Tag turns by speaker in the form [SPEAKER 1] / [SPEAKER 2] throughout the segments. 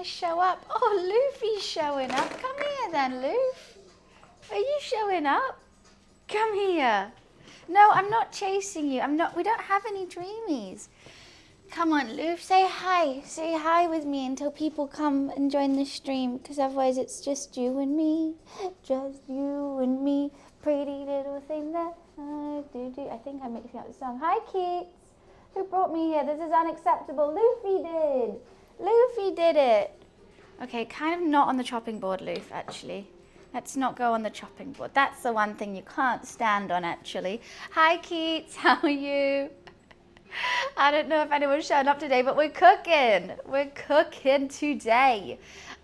[SPEAKER 1] to show up. Oh, Luffy's showing up. Come here then, Luff. Are you showing up? Come here. No, I'm not chasing you. We don't have any dreamies. Come on, Luff, say hi. Say hi with me until people come and join the stream, because otherwise it's just you and me. Just you and me. Pretty little thing that I do. I think I'm mixing up the song. Hi, Keats. Who brought me here? This is unacceptable. Luffy did. Luffy did it. Okay, kind of not on the chopping board, Luff, actually. Let's not go on the chopping board. That's the one thing you can't stand on, actually. Hi, Keats. How are you? I don't know if anyone's showing up today, but we're cooking. We're cooking today.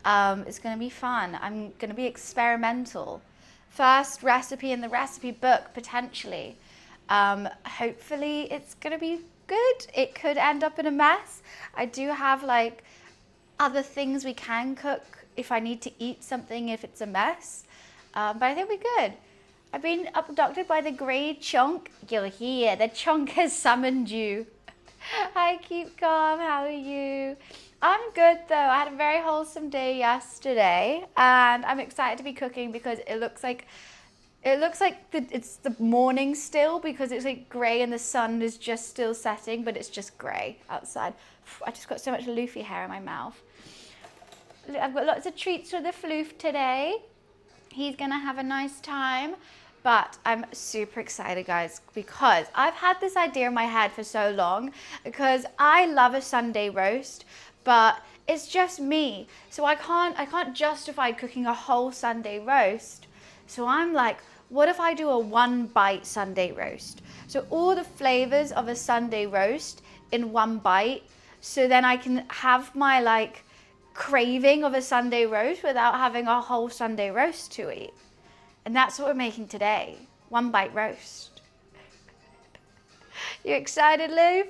[SPEAKER 1] It's going to be fun. I'm going to be experimental. First recipe in the recipe book, potentially. Hopefully it's going to be good. It could end up in a mess. I do have like other things we can cook if I need to eat something if it's a mess. But I think we're good. I've been abducted by the grey chunk. You're here. The chunk has summoned you. Hi, Keep Calm. How are you? I'm good though. I had a very wholesome day yesterday, and I'm excited to be cooking because it looks like it's the morning still, because it's like grey and the sun is just still setting, but it's just grey outside. I just got so much Luffy hair in my mouth. I've got lots of treats for the floof today. He's gonna have a nice time, but I'm super excited, guys, because I've had this idea in my head for so long, because I love a Sunday roast, but it's just me. So I can't justify cooking a whole Sunday roast. So I'm like, what if I do a 1-bite Sunday roast? So all the flavors of a Sunday roast in 1 bite, so then I can have my like craving of a Sunday roast without having a whole Sunday roast to eat. And that's what we're making today. 1-bite roast. You excited, Lou?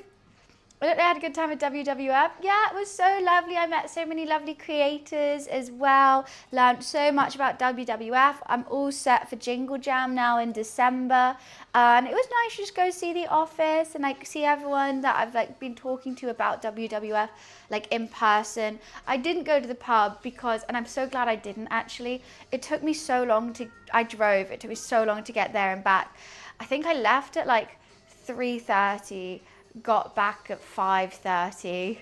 [SPEAKER 1] I had a good time at WWF. Yeah, it was so lovely. I met so many lovely creators as well. Learned so much about WWF. I'm all set for Jingle Jam now in December. And it was nice to just go see the office and like see everyone that I've like been talking to about WWF like in person. I didn't go to the pub because, and I'm so glad I didn't actually. It took me so long I drove. It took me so long to get there and back. I think I left at like 3:30. Got back at 5:30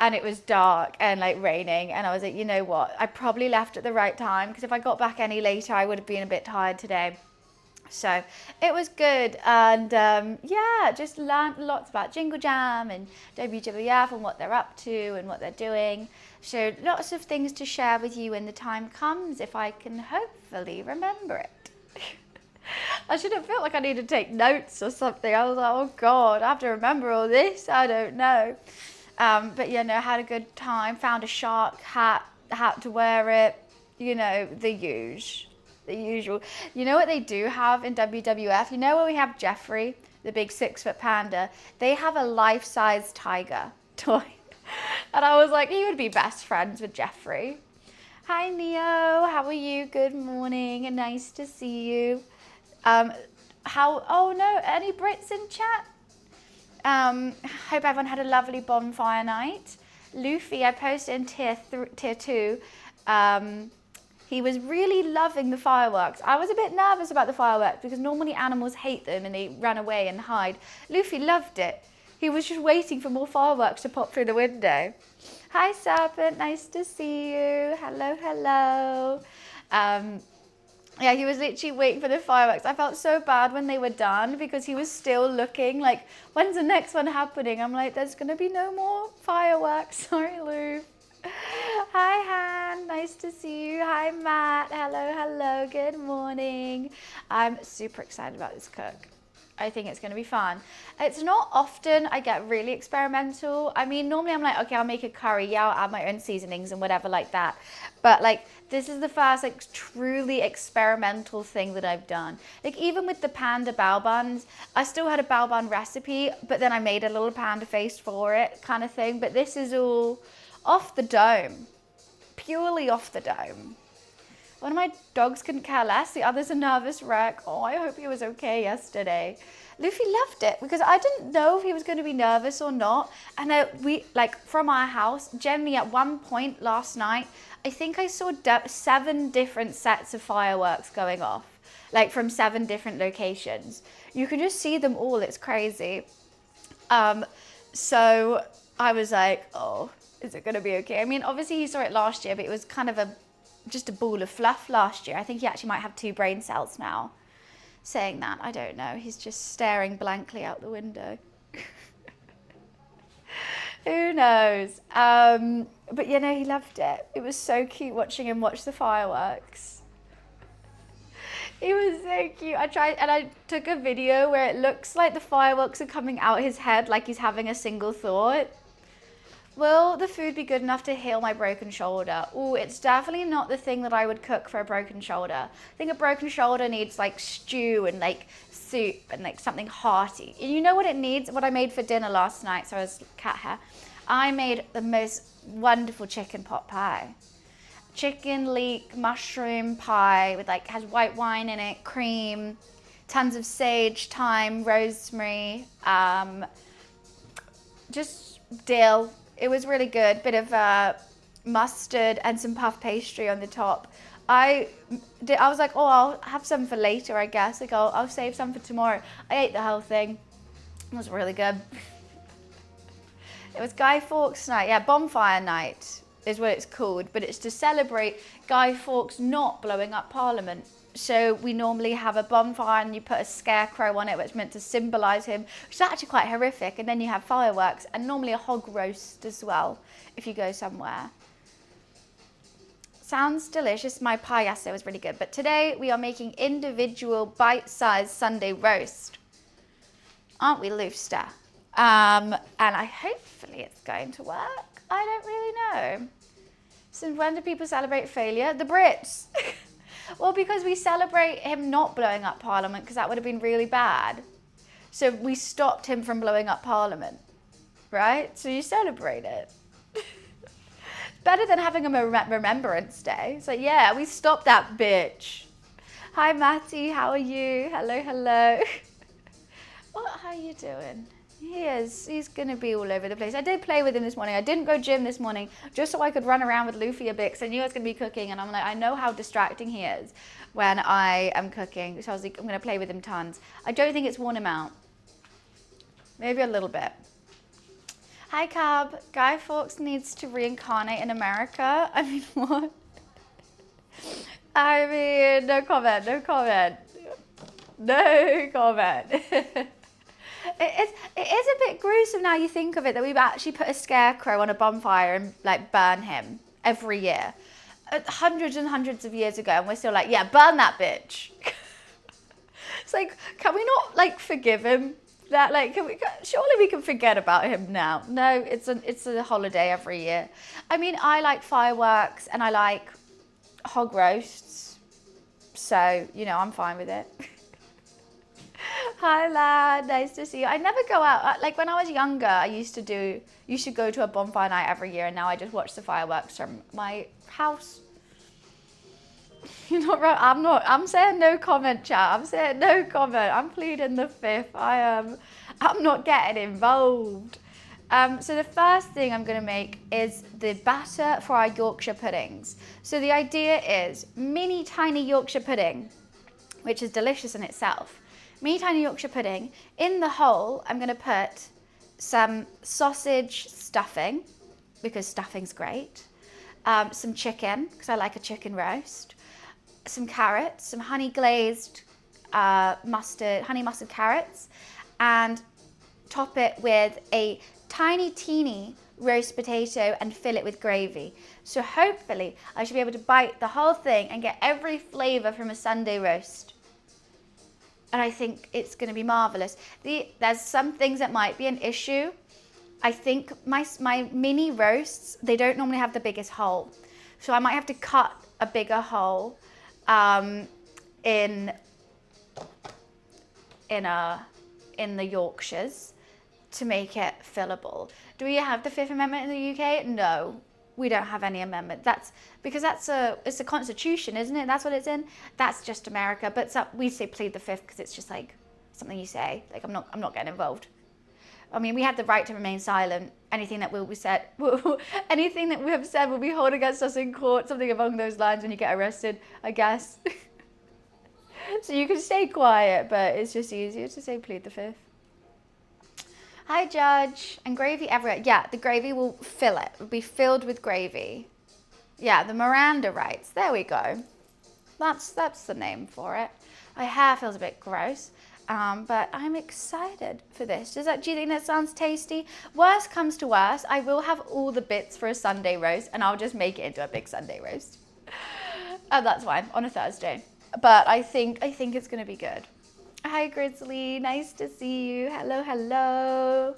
[SPEAKER 1] and it was dark and like raining, and I was like, you know what, I probably left at the right time, because if I got back any later I would have been a bit tired today. So it was good, and yeah, just learned lots about Jingle Jam and WWF and what they're up to and what they're doing. So lots of things to share with you when the time comes, if I can hopefully remember it. I should have felt like I needed to take notes or something. I was like, oh God, I have to remember all this. I don't know. But yeah, no, had a good time. Found a shark hat to wear it. You know, the usual. You know what they do have in WWF? You know where we have Jeffrey, the big 6-foot panda? They have a life-size tiger toy. And I was like, he would be best friends with Jeffrey. Hi, Neo. How are you? Good morning. Nice to see you. Oh no, any Brits in chat? Hope everyone had a lovely bonfire night. Luffy, I posted in tier 2. He was really loving the fireworks. I was a bit nervous about the fireworks because normally animals hate them and they run away and hide. Luffy loved it. He was just waiting for more fireworks to pop through the window. Hi, Serpent. Nice to see you. Hello, hello. Yeah, he was literally waiting for the fireworks. I felt so bad when they were done because he was still looking like, when's the next one happening? I'm like, there's going to be no more fireworks. Sorry, Lou. Hi, Han. Nice to see you. Hi, Matt. Hello, hello. Good morning. I'm super excited about this cook. I think it's going to be fun. It's not often I get really experimental. I mean, normally I'm like, okay, I'll make a curry. Yeah, I'll add my own seasonings and whatever like that. But like, this is the first like truly experimental thing that I've done. Like even with the panda bao buns, I still had a bao bun recipe, but then I made a little panda face for it kind of thing. But this is all off the dome, purely off the dome. One of my dogs couldn't care less. The other's a nervous wreck. Oh, I hope he was okay yesterday. Luffy loved it because I didn't know if he was going to be nervous or not. And we, like, from our house, generally at one point last night, I think I saw 7 different sets of fireworks going off, like from 7 different locations. You can just see them all. It's crazy. So I was like, oh, is it going to be okay? I mean, obviously he saw it last year, but it was kind of just a ball of fluff last year. I think he actually might have 2 brain cells now. Saying that, I don't know. He's just staring blankly out the window. Who knows? But you know, he loved it. It was so cute watching him watch the fireworks. He was so cute. I took a video where it looks like the fireworks are coming out his head, like he's having a single thought. Will the food be good enough to heal my broken shoulder? Oh, it's definitely not the thing that I would cook for a broken shoulder. I think a broken shoulder needs like stew and like soup and like something hearty. And you know what it needs? What I made for dinner last night, so I was cat hair. I made the most wonderful chicken pot pie. Chicken leek mushroom pie with like, has white wine in it, cream, tons of sage, thyme, rosemary, just dill. It was really good. Bit of mustard and some puff pastry on the top. I was like, oh, I'll have some for later, I guess. Like, I'll save some for tomorrow. I ate the whole thing. It was really good. It was Guy Fawkes night. Yeah, bonfire night is what it's called. But it's to celebrate Guy Fawkes not blowing up Parliament. So we normally have a bonfire and you put a scarecrow on it, which is meant to symbolise him, which is actually quite horrific. And then you have fireworks and normally a hog roast as well, if you go somewhere. Sounds delicious. My pie yesterday was really good. But today we are making individual bite-sized Sunday roast. Aren't we, Looster? And hopefully it's going to work. I don't really know. So when do people celebrate failure? The Brits. Well, because we celebrate him not blowing up Parliament, because that would have been really bad. So we stopped him from blowing up Parliament, right? So you celebrate it. Better than having a Remembrance Day. So yeah, we stopped that bitch. Hi, Matty, how are you? Hello, hello. How are you doing? He's gonna be all over the place. I did play with him this morning. I didn't go gym this morning just so I could run around with Luffy a bit because I knew I was gonna be cooking, and I'm like, I know how distracting he is when I am cooking. So I was like, I'm gonna play with him tons. I don't think it's worn him out. Maybe a little bit. Hi, Cab. Guy Fawkes needs to reincarnate in America. I mean, what? I mean, no comment, no comment. No comment. It is a bit gruesome now you think of it, that we've actually put a scarecrow on a bonfire and like burn him every year. Hundreds and hundreds of years ago, and we're still like, yeah, burn that bitch. It's like, can we not like forgive him? That like, surely we can forget about him now. No, it's a holiday every year. I mean, I like fireworks and I like hog roasts, so you know, I'm fine with it. Hi, lad. Nice to see you. I never go out. Like when I was younger, I used to go to a bonfire night every year, and now I just watch the fireworks from my house. You're not right. I'm saying no comment, chat. I'm saying no comment. I'm pleading the fifth. I'm not getting involved. So the first thing I'm going to make is the batter for our Yorkshire puddings. So the idea is mini tiny Yorkshire pudding, which is delicious in itself. Mini tiny Yorkshire pudding. In the hole, I'm going to put some sausage stuffing, because stuffing's great. Some chicken, because I like a chicken roast. Some carrots, some honey glazed honey mustard carrots, and top it with a tiny teeny roast potato and fill it with gravy. So hopefully I should be able to bite the whole thing and get every flavour from a Sunday roast. And I think it's going to be marvellous. There's some things that might be an issue. I think my mini roasts, they don't normally have the biggest hole. So I might have to cut a bigger hole in the Yorkshires to make it fillable. Do we have the Fifth Amendment in the UK? No. We don't have any amendment. That's because it's a constitution, isn't it? That's what it's in. That's just America. But we say plead the fifth because it's just like something you say. Like I'm not getting involved. I mean, we have the right to remain silent. Anything that will be said, anything that we have said will be held against us in court. Something along those lines when you get arrested, I guess. So you can stay quiet, but it's just easier to say plead the fifth. Hi, Judge. And gravy everywhere. Yeah, the gravy will fill it. It will be filled with gravy. Yeah, the Miranda rights. There we go. That's the name for it. My hair feels a bit gross, but I'm excited for this. Do you think that sounds tasty? Worst comes to worst, I will have all the bits for a Sunday roast, and I'll just make it into a big Sunday roast. And that's fine, on a Thursday. But I think it's going to be good. Hi, Grizzly. Nice to see you. Hello, hello.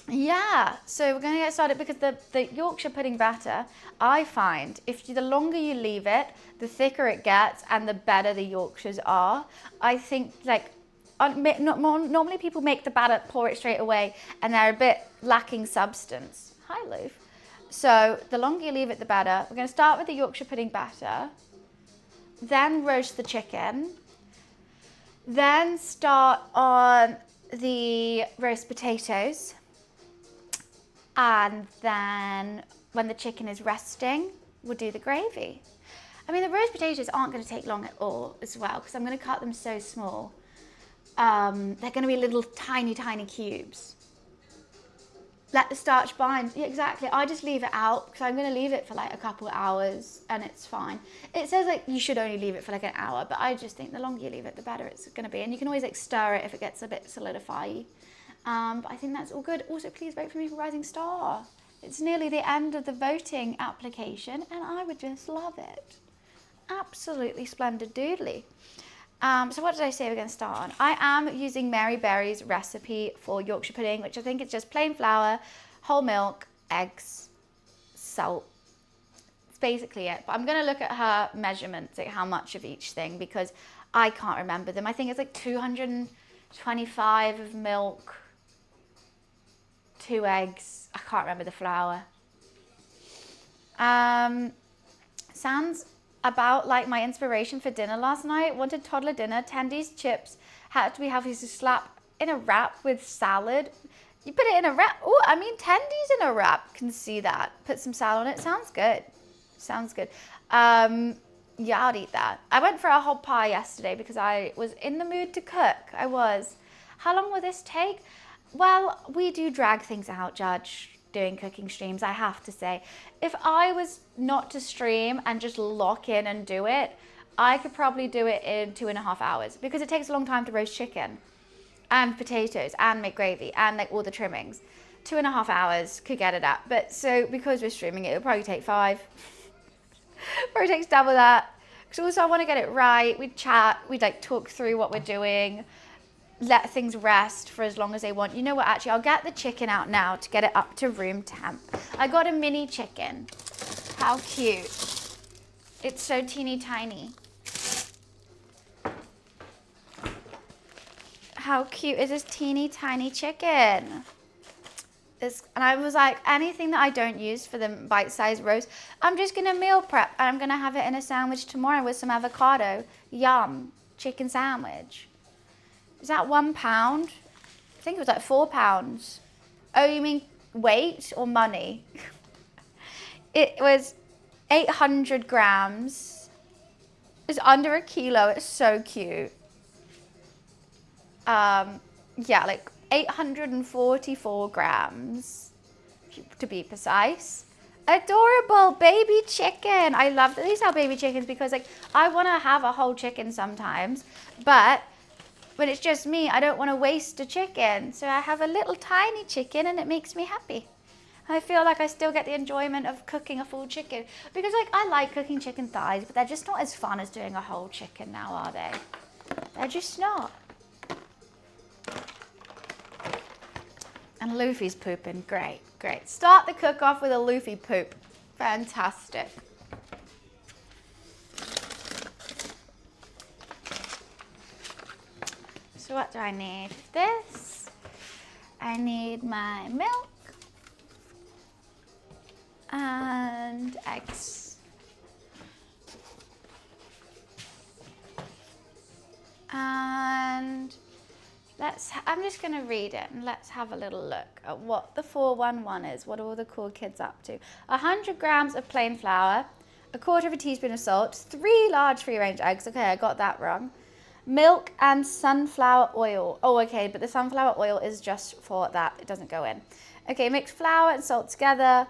[SPEAKER 1] Yeah, so we're going to get started because the Yorkshire pudding batter, I find, the longer you leave it, the thicker it gets and the better the Yorkshires are. I think, normally people make the batter, pour it straight away, and they're a bit lacking substance. Hi, Lou. So the longer you leave it, the better. We're going to start with the Yorkshire pudding batter, then roast the chicken, then start on the roast potatoes, and then when the chicken is resting, we'll do the gravy. I mean, the roast potatoes aren't going to take long at all as well, because I'm going to cut them so small. They're going to be little tiny, tiny cubes. Let the starch bind. Yeah, exactly. I just leave it out because I'm going to leave it for like a couple of hours and it's fine. It says like you should only leave it for like an hour, but I just think the longer you leave it, the better it's going to be. And you can always like stir it if it gets a bit solidify-y. But I think that's all good. Also, please vote for me for Rising Star. It's nearly the end of the voting application and I would just love it. Absolutely splendid doodly. So what did I say we're going to start on? I am using Mary Berry's recipe for Yorkshire pudding, which I think is just plain flour, whole milk, eggs, salt. It's basically it. But I'm going to look at her measurements, like how much of each thing, because I can't remember them. I think it's like 225 of milk, 2 eggs. I can't remember the flour. Sounds about like my inspiration for dinner last night. Wanted toddler dinner, tendies, chips, had to be healthy, so slap in a wrap with salad. You put it in a wrap. Oh, I mean, tendies in a wrap. Can see that. Put some salad on it. Sounds good. Sounds good. Yeah, I'd eat that. I went for a whole pie yesterday because I was in the mood to cook. I was. How long will this take? Well, we do drag things out, Judge, doing cooking streams, I have to say. If I was not to stream and just lock in and do it, I could probably do it in 2.5 hours because it takes a long time to roast chicken and potatoes and make gravy and like all the trimmings. 2.5 hours could get it up. But so because we're streaming it, it'll probably take 5. Probably takes double that. Because also I want to get it right. We'd chat, we'd like talk through what we're doing, let things rest for as long as they want. You know what, actually, I'll get the chicken out now to get it up to room temp. I got a mini chicken. How cute. It's so teeny tiny. How cute is this teeny tiny chicken? And I was like, anything that I don't use for the bite-sized roast, I'm just gonna meal prep and I'm gonna have it in a sandwich tomorrow with some avocado. Yum, chicken sandwich. Is that £1? I think it was like £4. Oh, you mean weight or money? It was 800 grams. It's under a kilo. It's so cute. Yeah, like 844 grams to be precise. Adorable baby chicken. I love these are baby chickens because like I want to have a whole chicken sometimes, but when it's just me, I don't want to waste a chicken. So I have a little tiny chicken and it makes me happy. I feel like I still get the enjoyment of cooking a full chicken. Because like I like cooking chicken thighs, but they're just not as fun as doing a whole chicken now, are they? They're just not. And Luffy's pooping. Great, great. Start the cook off with a Luffy poop. Fantastic. So what do I need? This. I need my milk. and eggs. And I'm just going to read it and let's have a little look at what the 411 is, what all the cool kids up to. 100 grams of plain flour, a quarter of a teaspoon of salt, 3 large free-range eggs. Okay, I got that wrong. Milk and sunflower oil. Oh, okay, but the sunflower oil is just for that. It doesn't go in. Okay, mix flour and salt together.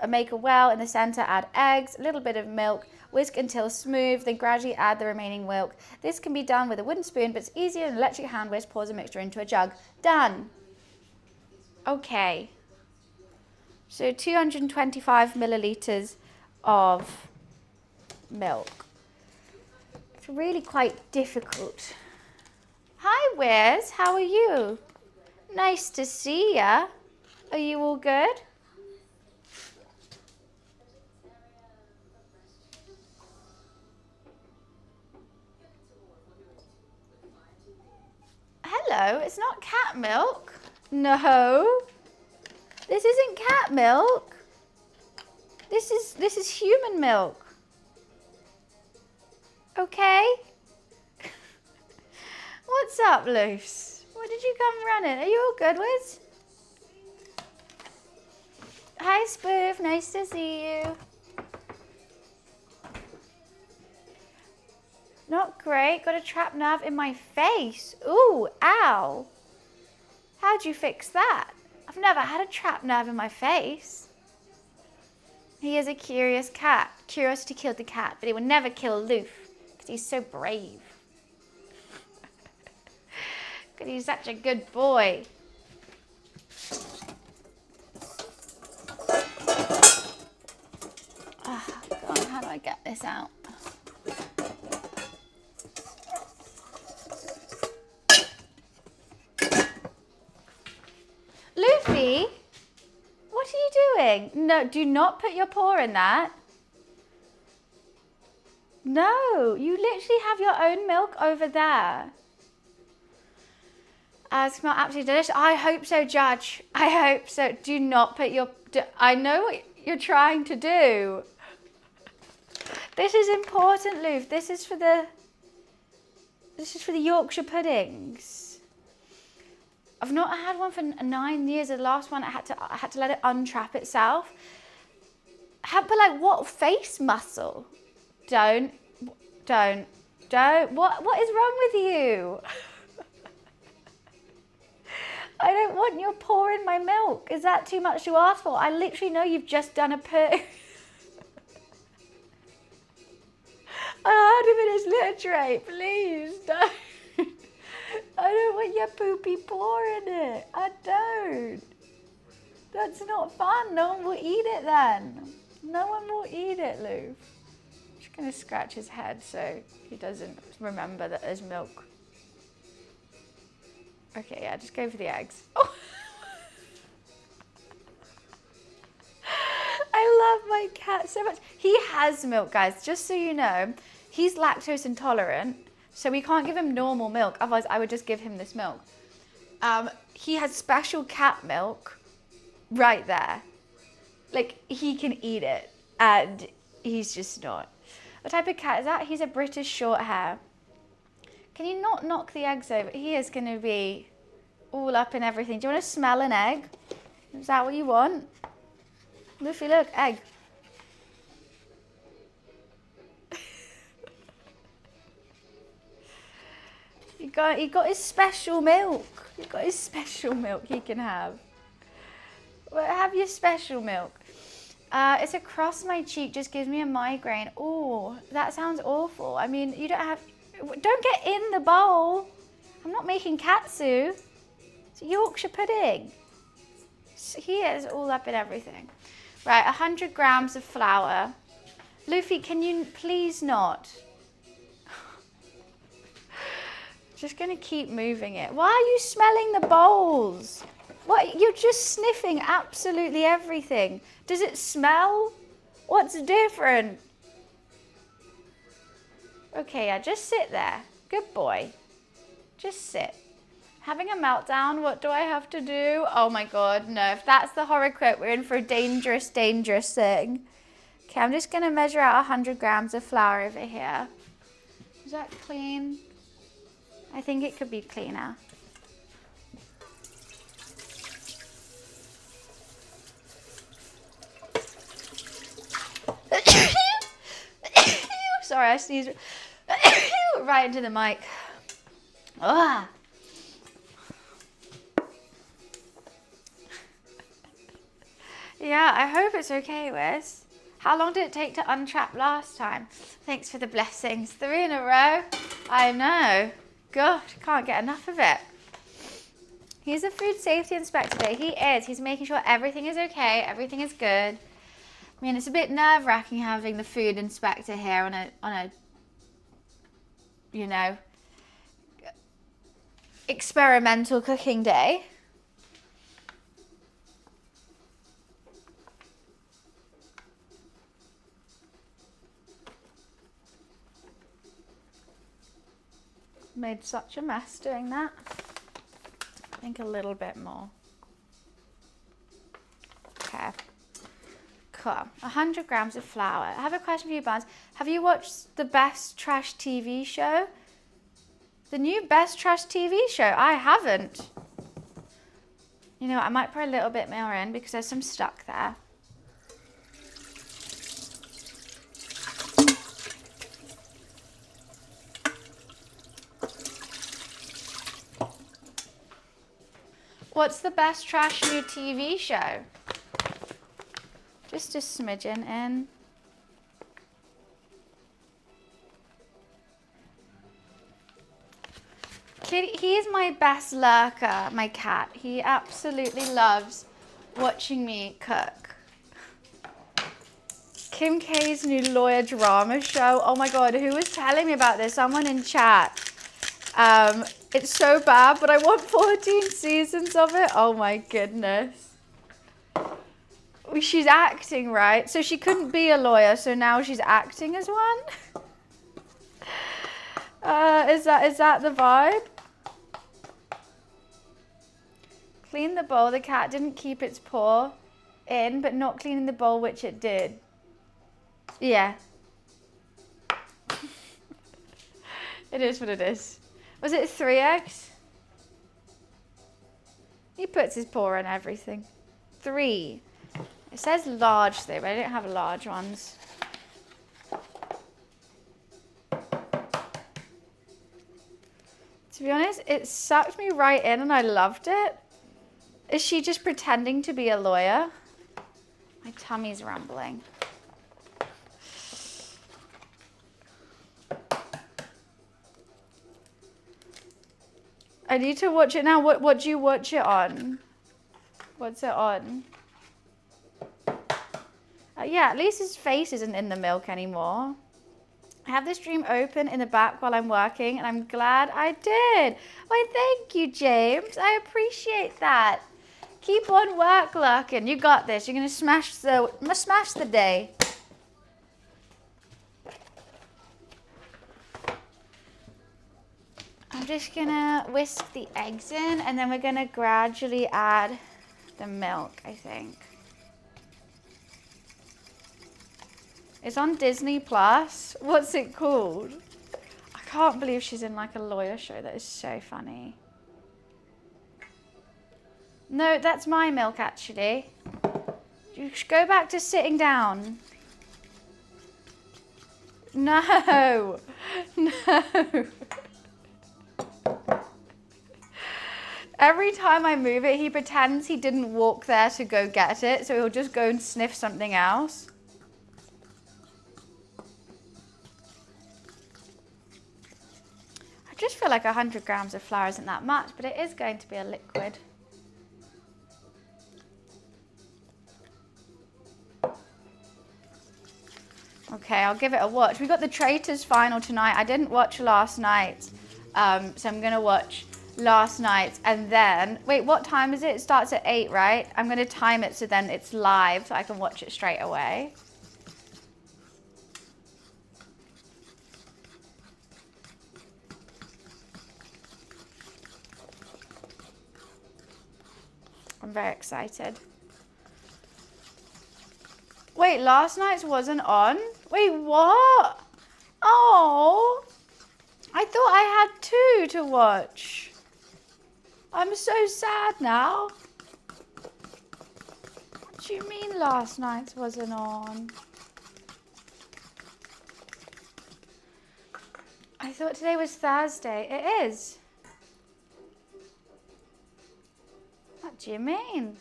[SPEAKER 1] Make a well in the center, add eggs, a little bit of milk, whisk until smooth, then gradually add the remaining milk. This can be done with a wooden spoon, but it's easier than an electric hand whisk. Pour the mixture into a jug. Done. Okay. So 225 milliliters of milk. It's really quite difficult. Hi, Wes. How are you? Nice to see ya. Are you all good? Hello, it's not cat milk. No, this isn't cat milk. This is human milk. Okay. What's up, Luce? Why did you come running? Are you all good, Wiz? Hi, Spoof. Nice to see you. Not great. Got a trapped nerve in my face. Ooh, ow. How'd you fix that? I've never had a trapped nerve in my face. He is a curious cat. Curiosity killed the cat, but he would never kill Loof because he's so brave. Because he's such a good boy. Oh, God, how do I get this out? Luffy, what are you doing? No, do not put your paw in that. No, you literally have your own milk over there. It smells absolutely delicious. I hope so, Judge. I hope so. Do not put your... I know what you're trying to do. This is important, Loof. This is for the Yorkshire puddings. I've not had one for 9 years. The last one I had to let it untrap itself. But like, what face muscle? Don't. What is wrong with you? I don't want your paw in my milk. Is that too much to ask for? I literally know you've just done a poo. I heard him in his litter tray. Please don't. I don't want your poopy paw in it. I don't. That's not fun. No one will eat it then. No one will eat it, Lou. I'm just going to scratch his head so he doesn't remember that there's milk. Okay, yeah, just go for the eggs. Oh. I love my cat so much. He has milk, guys, just so you know. He's lactose intolerant, so we can't give him normal milk. Otherwise, I would just give him this milk. He has special cat milk right there. Like, he can eat it, and he's just not. What type of cat is that? He's a British short hair. Can you not knock the eggs over? He is going to be all up in everything. Do you want to smell an egg? Is that what you want? Luffy, look, egg. He got his special milk. He got his special milk he can have. Well, have your special milk. It's across my cheek, just gives me a migraine. Oh, that sounds awful. I mean, you don't get in the bowl. I'm not making katsu. It's Yorkshire pudding. He is all up in everything. Right, 100 grams of flour. Luffy, can you please not? Just going to keep moving it. Why are you smelling the bowls? What? You're just sniffing absolutely everything. Does it smell? What's different? Okay, yeah, just sit there. Good boy. Just sit. Having a meltdown, what do I have to do? Oh my God, no. If that's the horror quote, we're in for a dangerous, dangerous thing. Okay, I'm just gonna measure out 100 grams of flour over here. Is that clean? I think it could be cleaner. Sorry, I sneezed right into the mic. Ugh. Yeah, I hope it's okay, Wes. How long did it take to untrap last time? Thanks for the blessings. 3 in a row. I know. God, can't get enough of it. He's a food safety inspector today. He is. He's making sure everything is okay, everything is good. I mean, it's a bit nerve-wracking having the food inspector here on a you know, experimental cooking day. Made such a mess doing that. I think a little bit more. Okay. Cool. 100 grams of flour. I have a question for you, Barnes. Have you watched the Best Trash TV show? The new Best Trash TV show? I haven't. You know what? I might put a little bit more in because there's some stuck there. What's the Best Trash new TV show? Just a smidgen in. He is my best lurker, my cat. He absolutely loves watching me cook. Kim K's new lawyer drama show. Oh my God, who was telling me about this? Someone in chat. It's so bad, but I want 14 seasons of it. Oh my goodness. She's acting, right? So she couldn't be a lawyer, so now she's acting as one? Is that the vibe? Clean the bowl. The cat didn't keep its paw in, but not cleaning the bowl, which it did. Yeah. It is what it is. Was it 3 eggs? He puts his paw in everything. 3. It says large though, but I don't have large ones. To be honest, it sucked me right in and I loved it. Is she just pretending to be a lawyer? My tummy's rumbling. I need to watch it now. What do you watch it on? What's it on? Yeah, at least his face isn't in the milk anymore. I have the stream open in the back while I'm working, and I'm glad I did. Why, thank you, James. I appreciate that. Keep on work lurking. You got this. You're gonna smash the day. I'm just gonna whisk the eggs in, and then we're gonna gradually add the milk, I think. It's on Disney Plus. What's it called? I can't believe she's in like a lawyer show. That is so funny. No, that's my milk actually. You should go back to sitting down. No. No. Every time I move it, he pretends he didn't walk there to go get it, so he'll just go and sniff something else. I just feel like 100 grams of flour isn't that much, but it is going to be a liquid. Okay, I'll give it a watch. We got the Traitors final tonight. I didn't watch last night, so I'm gonna watch last night and then, wait, what time is it? It starts at 8, right? I'm gonna time it so then it's live so I can watch it straight away. I'm very excited. Wait, last night's wasn't on? Wait, what? Oh, I thought I had 2 to watch. I'm so sad now. What do you mean last night's wasn't on? I thought today was Thursday. It is. What do you mean?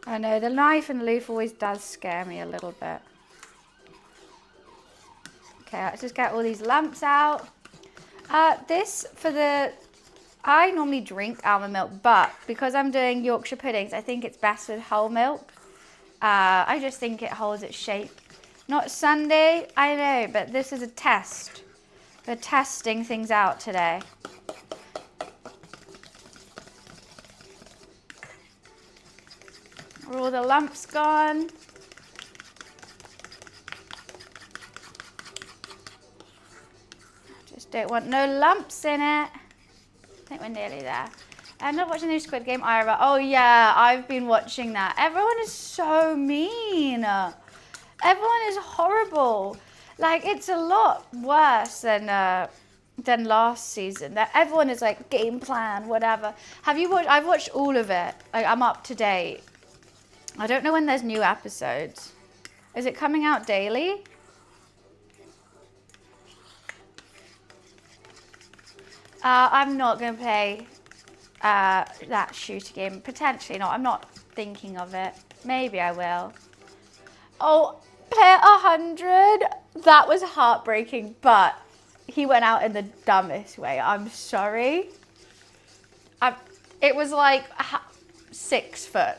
[SPEAKER 1] I know, the knife and loaf always does scare me a little bit. Okay, let's just get all these lumps out. I normally drink almond milk, but because I'm doing Yorkshire puddings, I think it's best with whole milk. I just think it holds its shape. Not Sunday, I know, but this is a test. We're testing things out today. Are all the lumps gone? Just don't want no lumps in it. I think we're nearly there. I'm not watching the new Squid Game either. Oh yeah, I've been watching that. Everyone is so mean. Everyone is horrible. Like, it's a lot worse than last season. That everyone is like, game plan, whatever. Have you watched? I've watched all of it. Like, I'm up to date. I don't know when there's new episodes. Is it coming out daily? I'm not going to play that shooter game. Potentially not. I'm not thinking of it. Maybe I will. Oh, player 100. That was heartbreaking, but he went out in the dumbest way. I'm sorry. It was like 6 foot.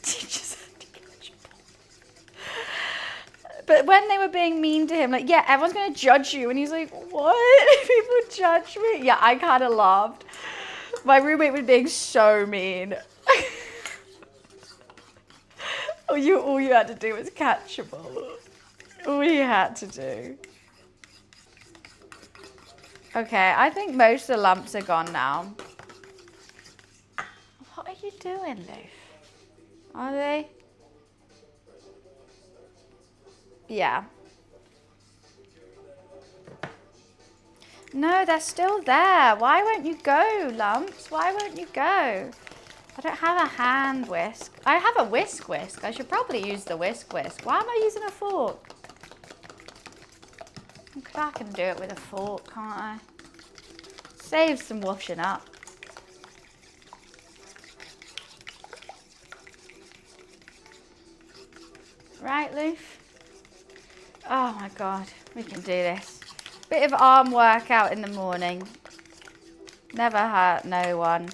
[SPEAKER 1] He just had to catch a ball. But when they were being mean to him, like, yeah, everyone's going to judge you. And he's like, what? People judge me? Yeah, I kind of laughed. My roommate was being so mean. All you had to do was catch a ball. All you had to do. Okay, I think most of the lumps are gone now. What are you doing, Luke? Are they? Yeah. No, they're still there. Why won't you go, lumps? Why won't you go? I don't have a hand whisk. I have a whisk. I should probably use the whisk. Why am I using a fork? I can do it with a fork, can't I? Save some washing up. Right, Loof? Oh my God, we can do this. Bit of arm workout in the morning. Never hurt no one.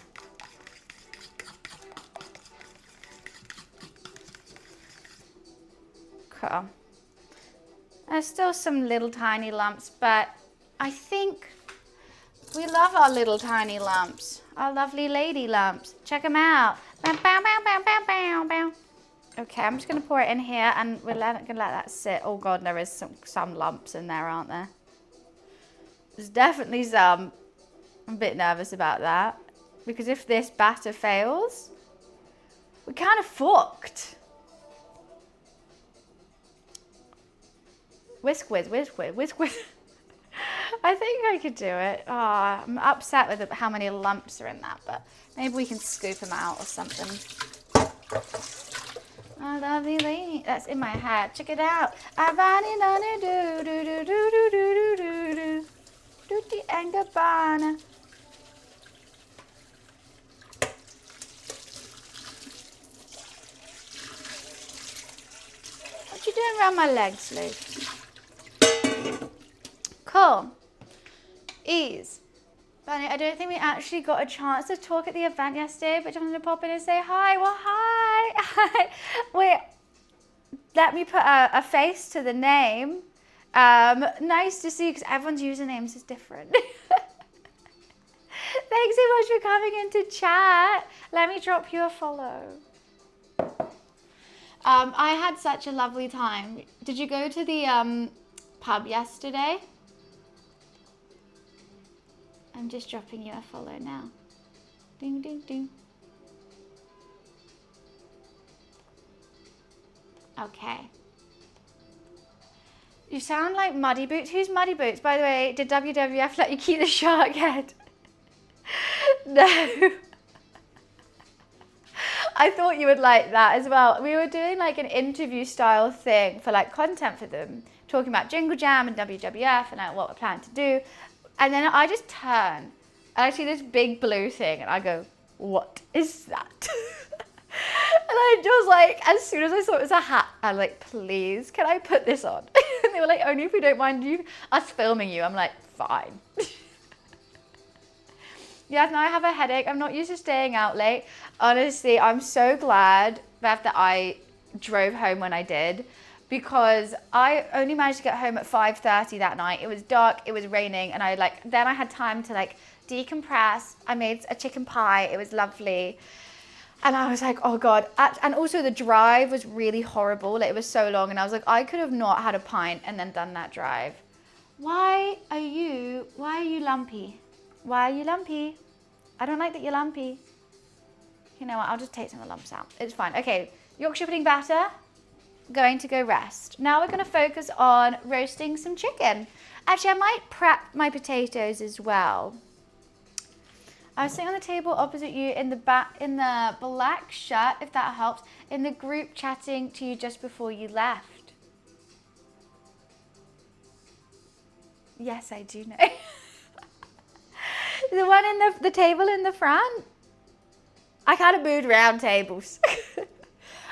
[SPEAKER 1] Cool. There's still some little tiny lumps, but I think we love our little tiny lumps. Our lovely lady lumps. Check them out. Bow, bow, bow, bow, bow, bow, bow. Okay, I'm just going to pour it in here and we're going to let that sit. Oh God, there is some lumps in there, aren't there? There's definitely some. I'm a bit nervous about that. Because if this batter fails, we're kind of fucked. Whisk whiz. I think I could do it. Oh, I'm upset with how many lumps are in that, but maybe we can scoop them out or something. Oh, lovely lady. That's in my hat. Check it out. Avani nani do do do do do do do do do do and Gabbana. What you doing around my legs, Luke? Cool. Ease. Bunny, I don't think we actually got a chance to talk at the event yesterday, but I'm going to pop in and say hi. Well, hi. Hi. Wait, let me put a face to the name. Nice to see you, because everyone's usernames is different. Thanks so much for coming into chat. Let me drop you a follow. I had such a lovely time. Did you go to the pub yesterday? I'm just dropping you a follow now. Ding, ding, ding. Okay. You sound like Muddy Boots. Who's Muddy Boots? By the way, did WWF let you keep the shark head? No. I thought you would like that as well. We were doing like an interview style thing for like content for them, talking about Jingle Jam and WWF and like what we're planning to do. And then I just turn and I see this big blue thing and I go, what is that? And I just like, as soon as I saw it was a hat, I was like, please, can I put this on? And they were like, only if we don't mind us filming you. I'm like, fine. Yes, now I have a headache. I'm not used to staying out late. Honestly, I'm so glad that I drove home when I did, because I only managed to get home at 5:30 that night. It was dark, it was raining, and then I had time to like decompress. I made a chicken pie. It was lovely. And I was like, oh God. And also the drive was really horrible. Like, it was so long. And I was like, I could have not had a pint and then done that drive. Why are you lumpy? Why are you lumpy? I don't like that you're lumpy. You know what? I'll just take some of the lumps out. It's fine. Okay, Yorkshire pudding batter. Going to go rest. Now we're going to focus on roasting some chicken. Actually, I might prep my potatoes as well. I was sitting on the table opposite you in the black shirt, if that helps, in the group chatting to you just before you left. Yes, I do know. The one in the table in the front. I kind of moved around tables.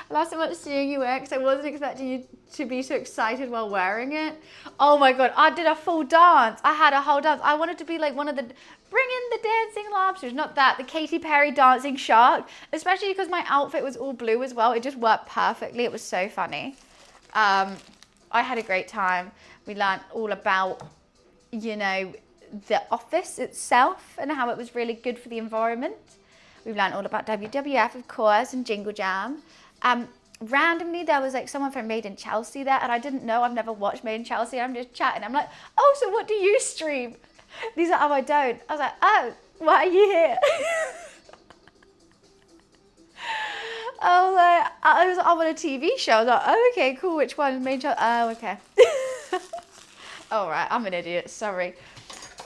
[SPEAKER 1] Last time I was seeing you wear it, because I wasn't expecting you to be so excited while wearing it. Oh my God, I did a full dance. I had a whole dance. I wanted to be like one of the, bring in the dancing lobsters, not that, the Katy Perry dancing shark, especially because my outfit was all blue as well. It just worked perfectly. It was so funny. I had a great time. We learned all about, you know, the office itself and how it was really good for the environment. We've learned all about WWF, of course, and Jingle Jam. Randomly, there was like someone from Made in Chelsea there, and I didn't know. I've never watched Made in Chelsea. I'm just chatting. I'm like, oh, so what do you stream? These are, oh, I don't. I was like, oh, why are you here? I was on a TV show. I was like, oh, okay, cool. Which one? Made in Chelsea? Oh, okay. All right, I'm an idiot. Sorry.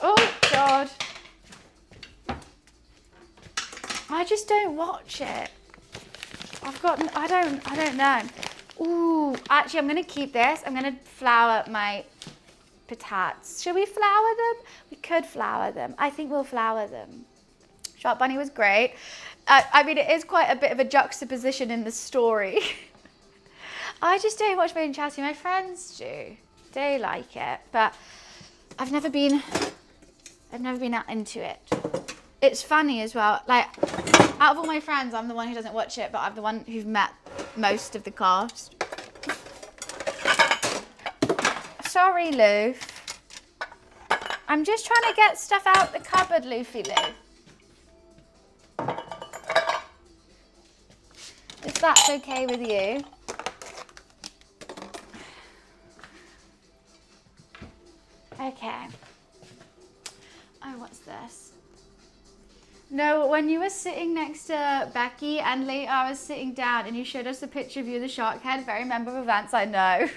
[SPEAKER 1] Oh God. I just don't watch it. I don't know. Ooh, actually, I'm gonna keep this. I'm gonna flour my potatoes. Should we flour them? We could flour them. I think we'll flour them. Shark Bunny was great. I mean, it is quite a bit of a juxtaposition in the story. I just don't watch Made in Chelsea. My friends do. They like it, but I've never been out into it. It's funny as well. Like, out of all my friends, I'm the one who doesn't watch it, but I'm the one who's met most of the cast. Sorry, Loof. I'm just trying to get stuff out the cupboard, Loofy Loo. If that's okay with you. Okay. Oh, what's this? No, when you were sitting next to Becky and later I was sitting down and you showed us a picture of you with the shark head, very memorable events, I know.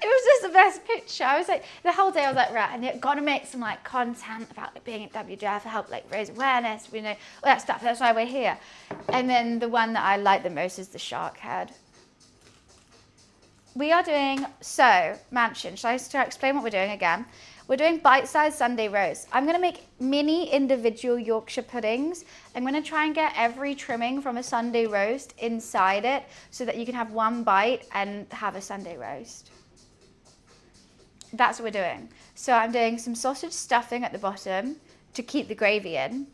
[SPEAKER 1] It was just the best picture. I was like, the whole day I was like, right, and you've got to make some like content about like, being at WWF to help like raise awareness, you know, all that stuff. That's why we're here. And then the one that I like the most is the shark head. We are doing, Mansion, shall I start explain what we're doing again? We're doing bite-sized Sunday roast. I'm gonna make mini individual Yorkshire puddings. I'm gonna try and get every trimming from a Sunday roast inside it so that you can have one bite and have a Sunday roast. That's what we're doing. So I'm doing some sausage stuffing at the bottom to keep the gravy in.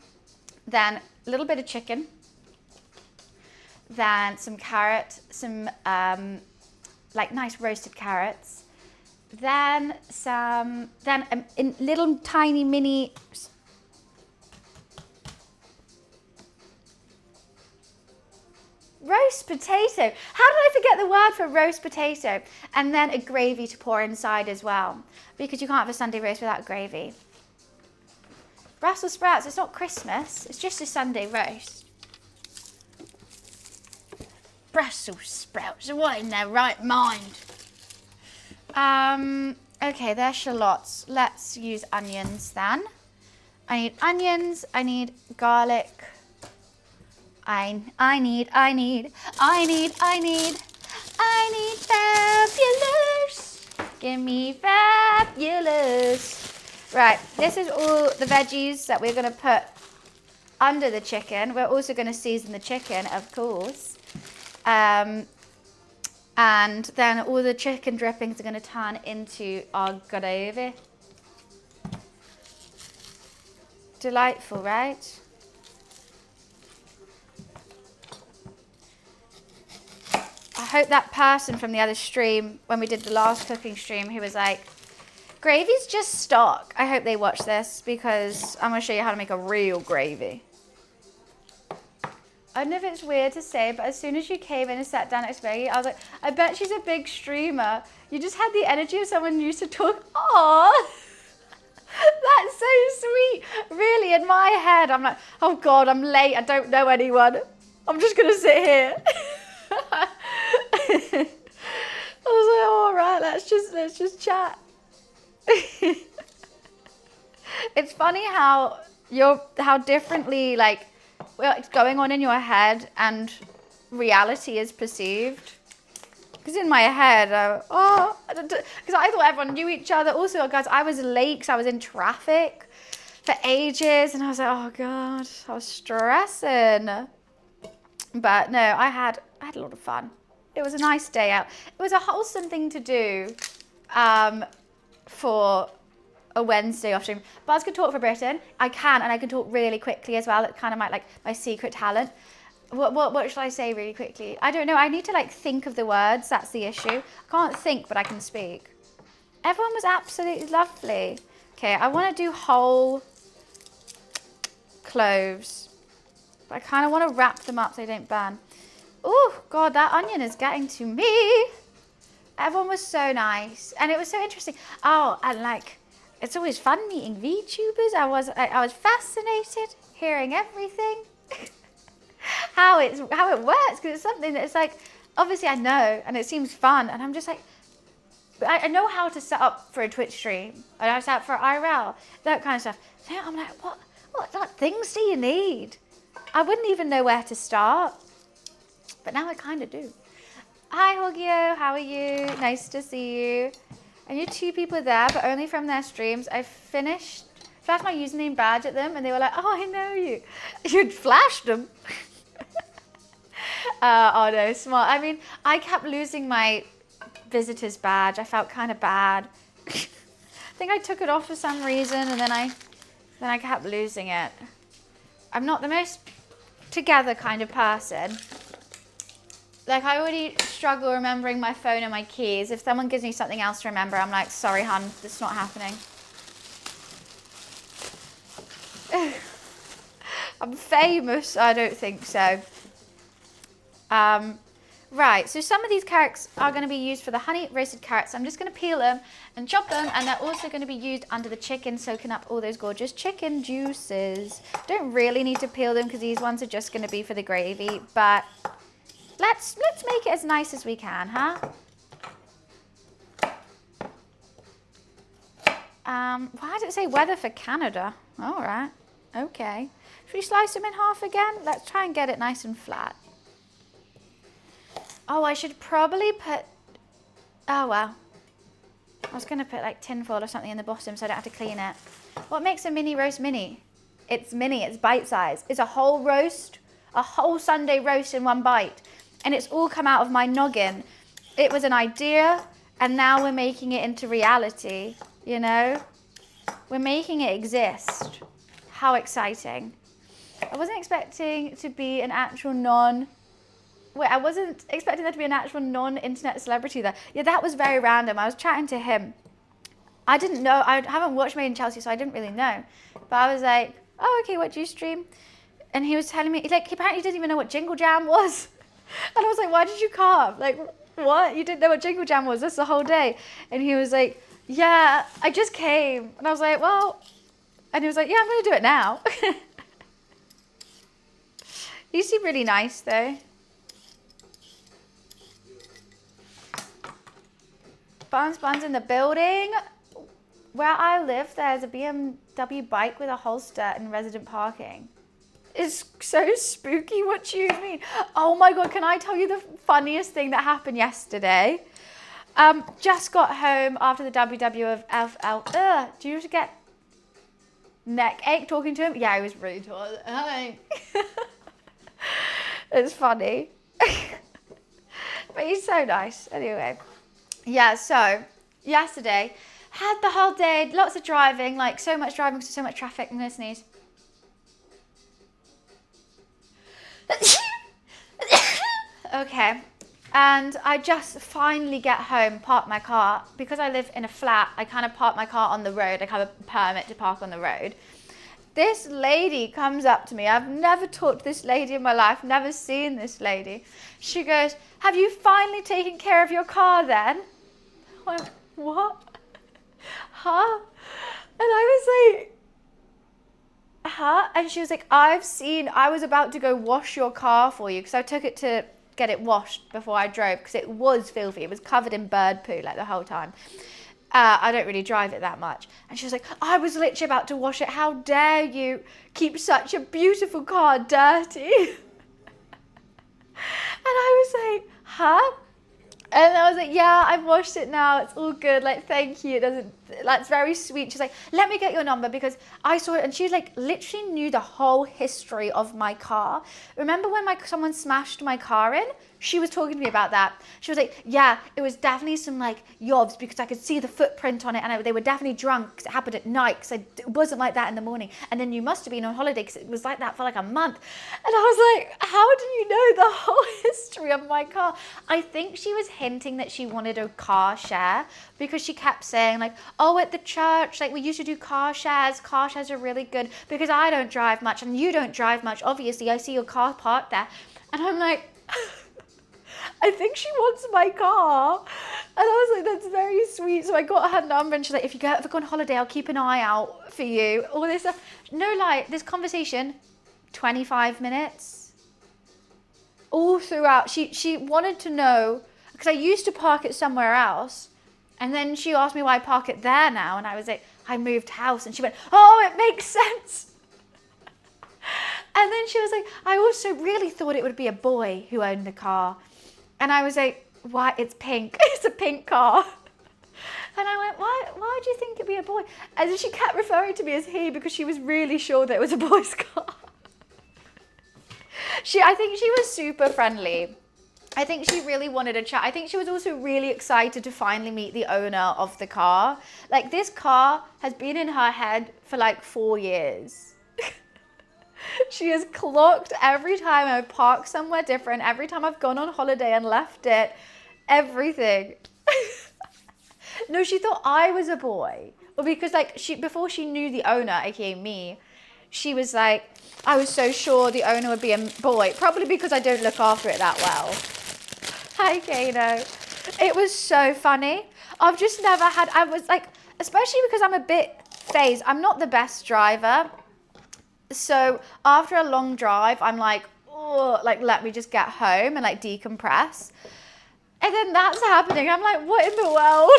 [SPEAKER 1] Then a little bit of chicken. Then some carrot, some like nice roasted carrots. Then in little tiny mini roast potato. How did I forget the word for roast potato? And then a gravy to pour inside as well, because you can't have a Sunday roast without gravy. Brussels sprouts, it's not Christmas. It's just a Sunday roast. Brussels sprouts, what in their right mind? Okay, they're shallots. Let's use onions then. I need onions, I need garlic. I need fabulous. Give me fabulous. Right, this is all the veggies that we're going to put under the chicken. We're also going to season the chicken, of course. And then all the chicken drippings are going to turn into our gravy. Delightful, right? I hope that person from the other stream, when we did the last cooking stream, who was like, gravy's just stock. I hope they watch this because I'm going to show you how to make a real gravy. I don't know if it's weird to say, but as soon as you came in and sat down next to Maggie, I was like, I bet she's a big streamer. You just had the energy of someone who used to talk. Aww, that's so sweet. Really, in my head, I'm like, oh God, I'm late. I don't know anyone. I'm just going to sit here. I was like, all right, let's just chat. It's funny how differently it's going on in your head and reality is perceived. Because in my head, because I thought everyone knew each other. Also, guys, I was late because I was in traffic for ages, and I was like, oh God, I was stressing. But no, I had a lot of fun. It was a nice day out. It was a wholesome thing to do for a Wednesday off stream. Buzz can talk for Britain. I can, and I can talk really quickly as well. It's kind of my secret talent. What should I say really quickly? I don't know. I need to think of the words. That's the issue. I can't think, but I can speak. Everyone was absolutely lovely. Okay, I want to do whole cloves, but I kind of want to wrap them up so they don't burn. Oh God, that onion is getting to me. Everyone was so nice, and it was so interesting. Oh, and it's always fun meeting VTubers. I was fascinated hearing everything, how it works, because it's something that's obviously I know, and it seems fun, and I'm just I know how to set up for a Twitch stream. I know how to set up for IRL, that kind of stuff. So I'm like, what things do you need? I wouldn't even know where to start, but now I kind of do. Hi, Hogio, how are you? Nice to see you. I knew 2 people there, but only from their streams. I flashed my username badge at them, and they were like, oh, I know you. You'd flashed them. Oh, no, smart. I mean, I kept losing my visitor's badge. I felt kind of bad. I think I took it off for some reason, and then I kept losing it. I'm not the most together kind of person. I already struggle remembering my phone and my keys. If someone gives me something else to remember, I'm like, sorry, hun, this is not happening. I'm famous? I don't think so. Right, so some of these carrots are going to be used for the honey roasted carrots. I'm just going to peel them and chop them, and they're also going to be used under the chicken, soaking up all those gorgeous chicken juices. Don't really need to peel them because these ones are just going to be for the gravy, but let's make it as nice as we can, huh? Why did it say weather for Canada? All right, okay. Should we slice them in half again? Let's try and get it nice and flat. Oh, I should probably put, oh well. I was going to put tin foil or something in the bottom so I don't have to clean it. What makes a mini roast mini? It's mini, it's bite size. It's a whole roast, a whole Sunday roast in one bite. And it's all come out of my noggin. It was an idea, and now we're making it into reality, you know? We're making it exist. How exciting. I wasn't expecting to be an actual I wasn't expecting there to be an actual non-internet celebrity there. Yeah, that was very random. I was chatting to him. I didn't know, I haven't watched Made in Chelsea, so I didn't really know. But I was like, oh, okay, what do you stream? And he was telling me, he apparently didn't even know what Jingle Jam was. And I was like, why did you carve? What? You didn't know what Jingle Jam was? That's the whole day. And he was like, yeah, I just came. And I was like, well, And he was like, yeah, I'm going to do it now. You seem really nice though. Buns in the building. Where I live, there's a BMW bike with a holster in resident parking. It's so spooky. What do you mean? Oh my God, can I tell you the funniest thing that happened yesterday? Just got home after the WWF. Do you get neck ache talking to him? Yeah, I was really tall. It's funny. But he's so nice. Anyway. Yeah, so yesterday, had the whole day, lots of driving, like so much driving, so much traffic. I'm gonna sneeze. Okay, and I just finally get home, park my car. Because I live in a flat, I kind of park my car on the road. I have a permit to park on the road. This lady comes up to me. I've never talked to this lady in my life, never seen this lady. She goes, have you finally taken care of your car then? I went, what? Huh? And I was like, huh? And she was like, I was about to go wash your car for you because I took it to get it washed before I drove because it was filthy. It was covered in bird poo like the whole time. I don't really drive it that much. And she was like, I was literally about to wash it. How dare you keep such a beautiful car dirty? And I was like, huh? And I was like, yeah, I've washed it now. It's all good. Like, thank you. That's very sweet. She's like, let me get your number because I saw it. And she like literally knew the whole history of my car. Remember when someone smashed my car in? She was talking to me about that. She was like, yeah, it was definitely some like yobs because I could see the footprint on it and they were definitely drunk because it happened at night because it wasn't like that in the morning. And then you must have been on holiday because it was like that for like a month. And I was like, how do you know the whole history of my car? I think she was hinting that she wanted a car share because she kept saying like, oh, at the church, like we used to do car shares. Car shares are really good because I don't drive much and you don't drive much. Obviously, I see your car parked there. And I'm like... I think she wants my car. And I was like, that's very sweet. So I got her number and she's like, if you ever go on holiday, I'll keep an eye out for you. All this stuff. No lie, this conversation, 25 minutes. All throughout, she wanted to know, because I used to park it somewhere else. And then she asked me why I park it there now. And I was like, I moved house. And she went, oh, it makes sense. And then she was like, I also really thought it would be a boy who owned the car. And I was like, why? It's pink. It's a pink car. And I went, why do you think it'd be a boy? And then she kept referring to me as he because she was really sure that it was a boy's car. I think she was super friendly. I think she really wanted a chat. I think she was also really excited to finally meet the owner of the car. Like this car has been in her head for like 4 years. She has clocked every time I park somewhere different, every time I've gone on holiday and left it, everything. No, she thought I was a boy. Well, because like before she knew the owner, aka me, she was like, I was so sure the owner would be a boy, probably because I don't look after it that well. Hi, Kano. It was so funny. I've just never had, I was like, especially because I'm a bit phased. I'm not the best driver. So after a long drive, I'm like, oh, like, let me just get home and like decompress. And then that's happening. I'm like, what in the world?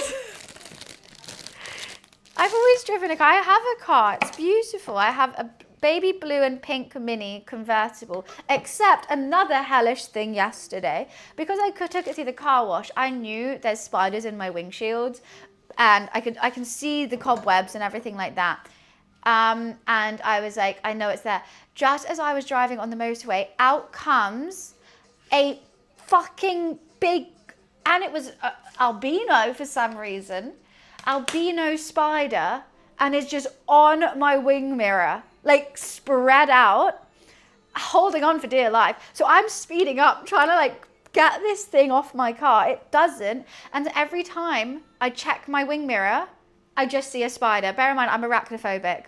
[SPEAKER 1] I've always driven a car. I have a car. It's beautiful. I have a baby blue and pink mini convertible, except another hellish thing yesterday. Because I took it through the car wash, I knew there's spiders in my windshield and I can see the cobwebs and everything like that. And I was like, I know it's there. Just as I was driving on the motorway, out comes a fucking big, and it was albino for some reason, albino spider, and it's just on my wing mirror, like spread out, holding on for dear life. So I'm speeding up, trying to like get this thing off my car. It doesn't. And every time I check my wing mirror, I just see a spider. Bear in mind, I'm arachnophobic.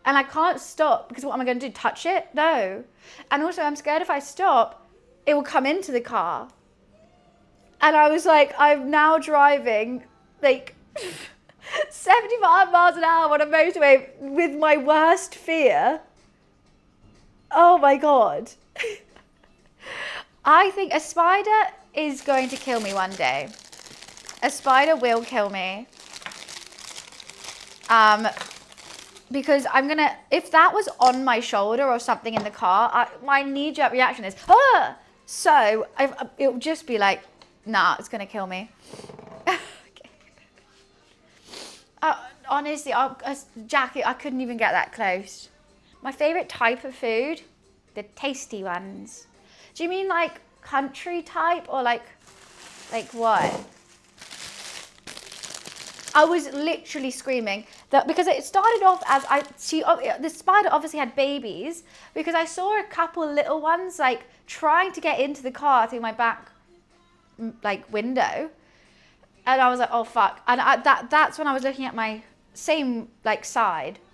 [SPEAKER 1] And I can't stop because what am I going to do? Touch it? No. And also I'm scared if I stop, it will come into the car. And I was like, I'm now driving like 75 miles an hour on a motorway with my worst fear. Oh my God. I think a spider is going to kill me one day. A spider will kill me. Because if that was on my shoulder or something in the car, my knee-jerk reaction is, ah! So it would just be like, nah, it's going to kill me. Honestly, Jackie, I couldn't even get that close. My favorite type of food, the tasty ones. Do you mean like country type or like what? I was literally screaming that because it started off as the spider obviously had babies because I saw a couple little ones like trying to get into the car through my back like window, and I was like, oh fuck, and that's when I was looking at my same like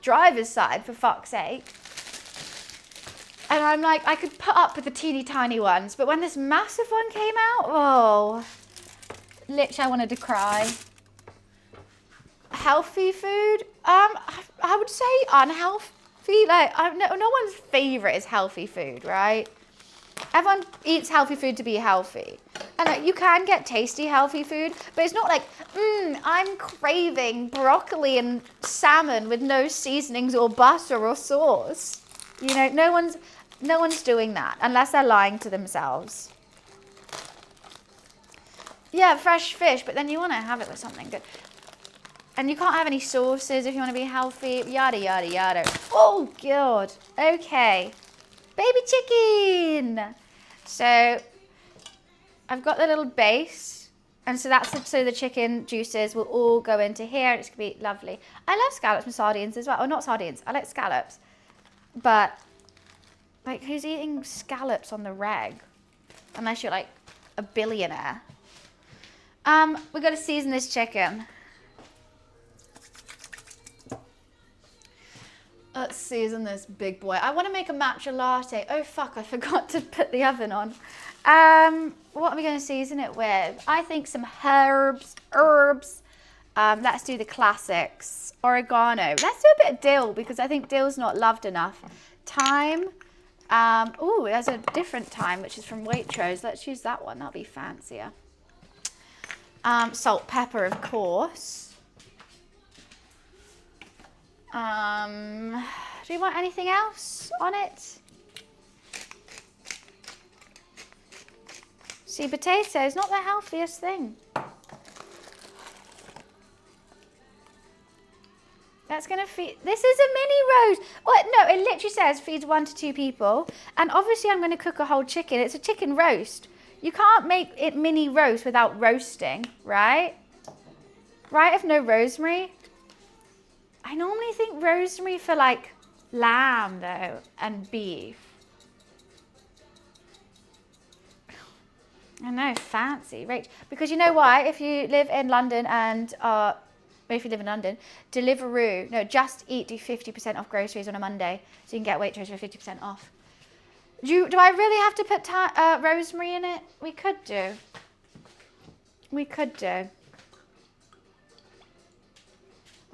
[SPEAKER 1] driver's side, for fuck's sake. And I'm like, I could put up with the teeny tiny ones, but when this massive one came out, oh, literally I wanted to cry. Healthy food, I would say unhealthy. Like, no one's favorite is healthy food, right? Everyone eats healthy food to be healthy. And like, you can get tasty healthy food, but it's not like, I'm craving broccoli and salmon with no seasonings or butter or sauce. You know, no one's doing that unless they're lying to themselves. Yeah, fresh fish, but then you want to have it with something good. And you can't have any sauces if you want to be healthy, yada, yada, yada. Oh, God. Okay. Baby chicken. So I've got the little base. And so so the chicken juices will all go into here. It's going to be lovely. I love scallops and sardines as well. Oh, not sardines. I like scallops. But, like, who's eating scallops on the reg? Unless you're, like, a billionaire. We've got to season this chicken. Let's season this big boy. I want to make a matcha latte. Oh, fuck, I forgot to put the oven on. What are we going to season it with? I think some herbs. Let's do the classics. Oregano. Let's do a bit of dill because I think dill's not loved enough. Thyme. Oh, there's a different thyme, which is from Waitrose. Let's use that one. That'll be fancier. Salt, pepper, of course. Do you want anything else on it? See, potatoes, not the healthiest thing. That's going to feed, this is a mini roast. What? No, it literally says feeds 1 to 2 people. And obviously I'm going to cook a whole chicken. It's a chicken roast. You can't make it mini roast without roasting, right? Right, if no rosemary? I normally think rosemary for like lamb though, and beef. I know, fancy, right? Because you know why? If you live in London and, if you live in London, Deliveroo, no, Just Eat do 50% off groceries on a Monday. So you can get Waitrose for 50% off. Do I really have to put rosemary in it? We could do. We could do.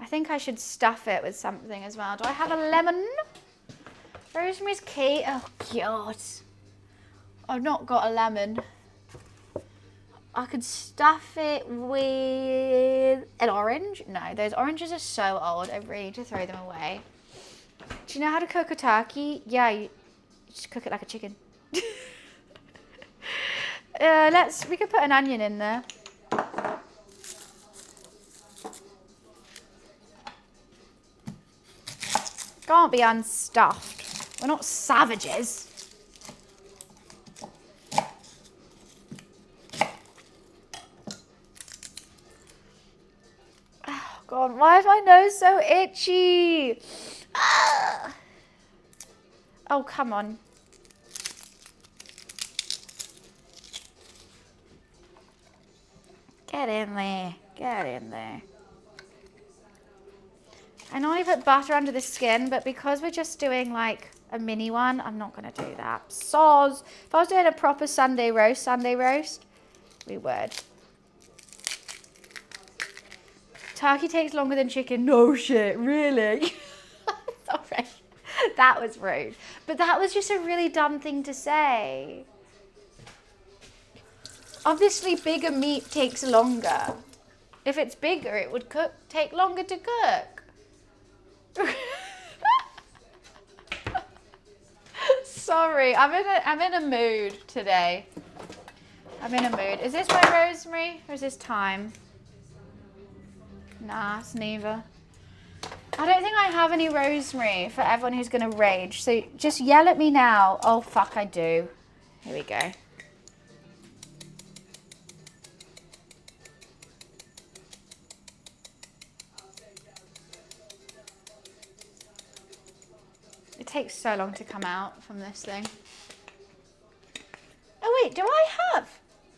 [SPEAKER 1] I think I should stuff it with something as well. Do I have a lemon? Rosemary's key. Oh, God. I've not got a lemon. I could stuff it with an orange. No, those oranges are so old. I really need to throw them away. Do you know how to cook a turkey? Yeah, you just cook it like a chicken. We could put an onion in there. Can't be unstuffed. We're not savages. Oh God, why is my nose so itchy? Ah! Oh, come on. Get in there. Get in there. I normally put butter under the skin, but because we're just doing like a mini one, I'm not going to do that. Soz. If I was doing a proper Sunday roast, we would. Turkey takes longer than chicken. No shit, really? Sorry. That was rude. But that was just a really dumb thing to say. Obviously, bigger meat takes longer. If it's bigger, it would take longer to cook. Sorry, I'm in a mood today. I'm in a mood. Is this my rosemary or is this thyme? Nah, it's neither. I don't think I have any rosemary for everyone who's going to rage. So just yell at me now. Oh, fuck, I do. Here we go. It takes so long to come out from this thing. Oh, wait, do I have?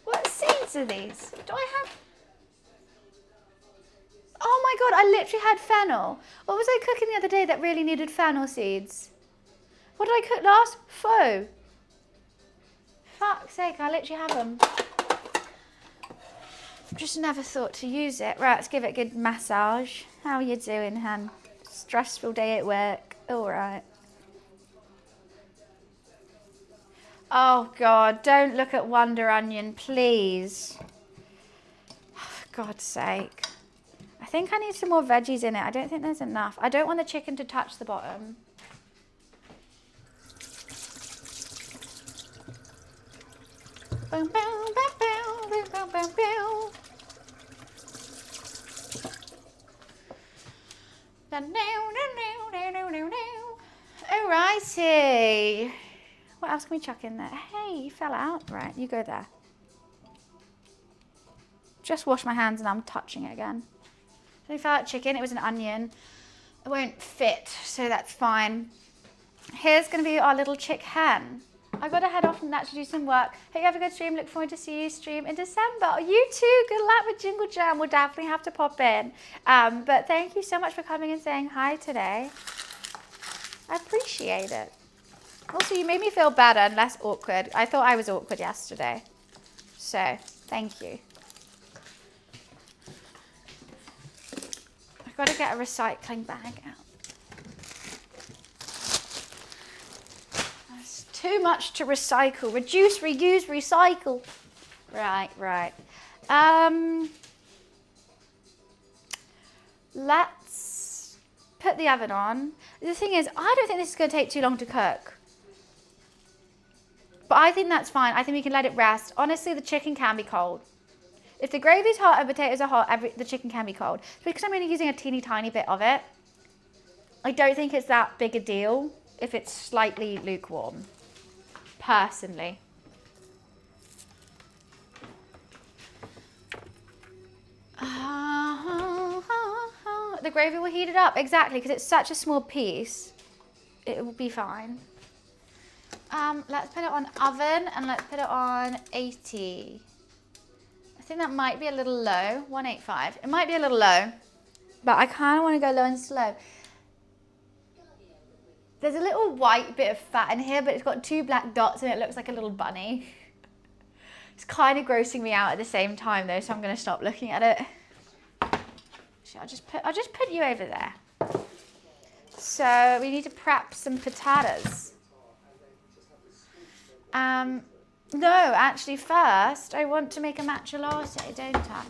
[SPEAKER 1] What seeds are these? Do I have? Oh my God, I literally had fennel. What was I cooking the other day that really needed fennel seeds? What did I cook last? Pho. Fuck's sake, I literally have them. Just never thought to use it. Right, let's give it a good massage. How are you doing, Han? Stressful day at work. All right. Oh God, don't look at Wonder Onion, please. Oh, for God's sake. I think I need some more veggies in it. I don't think there's enough. I don't want the chicken to touch the bottom. Boom, boom, boom, boom, boom, boom, boom, boom. Alrighty. What else can we chuck in there? Hey, you fell out. Right, you go there. Just wash my hands and I'm touching it again. So we fell out chicken. It was an onion. It won't fit, so that's fine. Here's going to be our little chick hen. I got to head off and actually do some work. Hope you have a good stream. Look forward to see you stream in December. Oh, you too. Good luck with Jingle Jam. We'll definitely have to pop in. But thank you so much for coming and saying hi today. I appreciate it. Also, you made me feel better and less awkward. I thought I was awkward yesterday. So, thank you. I've got to get a recycling bag out. There's too much to recycle. Reduce, reuse, recycle. Right, right. Let's put the oven on. The thing is, I don't think this is going to take too long to cook. But I think that's fine. I think we can let it rest. Honestly, the chicken can be cold. If the gravy's hot and potatoes are hot, the chicken can be cold. Because I'm only using a teeny tiny bit of it, I don't think it's that big a deal if it's slightly lukewarm, personally. The gravy will heat it up, exactly, because it's such a small piece. It will be fine. Let's put it on oven and let's put it on 80. I think that might be a little low, 185. It might be a little low, but I kind of want to go low and slow. There's a little white bit of fat in here, but it's got 2 black dots and it looks like a little bunny. It's kind of grossing me out at the same time though, so I'm going to stop looking at it. Actually, I'll just put you over there. So we need to prep some potatoes. No, actually first I want to make a matcha latte, don't I?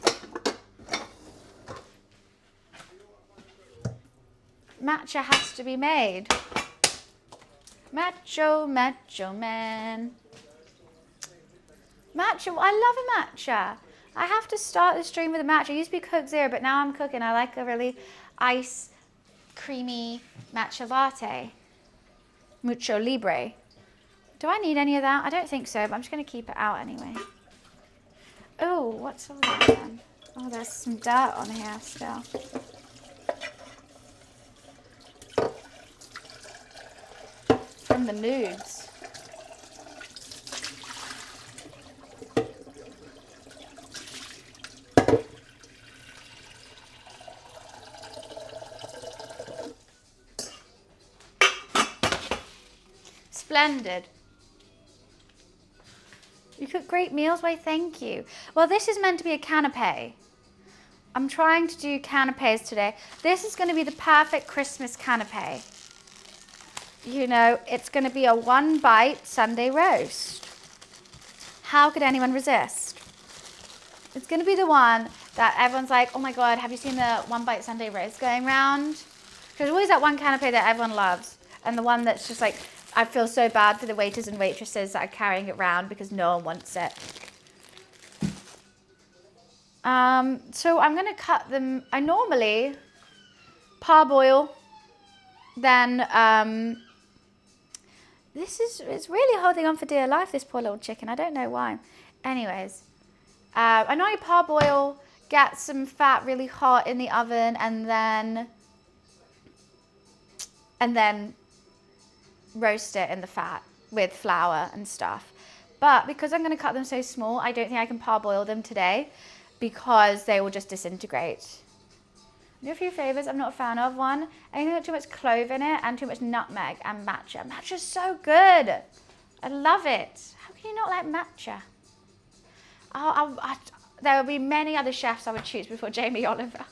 [SPEAKER 1] Matcha has to be made. Macho, macho man. Matcha, I love a matcha. I have to start the stream with a matcha. I used to be Coke Zero, but now I'm cooking. I like a really ice, creamy matcha latte. Mucho Libre. Do I need any of that? I don't think so, but I'm just going to keep it out anyway. Oh, what's all that then? Oh, there's some dirt on here still. From the nudes. Splendid. You cook great meals? Why, thank you. Well, this is meant to be a canope. I'm trying to do canapes today. This is going to be the perfect Christmas canape. You know, it's going to be a one bite Sunday roast. How could anyone resist? It's going to be the one that everyone's like, oh my God, have you seen the one bite Sunday roast going around? There's always that one canape that everyone loves. And the one that's just like, I feel so bad for the waiters and waitresses that are carrying it around because no one wants it. So I'm going to cut them. I normally parboil, then it's really holding on for dear life, this poor little chicken. I don't know why. Anyways, I normally parboil, get some fat really hot in the oven, and then roast it in the fat with flour and stuff. But because I'm going to cut them so small, I don't think I can parboil them today because they will just disintegrate. I do a few flavors I'm not a fan of. One, anything with too much clove in it and too much nutmeg and matcha. Matcha's so good. I love it. How can you not like matcha? There will be many other chefs I would choose before Jamie Oliver.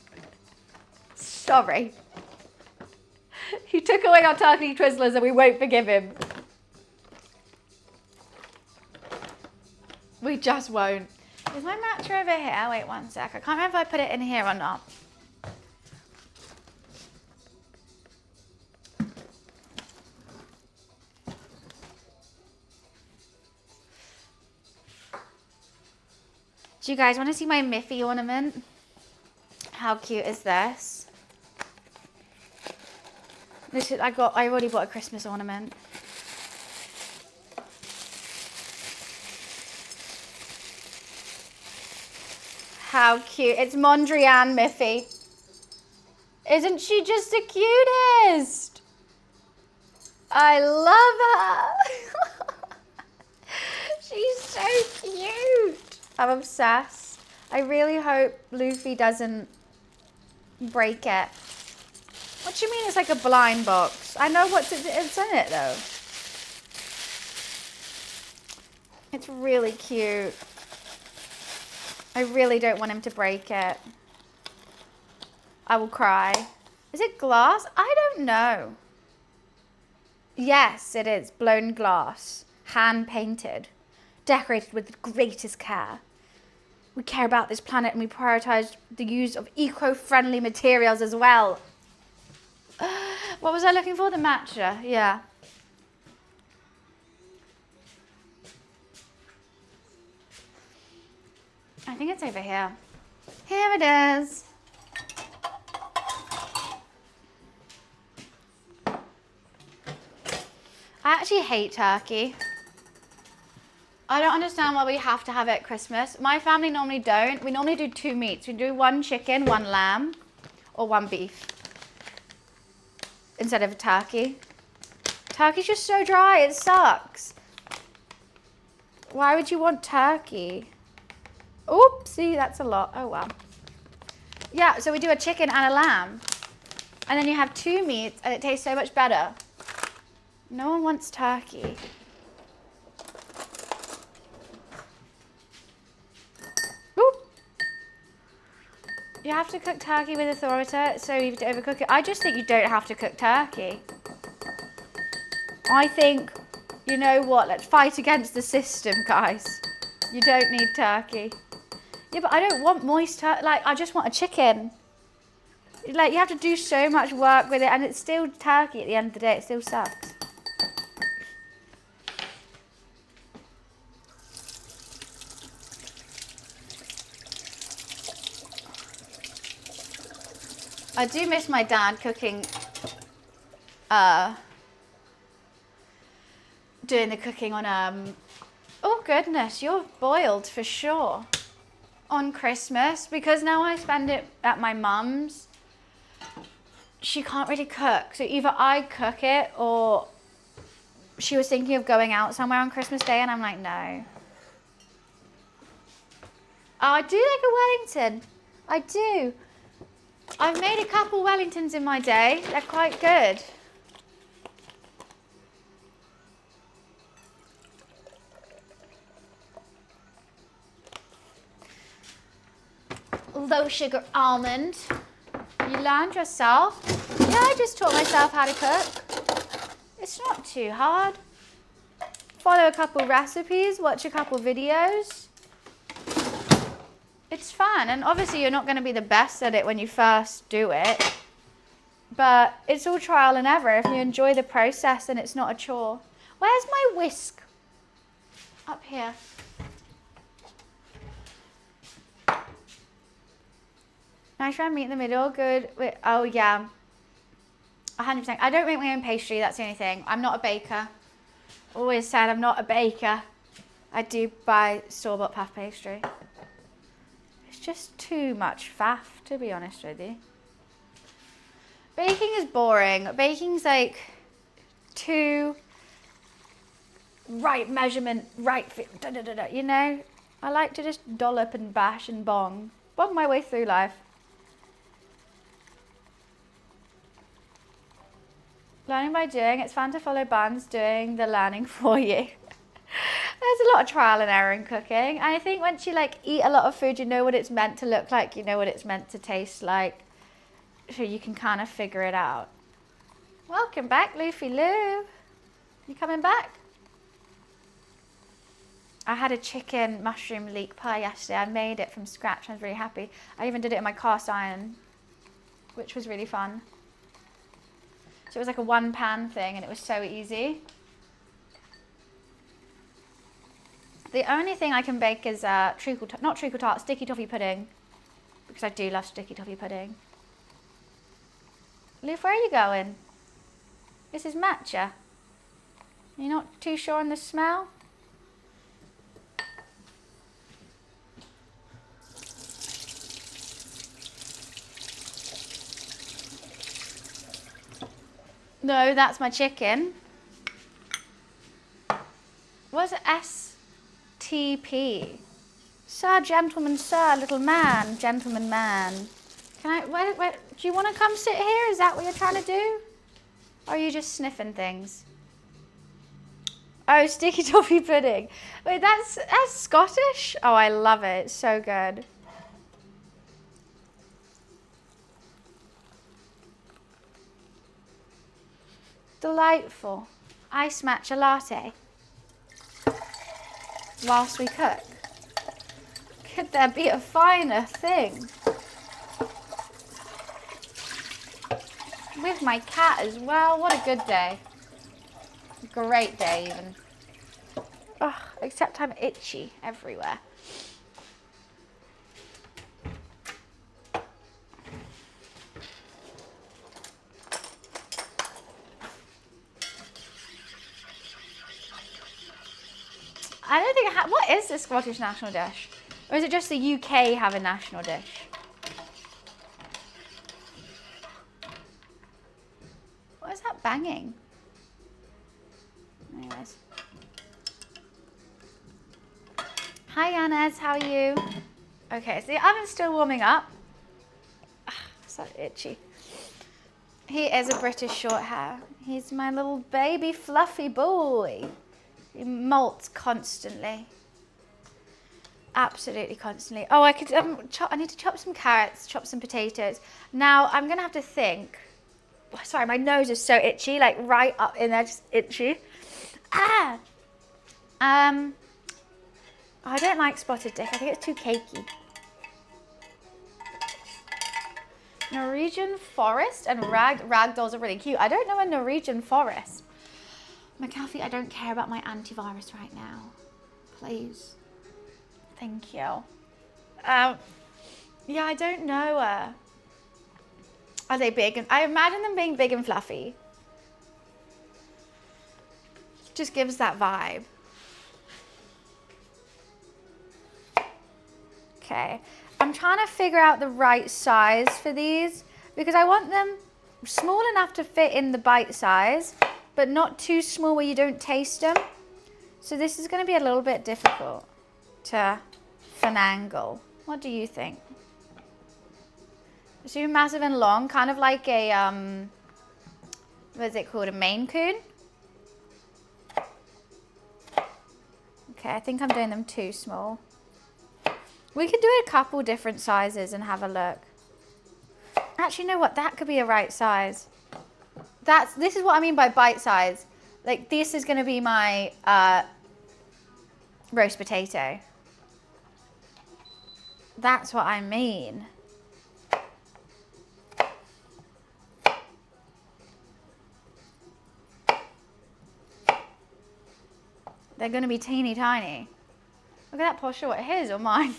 [SPEAKER 1] Sorry. He took away our turkey Twizzlers and we won't forgive him. We just won't. Is my matcha over here? Wait one sec. I can't remember if I put it in here or not. Do you guys want to see my Miffy ornament? How cute is this? I already bought a Christmas ornament. How cute. It's Mondrian Miffy. Isn't she just the cutest? I love her. She's so cute. I'm obsessed. I really hope Luffy doesn't break it. What do you mean it's like a blind box? I know it's in it though. It's really cute. I really don't want him to break it. I will cry. Is it glass? I don't know. Yes, it is. Blown glass. Hand painted. Decorated with the greatest care. We care about this planet and we prioritize the use of eco-friendly materials as well. What was I looking for? The matcha. Yeah. I think it's over here. Here it is. I actually hate turkey. I don't understand why we have to have it at Christmas. My family normally don't. We normally do 2 meats. We do 1 chicken, 1 lamb, or 1 beef instead of a turkey. Turkey's just so dry. It sucks. Why would you want turkey? Oopsie, that's a lot. Oh, well. Yeah, so we do a chicken and a lamb. And then you have 2 meats, and it tastes so much better. No one wants turkey. Oop. You have to cook turkey with authority, so you have to overcook it. I just think you don't have to cook turkey. I think, you know what, let's fight against the system, guys. You don't need turkey. Yeah, but I don't want moist turkey. Like, I just want a chicken. Like, you have to do so much work with it, and it's still turkey at the end of the day. It still sucks. I do miss my dad cooking, doing the cooking on, oh goodness, you're boiled for sure. On Christmas, because now I spend it at my mum's. She can't really cook, so either I cook it or she was thinking of going out somewhere on Christmas Day, and I'm like, no. Oh, I do like a Wellington. I do. I've made a couple Wellingtons in my day. They're quite good. low sugar almond. You learned yourself. Yeah, I just taught myself how to cook. It's not too hard. Follow a couple recipes, watch a couple videos. It's fun, and obviously you're not going to be the best at it when you first do it, but it's all trial and error. If you enjoy the process and it's not a chore. Where's my whisk? Up here. Nice round meat in the middle, good. Wait, oh yeah, 100%. I don't make my own pastry, that's the only thing. I'm not a baker. Always said I'm not a baker. I do buy store-bought puff pastry. It's just too much faff, to be honest with you. Baking is boring. Baking's like too right measurement, right fit, you know? I like to just dollop and bash and bong my way through life. Learning by doing. It's fun to follow buns doing the learning for you. There's a lot of trial and error in cooking. And I think once you like eat a lot of food, you know what it's meant to look like, you know what it's meant to taste like. So you can kind of figure it out. Welcome back, Luffy Lou. You coming back? I had a chicken mushroom leek pie yesterday. I made it from scratch. I was really happy. I even did it in my cast iron, which was really fun. So it was like a one pan thing and it was so easy. The only thing I can bake is not treacle tart, sticky toffee pudding. Because I do love sticky toffee pudding. Luke, where are you going? This is matcha. You're not too sure on the smell? No, that's my chicken. What's it? STP? Sir, gentleman, sir, little man, gentleman, man. Can I, where, do you want to come sit here? Is that what you're trying to do? Or are you just sniffing things? Oh, sticky toffee pudding. Wait, that's Scottish? Oh, I love it. It's so good. Delightful. Ice matcha latte. Whilst we cook. Could there be a finer thing? With my cat as well. What a good day. Great day even. Ugh, except I'm itchy everywhere. I don't think what is the Scottish national dish? Or is it just the UK have a national dish? What is that banging? Anyways. Hi Yanez, how are you? Okay, so the oven's still warming up. Ugh, so itchy. He is a British short hair. He's my little baby fluffy boy. He molts constantly. Absolutely constantly. Oh, I could I need to chop some carrots, chop some potatoes. Now I'm gonna have to think. Sorry, my nose is so itchy, like right up in there, just itchy. Ah. Oh, I don't like spotted dick. I think it's too cakey. Norwegian forest and ragdolls are really cute. I don't know a Norwegian forest. McAfee, I don't care about my antivirus right now. Please. Thank you. Yeah, I don't know. Are they big? And I imagine them being big and fluffy. Just gives that vibe. Okay. I'm trying to figure out the right size for these because I want them small enough to fit in the bite size, but not too small where you don't taste them. So this is going to be a little bit difficult to finagle. What do you think? Too massive and long, kind of like a, what is it called, a Maine Coon? Okay, I think I'm doing them too small. We could do a couple different sizes and have a look. Actually, you know what? That could be a right size. This is what I mean by bite size. Like, this is going to be my roast potato. That's what I mean. They're going to be teeny tiny. Look at that posture. What, his or mine?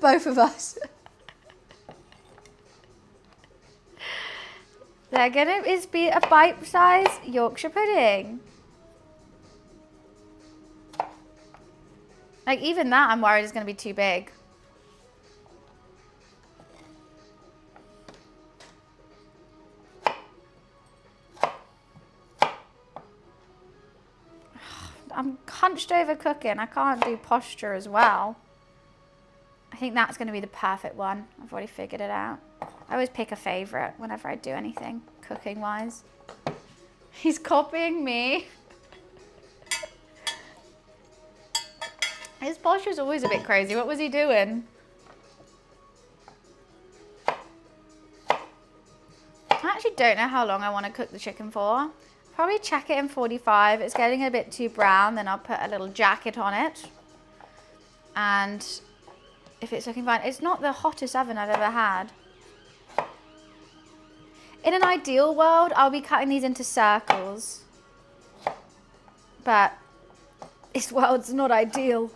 [SPEAKER 1] Both of us. They're going to be a bite-sized Yorkshire pudding. Like, even that I'm worried is going to be too big. I'm hunched over cooking. I can't do posture as well. I think that's going to be the perfect one. I've already figured it out. I always pick a favourite whenever I do anything cooking-wise. He's copying me. His posture's always a bit crazy. What was he doing? I actually don't know how long I want to cook the chicken for. Probably check it in 45. It's getting a bit too brown, then I'll put a little jacket on it. And if it's looking fine, it's not the hottest oven I've ever had. In an ideal world, I'll be cutting these into circles. But this world's not ideal.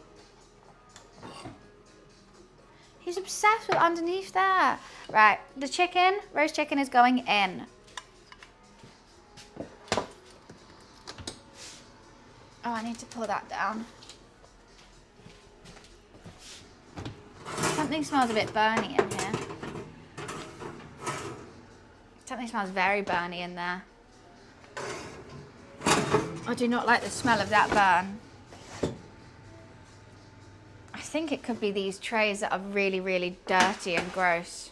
[SPEAKER 1] He's obsessed with underneath there. Right, the chicken, roast chicken is going in. Oh, I need to pull that down. Something smells a bit burny in here. Something smells very burny in there. I do not like the smell of that burn. I think it could be these trays that are really, really dirty and gross.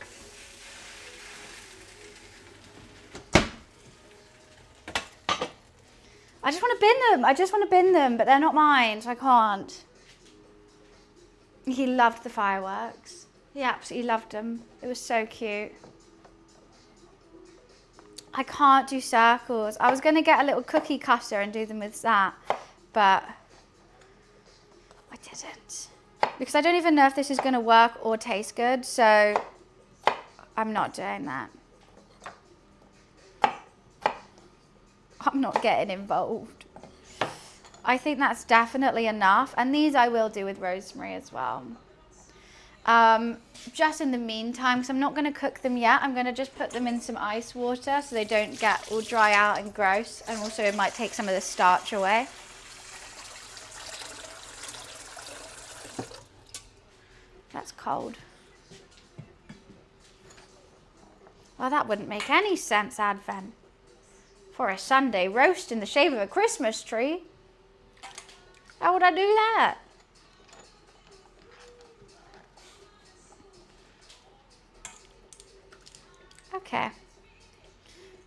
[SPEAKER 1] I just want to bin them. I just want to bin them, but they're not mine, so I can't. He loved the fireworks. He absolutely loved them. It was so cute. I can't do circles. I was going to get a little cookie cutter and do them with that, but I didn't. Because I don't even know if this is going to work or taste good, so I'm not doing that. I'm not getting involved. I think that's definitely enough. And these I will do with rosemary as well. Just in the meantime, because I'm not going to cook them yet, I'm going to just put them in some ice water so they don't get all dry out and gross. And also it might take some of the starch away. That's cold. Well, that wouldn't make any sense, Advent. For a Sunday roast in the shape of a Christmas tree. How would I do that? Okay.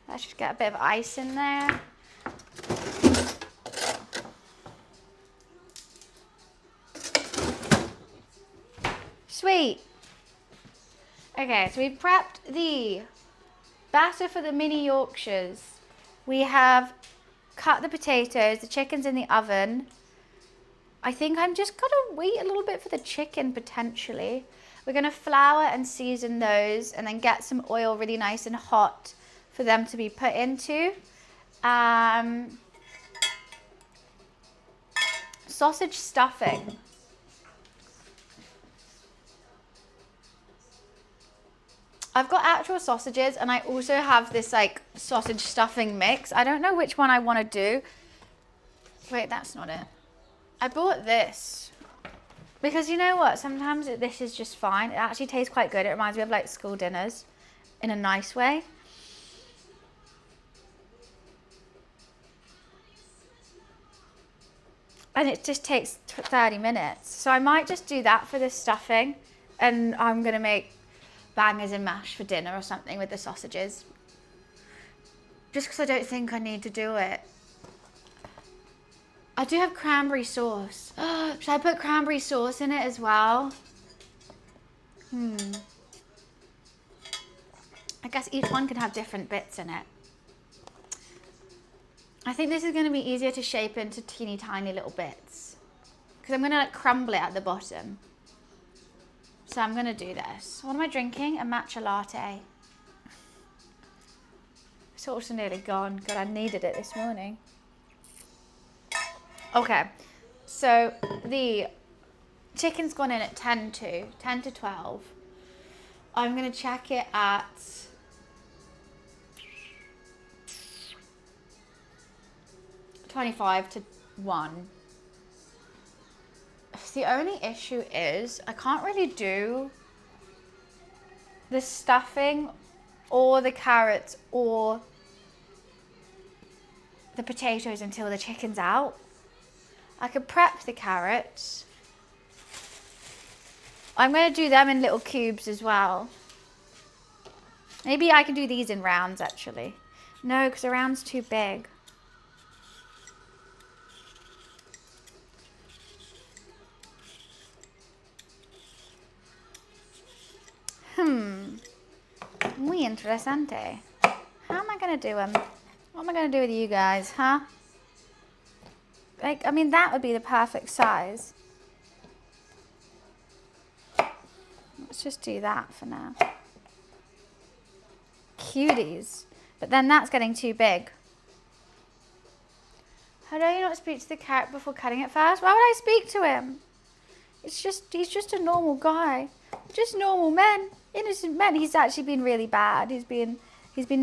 [SPEAKER 1] Let's just get a bit of ice in there. Sweet. Okay, so we've prepped the batter for the mini Yorkshires. We have cut the potatoes, the chicken's in the oven. I think I'm just gonna wait a little bit for the chicken potentially. We're gonna flour and season those and then get some oil really nice and hot for them to be put into. Sausage stuffing. I've got actual sausages and I also have this like sausage stuffing mix. I don't know which one I want to do. Wait, that's not it. I bought this because you know what? Sometimes this is just fine. It actually tastes quite good. It reminds me of like school dinners in a nice way. And it just takes 30 minutes. So I might just do that for this stuffing and I'm going to make bangers and mash for dinner or something with the sausages. Just because I don't think I need to do it. I do have cranberry sauce. Should I put cranberry sauce in it as well? I guess each one could have different bits in it. I think this is going to be easier to shape into teeny tiny little bits. Because I'm going to like crumble it at the bottom. So I'm going to do this. What am I drinking? A matcha latte. It's also nearly gone. God, I needed it this morning. Okay. So the chicken's gone in at 10 to 12. I'm going to check it at 25 to 1. The only issue is I can't really do the stuffing or the carrots or the potatoes until the chicken's out. I could prep the carrots. I'm going to do them in little cubes as well. Maybe I can do these in rounds actually. No, because a round's too big. Muy interesante. How am I going to do them? What am I going to do with you guys, huh? Like, I mean, that would be the perfect size. Let's just do that for now. Cuties. But then that's getting too big. How do you not speak to the carrot before cutting it first? Why would I speak to him? He's just a normal guy. Just normal men. Innocent men. He's actually been really bad. He's been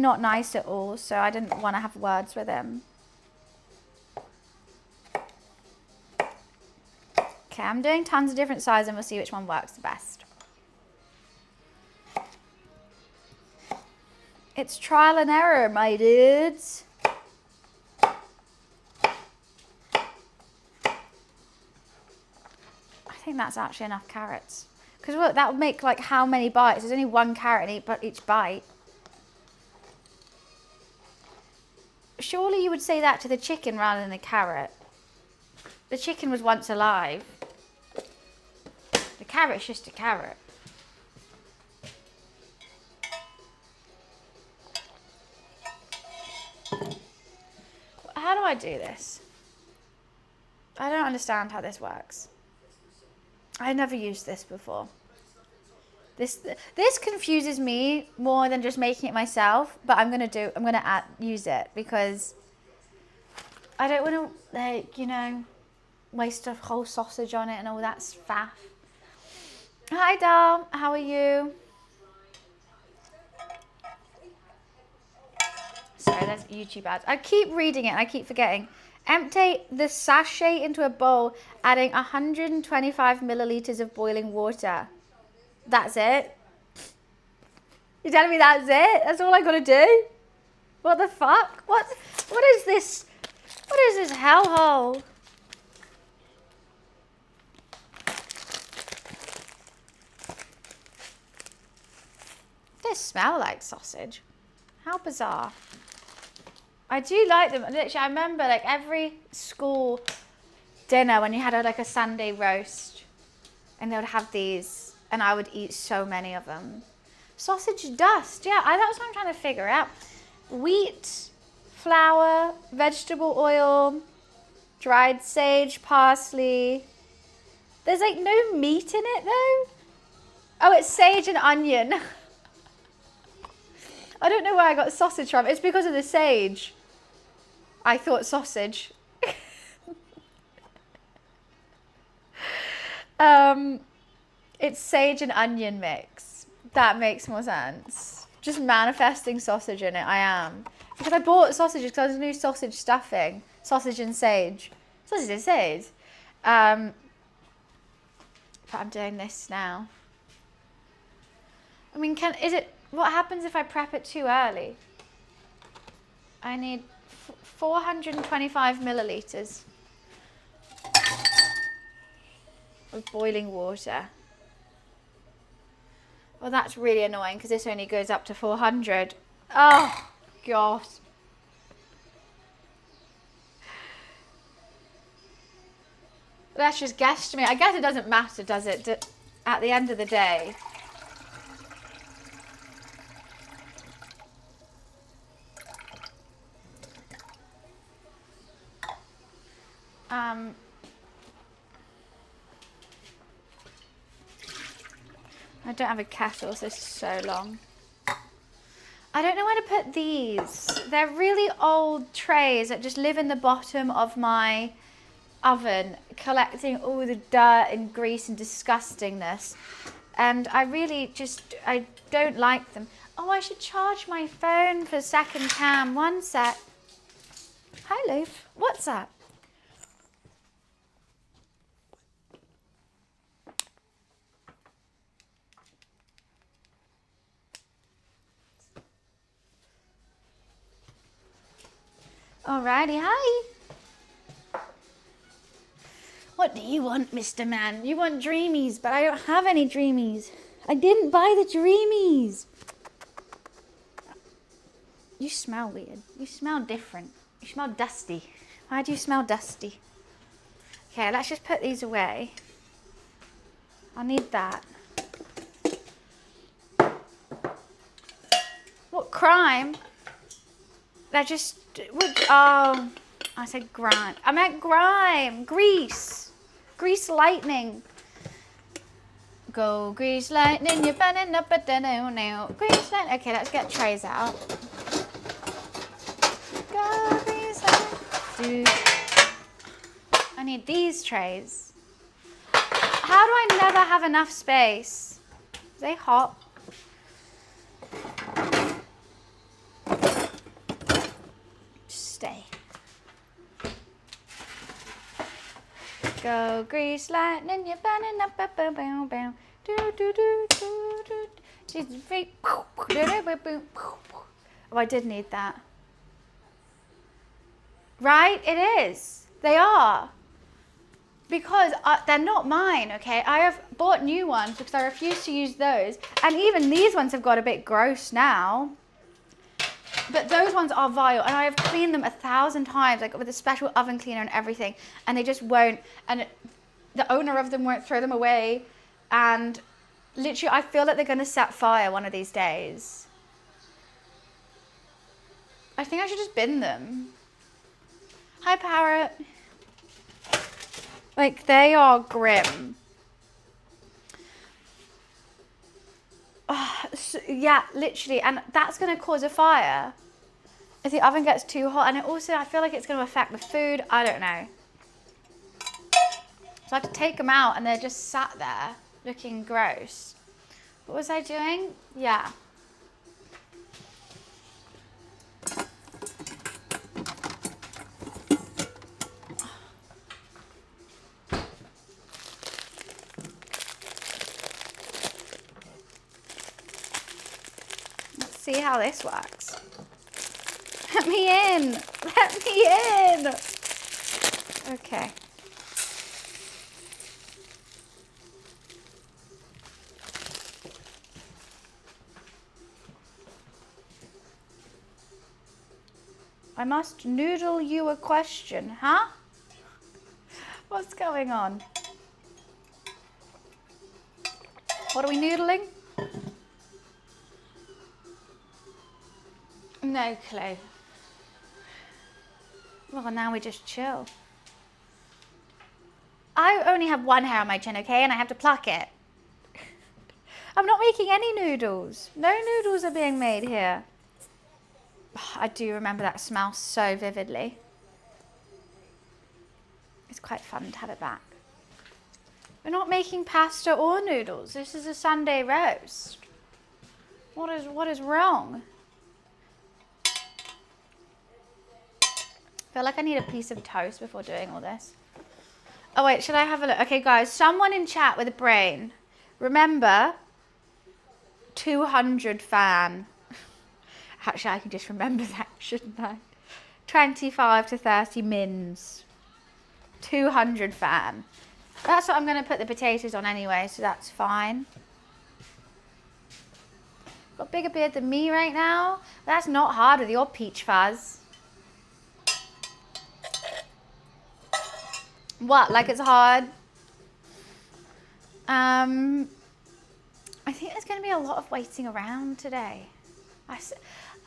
[SPEAKER 1] not nice at all, so I didn't want to have words with him. Okay, I'm doing tons of different sizes and we'll see which one works the best. It's trial and error, my dudes. I think that's actually enough carrots. Because look, that would make like how many bites? There's only one carrot in each bite. Surely you would say that to the chicken rather than the carrot. The chicken was once alive. The carrot's just a carrot. How do I do this? I don't understand how this works. I never used this before. This confuses me more than just making it myself, but I'm gonna use it because I don't want to, like, you know, waste a whole sausage on it and all that faff. Hi, Dom. How are you? Sorry, there's YouTube ads. I keep reading it and I keep forgetting. Empty the sachet into a bowl, adding 125 milliliters of boiling water. That's it? You're telling me that's it? That's all I gotta do? What the fuck? What is this? What is this hellhole? They smell like sausage. How bizarre. I do like them. Literally, I remember like every school dinner when you had like a Sunday roast and they would have these and I would eat so many of them. Sausage dust. Yeah, that's what I'm trying to figure out. Wheat, flour, vegetable oil, dried sage, parsley. There's like no meat in it though. Oh, it's sage and onion. I don't know where I got sausage from. It's because of the sage. I thought sausage. It's sage and onion mix. That makes more sense. Just manifesting sausage in it, I am. Because I bought sausages because I was new sausage stuffing. Sausage and sage. Sausage and sage. But I'm doing this now. I mean, what happens if I prep it too early? I need 425 milliliters of boiling water. Well, that's really annoying because this only goes up to 400. Oh, God. That's just guesstimate. I guess it doesn't matter, does it? At the end of the day, I don't have a kettle, so this is so long. I don't know where to put these. They're really old trays that just live in the bottom of my oven, collecting all the dirt and grease and disgustingness. And I don't like them. Oh, I should charge my phone for second cam. One sec. Hi, Loaf. What's up? Alrighty, hi. What do you want, Mr. Man? You want Dreamies, but I don't have any Dreamies. I didn't buy the Dreamies. You smell weird. You smell different. You smell dusty. Why do you smell dusty? Okay, let's just put these away. I need that. What crime? They're just... Oh, I said grime. I meant grime. Grease. Grease lightning. Go grease lightning, you're burning up a now. Grease lightning. Okay, let's get trays out. Go grease lightning. I need these trays. How do I never have enough space? Are they hot? Stay. Go grease lightning, you're burning up a boom boom. Do do do do do. She's very. Oh, I did need that. Right? It is. They are. Because they're not mine, okay? I have bought new ones because I refuse to use those. And even these ones have got a bit gross now. But those ones are vile, and I have cleaned them 1,000 times, like with a special oven cleaner and everything, and they just won't, and the owner of them won't throw them away, and literally I feel like they're going to set fire one of these days. I think I should just bin them. Hi, Parrot. Like, they are grim. So, yeah, literally, and that's going to cause a fire if the oven gets too hot, and it also, I feel like it's going to affect the food. I don't know. So I have to take them out, and they're just sat there looking gross. What was I doing? Yeah. See how this works. Let me in. Let me in. Okay. I must noodle you a question, huh? What's going on? What are we noodling? No clue. Well, now we just chill. I only have one hair on my chin, okay? And I have to pluck it. I'm not making any noodles. No noodles are being made here. I do remember that smell so vividly. It's quite fun to have it back. We're not making pasta or noodles. This is a Sunday roast. What is wrong? I feel like I need a piece of toast before doing all this. Oh wait, should I have a look? Okay guys, someone in chat with a brain. Remember, 200 fan. Actually, I can just remember that, shouldn't I? 25 to 30 mins. 200 fan. That's what I'm going to put the potatoes on anyway, so that's fine. Got a bigger beard than me right now. That's not hard with your peach fuzz. What? Like it's hard? I think there's going to be a lot of waiting around today.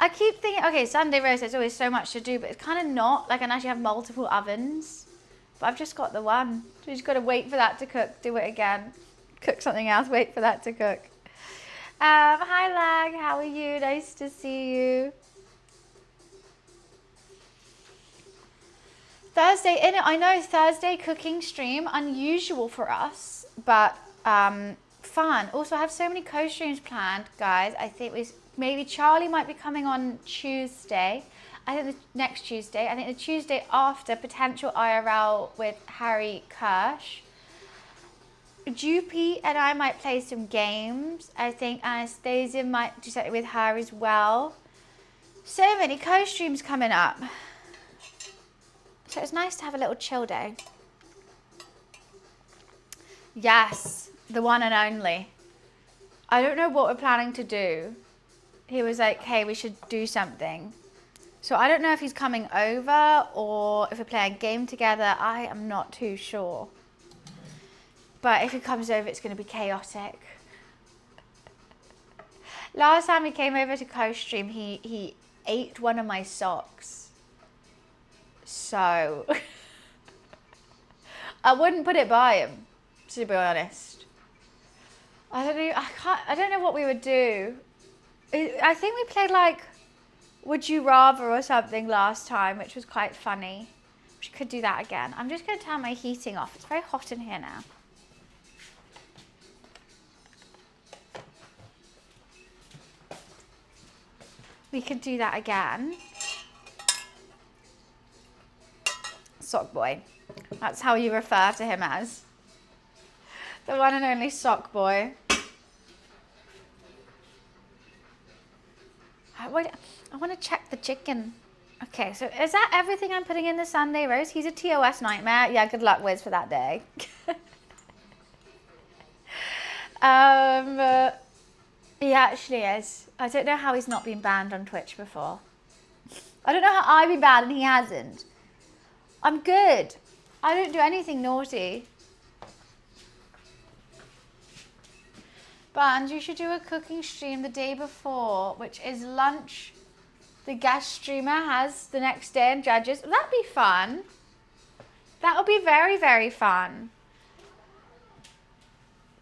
[SPEAKER 1] I keep thinking, okay, Sunday roast, there's always so much to do, but it's kind of not. Like, unless you have multiple ovens, But I've just got the one. So you just got to wait for that to cook, do it again. Cook something else, wait for that to cook. Hi Lag, how are you? Nice to see you. Thursday, I know, Thursday cooking stream, unusual for us, but fun. Also, I have so many co-streams planned, guys. I think maybe Charlie might be coming on Tuesday. I think the next Tuesday. I think the Tuesday after, potential IRL with Harry Kirsch. Jupy and I might play some games. I think Anastasia might do something with her as well. So many co-streams coming up. So it's nice to have a little chill day. Yes, the one and only. I don't know what we're planning to do. He was like, hey, we should do something. So I don't know if he's coming over or if we're playing a game together. I am not too sure. But if he comes over, it's going to be chaotic. Last time he came over to co-stream, he ate one of my socks. So I wouldn't put it by him, to be honest. I don't know what we would do. I think we played like Would You Rather or something last time, which was quite funny. We could do that again. I'm just going to turn my heating off. It's very hot in here now. We could do that again. Sock boy. That's how you refer to him as. The one and only sock boy. I want to check the chicken. Okay, so is that everything I'm putting in the Sunday roast? He's a TOS nightmare. Yeah, good luck, Wiz, for that day. He actually is. I don't know how he's not been banned on Twitch before. I don't know how I've been banned and he hasn't. I'm good. I don't do anything naughty. But you should do a cooking stream the day before, which is lunch the guest streamer has the next day and judges. That'd be fun. That would be very, very fun.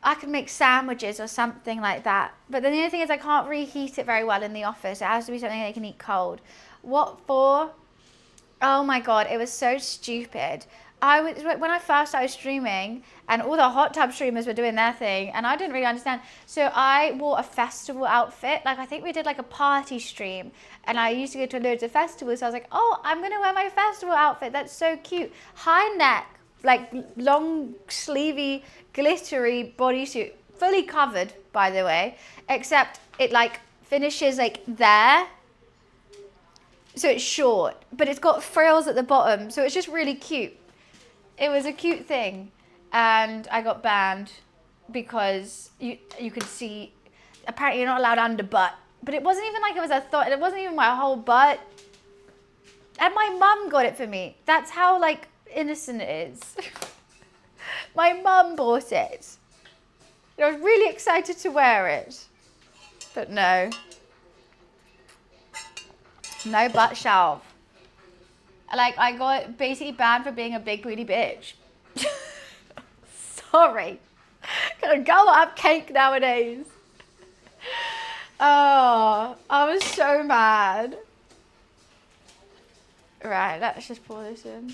[SPEAKER 1] I could make sandwiches or something like that. But then the other thing is I can't reheat it very well in the office. It has to be something they can eat cold. What for? Oh my God, it was so stupid. When I first started streaming and all the hot tub streamers were doing their thing and I didn't really understand. So I wore a festival outfit. Like I think we did like a party stream and I used to go to loads of festivals. So I was like, oh, I'm going to wear my festival outfit. That's so cute. High neck, like long sleevey, glittery bodysuit, fully covered, by the way, except it like finishes like there. So it's short, but it's got frills at the bottom. So it's just really cute. It was a cute thing. And I got banned because you could see, apparently you're not allowed under butt. But it wasn't even like it was a thought. It wasn't even my whole butt. And my mum got it for me. That's how like innocent it is. My mum bought it. I was really excited to wear it. But no. No butt shelf. Like, I got basically banned for being a big booty bitch. Sorry. A girl not have cake nowadays. Oh, I was so mad. Right, let's just pour this in.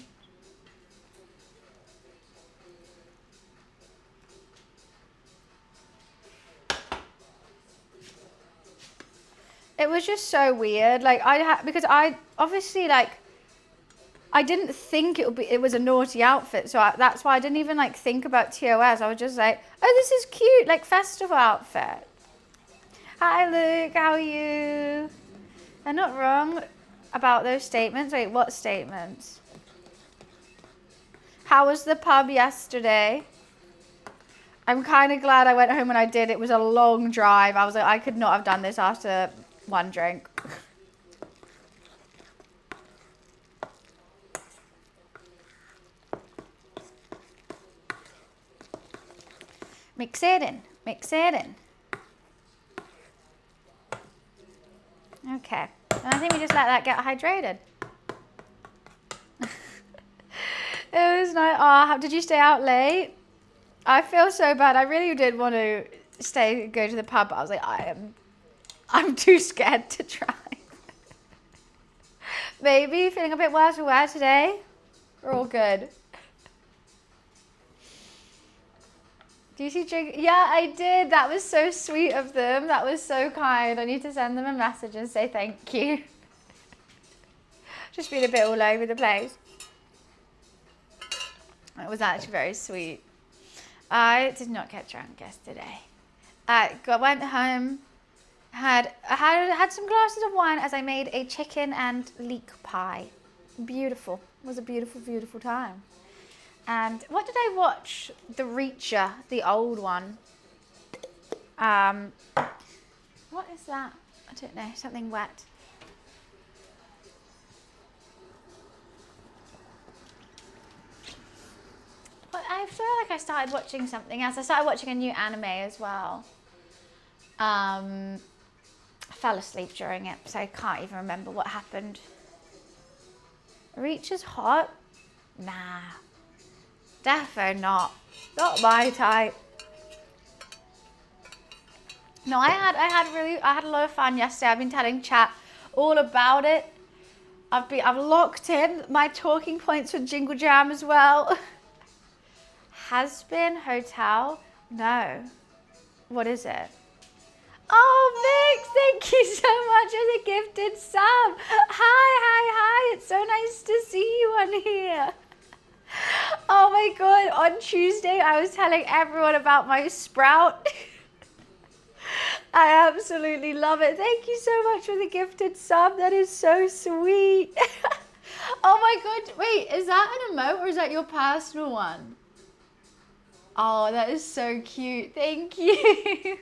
[SPEAKER 1] It was just so weird. Like because I obviously like I didn't think it was a naughty outfit, so that's why I didn't even like think about TOS. I was just like, oh, this is cute, like festival outfit. Hi Luke, how are you? I'm not wrong about those statements. Wait, what statements? How was the pub yesterday? I'm kind of glad I went home when I did. It was a long drive. I was like, I could not have done this after one drink. Mix it in. Mix it in. Okay. And I think we just let that get hydrated. It was nice. Oh, did you stay out late? I feel so bad. I really did want to go to the pub, but I was like, I'm too scared to try. Maybe feeling a bit worse for wear today. We're all good. Do you see Jig? Yeah, I did. That was so sweet of them. That was so kind. I need to send them a message and say thank you. Just been a bit all over the place. It was actually very sweet. I did not get drunk yesterday. Went home, had some glasses of wine as I made a chicken and leek pie. Beautiful. It was a beautiful, beautiful time. And what did I watch? The Reacher, the old one. What is that? I don't know. Something wet. I feel like I started watching something else. I started watching a new anime as well. I fell asleep during it, so I can't even remember what happened. Reach is hot? Nah. Defo not. Not my type. No, I had a lot of fun yesterday. I've been telling chat all about it. I've locked in my talking points for Jingle Jam as well. Has been hotel? No. What is it? Oh, Vix, thank you so much for the gifted sub. Hi. It's so nice to see you on here. Oh my God, on Tuesday, I was telling everyone about my sprout. I absolutely love it. Thank you so much for the gifted sub. That is so sweet. Oh my God, wait, is that an emote or is that your personal one? Oh, that is so cute. Thank you.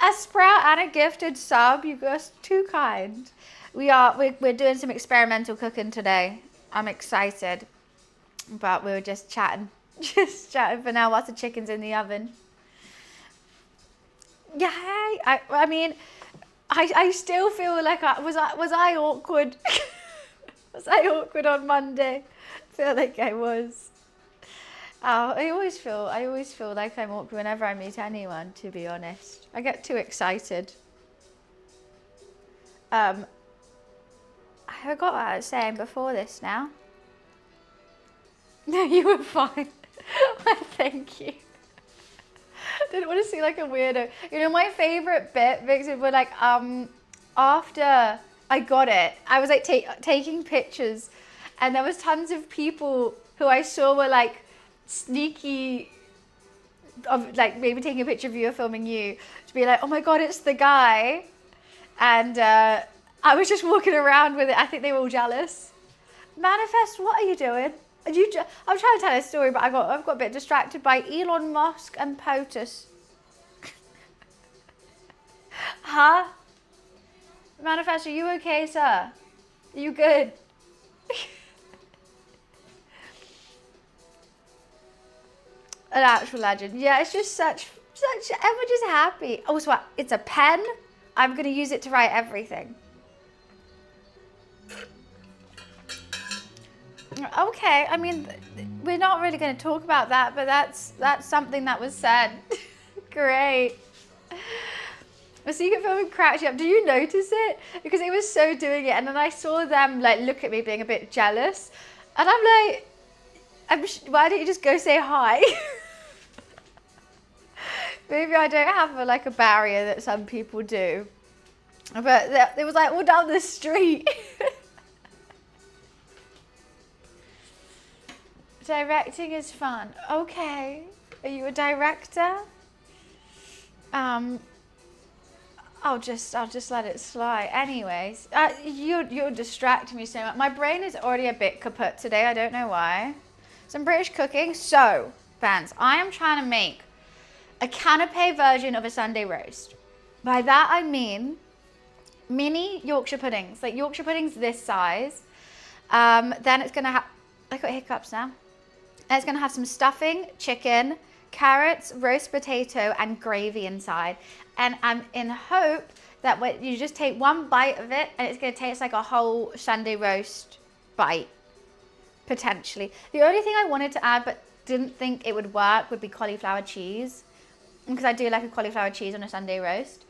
[SPEAKER 1] A sprout and a gifted sub. You guys too kind. We're doing some experimental cooking today. I'm excited. But we were just chatting. Just chatting for now whilst the chicken's in the oven. Yeah, I mean, I still feel like was I awkward? Was I awkward on Monday? I feel like I was. I always feel like I'm awkward whenever I meet anyone, to be honest. I get too excited. I forgot what I was saying before this now. No, you were fine. Thank you. Didn't want to seem like a weirdo. You know, my favorite bit, Vix, were like, after I got it, I was like taking pictures, and there was tons of people who I saw were like sneaky, of like maybe taking a picture of you or filming you to be like, oh my God, it's the guy. And I was just walking around with it. I think they were all jealous. Manifest, what are you doing? I'm trying to tell a story, but I've got a bit distracted by Elon Musk and POTUS. Huh? Manifest, are you okay, sir? Are you good? An actual legend. Yeah, it's just such, everyone just happy. Oh, so what? It's a pen? I'm going to use it to write everything. Okay, I mean, we're not really going to talk about that, but that's something that was said. Great. A secret filming cracked you up. Do you notice it? Because it was so doing it, and then I saw them like look at me being a bit jealous, and I'm like, why don't you just go say hi? Maybe I don't have like a barrier that some people do, but it was like all down the street. Directing is fun. Okay. Are you a director? I'll just let it slide. Anyways, you're distracting me so much. My brain is already a bit kaput today. I don't know why. Some British cooking. So, fans, I am trying to make a Canope version of a Sunday roast. By that I mean mini Yorkshire puddings, like Yorkshire puddings this size. Then it's gonna have. I got hiccups now. And it's gonna have some stuffing, chicken, carrots, roast potato, and gravy inside. And I'm in hope that when you just take one bite of it, and it's gonna taste like a whole Sunday roast bite. potentially. The only thing I wanted to add but didn't think it would work would be cauliflower cheese, because I do like a cauliflower cheese on a Sunday roast.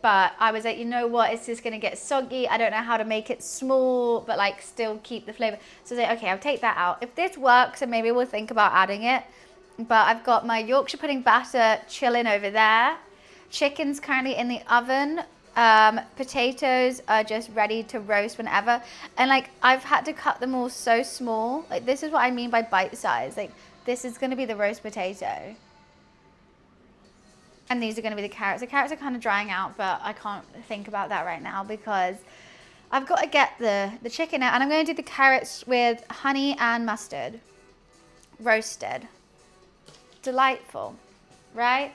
[SPEAKER 1] But I was like, you know what, it's just gonna get soggy. I don't know how to make it small but like still keep the flavor. So I was like, okay, I'll take that out. If this works, then maybe we'll think about adding it. But I've got my Yorkshire pudding batter chilling over there. Chicken's currently in the oven. Potatoes are just ready to roast whenever. And like, I've had to cut them all so small. Like, this is what I mean by bite size. Like, this is gonna be the roast potato. And these are going to be the carrots. The carrots are kind of drying out, but I can't think about that right now because I've got to get the chicken out. And I'm going to do the carrots with honey and mustard. Roasted. Delightful, right?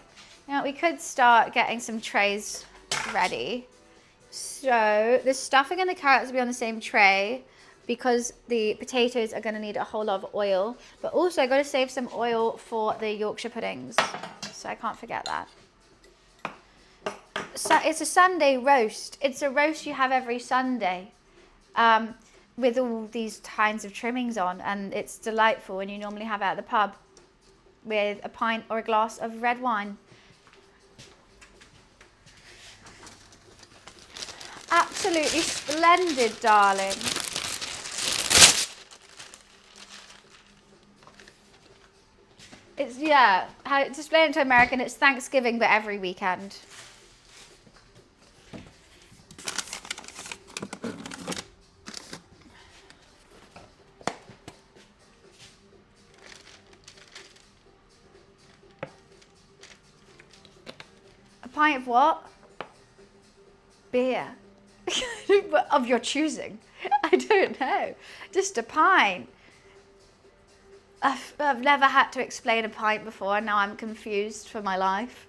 [SPEAKER 1] Now we could start getting some trays ready. So the stuffing and the carrots will be on the same tray because the potatoes are going to need a whole lot of oil. But also I've got to save some oil for the Yorkshire puddings. So I can't forget that. So it's a Sunday roast. It's a roast you have every Sunday with all these kinds of trimmings on, and it's delightful, and you normally have it at the pub with a pint or a glass of red wine. Absolutely splendid, darling. It's, yeah, how to explain it to American, it's Thanksgiving but every weekend. A pint of what? Beer. Of your choosing. I don't know. Just a pint. I've never had to explain a pint before, and now I'm confused for my life.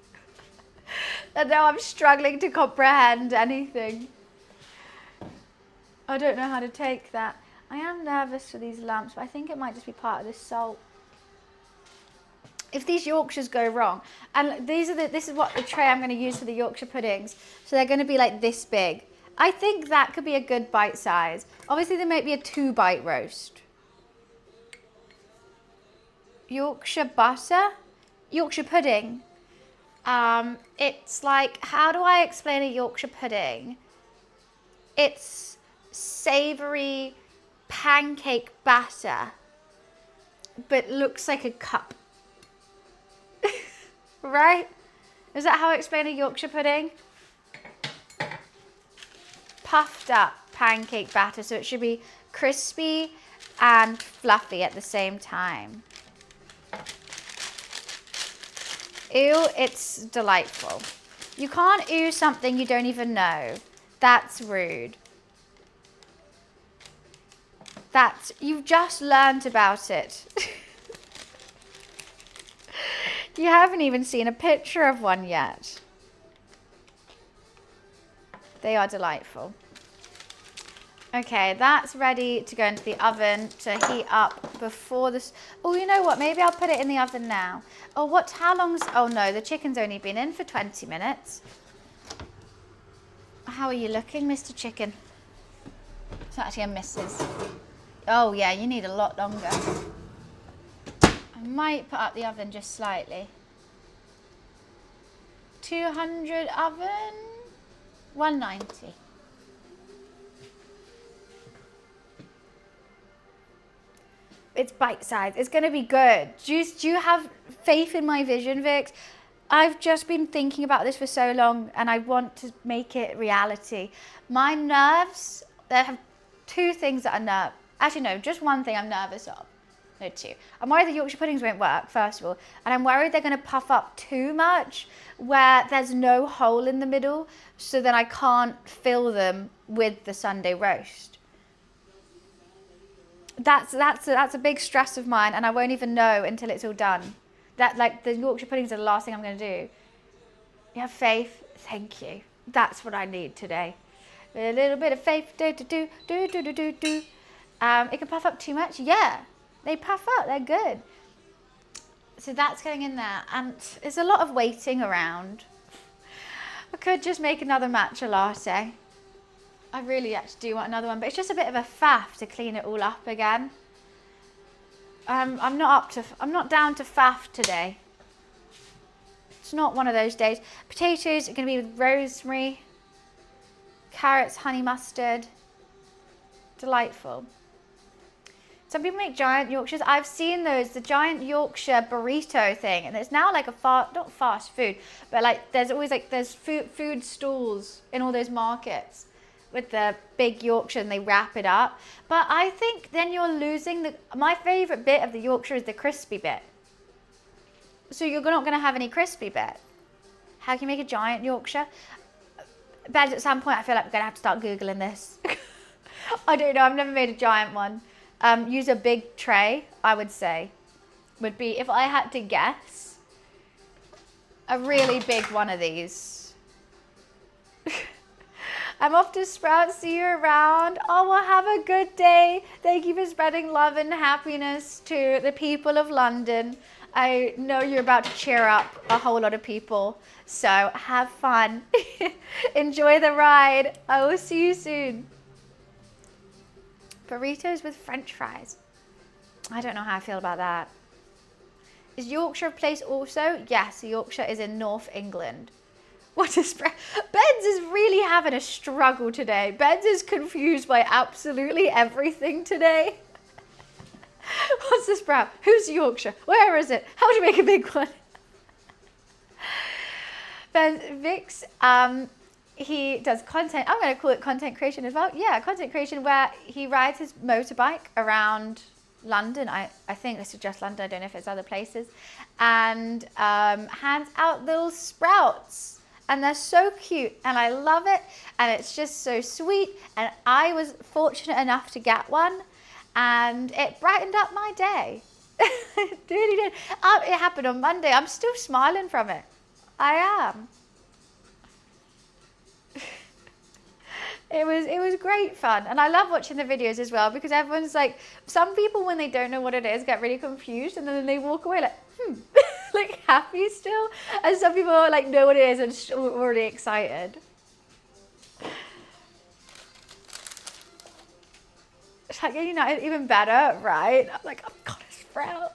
[SPEAKER 1] And now I'm struggling to comprehend anything. I don't know how to take that. I am nervous for these lumps, but I think it might just be part of the salt. If these Yorkshires go wrong, and this is what the tray I'm going to use for the Yorkshire puddings, so they're going to be like this big. I think that could be a good bite size. Obviously, there might be a 2-bite roast. Yorkshire butter, Yorkshire pudding. It's like, how do I explain a Yorkshire pudding? It's savoury pancake batter, but looks like a cup. Right? Is that how I explain a Yorkshire pudding? Puffed up pancake batter, so it should be crispy and fluffy at the same time. Ew, it's delightful. You can't ew something you don't even know. That's rude. You've just learned about it. You haven't even seen a picture of one yet. They are delightful. Okay, that's ready to go into the oven to heat up before this. Oh, you know what? Maybe I'll put it in the oven now. Oh, how long's, oh no, the chicken's only been in for 20 minutes. How are you looking, Mr. Chicken? It's actually a Mrs. Oh yeah, you need a lot longer. I might put up the oven just slightly. 200 oven, 190. It's bite size. It's going to be good. Do you have faith in my vision, Vix? I've just been thinking about this for so long, and I want to make it reality. My nerves, there have 2 things that are actually no, just one thing I'm nervous of. No, 2. I'm worried the Yorkshire puddings won't work, first of all. And I'm worried they're going to puff up too much where there's no hole in the middle, so then I can't fill them with the Sunday roast. That's a big stress of mine, and I won't even know until it's all done. Like, the Yorkshire puddings are the last thing I'm going to do. You have faith? Thank you. That's what I need today. A little bit of faith. It can puff up too much. Yeah, they puff up. They're good. So that's going in there, and there's a lot of waiting around. I could just make another matcha latte. I really actually do want another one, but it's just a bit of a faff to clean it all up again. I'm not down to faff today. It's not one of those days. Potatoes are going to be with rosemary, carrots, honey mustard. Delightful. Some people make giant Yorkshires. I've seen those, the giant Yorkshire burrito thing, and it's now like a not fast food, but like there's always like there's food stalls in all those markets with the big Yorkshire, and they wrap it up. But I think then you're losing my favourite bit of the Yorkshire is the crispy bit. So you're not going to have any crispy bit. How can you make a giant Yorkshire? But at some point I feel like we're going to have to start Googling this. I don't know, I've never made a giant one. Use a big tray, I would say. Would be, if I had to guess, a really big one of these. I'm off to Sprouts, see you around. Oh, well, have a good day. Thank you for spreading love and happiness to the people of London. I know you're about to cheer up a whole lot of people, so have fun. Enjoy the ride. I will see you soon. Burritos with French fries. I don't know how I feel about that. Is Yorkshire a place also? Yes, Yorkshire is in North England. What is Benz is really having a struggle today. Benz is confused by absolutely everything today. What's the sprout? Who's Yorkshire? Where is it? How do you make a big one? Vix, he does content. I'm going to call it content creation as well. Yeah, content creation where he rides his motorbike around London. I think this is just London. I don't know if it's other places. And hands out little sprouts. And they're so cute and I love it. And it's just so sweet. And I was fortunate enough to get one. And it brightened up my day. It really did. It happened on Monday. I'm still smiling from it. I am. It was great fun, and I love watching the videos as well because everyone's like, some people when they don't know what it is get really confused and then they walk away like, like happy still, and some people like know what it is and just already excited. It's like, you know, even better, right? I'm like, I've got a sprout.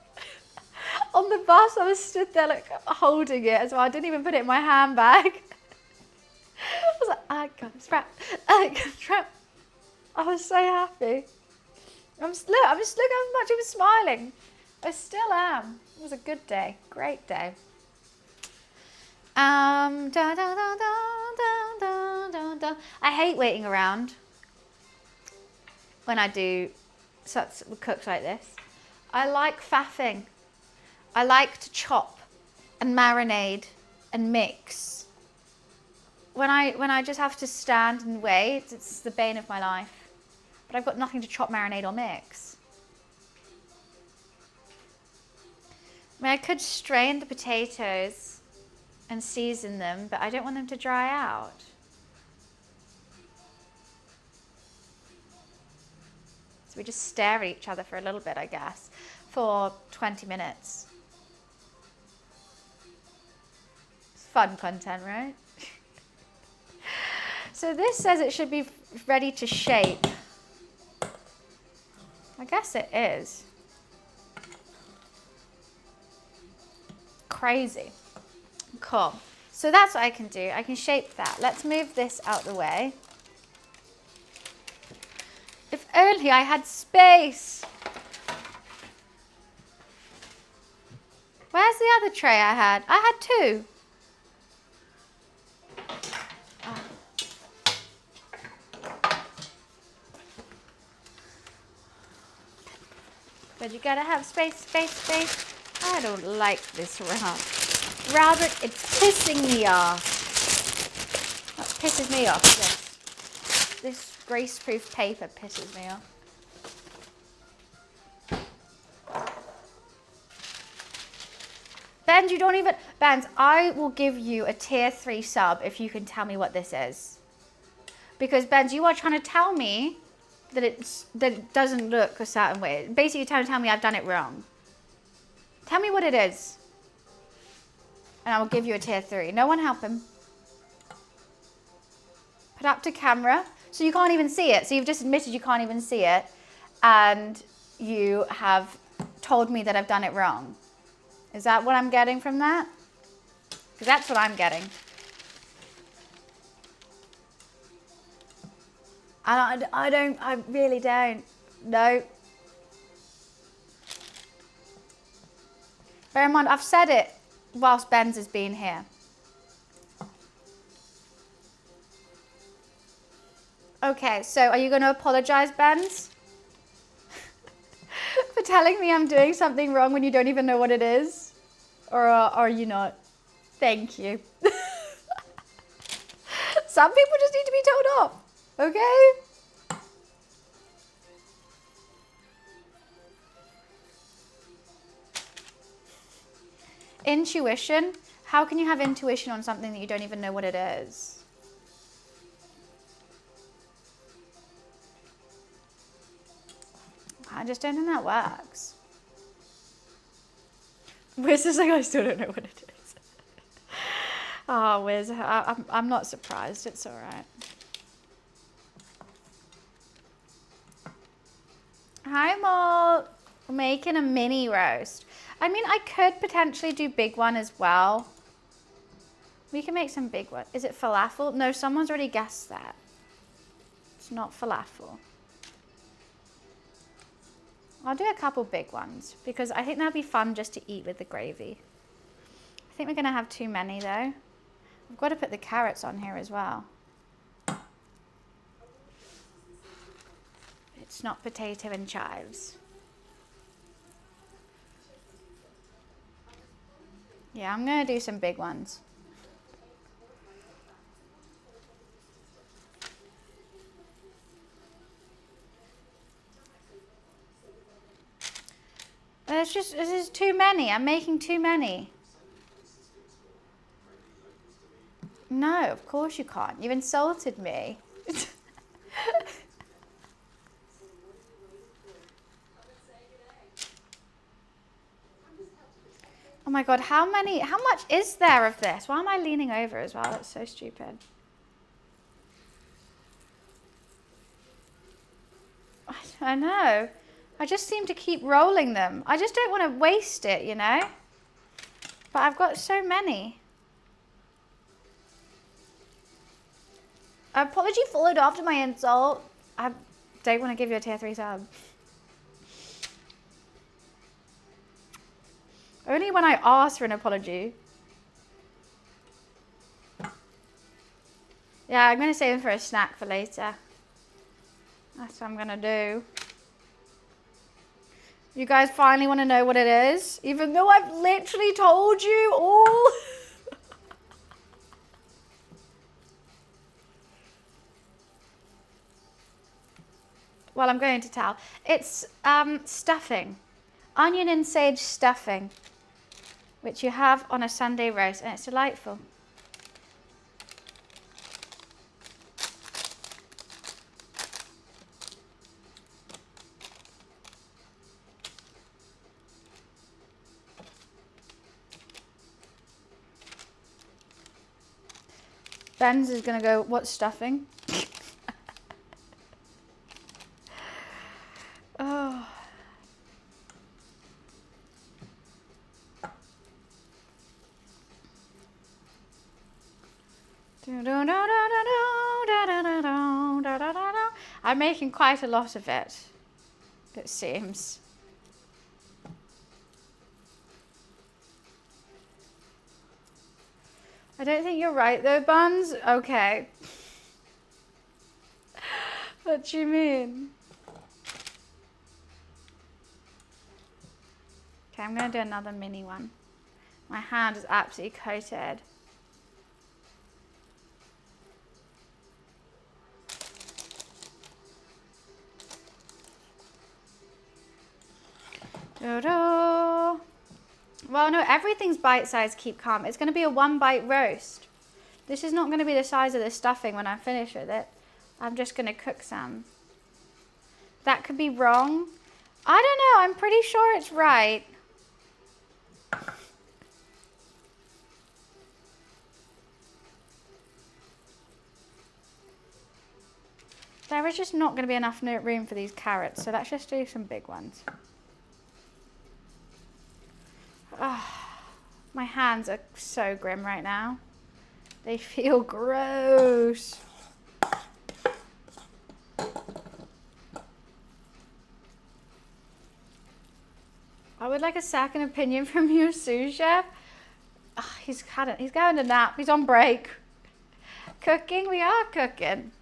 [SPEAKER 1] On the bus, I was stood there like holding it as well. I didn't even put it in my handbag. I was like, I got a sprout. I got a sprout. I was so happy. Look, I'm just looking how much I was smiling. I still am. It was a good day, great day. I hate waiting around when I do such cooks like this. I like faffing. I like to chop and marinade and mix. When I just have to stand and wait, it's the bane of my life. But I've got nothing to chop, marinade or mix. I mean, I could strain the potatoes and season them, but I don't want them to dry out. So we just stare at each other for a little bit, I guess, for 20 minutes. It's fun content, right? So this says it should be ready to shape. I guess it is. Crazy. Cool. So that's what I can do. I can shape that. Let's move this out the way. If only I had space. Where's the other tray I had? I had two. Oh. But you gotta have space, space, space. I don't like this round. Rather, it's pissing me off. What pisses me off is this. This greaseproof paper pisses me off. Benz, you don't even... Benz, I will give you a tier 3 sub if you can tell me what this is. Because, Benz, you are trying to tell me that it doesn't look a certain way. Basically, you're trying to tell me I've done it wrong. Tell me what it is. And I will give you a tier 3. No one help him. Put up to camera. So you can't even see it. So you've just admitted you can't even see it. And you have told me that I've done it wrong. Is that what I'm getting from that? Because that's what I'm getting. I really don't. No. Bear in mind, I've said it whilst Ben's has been here. Okay, so are you going to apologise, Benz? For telling me I'm doing something wrong when you don't even know what it is? Or are you not? Thank you. Some people just need to be told off, okay? Intuition? How can you have intuition on something that you don't even know what it is? I just don't think that works. Wiz is like, I still don't know what it is. Oh, Wiz, I'm not surprised. It's all right. Hi, Malt. We're making a mini roast. I mean, I could potentially do big one as well. We can make some big one. Is it falafel? No, someone's already guessed that. It's not falafel. I'll do a couple big ones because I think that'd be fun just to eat with the gravy. I think we're going to have too many though. I've got to put the carrots on here as well. It's not potato and chives. Yeah, I'm going to do some big ones. This is too many. I'm making too many. No, of course you can't. You've insulted me. Oh my God, how much is there of this? Why am I leaning over as well? That's so stupid. I know. I just seem to keep rolling them. I just don't want to waste it, you know? But I've got so many. Apology followed after my insult. I don't want to give you a tier 3 sub. Only when I ask for an apology. Yeah, I'm going to save them for a snack for later. That's what I'm going to do. You guys finally want to know what it is? Even though I've literally told you all. Well, I'm going to tell. It's stuffing. Onion and sage stuffing. Which you have on a Sunday roast. And it's delightful. Ben's is going to go, what's stuffing? Oh. I'm making quite a lot of it, it seems. I don't think you're right though, Buns. Okay. What do you mean? Okay, I'm going to do another mini one. My hand is absolutely coated. Well, no, everything's bite-sized, keep calm. It's going to be a 1-bite roast. This is not going to be the size of the stuffing when I'm finished with it. I'm just going to cook some. That could be wrong. I don't know. I'm pretty sure it's right. There is just not going to be enough room for these carrots, so let's just do some big ones. Oh, my hands are so grim right now. They feel gross. I would like a second opinion from you, sous chef. Oh, he's going to nap. He's on break. Cooking, we are cooking.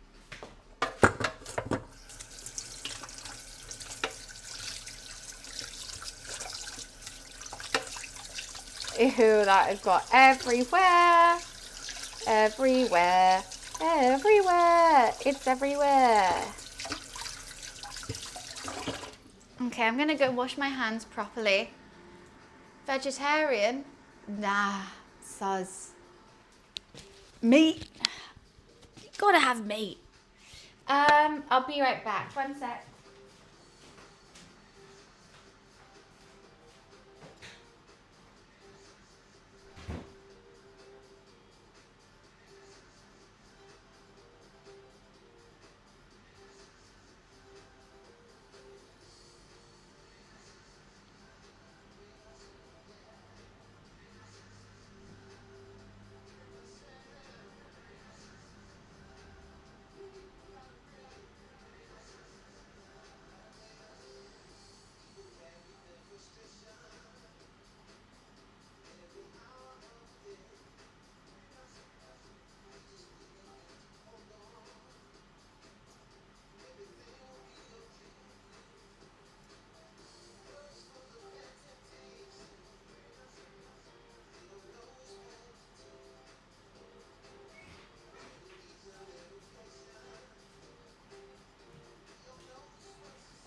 [SPEAKER 1] Ew, that has got everywhere. Everywhere. Everywhere. It's everywhere. Okay, I'm gonna go wash my hands properly. Vegetarian? Nah, soz. Meat. Gotta have meat. I'll be right back. 1 sec.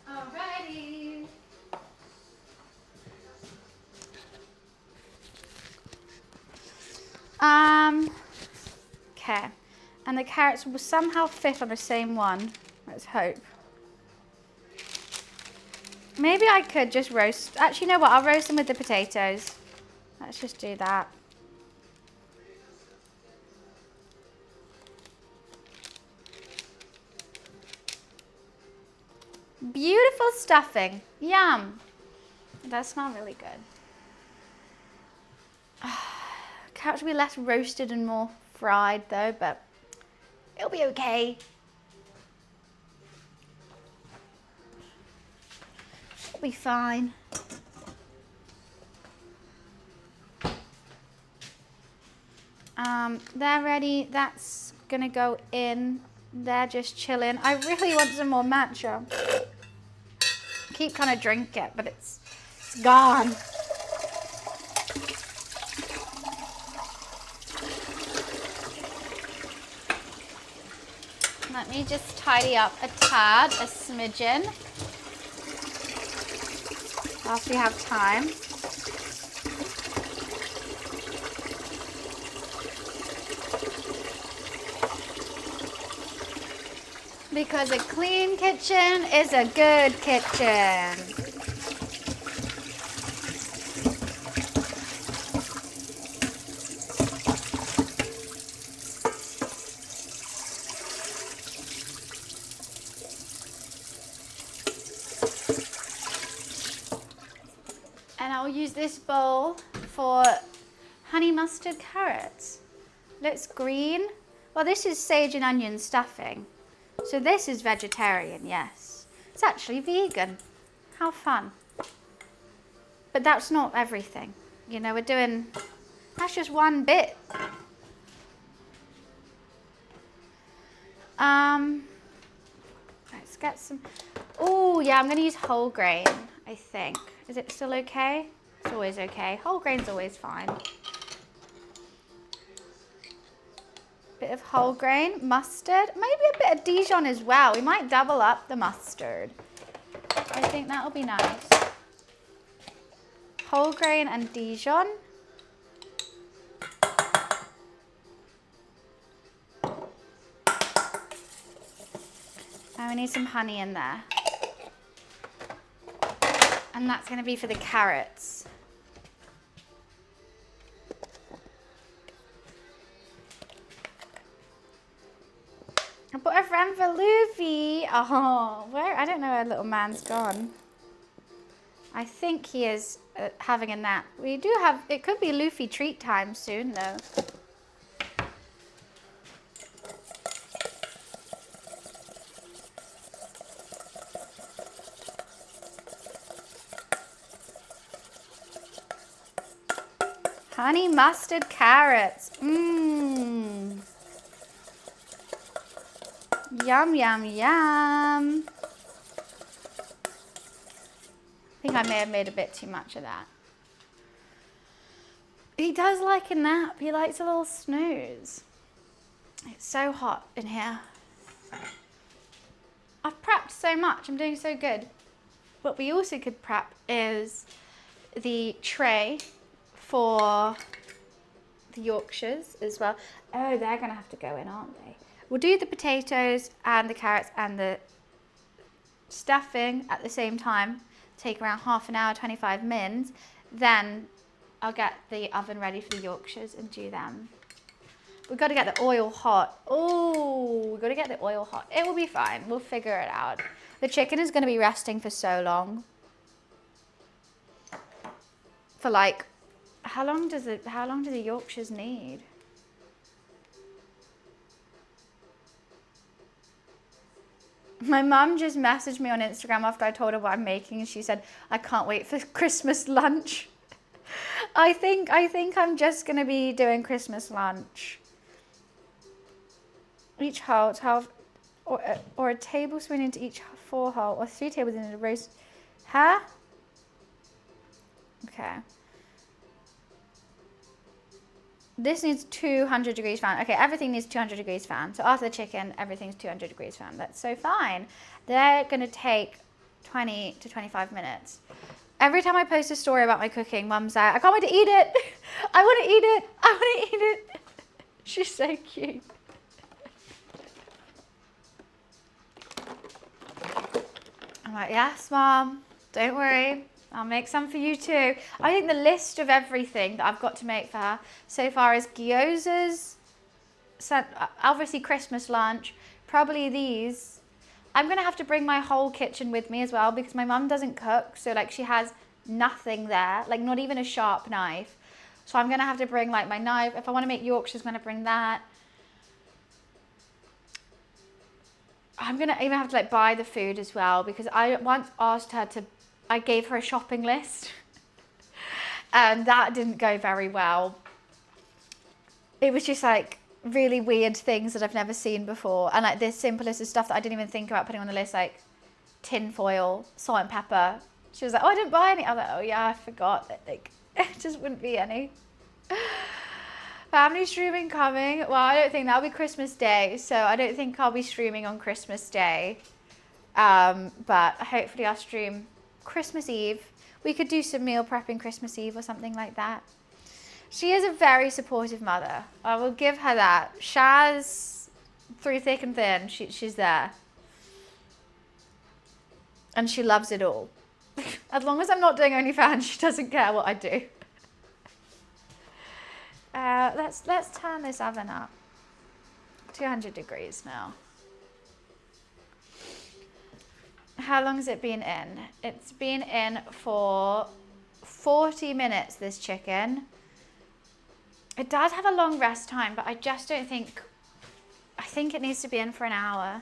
[SPEAKER 1] Alrighty. Okay. And the carrots will somehow fit on the same one. Let's hope. Maybe I could just roast. Actually, you know what? I'll roast them with the potatoes. Let's just do that. Beautiful stuffing. Yum. It does smell really good. Carrots will be less roasted and more fried though, but it'll be okay. It'll be fine. They're ready. That's gonna go in. They're just chilling. I really want some more matcha. I keep trying to drink it, but it's gone. Let me just tidy up a tad, a smidgen, whilst we have time. Because a clean kitchen is a good kitchen. And I'll use this bowl for honey mustard carrots. Looks green. Well, this is sage and onion stuffing. So this is vegetarian, yes. It's actually vegan. How fun. But that's not everything. You know, that's just one bit. Let's get some, oh yeah, I'm gonna use whole grain, I think. Is it still okay? It's always okay. Whole grain's always fine. Bit of whole grain, mustard, maybe a bit of Dijon as well. We might double up the mustard. I think that'll be nice. Whole grain and Dijon. And we need some honey in there. And that's going to be for the carrots. I bought a friend for Luffy. Oh, where? I don't know where little man's gone. I think he is having a nap. We do have, it could be Luffy treat time soon though. Honey mustard carrots. Mmm. Yum, yum, yum. I think I may have made a bit too much of that. He does like a nap. He likes a little snooze. It's so hot in here. I've prepped so much. I'm doing so good. What we also could prep is the tray for the Yorkshires as well. Oh, they're going to have to go in, aren't they? We'll do the potatoes and the carrots and the stuffing at the same time. Take around half an hour, 25 minutes. Then I'll get the oven ready for the Yorkshires and do them. We've got to get the oil hot. Oh, we've got to get the oil hot. It will be fine. We'll figure it out. The chicken is going to be resting for so long. For like, how long do the Yorkshires need? My mum just messaged me on Instagram after I told her what I'm making, and she said, I can't wait for Christmas lunch. I think I'm just going to be doing Christmas lunch. Each hole, 12, or a tablespoon into each 4 hole, or 3 tablespoons into roast. Huh? Okay. This needs 200 degrees fan. Okay, everything needs 200 degrees fan. So after the chicken, everything's 200 degrees fan. That's so fine. They're going to take 20 to 25 minutes. Every time I post a story about my cooking, Mum's like, I can't wait to eat it. I want to eat it. I want to eat it. She's so cute. I'm like, yes, Mum. Don't worry. I'll make some for you too. I think the list of everything that I've got to make for her so far is gyozas, obviously Christmas lunch, probably these. I'm going to have to bring my whole kitchen with me as well because my mum doesn't cook. So like she has nothing there, like not even a sharp knife. So I'm going to have to bring like my knife. If I want to make Yorkshire, I'm going to bring that. I'm going to even have to like buy the food as well because I once asked her to, I gave her a shopping list and that didn't go very well. It was just like really weird things that I've never seen before. And like this simplest of stuff that I didn't even think about putting on the list, like tin foil, salt and pepper. She was like, oh, I didn't buy any. I was like, oh yeah, I forgot that like, it just wouldn't be any. Family streaming coming. Well, I don't think that'll be Christmas Day. So I don't think I'll be streaming on Christmas Day. But hopefully I'll stream Christmas Eve. We could do some meal prepping Christmas Eve or something like that. She is a very supportive mother. I will give her that. Shaz, through thick and thin, she's there. And she loves it all. As long as I'm not doing OnlyFans, she doesn't care what I do. Let's turn this oven up. 200 degrees now. How long has it been in? It's been in for 40 minutes, this chicken. It does have a long rest time, but I just don't think, I think it needs to be in for an hour.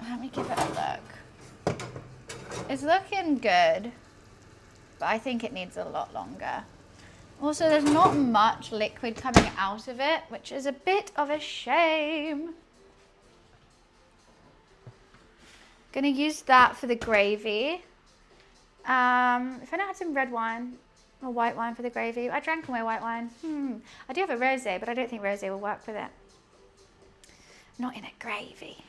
[SPEAKER 1] Let me give it a look. It's looking good, but I think it needs a lot longer. Also, there's not much liquid coming out of it, which is a bit of a shame. Gonna use that for the gravy. If I don't have some red wine or white wine for the gravy, I drank all my white wine. I do have a rosé, but I don't think rosé will work with it. Not in a gravy.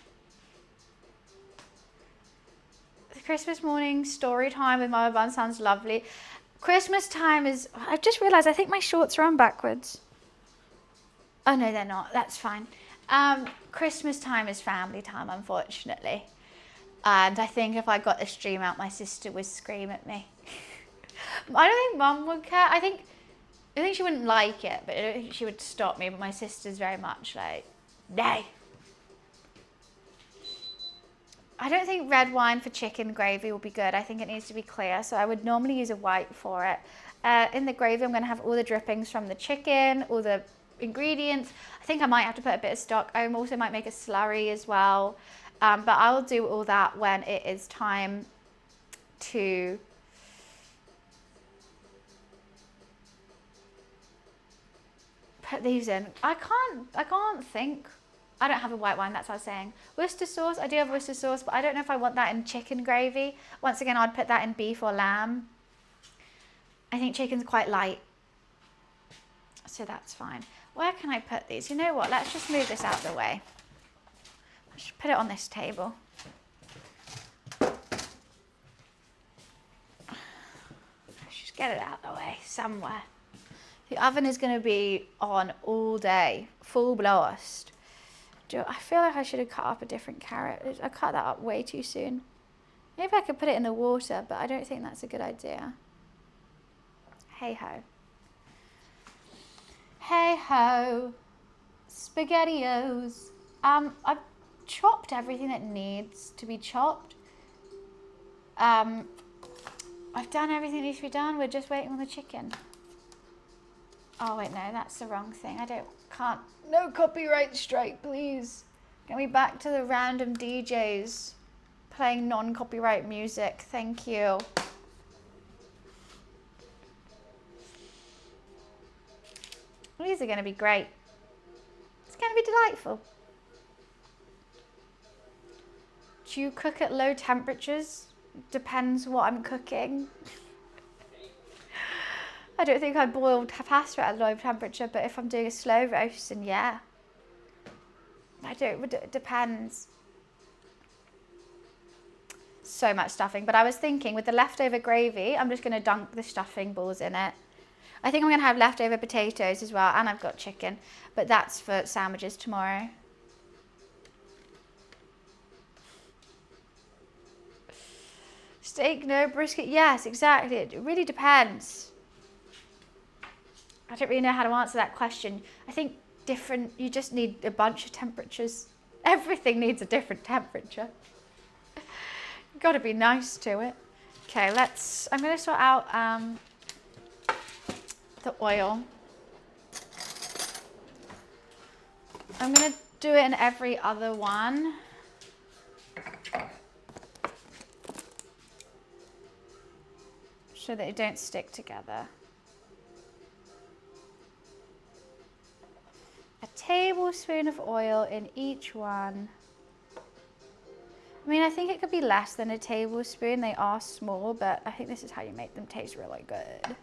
[SPEAKER 1] The Christmas morning story time with Mama Bun sounds lovely. Christmas time is, I've just realised I think my shorts are on backwards. Oh no, they're not, that's fine. Christmas time is family time, unfortunately. And I think if I got the stream out, my sister would scream at me. I don't think Mum would care. I think she wouldn't like it, but I don't think she would stop me. But my sister's very much like, No. I don't think red wine for chicken gravy will be good. I think it needs to be clear. So I would normally use a white for it. In the gravy, I'm going to have all the drippings from the chicken, all the ingredients. I think I might have to put a bit of stock. I also might make a slurry as well. But I'll do all that when it is time to put these in. I can't think. I don't have a white wine, that's what I was saying. Worcester sauce, I do have Worcester sauce, but I don't know if I want that in chicken gravy. Once again, I'd put that in beef or lamb. I think chicken's quite light, so that's fine. Where can I put these? You know what, let's just move this out of the way. Let's just put it on this table. Let's just get it out of the way somewhere. The oven is going to be on all day, full blast. I feel like I should have cut up a different carrot. I cut that up way too soon. Maybe I could put it in the water, but I don't think that's a good idea. Hey ho. Hey ho. SpaghettiOs. I've chopped everything that needs to be chopped. I've done everything that needs to be done. We're just waiting on the chicken. Oh wait, no, that's the wrong thing. Can't. No copyright strike, please. Get me back to the random DJs playing non-copyright music. Thank you. These are going to be great. It's going to be delightful. Do you cook at low temperatures? Depends what I'm cooking. I don't think I boiled pasta at a low temperature, but if I'm doing a slow roast, then yeah. It depends. So much stuffing, but I was thinking with the leftover gravy, I'm just going to dunk the stuffing balls in it. I think I'm going to have leftover potatoes as well, and I've got chicken, but that's for sandwiches tomorrow. Steak, no. Brisket, yes, exactly. It really depends. I don't really know how to answer that question. I think you just need a bunch of temperatures. Everything needs a different temperature. Got to be nice to it. Okay, I'm going to sort out the oil. I'm going to do it in every other one. So that they don't stick together. A tablespoon of oil in each one. I mean, I think it could be less than a tablespoon. They are small, but I think this is how you make them taste really good.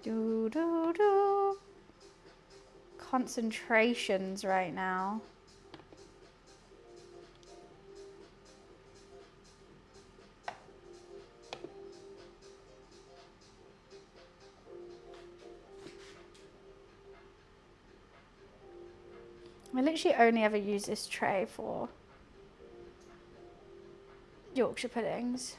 [SPEAKER 1] Do, do, do. Concentrations right now. I literally only ever use this tray for Yorkshire puddings.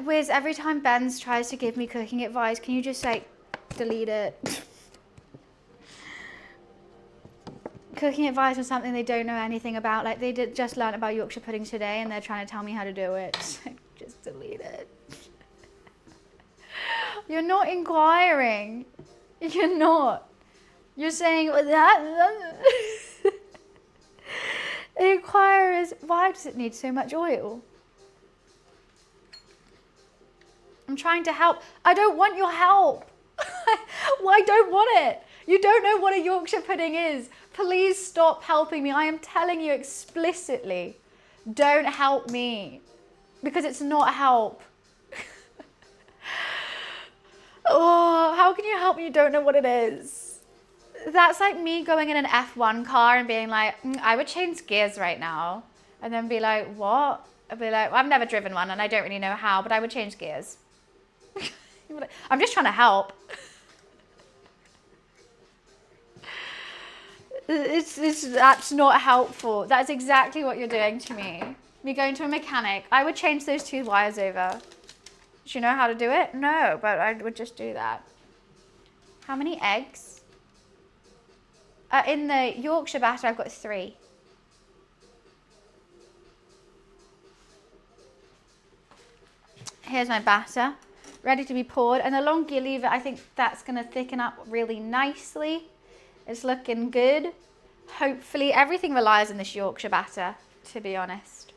[SPEAKER 1] Wiz, every time Benz tries to give me cooking advice, can you just like delete it? Cooking advice on something they don't know anything about. Like they just learned about Yorkshire puddings today and they're trying to tell me how to do it. Just delete it. You're not inquiring. You're not. You're saying that. The inquirer is, why does it need so much oil? I'm trying to help. I don't want your help. Well, I don't want it. You don't know what a Yorkshire pudding is. Please stop helping me. I am telling you explicitly, don't help me because it's not help. Oh, how can you help me? You don't know what it is. That's like me going in an F1 car and being like, I would change gears right now. And then be like, what? I'd be like, well, I've never driven one and I don't really know how, but I would change gears. I'm just trying to help. That's not helpful. That's exactly what you're doing to me. Me going to a mechanic. I would change those 2 wires over. Do you know how to do it? No, but I would just do that. How many eggs? In the Yorkshire batter, I've got 3. Here's my batter, ready to be poured. And the longer you leave it, I think that's going to thicken up really nicely. It's looking good. Hopefully, everything relies on this Yorkshire batter, to be honest.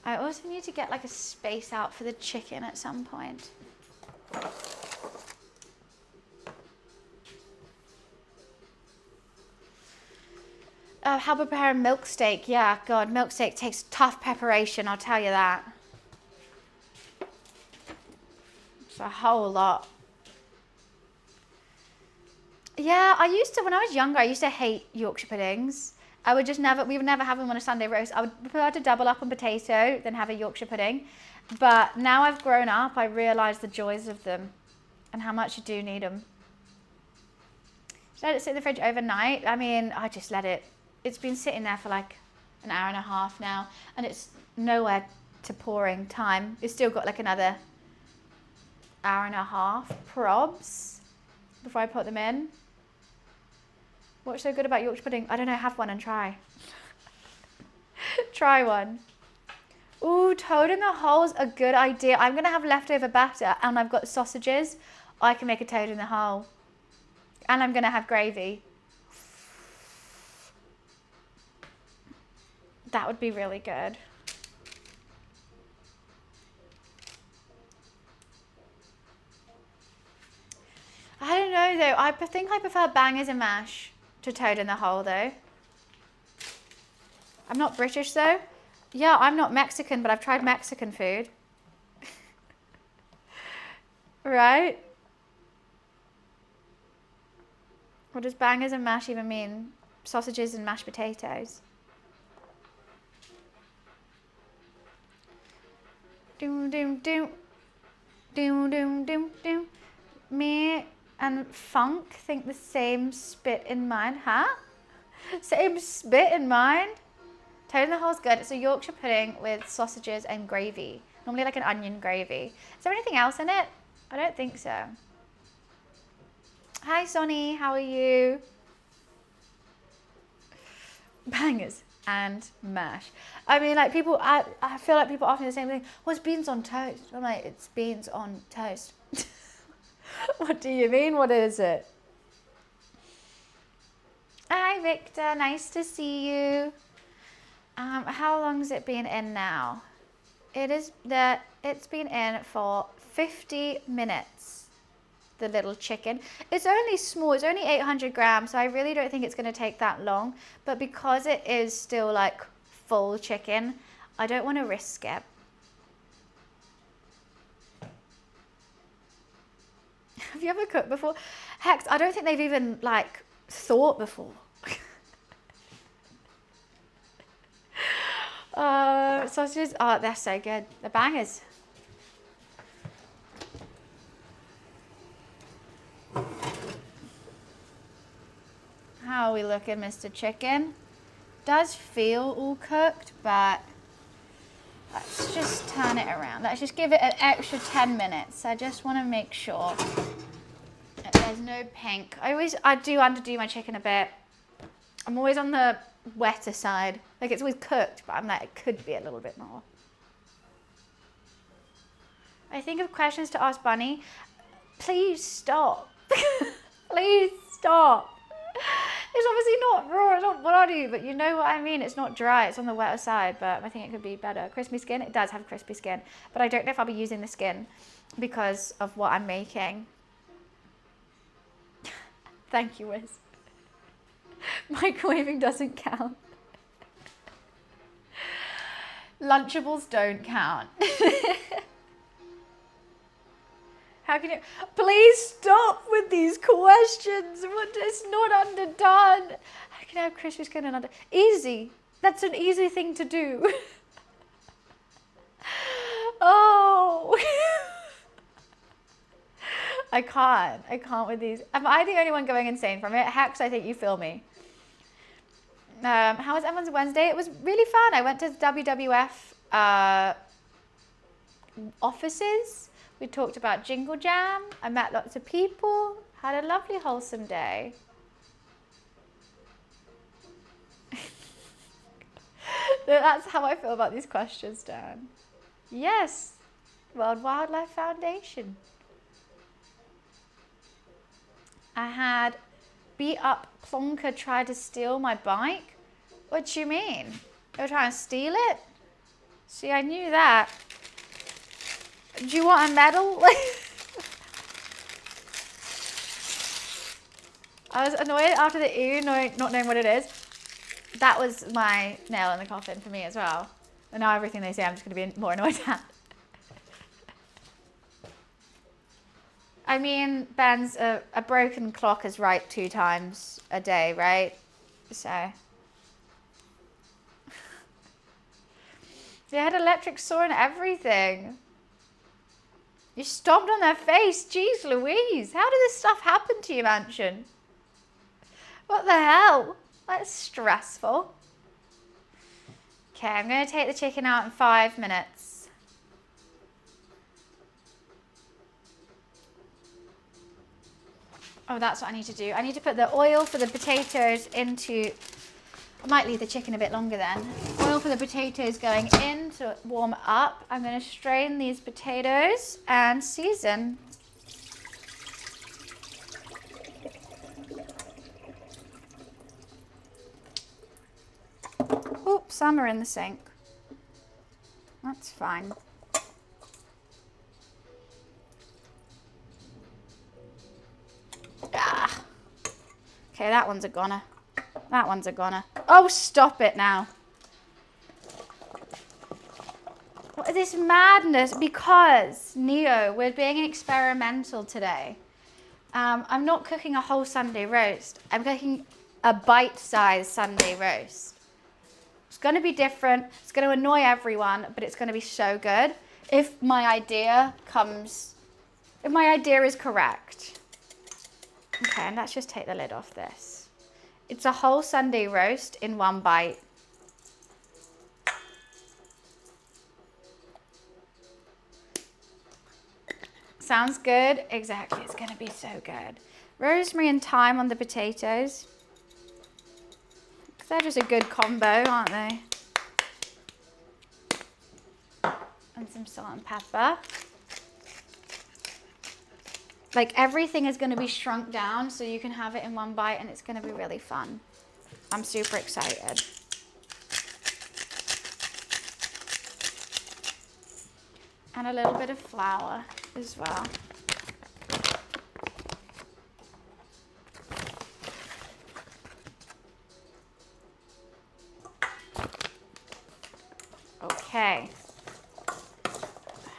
[SPEAKER 1] I also need to get like a space out for the chicken at some point. How to prepare a milk steak? Yeah, God, milk steak takes tough preparation, I'll tell you that. It's a whole lot. Yeah, I used to, when I was younger, I used to hate Yorkshire puddings. We would never have them on a Sunday roast. I would prefer to double up on potato than have a Yorkshire pudding. But now I've grown up, I realise the joys of them and how much you do need them. Should I let it sit in the fridge overnight? I mean, I just let it. It's been sitting there for like an hour and a half now, and it's nowhere to pouring time. It's still got like another hour and a half probs before I put them in. What's so good about Yorkshire pudding? I don't know, have one and try. Try one. Ooh, toad in the hole's a good idea. I'm gonna have leftover batter and I've got sausages. I can make a toad in the hole. And I'm gonna have gravy. That would be really good. I don't know though, I think I prefer bangers and mash to toad in the hole though. I'm not British though. Yeah, I'm not Mexican, but I've tried Mexican food. Right? What does bangers and mash even mean? Sausages and mashed potatoes. Doom, doom, doom. Doom, doom, doom, doom. Me and Funk think the same spit in mind, huh? Same spit in mind? Toad in the hole's good. It's a Yorkshire pudding with sausages and gravy. Normally like an onion gravy. Is there anything else in it? I don't think so. Hi Sonny, how are you? Bangers and mash. I mean, like people, I feel like people ask me the same thing. What's beans on toast? I'm like, it's beans on toast. What do you mean? What is it? Hi Victor, nice to see you. How long has it been in now? It's been in for 50 minutes. The little chicken. It's only small, it's only 800 grams, so I really don't think it's going to take that long. But because it is still like full chicken, I don't want to risk it. Have you ever cooked before? Hex, I don't think they've even like thought before. Sausages, oh, they're so good. They're bangers. How are we looking, Mr. Chicken? Does feel all cooked, but let's just turn it around. Let's just give it an extra 10 minutes. I just want to make sure that there's no pink. I do underdo my chicken a bit. I'm always on the wetter side. Like it's always cooked, but I'm like, it could be a little bit more. I think of questions to ask Bunny. Please stop. Please stop. It's obviously not raw, it's not bloody, but you know what I mean. It's not dry, it's on the wetter side, but I think it could be better. Crispy skin, it does have crispy skin, but I don't know if I'll be using the skin because of what I'm making. Thank you, Wiz. Microwaving doesn't count. Lunchables don't count. How can you, please stop with these questions. It's not underdone. How can I have crispy skin and under, easy. That's an easy thing to do. Oh. I can't with these. Am I the only one going insane from it? Hex, I think you feel me. How was everyone's Wednesday? It was really fun. I went to WWF offices. We talked about Jingle Jam. I met lots of people. Had a lovely, wholesome day. That's how I feel about these questions, Dan. Yes, World Wildlife Foundation. I had beat up plonker try to steal my bike. What do you mean? They were trying to steal it? See, I knew that. Do you want a medal? I was annoyed after the ew, not knowing what it is. That was my nail in the coffin for me as well. And now everything they say I'm just going to be more annoyed at. I mean, Ben's a broken clock is right 2 times a day, right? So. They had electric saw and everything. You stomped on their face. Jeez Louise. How did this stuff happen to you, Mansion? What the hell? That's stressful. Okay, I'm going to take the chicken out in 5 minutes. Oh, that's what I need to do. I need to put the oil for the potatoes into... I might leave the chicken a bit longer then. Oil for the potatoes going in to warm up. I'm going to strain these potatoes and season. Oops, some are in the sink. That's fine. Ah. Okay, that one's a goner. That one's a goner. Oh, stop it now. What is this madness? Because, Neo, we're being experimental today. I'm not cooking a whole Sunday roast. I'm cooking a bite-sized Sunday roast. It's going to be different. It's going to annoy everyone, but it's going to be so good. If my idea is correct. Okay, and let's just take the lid off this. It's a whole Sunday roast in one bite. Sounds good? Exactly, it's gonna be so good. Rosemary and thyme on the potatoes. They're just a good combo, aren't they? And some salt and pepper. Like everything is going to be shrunk down so you can have it in one bite and it's going to be really fun. I'm super excited. And a little bit of flour as well. Okay.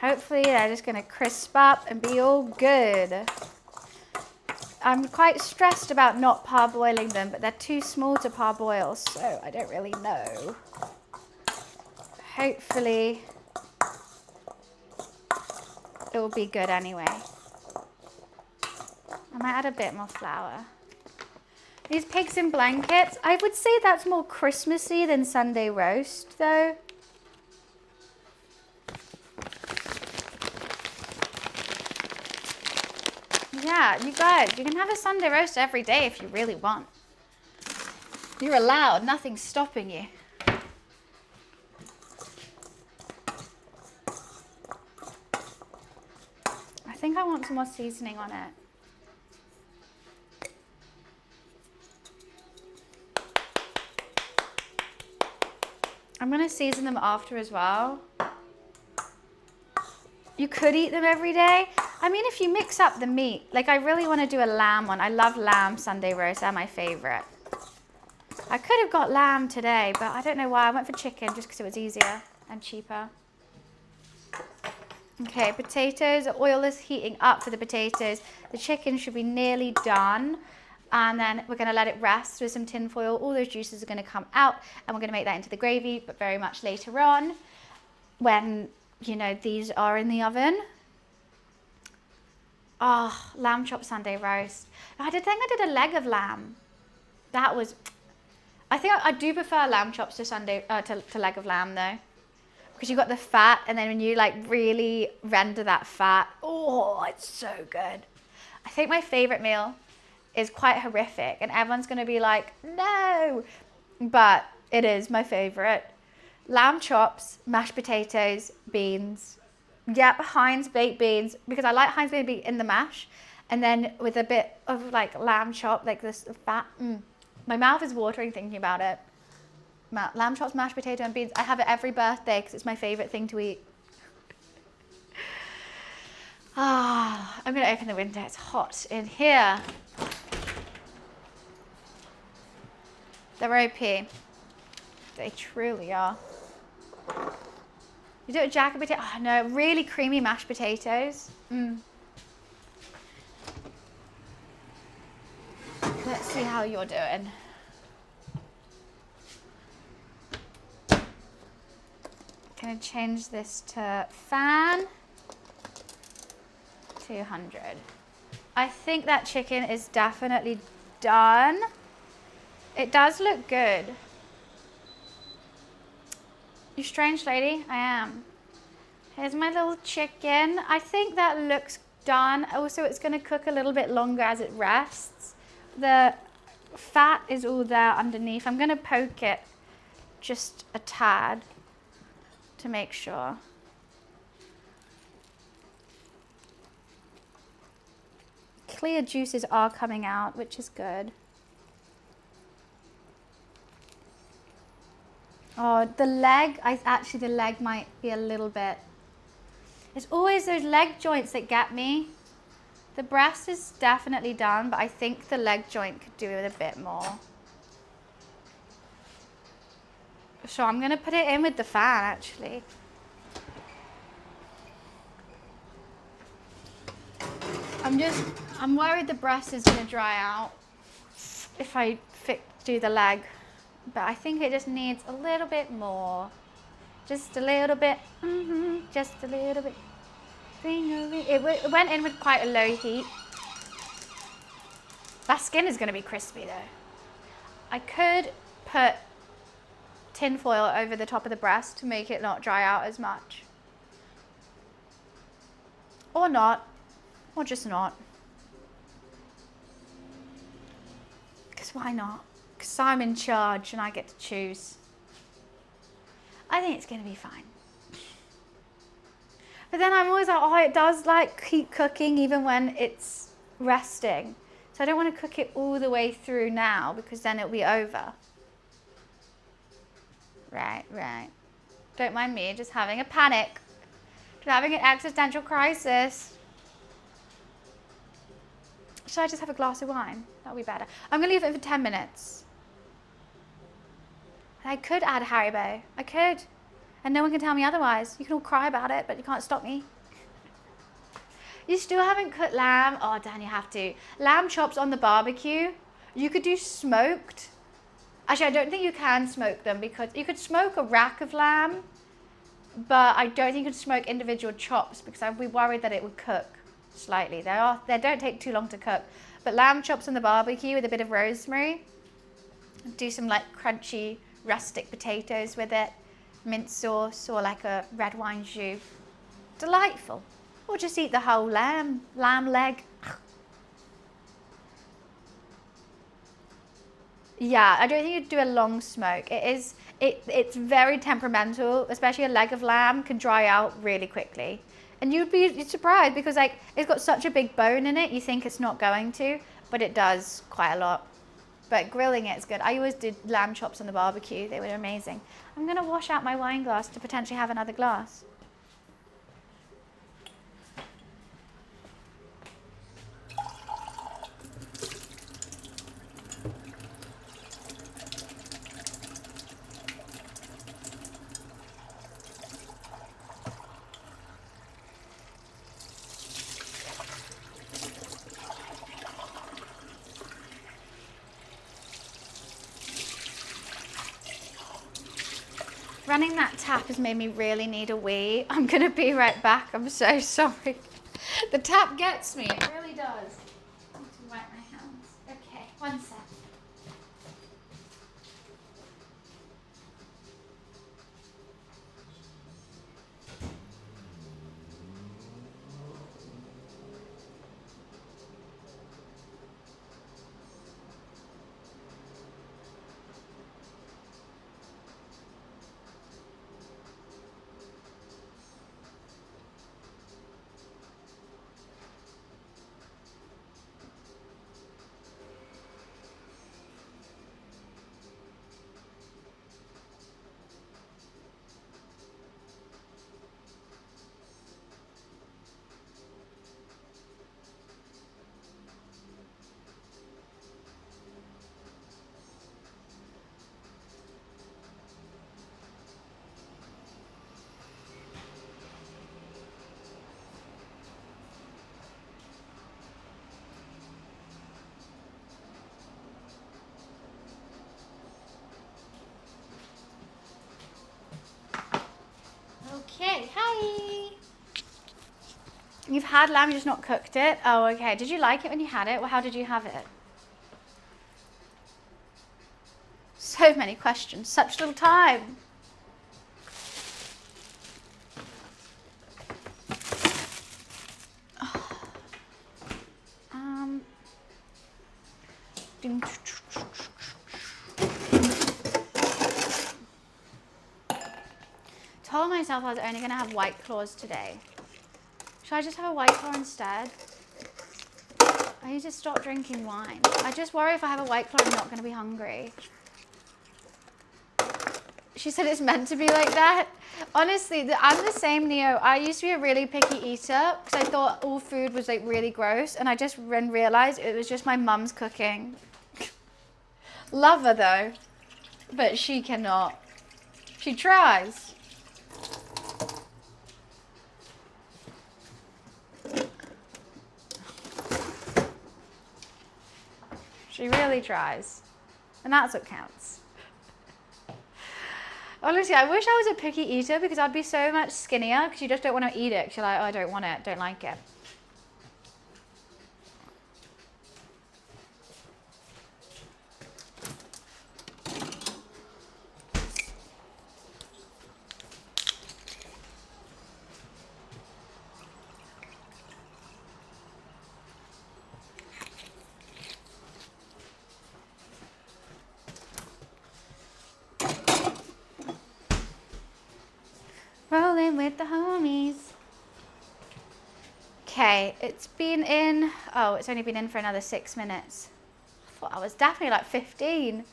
[SPEAKER 1] Hopefully they're just going to crisp up and be all good. I'm quite stressed about not parboiling them, but they're too small to parboil, so I don't really know. Hopefully it will be good anyway. I might add a bit more flour. These pigs in blankets, I would say that's more Christmassy than Sunday roast, though. Yeah, you guys, you can have a Sunday roast every day if you really want. You're allowed, nothing's stopping you. I think I want some more seasoning on it. I'm going to season them after as well. You could eat them every day. I mean, if you mix up the meat, like I really want to do a lamb one. I love lamb Sunday roast. They're my favorite. I could have got lamb today, but I don't know why. I went for chicken just because it was easier and cheaper. Okay, potatoes. The oil is heating up for the potatoes. The chicken should be nearly done. And then we're going to let it rest with some tin foil. All those juices are going to come out and we're going to make that into the gravy, but very much later on when, you know, these are in the oven. Oh, lamb chop Sunday roast. I did think I did a leg of lamb. That was, I think I do prefer lamb chops to to leg of lamb though. Because you got the fat, and then when you like really render that fat, oh, it's so good. I think my favorite meal is quite horrific, and everyone's gonna be like, no, but it is my favorite. Lamb chops, mashed potatoes, beans. Yep, Heinz baked beans, because I like Heinz baked beans in the mash, and then with a bit of like lamb chop, like this fat. My mouth is watering thinking about it. Lamb chops, mashed potato and beans. I have it every birthday because it's my favorite thing to eat. I'm going to open the window. It's hot in here. They're OP. They truly are. You do a jacket potato. Oh no, really creamy mashed potatoes. Let's see how you're doing. Gonna change this to fan. 200. I think that chicken is definitely done. It does look good. You strange lady? I am. Here's my little chicken. I think that looks done. Also, it's gonna cook a little bit longer as it rests. The fat is all there underneath. I'm gonna poke it just a tad to make sure. Clear juices are coming out, which is good. Oh, the leg, the leg might be a little bit. It's always those leg joints that get me. The breast is definitely done, but I think the leg joint could do it a bit more. So I'm gonna put it in with the fan actually. I'm worried the breast is gonna dry out if I do the leg, but I think it just needs a little bit more. Just a little bit, just a little bit. It went in with quite a low heat. That skin is gonna be crispy though. I could put tin foil over the top of the breast to make it not dry out as much. Or not, or just not. Because why not? Because I'm in charge and I get to choose. I think it's gonna be fine. But then I'm always like, oh, it does like keep cooking even when it's resting. So I don't want to cook it all the way through now because then it'll be over. Right. Don't mind me, just having a panic. Just having an existential crisis. Should I just have a glass of wine? That'll be better. I'm gonna leave it for 10 minutes. I could add Haribo. I could. And no one can tell me otherwise. You can all cry about it, but you can't stop me. You still haven't cooked lamb? Oh, Dan, you have to. Lamb chops on the barbecue. You could do smoked. Actually, I don't think you can smoke them because you could smoke a rack of lamb, but I don't think you could smoke individual chops because I'd be worried that it would cook slightly. They don't take too long to cook. But lamb chops on the barbecue with a bit of rosemary. Do some like crunchy rustic potatoes with it. Mint sauce or like a red wine jus. Delightful. Or just eat the whole lamb leg. Yeah, I don't think you'd do a long smoke. It's very temperamental, especially a leg of lamb can dry out really quickly. And you'd be surprised because like it's got such a big bone in it, you think it's not going to, but it does quite a lot. But grilling it is good. I always did lamb chops on the barbecue. They were amazing. I'm gonna wash out my wine glass to potentially have another glass. Running that tap has made me really need a wee. I'm gonna be right back. I'm so sorry. The tap gets me. It really does. I need to wipe my hands. Okay, one sec. Okay, hi. You've had lamb, you just not cooked it? Oh, okay. Did you like it when you had it? Well, how did you have it? So many questions, such little time. Um, told myself I was only going to have White Claws today. Should I just have a White Claw instead? I need to stop drinking wine. I just worry if I have a White Claw, I'm not going to be hungry. She said it's meant to be like that. Honestly, I'm the same, Neo. I used to be a really picky eater because I thought all food was like really gross, and I just realized it was just my mum's cooking. Love her though, but she cannot. She tries. She really tries, and that's what counts. Honestly, I wish I was a picky eater because I'd be so much skinnier because you just don't want to eat it because you're like, oh, I don't want it, don't like it. Rolling with the homies. Okay, it's been in, oh, it's only been in for another 6 minutes. I thought I was definitely like 15.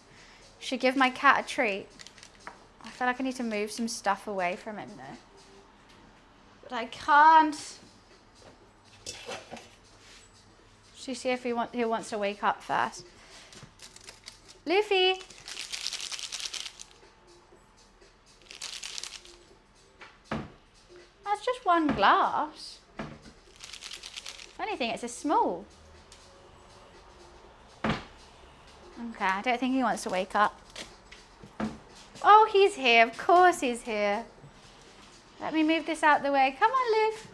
[SPEAKER 1] Should give my cat a treat. I feel like I need to move some stuff away from him though. But I can't. Should we see if he wants to wake up first? Luffy. That's just one glass. If anything, it's a small. Okay, I don't think he wants to wake up. Oh, he's here. Of course he's here. Let me move this out the way. Come on, Luff.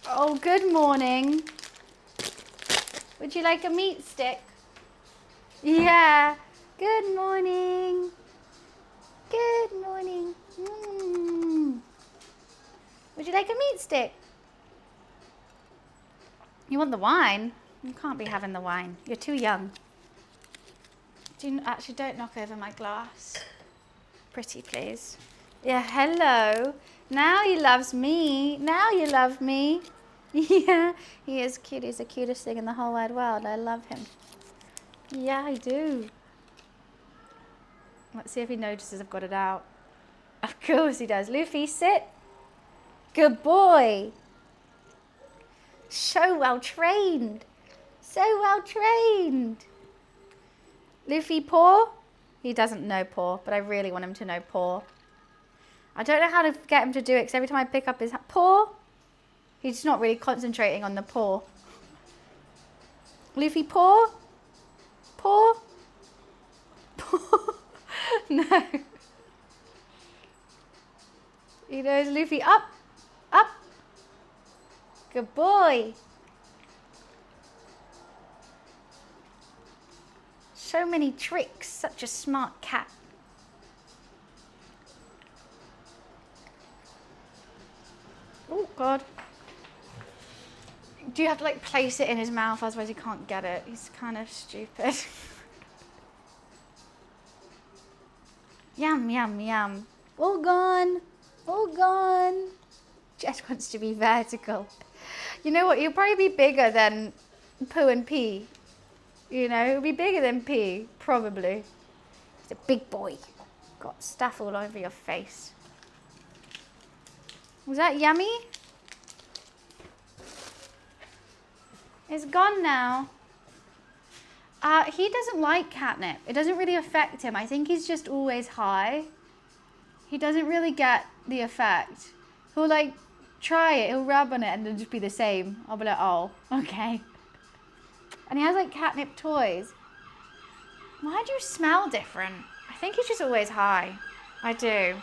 [SPEAKER 1] Oh, good morning. Would you like a meat stick? Yeah. Good morning. Good morning. Would you like a meat stick? You want the wine? You can't be having the wine. You're too young. Actually, don't knock over my glass. Pretty, please. Yeah, hello. Now he loves me. Now you love me. Yeah, he is cute. He's the cutest thing in the whole wide world. I love him. Yeah, I do. Let's see if he notices I've got it out. Of course he does. Luffy, sit. Good boy. So well trained. So well trained. Luffy, paw? He doesn't know paw, but I really want him to know paw. I don't know how to get him to do it because every time I pick up his paw, he's not really concentrating on the paw. Luffy, paw? Paw? Paw? No. He knows Luffy, up. Good boy. So many tricks, such a smart cat. Oh, God. Do you have to like place it in his mouth, otherwise he can't get it? He's kind of stupid. Yum, yum, yum. All gone. All gone. Jess wants to be vertical. You know what? He'll probably be bigger than Pooh and Pea. You know, he'll be bigger than Pea, probably. He's a big boy. Got stuff all over your face. Was that yummy? It's gone now. He doesn't like catnip. It doesn't really affect him. I think he's just always high. He doesn't really get the effect. He'll like try it, he'll rub on it and it'll just be the same. I'll be like, oh, okay. And he has like catnip toys. Why do you smell different? I think he's just always high. I do.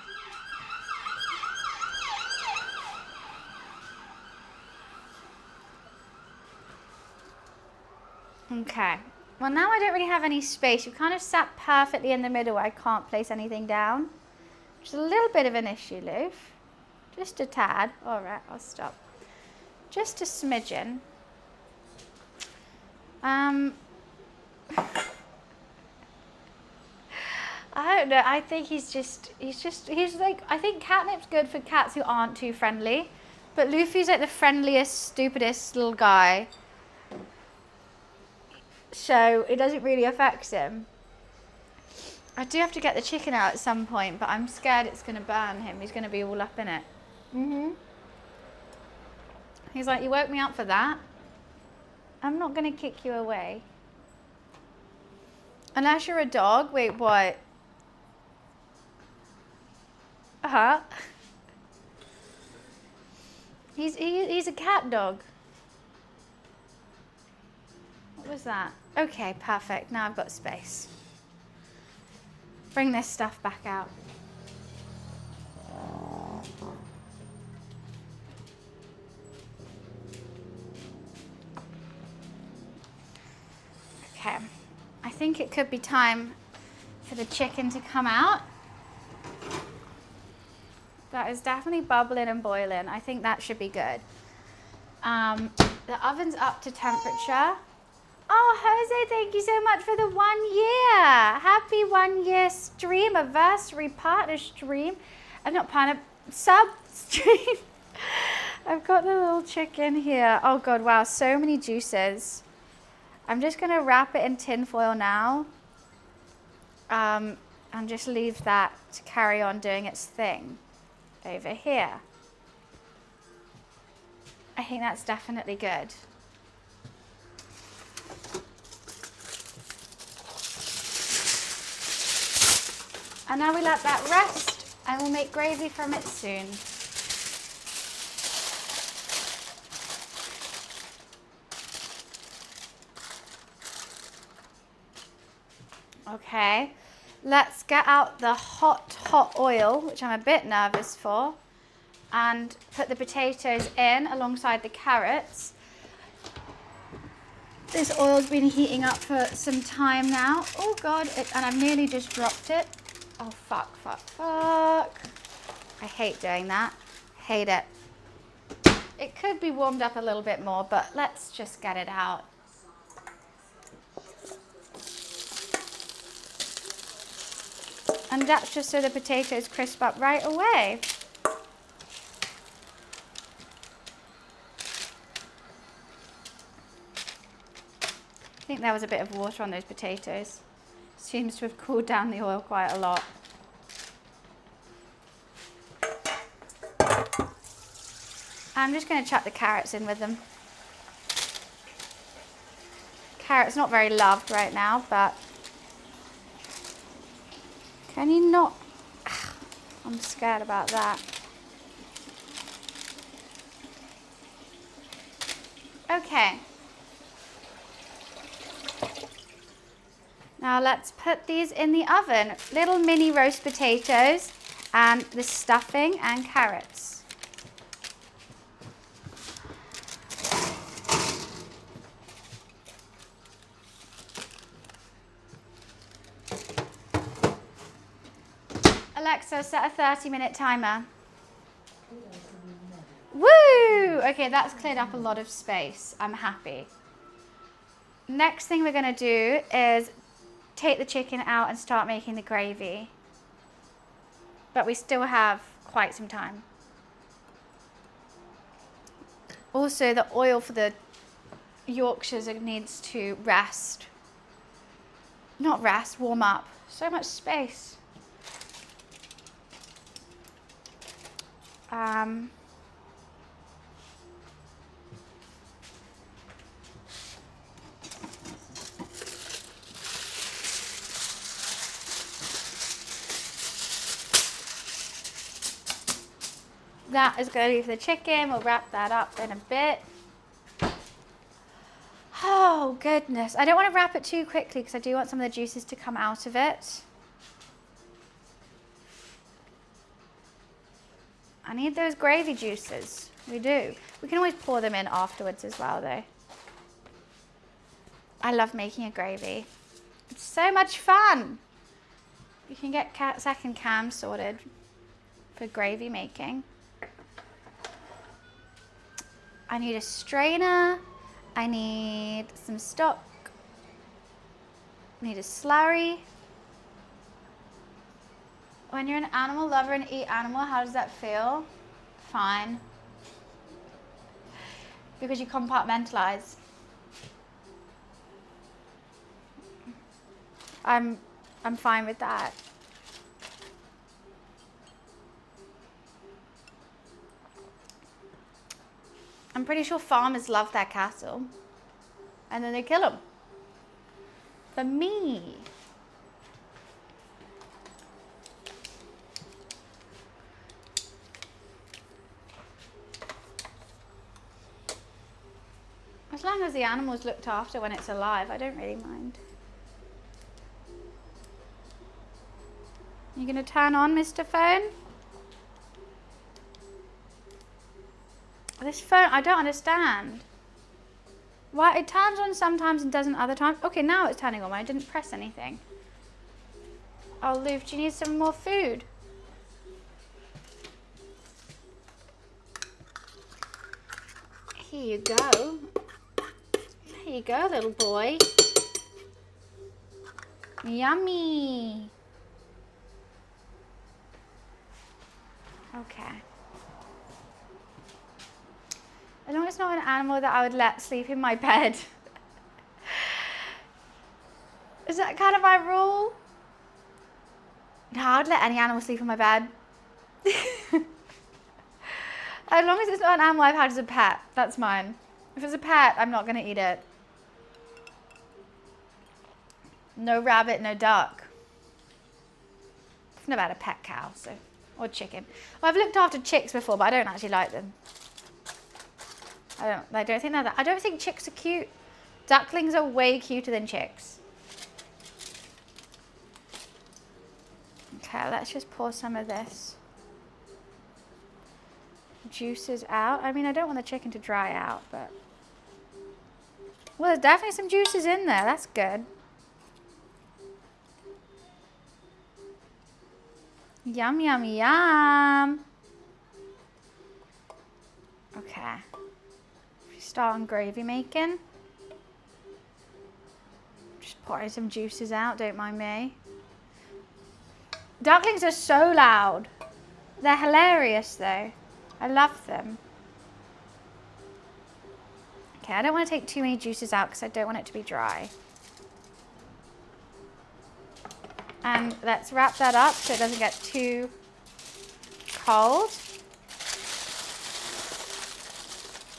[SPEAKER 1] Okay. Well, now I don't really have any space. You kind of sat perfectly in the middle where I can't place anything down. Which is a little bit of an issue, Loof. Just a tad. All right, I'll stop. Just a smidgen. I don't know. I think he's like, I think catnip's good for cats who aren't too friendly. But Luffy's like the friendliest, stupidest little guy. So it doesn't really affect him. I do have to get the chicken out at some point, but I'm scared it's going to burn him. He's going to be all up in it. He's like, you woke me up for that. I'm not going to kick you away. Unless you're a dog. Wait, what? Uh-huh. He's a cat dog. What was that? Okay, perfect. Now I've got space. Bring this stuff back out. Okay. I think it could be time for the chicken to come out. That is definitely bubbling and boiling. I think that should be good. The oven's up to temperature. Oh, Jose, thank you so much for the 1 year. Happy 1 year stream, anniversary partner stream. I'm not partner, sub stream. I've got the little chicken here. Oh God, wow, so many juices. I'm just gonna wrap it in tin foil now. And just leave that to carry on doing its thing over here. I think that's definitely good. And now we let that rest and we'll make gravy from it soon. Okay, let's get out the hot oil, which I'm a bit nervous for, and put the potatoes in alongside the carrots. This oil's been heating up for some time now. Oh God, and I've nearly just dropped it. Oh, fuck. I hate doing that. Hate it. It could be warmed up a little bit more, but let's just get it out. And that's just so the potatoes crisp up right away. I think there was a bit of water on those potatoes. Seems to have cooled down the oil quite a lot. I'm just going to chuck the carrots in with them. Carrot's not very loved right now, but can you not? I'm scared about that. Okay. Now let's put these in the oven. Little mini roast potatoes and the stuffing and carrots. Alexa, set a 30-minute timer. Woo! Okay, that's cleared up a lot of space. I'm happy. Next thing we're going to do is take the chicken out and start making the gravy. But we still have quite some time. Also, the oil for the Yorkshires needs to rest. Not rest, warm up. So much space. That is going to be for the chicken. We'll wrap that up in a bit. Oh, goodness. I don't want to wrap it too quickly because I do want some of the juices to come out of it. I need those gravy juices. We do. We can always pour them in afterwards as well, though. I love making a gravy. It's so much fun. You can get second cam sorted for gravy making. I need a strainer. I need some stock. I need a slurry. When you're an animal lover and eat animal, how does that feel? Fine. Because you compartmentalize. I'm fine with that. I'm pretty sure farmers love their cattle. And then they kill them. For me. As long as the animal's looked after when it's alive, I don't really mind. You gonna turn on, Mr. Phone? This phone, I don't understand. Why it turns on sometimes and doesn't other times. Okay, now it's turning on when I didn't press anything. Oh, Luke, do you need some more food? Here you go. Here you go, little boy. Yummy. Okay. As long as it's not an animal that I would let sleep in my bed. Is that kind of my rule? No, I would let any animal sleep in my bed. As long as it's not an animal I've had as a pet, that's mine. If it's a pet, I'm not going to eat it. No rabbit, no duck. I've never had a pet cow, so, or chicken. Well, I've looked after chicks before, but I don't actually like them. I don't think they're that. I don't think chicks are cute. Ducklings are way cuter than chicks. Okay, let's just pour some of this juices out. I mean, I don't want the chicken to dry out, but... Well, there's definitely some juices in there. That's good. Yum, yum, yum. Okay. Start on gravy making. Just pouring some juices out, don't mind me. Ducklings are so loud. They're hilarious though. I love them. Okay, I don't want to take too many juices out because I don't want it to be dry. And let's wrap that up so it doesn't get too cold.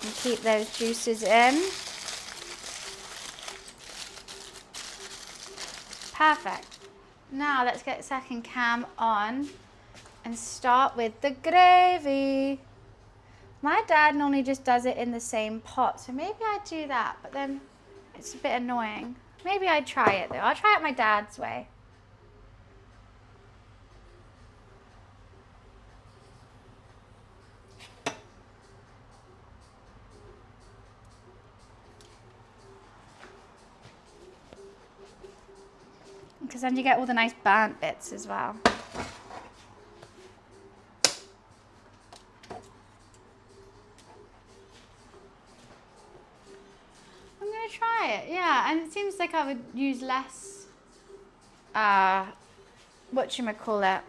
[SPEAKER 1] And keep those juices in. Perfect. Now let's get second cam on and start with the gravy. My dad normally just does it in the same pot, so maybe I'd do that, but then it's a bit annoying. Maybe I'd try it though. I'll try it my dad's way. Because then you get all the nice burnt bits as well. to try it. Yeah, and it seems like I would use less, whatchamacallit,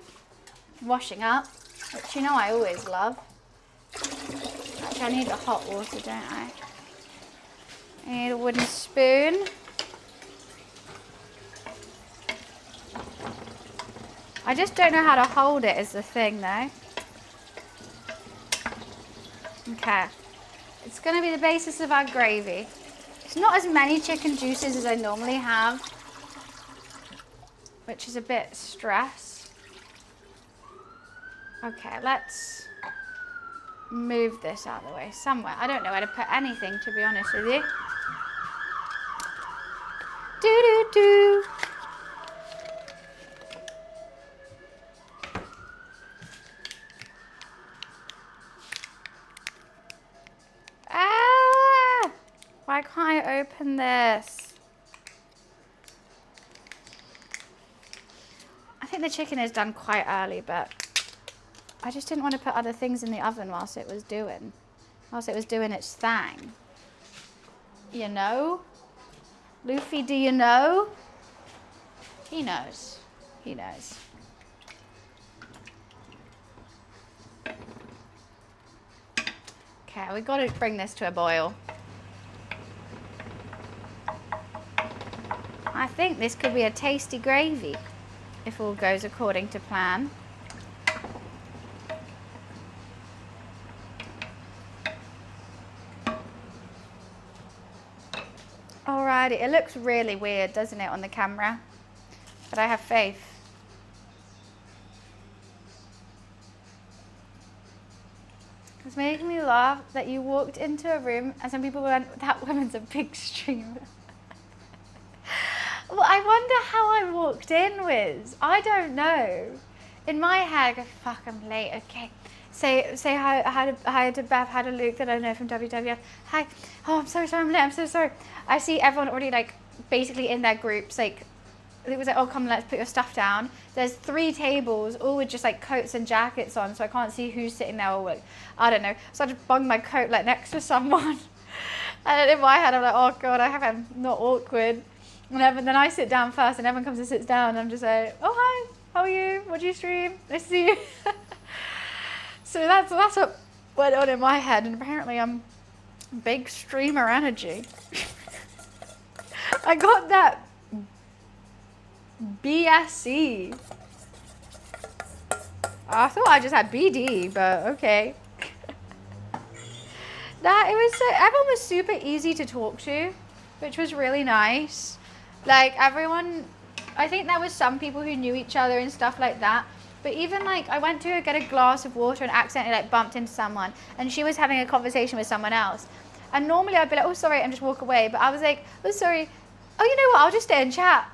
[SPEAKER 1] washing up, which you know I always love. Actually, I need the hot water, don't I? I need a wooden spoon. I just don't know how to hold it is the thing though. Okay. It's going to be the basis of our gravy. It's not as many chicken juices as I normally have, which is a bit stress. Okay, let's move this out of the way somewhere. I don't know where to put anything, to be honest with you. Do-do-do. Ah! Why can't I open this? I think the chicken is done quite early, but I just didn't want to put other things in the oven whilst it was doing its thing. You know? Luffy, do you know? He knows. He knows. Okay, we've got to bring this to a boil. I think this could be a tasty gravy if all goes according to plan. Alrighty, it looks really weird, doesn't it, on the camera? But I have faith. It's making me laugh that you walked into a room and some people went, that woman's a big streamer. Well, I wonder how I walked in with. I don't know. In my head, I go, fuck, I'm late, okay. Say hi to Beth, hi to Luke that I know from WWF. Hi. Oh, I'm so sorry, I'm late, I'm so sorry. I see everyone already like basically in their groups, like it was like, oh come, let's put your stuff down. There's 3 tables, all with just like coats and jackets on, so I can't see who's sitting there or like, I don't know. So I just bung my coat like next to someone. And in my head I'm like, oh god, I'm not awkward. And then I sit down first and everyone comes and sits down and I'm just like, oh hi, how are you? What do you stream? Nice to see you. So that's what went on in my head, and apparently I'm big streamer energy. I got that BSC. I thought I just had BD, but okay. Everyone was super easy to talk to, which was really nice. Like everyone, I think there was some people who knew each other and stuff like that. But even like I went to get a glass of water and accidentally like bumped into someone and she was having a conversation with someone else. And normally I'd be like, oh sorry, and just walk away. But I was like, oh sorry, oh you know what, I'll just stay and chat.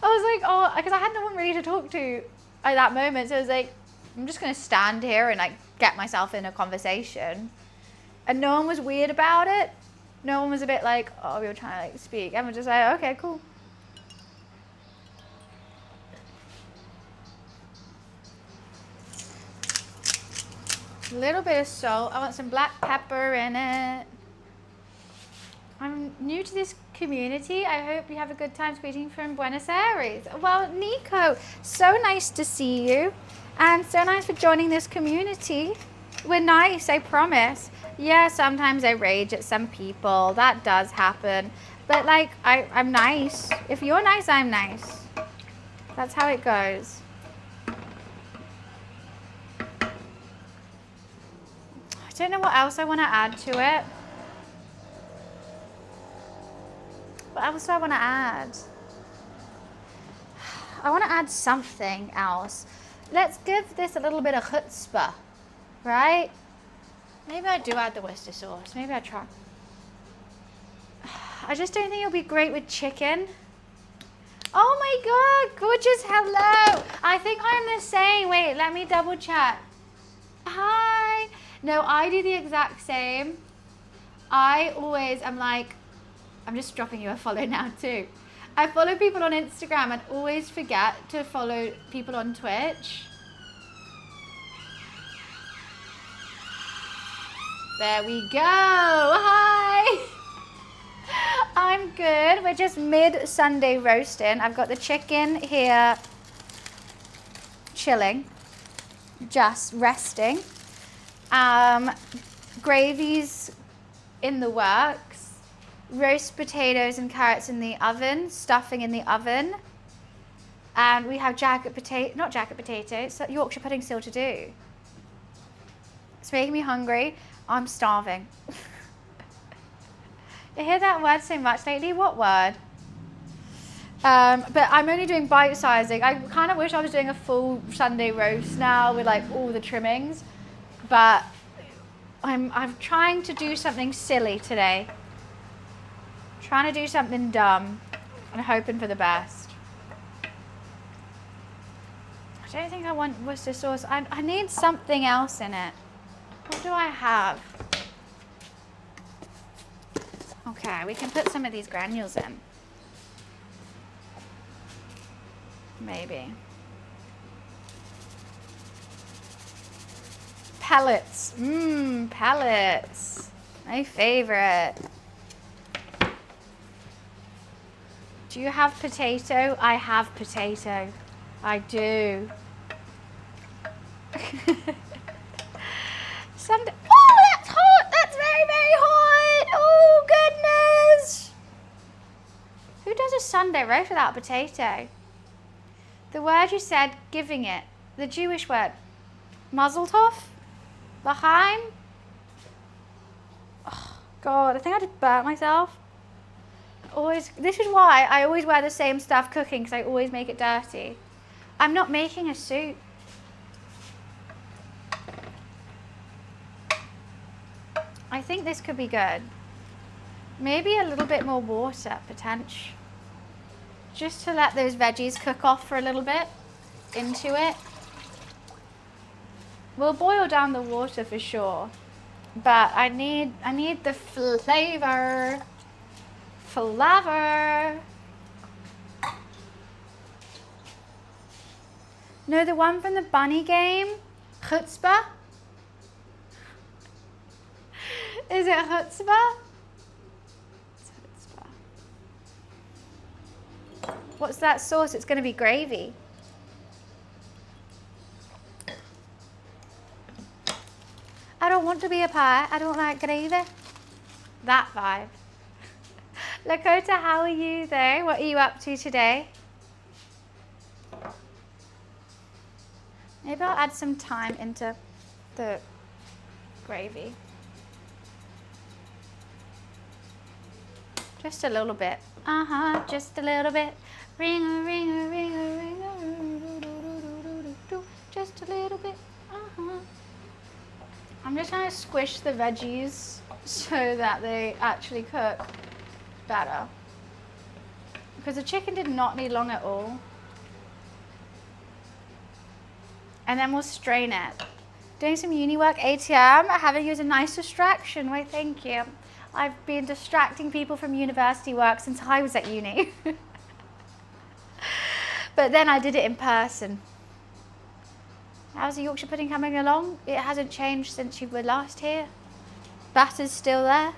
[SPEAKER 1] I was like, oh, because I had no one really to talk to at that moment. So I was like, I'm just gonna stand here and like get myself in a conversation. And no one was weird about it. No one was a bit like, oh, we were trying to like speak. Everyone was just like, okay, cool. A little bit of salt. I want some black pepper in it. I'm new to this community. I hope you have a good time tweeting from Buenos Aires. Well, Nico, so nice to see you. And so nice for joining this community. We're nice, I promise. Yeah, sometimes I rage at some people. That does happen. But like, I'm nice. If you're nice, I'm nice. That's how it goes. I don't know what else I want to add to it. What else do I want to add? I want to add something else. Let's give this a little bit of chutzpah, right? Maybe I do add the Worcester sauce. Maybe I try. I just don't think it'll be great with chicken. Oh my god, gorgeous, hello. I think I'm the same. Wait, let me double check. Hi. No, I do the exact same. I always am like, I'm just dropping you a follow now too. I follow people on Instagram and always forget to follow people on Twitch. There we go. Hi. chicken. We're just mid-Sunday roasting. I've got the chicken here chilling, just resting. Gravy's in the works. Roast potatoes and carrots in the oven, stuffing in the oven. And we have not jacket potatoes, Yorkshire pudding still to do. It's making me hungry. I'm starving. I hear that word so much lately. What word? But I'm only doing bite sizing. I kind of wish I was doing a full Sunday roast now with like all the trimmings. But I'm trying to do something silly today. Trying to do something dumb and hoping for the best. I don't think I want Worcester sauce. I need something else in it. What do I have? Okay, we can put some of these granules in. Maybe. Pellets. Pellets. My favorite. Do you have potato? I have potato. I do. Sunday. Oh, that's hot. That's very, very hot. Oh, goodness. Who does a Sunday roast without potato? The word you said, giving it. The Jewish word. Mazel tov? L'chaim? Oh, God, I think I just burnt myself. This is why I always wear the same stuff cooking, because I always make it dirty. I'm not making a soup. I think this could be good. Maybe a little bit more water, potential. Just to let those veggies cook off for a little bit into it. We'll boil down the water for sure. But I need the flavor. Flavor. No, the one from the bunny game? Chutzpah? Is it chutzpah? It's chutzpah. What's that sauce? It's going to be gravy. I don't want to be a pie. I don't like gravy. That vibe. Lakota, how are you though? What are you up to today? Maybe I'll add some thyme into the gravy. Just a little bit. Just a little bit. Ring a ring a ring a ring a just a little bit. I'm just trying to squish the veggies so that they actually cook better. Because the chicken did not need long at all. And then we'll strain it. Doing some uni work, ATM, having you as a nice distraction. Why, thank you. I've been distracting people from university work since I was at uni. But then I did it in person. How's the Yorkshire pudding coming along? It hasn't changed since you were last here. Batter's still there.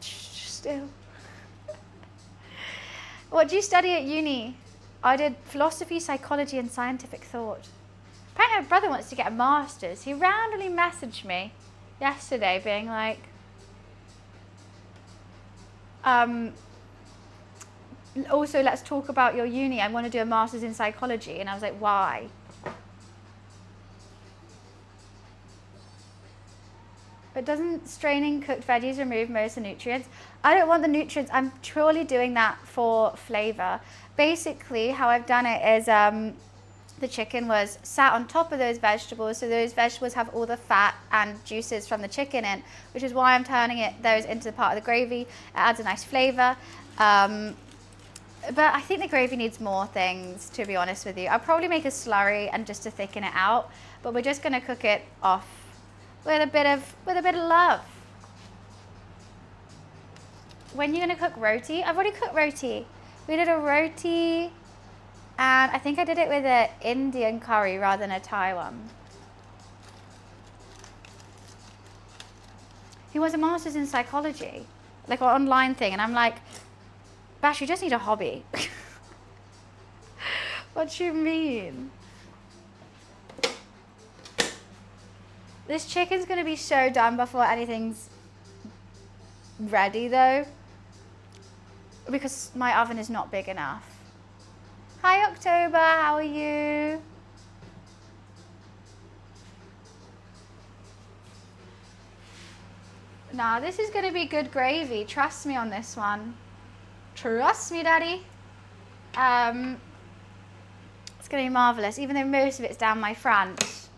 [SPEAKER 1] Still. What do you study at uni? I did philosophy, psychology, and scientific thought. Apparently my brother wants to get a master's. He randomly messaged me yesterday being like, also let's talk about your uni. I want to do a master's in psychology. And I was like, why? But doesn't straining cooked veggies remove most of the nutrients? I don't want the nutrients. I'm purely doing that for flavor. Basically, how I've done it is the chicken was sat on top of those vegetables, so those vegetables have all the fat and juices from the chicken in, which is why I'm turning those into part of the gravy. It adds a nice flavor. But I think the gravy needs more things, to be honest with you. I'll probably make a slurry and just to thicken it out, but we're just going to cook it off with a bit of love. When you're going to cook roti? I've already cooked roti. We did a roti, and I think I did it with an Indian curry rather than a Thai one. He wants a master's in psychology, like an online thing. And I'm like, Bash, you just need a hobby. What do you mean? This chicken's gonna be so done before anything's ready though, because my oven is not big enough. Hi October, how are you? Nah, this is gonna be good gravy. Trust me on this one. Trust me, Daddy. It's gonna be marvelous, even though most of it's down my front.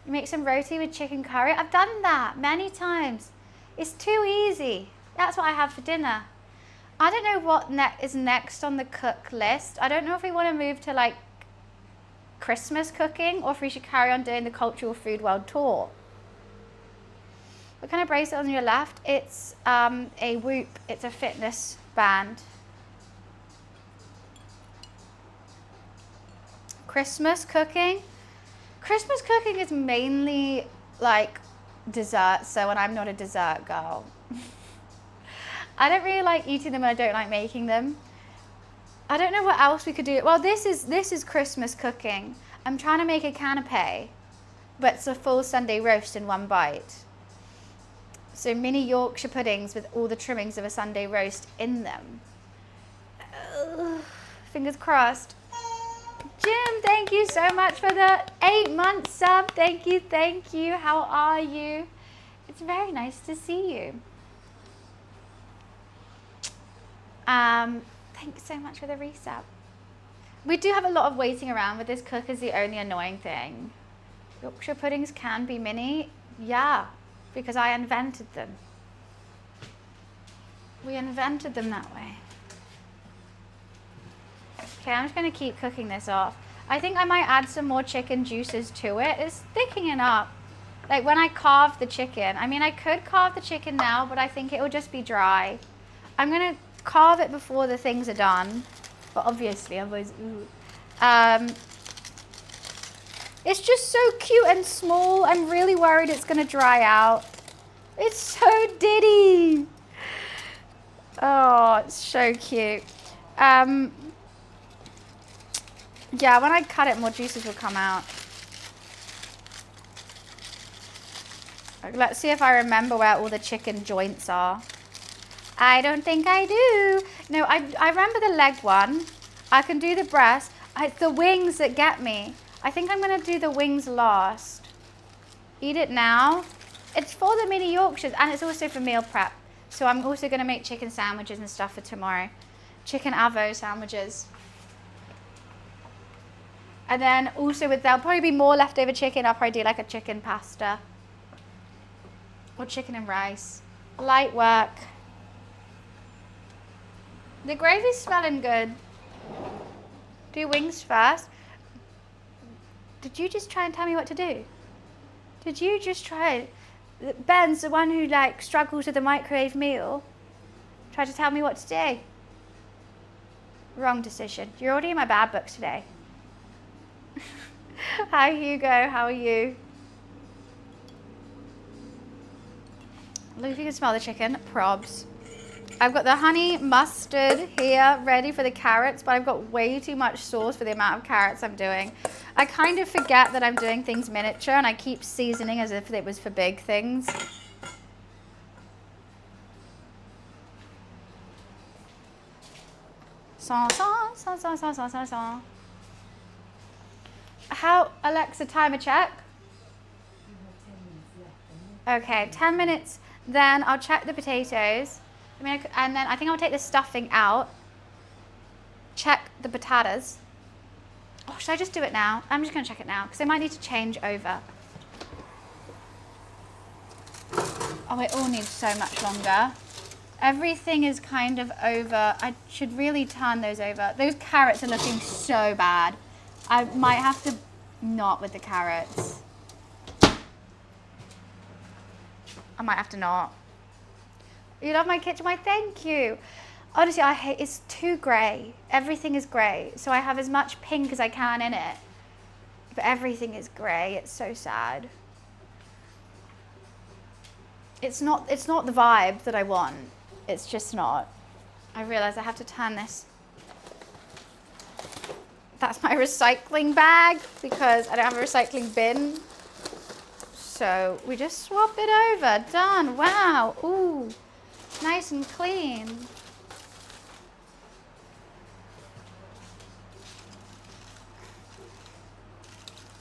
[SPEAKER 1] You make some roti with chicken curry. I've done that many times. It's too easy. That's what I have for dinner. I don't know what is next on the cook list. I don't know if we want to move to like Christmas cooking or if we should carry on doing the Cultural Food World Tour. What kind of bracelet on your left? It's a Whoop. It's a fitness band. Christmas cooking? Christmas cooking is mainly like desserts, so when I'm not a dessert girl. I don't really like eating them and I don't like making them. I don't know what else we could do. Well, this is Christmas cooking. I'm trying to make a canope, but it's a full Sunday roast in one bite. So mini Yorkshire puddings with all the trimmings of a Sunday roast in them. Fingers crossed. Jim, thank you so much for the 8-month sub. Thank you, thank you. How are you? It's very nice to see you. Thanks so much for the resub. We do have a lot of waiting around, but this cook is the only annoying thing. Yorkshire puddings can be mini. Yeah, because I invented them. We invented them that way. Okay, I'm just going to keep cooking this off. I think I might add some more chicken juices to it. It's thickening up. Like when I carve the chicken. I mean, I could carve the chicken now, but I think it will just be dry. I'm going to carve it before the things are done. But obviously, otherwise, ooh. It's just so cute and small. I'm really worried it's going to dry out. It's so diddy. Oh, it's so cute. Yeah, when I cut it, more juices will come out. Let's see if I remember where all the chicken joints are. I don't think I do. No, I remember the leg one. I can do the breast. It's the wings that get me. I think I'm going to do the wings last. Eat it now. It's for the mini Yorkshires and it's also for meal prep. So I'm also going to make chicken sandwiches and stuff for tomorrow. Chicken avo sandwiches. And then also there'll probably be more leftover chicken. I'll probably do like a chicken pasta. Or chicken and rice. Light work. The gravy's smelling good. Do wings first. Did you just try and tell me what to do? Did you just try? Ben's the one who like struggles with the microwave meal. Try to tell me what to do. Wrong decision. You're already in my bad books today. Hi Hugo, how are you? Look if you can smell the chicken. Probs. I've got the honey mustard here ready for the carrots, but I've got way too much sauce for the amount of carrots I'm doing. I kind of forget that I'm doing things miniature and I keep seasoning as if it was for big things. How, Alexa, timer check? Okay, 10 minutes. Then I'll check the potatoes. And then I think I'll take the stuffing out. Check the potatoes. Oh, should I just do it now? I'm just going to check it now because I might need to change over. Oh, it all needs so much longer. Everything is kind of over. I should really turn those over. Those carrots are looking so bad. I might have to not with the carrots. I might have to not. You love my kitchen? Why, thank you. Honestly, I hate, it's too grey. Everything is grey. So I have as much pink as I can in it. But everything is grey. It's so sad. It's not the vibe that I want. It's just not. I realize I have to turn this. That's my recycling bag because I don't have a recycling bin. So we just swap it over. Done. Wow. Ooh. Nice and clean.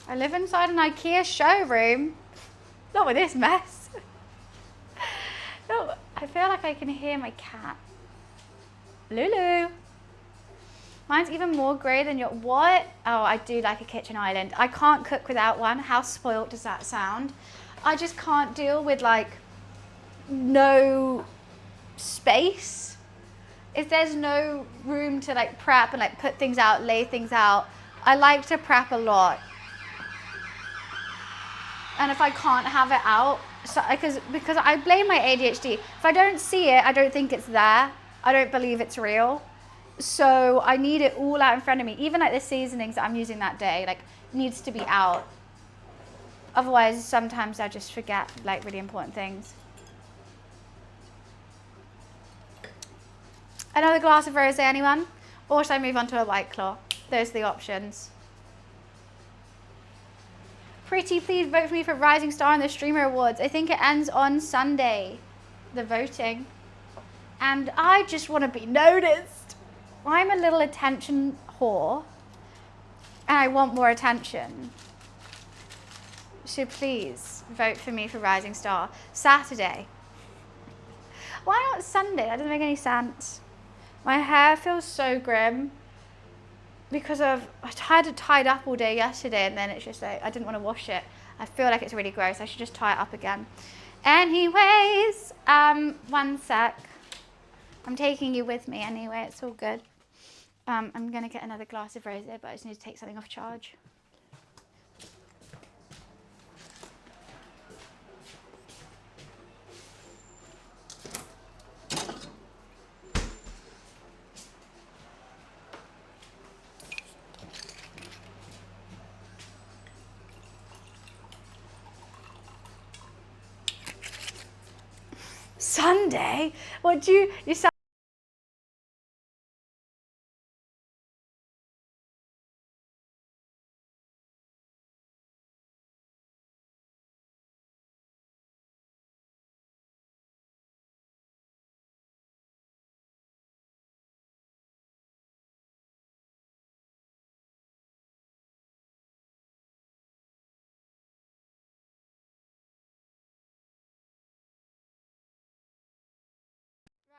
[SPEAKER 1] I live inside an IKEA showroom. Not with this mess. No, I feel like I can hear my cat. Lulu. Mine's even more grey than your, what? Oh, I do like a kitchen island. I can't cook without one. How spoilt does that sound? I just can't deal with like no space. If there's no room to like prep and like put things out, lay things out, I like to prep a lot. And if I can't have it out, so, because I blame my ADHD. If I don't see it, I don't think it's there. I don't believe it's real. So I need it all out in front of me. Even like the seasonings that I'm using that day, like needs to be out. Otherwise, sometimes I just forget like really important things. Another glass of rosé, anyone? Or should I move on to a White Claw? Those are the options. Pretty, please vote for me for Rising Star in the Streamer Awards. I think it ends on Sunday, the voting. And I just want to be noticed. I'm a little attention whore. And I want more attention. So please vote for me for Rising Star. Saturday. Why not Sunday? That doesn't make any sense. My hair feels so grim. Because I had it tied up all day yesterday and then it's just like, I didn't want to wash it. I feel like it's really gross. I should just tie it up again. Anyways, one sec. I'm taking you with me anyway. It's all good. I'm going to get another glass of rosé, but I just need to take something off charge. Sunday? What do you sound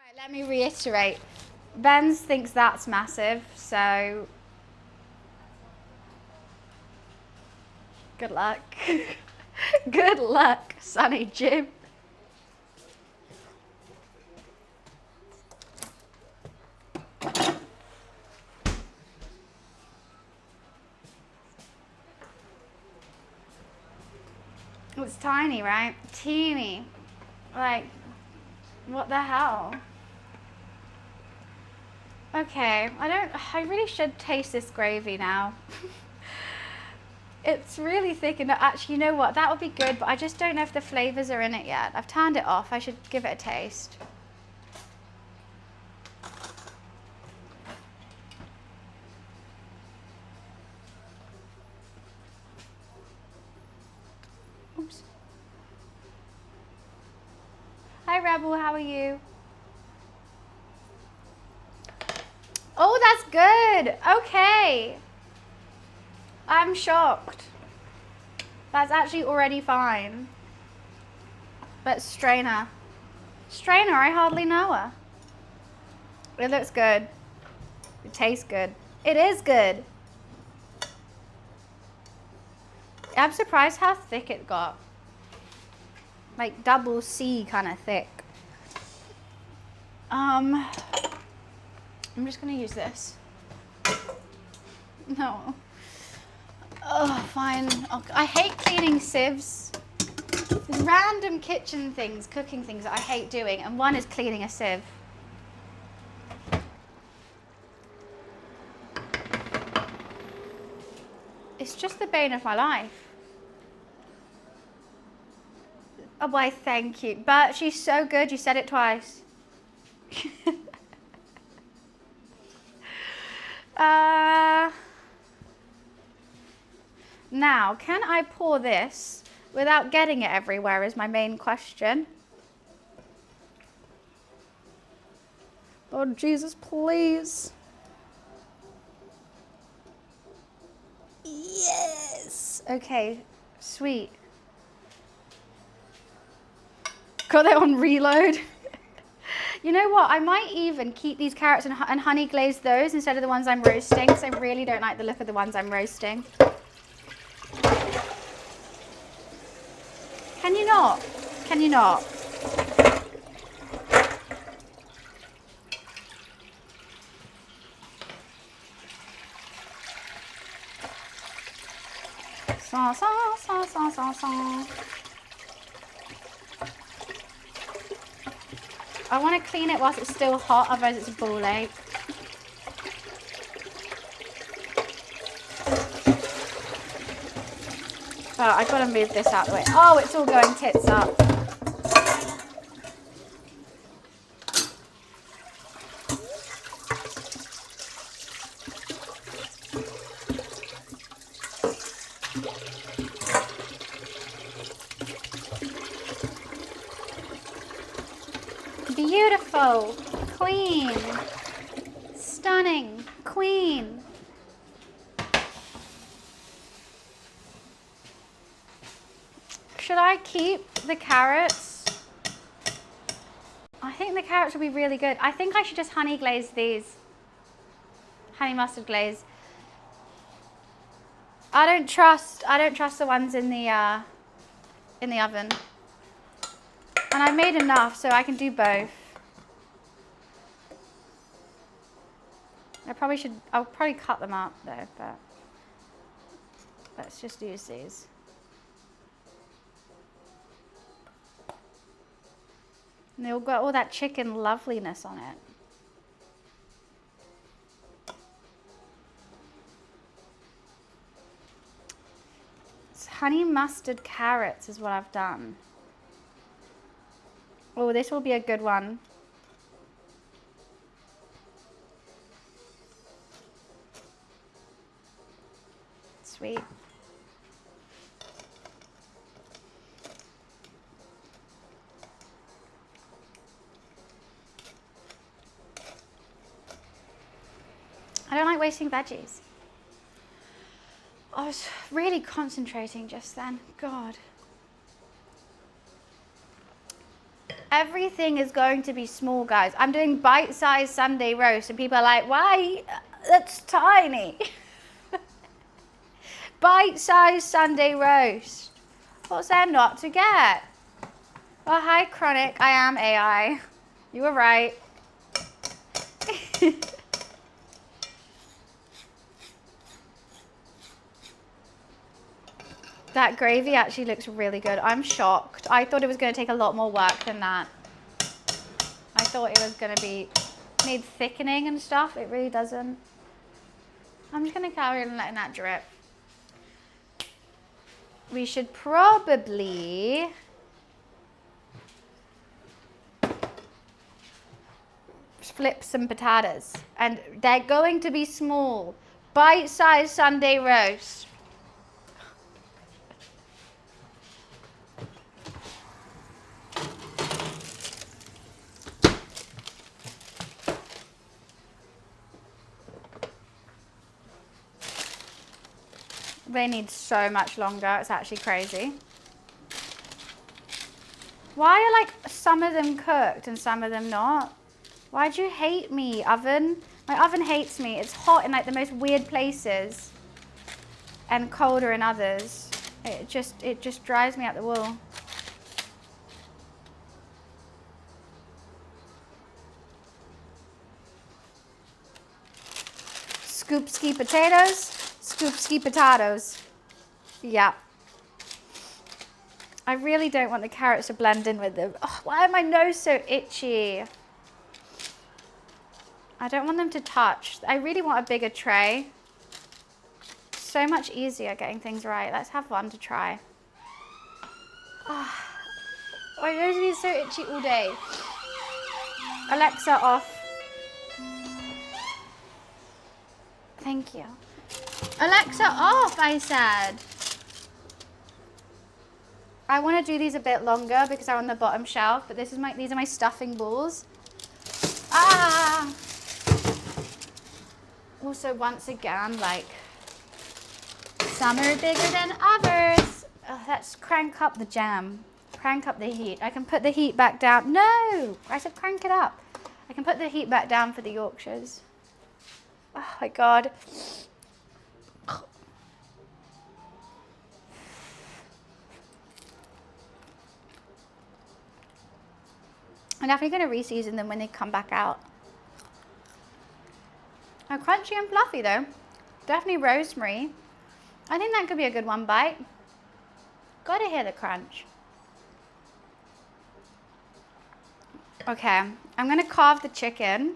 [SPEAKER 1] right, let me reiterate. Benz thinks that's massive, so good luck. Good luck, Sonny Jim. It's tiny, right? Teeny. Like, what the hell? Okay, I really should taste this gravy now. It's really thick and actually, you know what? That would be good, but I just don't know if the flavors are in it yet. I've turned it off. I should give it a taste. Oops. Hi, Rebel. How are you? Oh, that's good. Okay. I'm shocked. That's actually already fine. But strainer. Strainer, I hardly know her. It looks good. It tastes good. It is good. I'm surprised how thick it got. Like double C kind of thick. I'm just gonna use this. No. Oh, fine. I hate cleaning sieves. There's random kitchen things, cooking things that I hate doing, and one is cleaning a sieve. It's just the bane of my life. Oh, why, thank you. But she's so good. You said it twice. Now, can I pour this without getting it everywhere is my main question. Oh, Jesus, please. Yes. Okay, sweet. Got that on reload. You know what? I might even keep these carrots and honey glaze those instead of the ones I'm roasting, because I really don't like the look of the ones I'm roasting. Can you not? Can you not? I want to clean it whilst it's still hot, otherwise it's a ball ache. Oh, I've got to move this out of the way. Oh, it's all going tits up. Beautiful, clean, stunning, queen. Should I keep the carrots? I think the carrots will be really good. I think I should just honey glaze these. Honey mustard glaze. I don't trust the ones in the oven. And I've made enough, so I can do both. I'll probably cut them up though, but let's just use these. And they'll got all that chicken loveliness on it. It's honey mustard carrots is what I've done. Oh, this will be a good one. Sweet. I don't like wasting veggies. I was really concentrating just then. God. Everything is going to be small, guys. I'm doing bite-sized Sunday roast, and people are like, why? That's tiny. Bite-sized Sunday roast. What's there not to get? Oh, hi, Chronic. I am AI. You were right. That gravy actually looks really good. I'm shocked. I thought it was going to take a lot more work than that. I thought it was going to need thickening and stuff. It really doesn't. I'm just going to carry on letting that drip. We should probably flip some potatoes. And they're going to be small. Bite-sized Sunday roast. They need so much longer. It's actually crazy. Why are like some of them cooked and some of them not? Why do you hate me, oven? My oven hates me. It's hot in like the most weird places and colder in others. It just drives me up the wall. Scoop ski potatoes. Scoop ski potatoes. Yeah. I really don't want the carrots to blend in with them. Oh, why are my nose so itchy? I don't want them to touch. I really want a bigger tray. So much easier getting things right. Let's have one to try. Oh, My nose is so itchy all day. Alexa, off. Thank you. Alexa, off, I said. I want to do these a bit longer because they're on the bottom shelf, but these are my stuffing balls. Ah! Also, once again, like, some are bigger than others. Oh, let's crank up the jam. Crank up the heat. I can put the heat back down. No! I said crank it up. I can put the heat back down for the Yorkshires. Oh my God. I'm definitely going to reseason them when they come back out. Oh, crunchy and fluffy though. Definitely rosemary. I think that could be a good one bite. Gotta hear the crunch. Okay, I'm gonna carve the chicken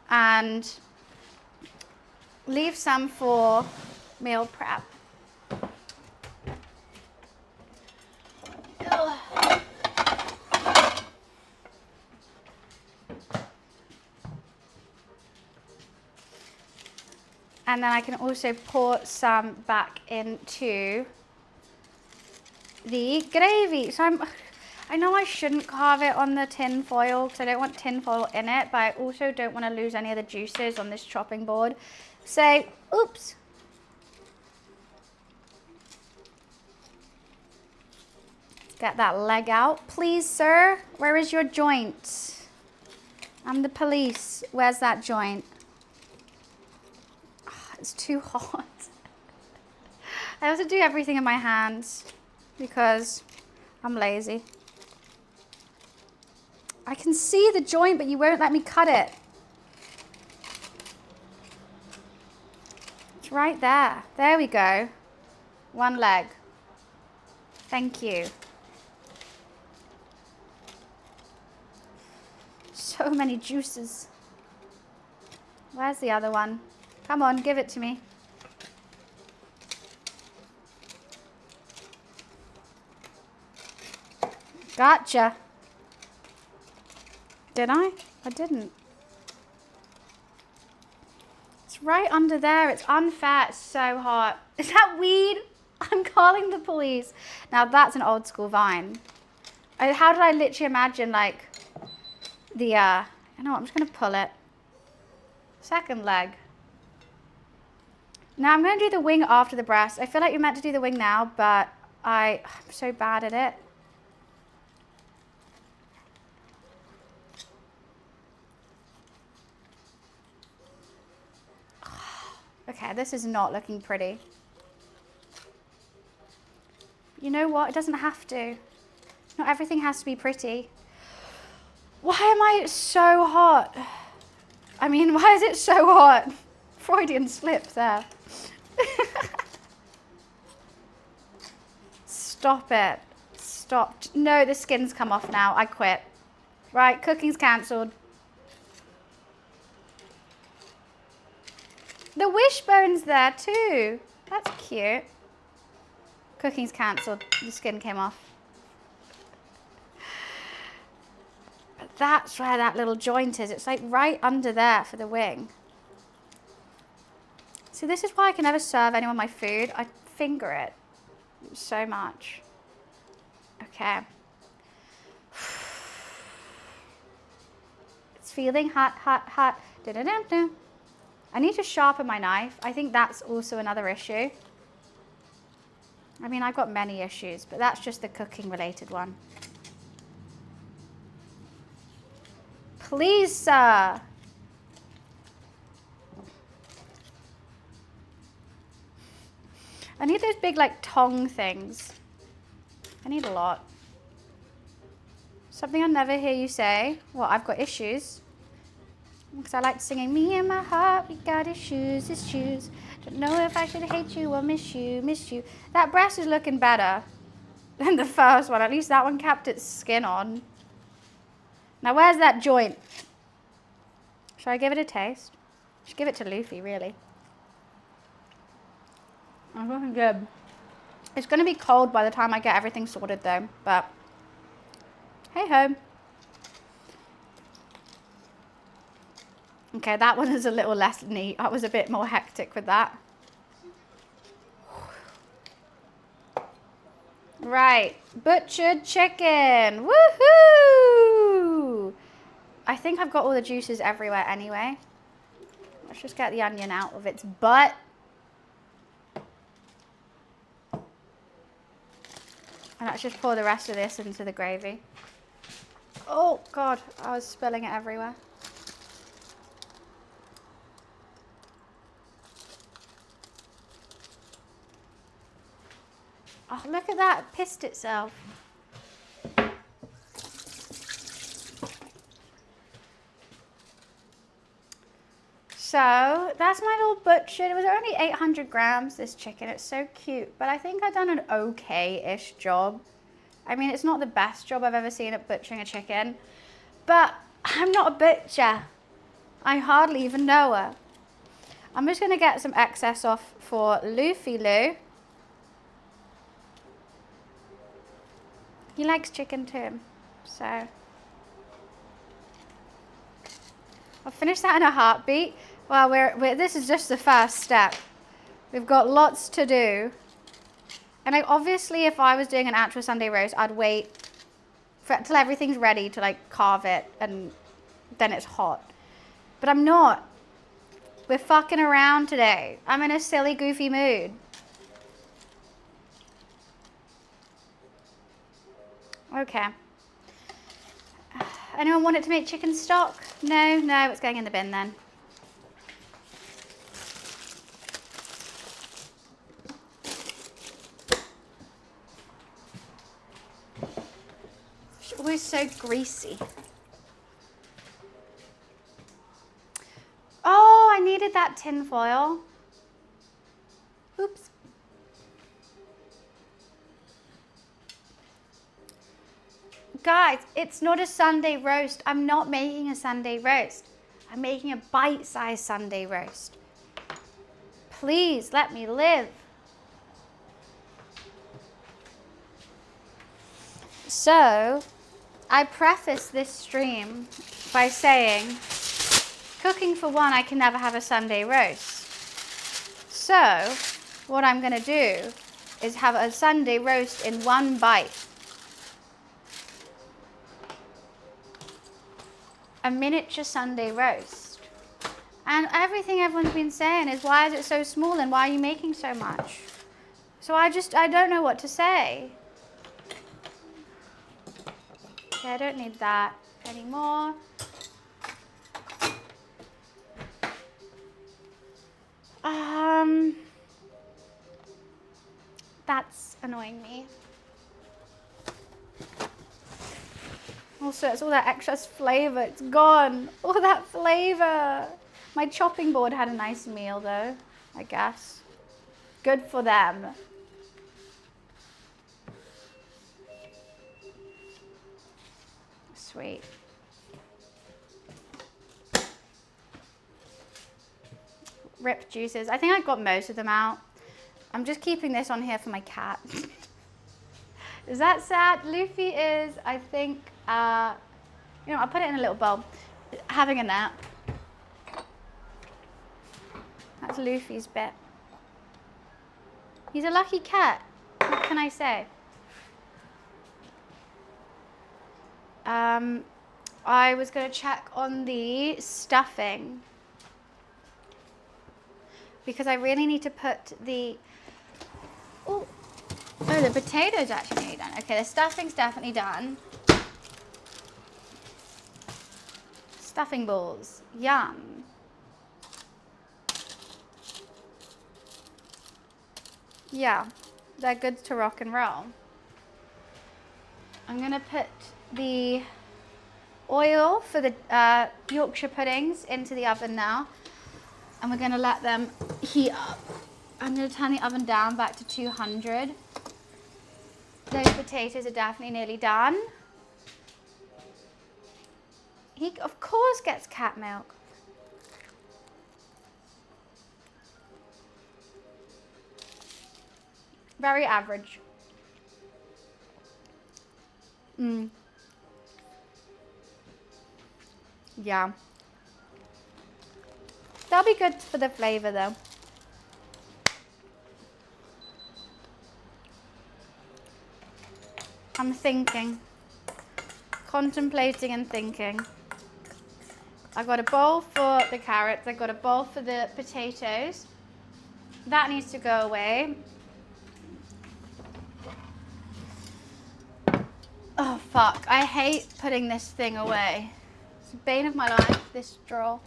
[SPEAKER 1] and leave some for meal prep. Ugh. And then I can also pour some back into the gravy. So I know I shouldn't carve it on the tin foil because I don't want tin foil in it, but I also don't want to lose any of the juices on this chopping board. So, oops. Get that leg out. Please, sir, where is your joint? I'm the police. Where's that joint? Oh, it's too hot. I also do everything in my hands because I'm lazy. I can see the joint, but you won't let me cut it. It's right there. There we go. One leg. Thank you. So many juices. Where's the other one? Come on, give it to me. Gotcha. Did I? I didn't. It's right under there. It's unfair. It's so hot. Is that weed? I'm calling the police. Now that's an old school vine. How did I literally imagine like the, you know what, I'm just going to pull it. Second leg. Now I'm going to do the wing after the breast. I feel like you're meant to do the wing now, but I'm so bad at it. Okay, this is not looking pretty. You know what? It doesn't have to. Not everything has to be pretty. Why am I so hot? I mean, why is it so hot? Freudian slip there. Stop it. Stop. No, the skin's come off now. I quit. Right, cooking's cancelled. The wishbone's there too. That's cute. Cooking's cancelled. The skin came off. But that's where that little joint is. It's like right under there for the wing. So this is why I can never serve anyone my food. I finger it so much. Okay. It's feeling hot, hot, hot. Da-da-da-da. I need to sharpen my knife. I think that's also another issue. I mean, I've got many issues, but that's just the cooking related one. Please, sir. I need those big, like, tong things. I need a lot. Something I'll never hear you say. Well, I've got issues. Because I like singing, me and my heart, we got issues, issues. Don't know if I should hate you or miss you, miss you. That breast is looking better than the first one. At least that one kept its skin on. Now, where's that joint? Should I give it a taste? I should give it to Luffy, really. I'm looking good. It's going to be cold by the time I get everything sorted, though. But Hey ho. Okay, that one is a little less neat. I was a bit more hectic with that. Right, butchered chicken. Woohoo! I think I've got all the juices everywhere anyway. Let's just get the onion out of its butt. And let's just pour the rest of this into the gravy. Oh God, I was spilling it everywhere. Oh, look at that, it pissed itself. So that's my little butchered. It was only 800 grams, this chicken. It's so cute, but I think I've done an okay-ish job. I mean, it's not the best job I've ever seen at butchering a chicken, but I'm not a butcher. I hardly even know her. I'm just gonna get some excess off for Luffy Lou. He likes chicken too, so. I'll finish that in a heartbeat. Well, this is just the first step. We've got lots to do. And obviously, if I was doing an actual Sunday roast, I'd wait till everything's ready to like carve it and then it's hot. But I'm not. We're fucking around today. I'm in a silly, goofy mood. Okay. Anyone want it to make chicken stock? No, it's going in the bin then. It's always so greasy. Oh, I needed that tin foil. Oops. Guys, it's not a Sunday roast. I'm not making a Sunday roast. I'm making a bite-sized Sunday roast. Please let me live. So, I preface this stream by saying, cooking for one, I can never have a Sunday roast. So, what I'm gonna do is have a Sunday roast in one bite. A miniature Sunday roast. And everything everyone's been saying is, why is it so small and why are you making so much? So I don't know what to say. Okay, I don't need that anymore. That's annoying me. Also, it's all that excess flavor. It's gone. All that flavor. My chopping board had a nice meal though, I guess. Good for them. Sweet. Ripped juices. I think I got most of them out. I'm just keeping this on here for my cat. Is that sad? Luffy is, I think, I'll put it in a little bowl. Having a nap. That's Luffy's bit. He's a lucky cat. What can I say? I was going to check on the stuffing. Because I really need to put the... Oh, the potatoes actually nearly done. Okay, the stuffing's definitely done. Stuffing balls. Yum. Yeah, they're good to rock and roll. I'm going to put the oil for the Yorkshire puddings into the oven now. And we're going to let them heat up. I'm going to turn the oven down back to 200. Those potatoes are definitely nearly done. He, of course, gets cat milk. Very average. Yeah. That'll be good for the flavor though. I'm thinking. Contemplating and thinking. I've got a bowl for the carrots. I've got a bowl for the potatoes. That needs to go away. Oh, fuck. I hate putting this thing away. It's the bane of my life, this drawer.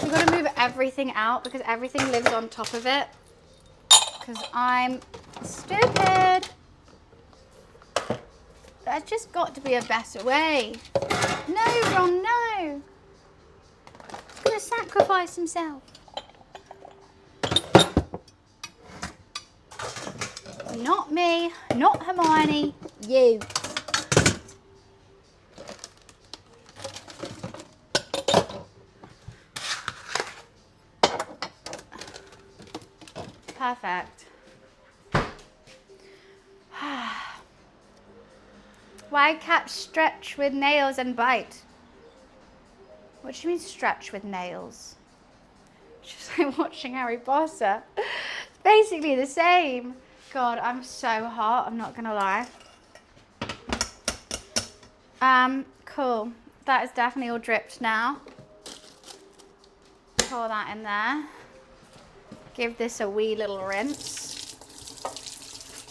[SPEAKER 1] We've got to move everything out because everything lives on top of it. Because I'm stupid. There's just got to be a better way. No, Ron, no. He's going to sacrifice himself. Not me, not Hermione, you. Perfect. Why cats stretch with nails and bite? What do you mean stretch with nails? It's just like watching Harry Potter. It's basically the same. God, I'm so hot, I'm not gonna lie. Cool. That is definitely all dripped now. Pour that in there. Give this a wee little rinse.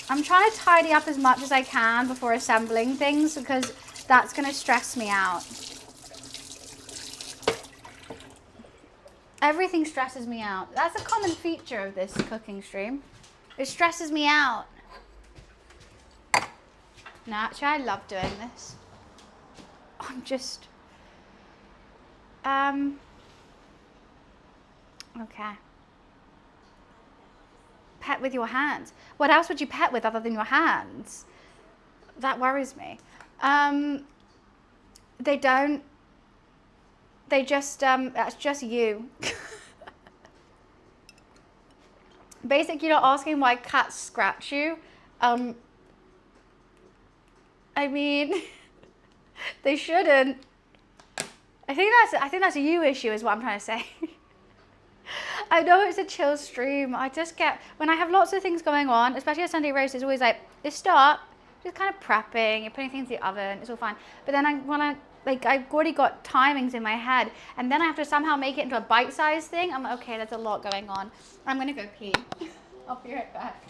[SPEAKER 1] I'm trying to tidy up as much as I can before assembling things because that's gonna stress me out. Everything stresses me out. That's a common feature of this cooking stream. It stresses me out. No, actually, I love doing this. I'm just... Okay. Pet with your hands. What else would you pet with other than your hands? That worries me. They don't. They just, that's just you. Basically, you're asking why cats scratch you. I mean, they shouldn't. I think that's a you issue is what I'm trying to say. I know it's a chill stream. I just get, when I have lots of things going on, especially a Sunday roast, it's always like, just stop, just kind of prepping, you're putting things in the oven, it's all fine. But then I've already got timings in my head, and then I have to somehow make it into a bite-sized thing. I'm like, okay, there's a lot going on. I'm gonna go pee. I'll be right back.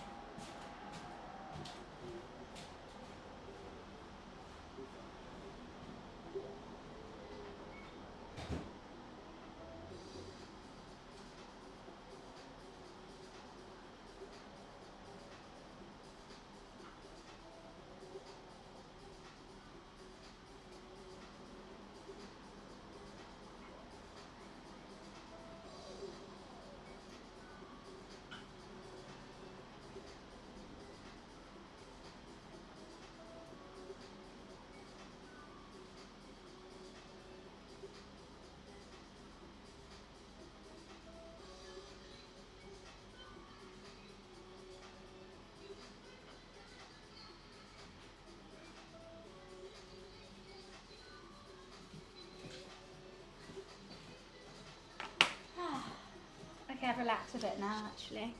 [SPEAKER 1] Okay, I've relaxed a bit now, actually.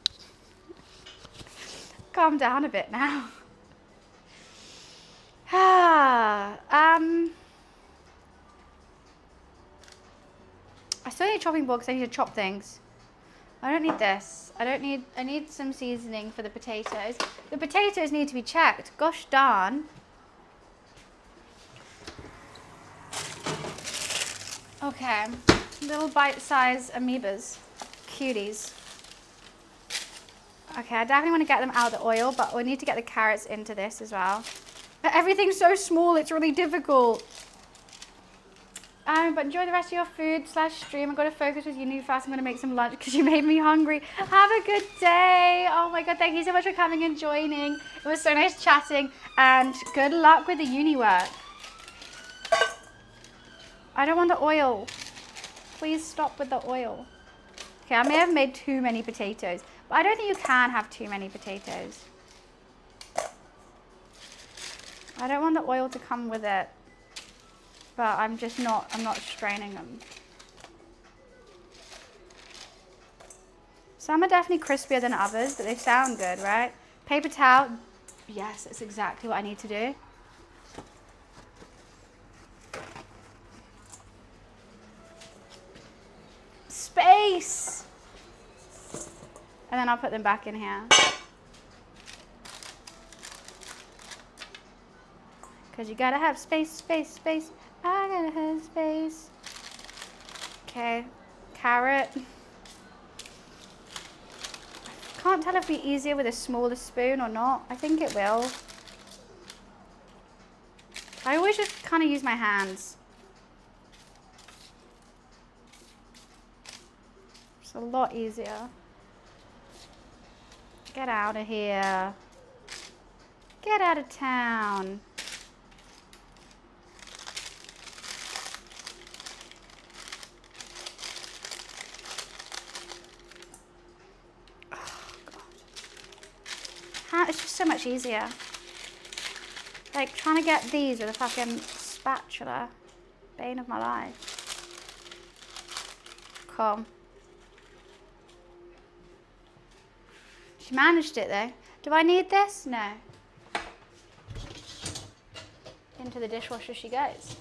[SPEAKER 1] Calm down a bit now. I still need a chopping board because I need to chop things. I don't need this. I need some seasoning for the potatoes. The potatoes need to be checked. Gosh darn. Okay, little bite-sized amoebas. Cuties. Okay, I definitely want to get them out of the oil, but we need to get the carrots into this as well. Everything's so small, it's really difficult. But enjoy the rest of your food/stream. I've got to focus with you new fast. I'm going to make some lunch because you made me hungry. Have a good day. Oh my God, thank you so much for coming and joining. It was so nice chatting, and good luck with the uni work. I don't want the oil. Please stop with the oil. Okay, I may have made too many potatoes, but I don't think you can have too many potatoes. I don't want the oil to come with it, but I'm not straining them. Some are definitely crispier than others, but they sound good, right? Paper towel, yes, that's exactly what I need to do. Space! And then I'll put them back in here. Because you gotta have space, space, space. I gotta have space. Okay, carrot. Can't tell if it'll be easier with a smaller spoon or not. I think it will. I always just kind of use my hands. It's a lot easier. Get out of here. Get out of town. It's just so much easier. Like trying to get these with a fucking spatula. Bane of my life. Cool. She managed it though. Do I need this? No. Into the dishwasher she goes.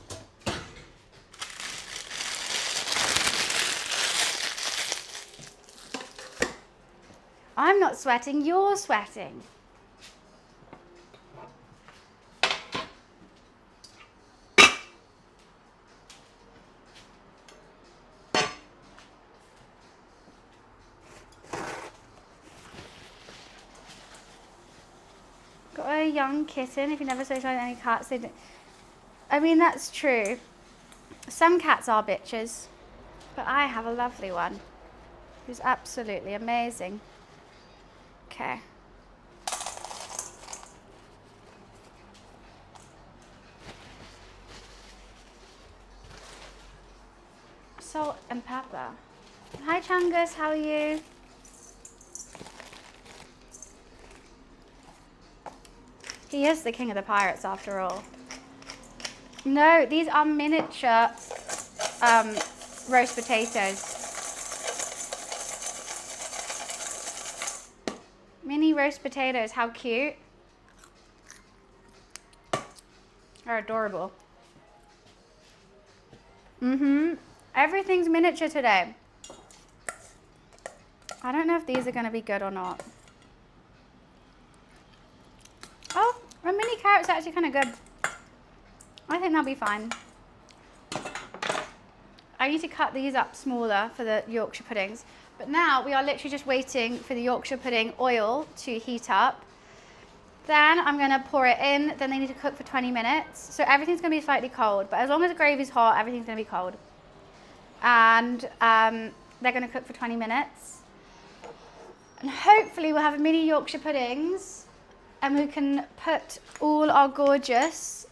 [SPEAKER 1] I'm not sweating, you're sweating. Got a young kitten. If you never socialise with any cats, they don't. I mean, that's true. Some cats are bitches, but I have a lovely one who's absolutely amazing. Okay. Salt and pepper. Hi Chungus, how are you? He is the king of the pirates after all. No, these are miniature roast potatoes. Mini roast potatoes, how cute. They're adorable. Everything's miniature today. I don't know if these are going to be good or not. Oh, a mini carrot's actually kind of good. I think they'll be fine. I need to cut these up smaller for the Yorkshire puddings. But now we are literally just waiting for the Yorkshire pudding oil to heat up. Then I'm going to pour it in. Then they need to cook for 20 minutes. So everything's going to be slightly cold. But as long as the gravy's hot, everything's going to be cold. And they're going to cook for 20 minutes. And hopefully we'll have mini Yorkshire puddings. And we can put all our gorgeous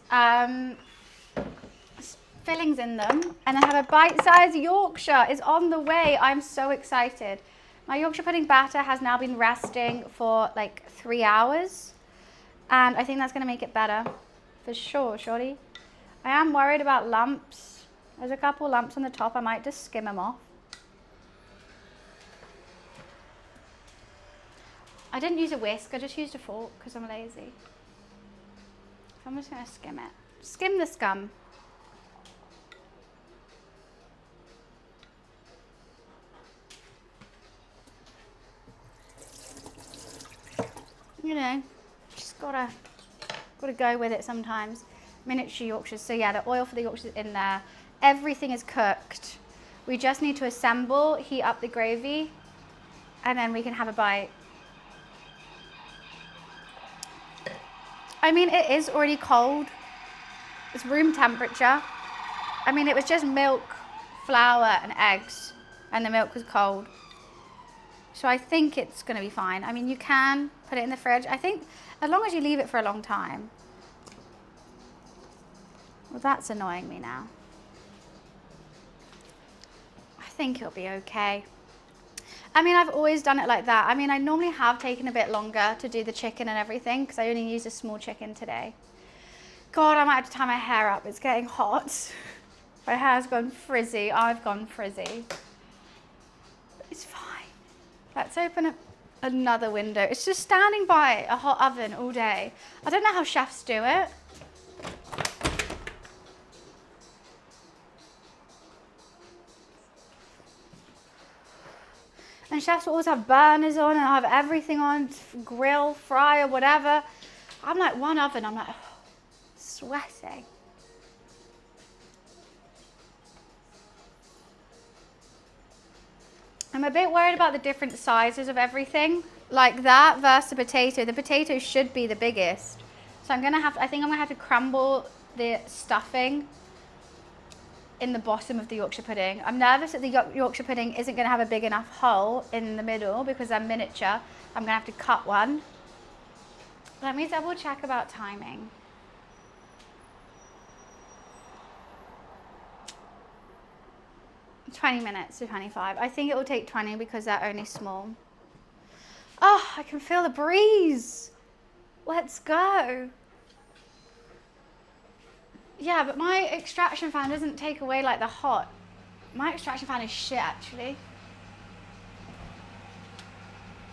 [SPEAKER 1] fillings in them. And then have a bite-sized Yorkshire is on the way. I'm so excited. My Yorkshire pudding batter has now been resting for like 3 hours. And I think that's going to make it better. For sure, shorty. I am worried about lumps. There's a couple lumps on the top. I might just skim them off. I didn't use a whisk. I just used a fork because I'm lazy. So I'm just going to skim it. Skim the scum. You know, just gotta go with it sometimes. Miniature Yorkshires. So yeah, the oil for the Yorkshires is in there. Everything is cooked. We just need to assemble, heat up the gravy, and then we can have a bite. I mean, it is already cold. It's room temperature. I mean, it was just milk, flour, and eggs, and the milk was cold. So I think it's going to be fine. I mean, you can put it in the fridge. I think as long as you leave it for a long time. Well, that's annoying me now. I think it'll be okay. I mean, I've always done it like that. I mean, I normally have taken a bit longer to do the chicken and everything because I only used a small chicken today. God, I might have to tie my hair up. It's getting hot. My hair's gone frizzy. I've gone frizzy. But it's fine. Let's open up another window. It's just standing by a hot oven all day. I don't know how chefs do it. And chefs will always have burners on and have everything on, grill, fry, or whatever. I'm like one oven, I'm like sweating. I'm a bit worried about the different sizes of everything. Like that versus the potato. The potato should be the biggest. So I think I'm gonna have to crumble the stuffing in the bottom of the Yorkshire pudding. I'm nervous that the Yorkshire pudding isn't going to have a big enough hole in the middle because they're miniature. I'm going to have to cut one. Let me double check about timing. "20 minutes to 25. I think it will take 20 because they're only small. Oh, I can feel the breeze. Let's go. Yeah, but my extraction fan doesn't take away like the hot. My extraction fan is shit actually.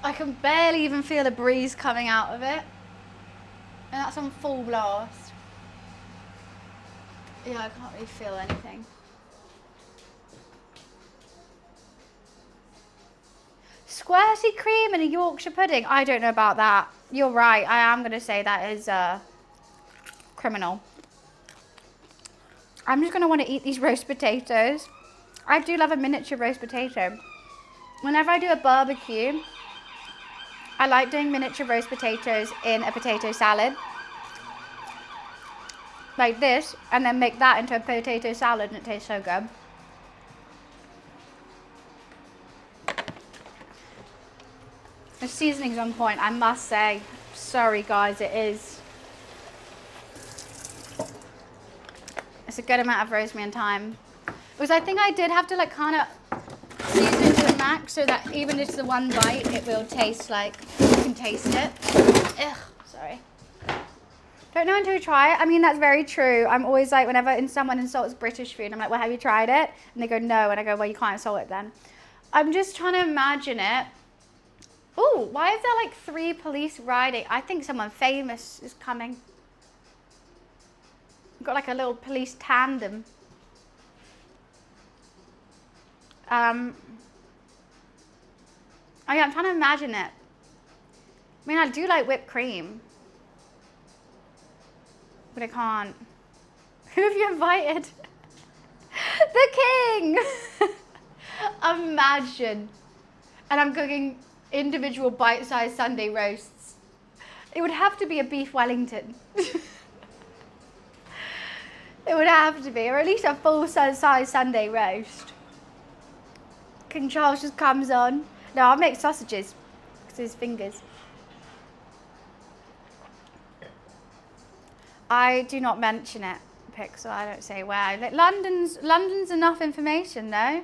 [SPEAKER 1] I can barely even feel the breeze coming out of it. And that's on full blast. Yeah, I can't really feel anything. Squirty cream and a Yorkshire pudding. I don't know about that. You're right. I am going to say that is criminal. I'm just going to want to eat these roast potatoes. I do love a miniature roast potato. Whenever I do a barbecue, I like doing miniature roast potatoes in a potato salad. Like this, and then make that into a potato salad and it tastes so good. The seasoning's on point, I must say. Sorry guys, it is. It's a good amount of rosemary and thyme. Because I think I did have to like kind of season it to the max so that even just the one bite, it will taste like, you can taste it. Ugh, sorry. Don't know until you try it. I mean, that's very true. I'm always like, whenever someone insults British food, I'm like, well, have you tried it? And they go, no. And I go, well, you can't insult it then. I'm just trying to imagine it. Oh, why is there like 3 police riding? I think someone famous is coming. We've got like a little police tandem. I'm trying to imagine it. I mean, I do like whipped cream. But I can't. Who have you invited? The king! Imagine. And I'm cooking individual bite-sized Sunday roasts. It would have to be a beef Wellington. It would have to be, or at least a full-size Sunday roast. King Charles just comes on. No, I'll make sausages because his fingers. I do not mention it, Pixel. I don't say where. Like, London's enough information, though.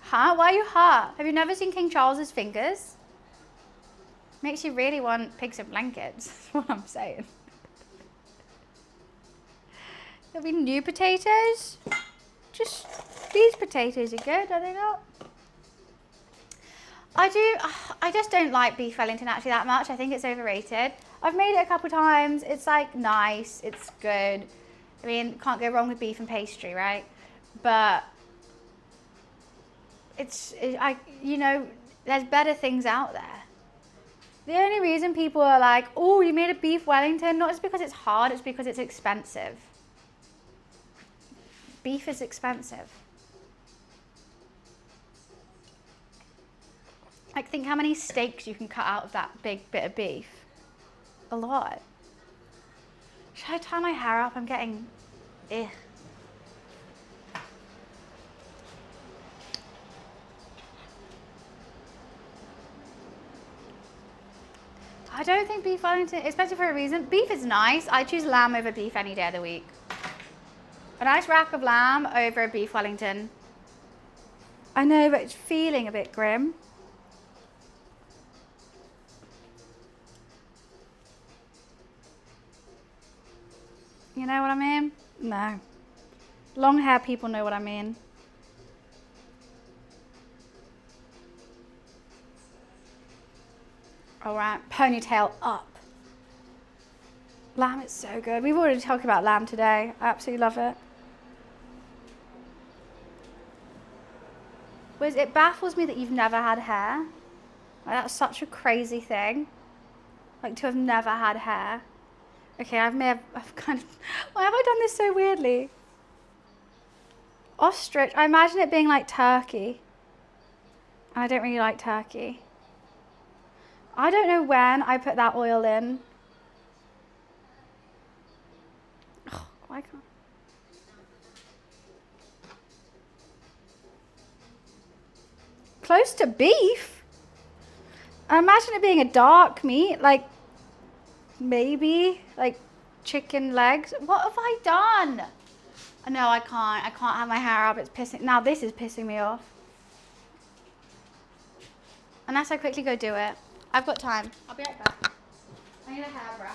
[SPEAKER 1] Huh? Why are you hot? Have you never seen King Charles's fingers? Makes you really want pigs and blankets. That's what I'm saying. There'll be new potatoes. Just these potatoes are good, are they not? I just don't like beef Wellington actually that much. I think it's overrated. I've made it a couple times. It's like nice. It's good. I mean, can't go wrong with beef and pastry, right? But you know, there's better things out there. The only reason people are like, oh, you made a beef Wellington, not just because it's hard, it's because it's expensive. Beef is expensive. Like, think how many steaks you can cut out of that big bit of beef. A lot. Should I tie my hair up? I'm getting... Ugh. I don't think beef Wellington, especially for a reason. Beef is nice. I choose lamb over beef any day of the week. A nice rack of lamb over a beef Wellington. I know, but it's feeling a bit grim. You know what I mean? No. Long hair people know what I mean. All right, ponytail up. Lamb is so good. We've already talked about lamb today. I absolutely love it. Whereas it baffles me that you've never had hair. Like, that's such a crazy thing. Like, to have never had hair. Okay, I've kind of... Why have I done this so weirdly? Ostrich. I imagine it being like turkey. I don't really like turkey. I don't know when I put that oil in. Oh, why can't... Close to beef? I imagine it being a dark meat, like maybe like chicken legs. What have I done? No, I can't have my hair up. It's pissing. Now this is pissing me off. Unless I quickly go do it. I've got time. I'll be right back. I need a hairbrush.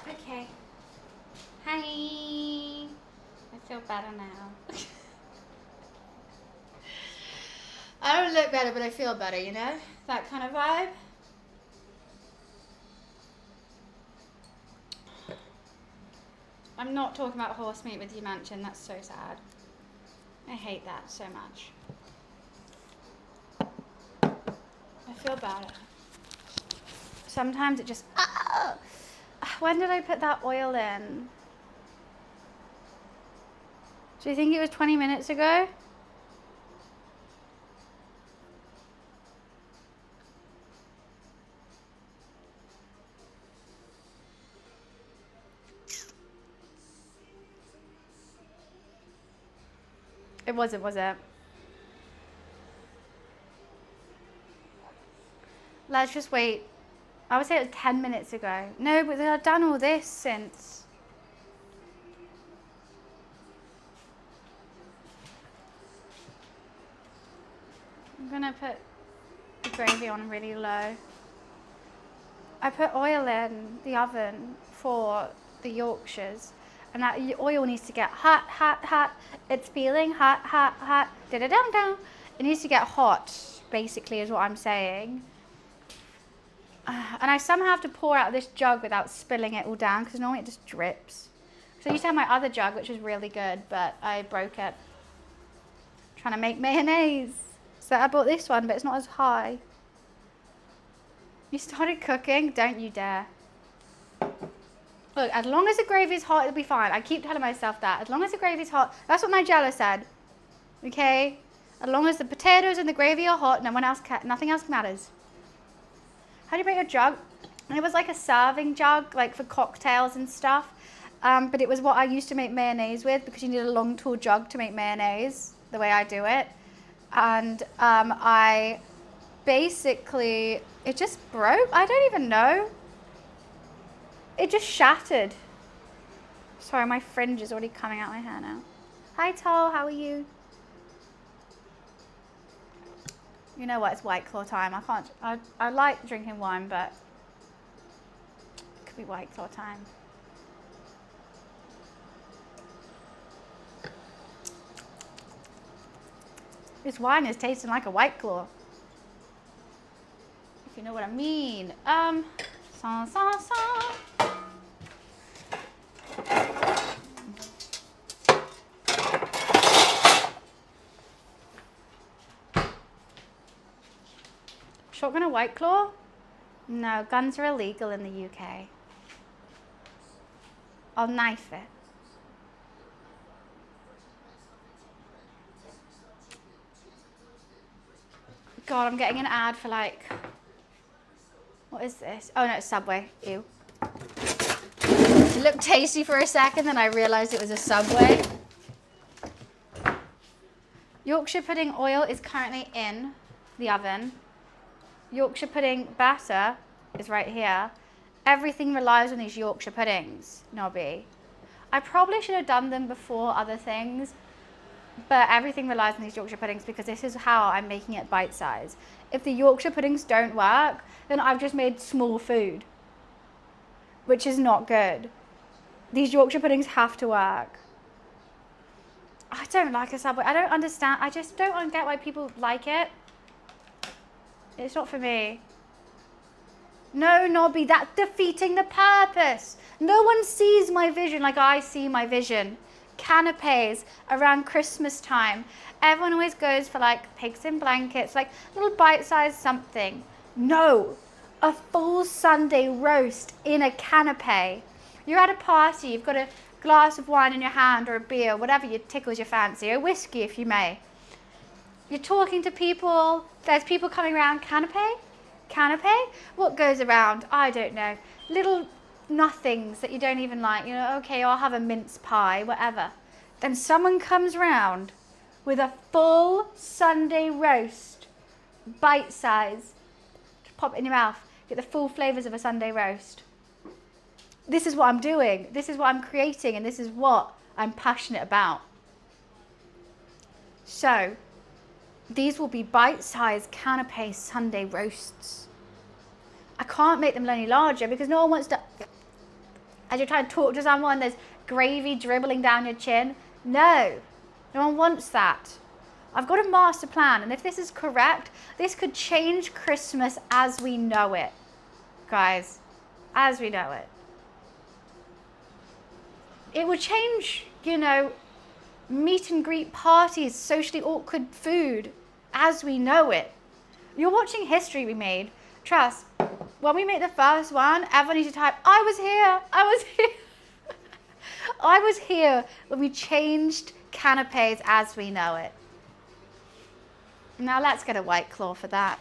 [SPEAKER 1] Okay. Hi. I feel better now. I don't look better, but I feel better, you know? That kind of vibe. I'm not talking about horse meat with you, Mansion. That's so sad. I hate that so much. I feel better. Sometimes it just... Ah! When did I put that oil in? Do you think it was 20 minutes ago? It wasn't, was it? Let's just wait. I would say it was 10 minutes ago. No, but I've done all this since. I'm gonna put the gravy on really low. I put oil in the oven for the Yorkshires, and that oil needs to get hot, hot, hot. It's feeling hot, hot, hot. Da-da-dum-dum. It needs to get hot, basically, is what I'm saying. And I somehow have to pour out this jug without spilling it all down, because normally it just drips. So I used to have my other jug, which was really good, but I broke it. Trying to make mayonnaise. So I bought this one, but it's not as high. You started cooking? Don't you dare. Look, as long as the gravy's hot, it'll be fine. I keep telling myself that. As long as the gravy's hot. That's what Nigella said. Okay? As long as the potatoes and the gravy are hot, nothing else matters. How do you make a jug? And it was like a serving jug, like for cocktails and stuff. But it was what I used to make mayonnaise with, because you need a long, tall jug to make mayonnaise, the way I do it. And I basically, it just broke. I don't even know. It just shattered. Sorry, my fringe is already coming out my hair now. Hi, Toll, how are you? You know what, it's White Claw time. I like drinking wine, but it could be White Claw time. This wine is tasting like a White Claw. If you know what I mean. Sa, sa, sa. Shotgun a White Claw? No, guns are illegal in the UK. I'll knife it. God, I'm getting an ad for like, what is this? Oh no, it's Subway. Ew. It looked tasty for a second, then I realized it was a Subway. Yorkshire pudding oil is currently in the oven. Yorkshire pudding batter is right here. Everything relies on these Yorkshire puddings, Nobby. I probably should have done them before other things, but everything relies on these Yorkshire puddings because this is how I'm making it bite size. If the Yorkshire puddings don't work, then I've just made small food, which is not good. These Yorkshire puddings have to work. I don't like a Subway. I don't understand. I just don't get why people like it. It's not for me. No, Nobby, that's defeating the purpose. No one sees my vision like I see my vision. Canapes around Christmas time. Everyone always goes for like pigs in blankets, like little bite-sized something. No, a full Sunday roast in a canape. You're at a party, you've got a glass of wine in your hand or a beer, whatever tickles your fancy, a whiskey if you may. You're talking to people, there's people coming around, canape? Canape? What goes around? I don't know. Little nothings that you don't even like. You know, okay, I'll have a mince pie, whatever. Then someone comes round with a full Sunday roast, bite size. Just pop it in your mouth. Get the full flavours of a Sunday roast. This is what I'm doing. This is what I'm creating, and this is what I'm passionate about. So, these will be bite-sized canapé Sunday roasts. I can't make them any larger because no one wants to, as you're trying to talk to someone, there's gravy dribbling down your chin. No one wants that. I've got a master plan, and if this is correct, this could change Christmas as we know it. Guys, as we know it. It would change, you know, meet and greet parties, socially awkward food, as we know it. You're watching history be made. Trust, when we make the first one, everyone needs to type, I was here. I was here when we changed canapes as we know it. Now let's get a White Claw for that.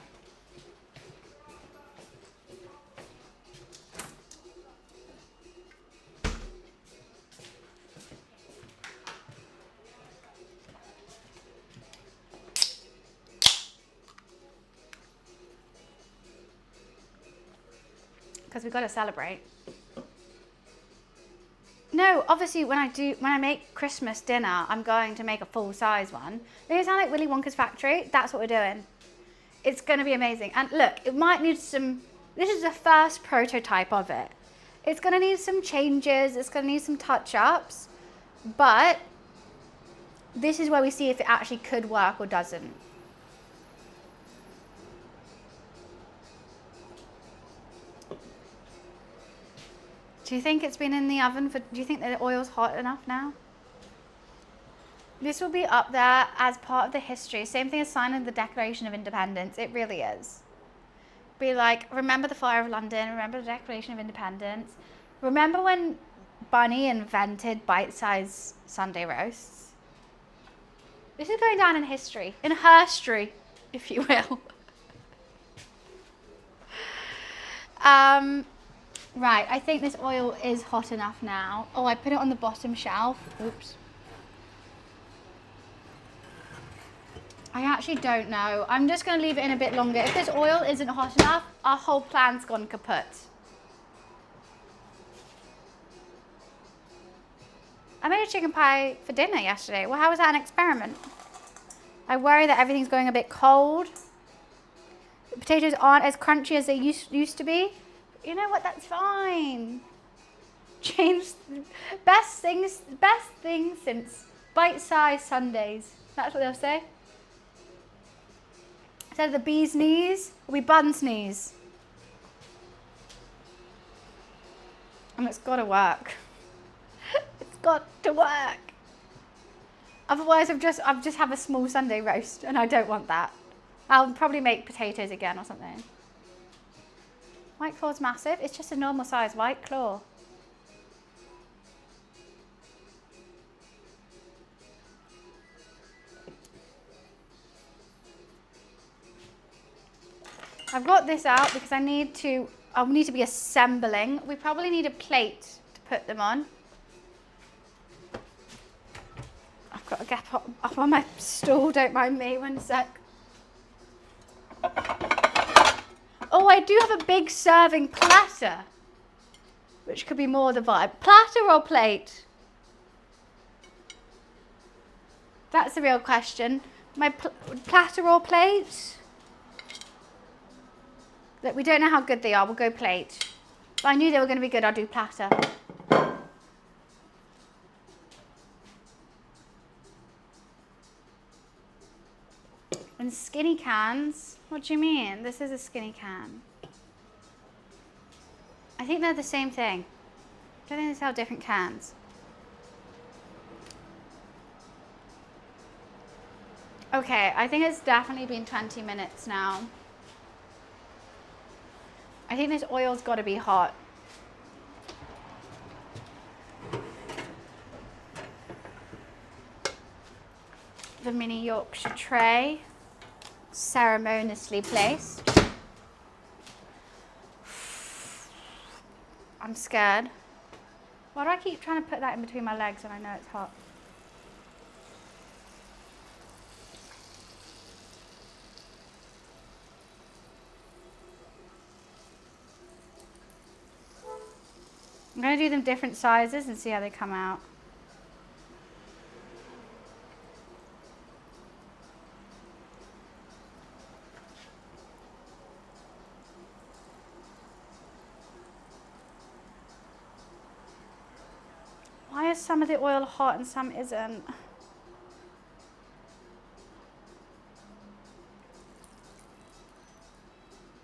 [SPEAKER 1] Because we've got to celebrate. No, obviously when I make Christmas dinner, I'm going to make a full size one. Does it sound like Willy Wonka's factory? That's what we're doing. It's going to be amazing. And look, it might need some, this is the first prototype of it. It's going to need some changes. It's going to need some touch-ups. But this is where we see if it actually could work or doesn't. Do you think it's been in the oven do you think the oil's hot enough now? This will be up there as part of the history. Same thing as signing the Declaration of Independence. It really is. Be like, remember the Fire of London, remember the Declaration of Independence. Remember when Bunny invented bite-sized Sunday roasts? This is going down in history, in herstory, if you will. Right, I think this oil is hot enough now. Oh, I put it on the bottom shelf. Oops. I actually don't know. I'm just going to leave it in a bit longer. If this oil isn't hot enough, our whole plan's gone kaput. I made a chicken pie for dinner yesterday. Well, how was that an experiment? I worry that everything's going a bit cold. The potatoes aren't as crunchy as they used to be. You know what? That's fine. Change best thing since bite-sized Sundays. That's what they'll say. Instead of the bee's knees, it'll be bun's knees. And it's got to work. It's got to work. Otherwise, I've just have a small Sunday roast, and I don't want that. I'll probably make potatoes again or something. White Claw's massive. It's just a normal size White Claw. I've got this out because I'll need to be assembling. We probably need a plate to put them on. I've got to get up on my stool, don't mind me, 1 sec. Oh, I do have a big serving platter, which could be more the vibe. Platter or plate? That's the real question. My platter or plate? Look, we don't know how good they are. We'll go plate. If I knew they were going to be good, I'll do platter. And skinny cans? What do you mean? This is a skinny can. I think they're the same thing. I don't think they sell different cans. Okay, I think it's definitely been 20 minutes now. I think this oil's got to be hot. The mini Yorkshire tray, ceremoniously placed. I'm scared. Why do I keep trying to put that in between my legs when I know it's hot? I'm going to do them different sizes and see how they come out. Why is some of the oil hot and some isn't?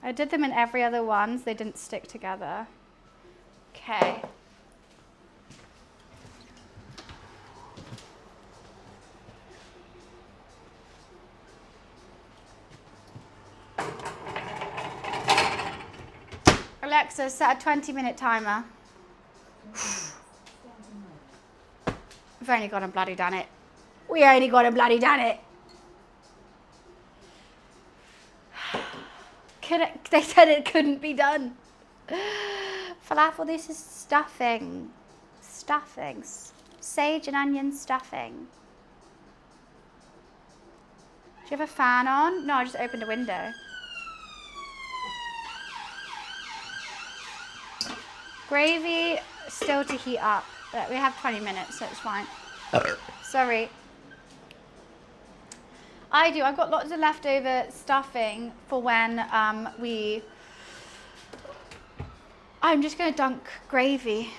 [SPEAKER 1] I did them in every other ones. They didn't stick together. Okay. Alexa, set a 20-minute timer. We've only got to bloody done it. We only got to bloody done it. They said it couldn't be done. Falafel, this is stuffing. Stuffings. Sage and onion stuffing. Do you have a fan on? No, I just opened a window. Gravy still to heat up. But we have 20 minutes, so it's fine. Sorry. I've got lots of leftover stuffing for when I'm just going to dunk gravy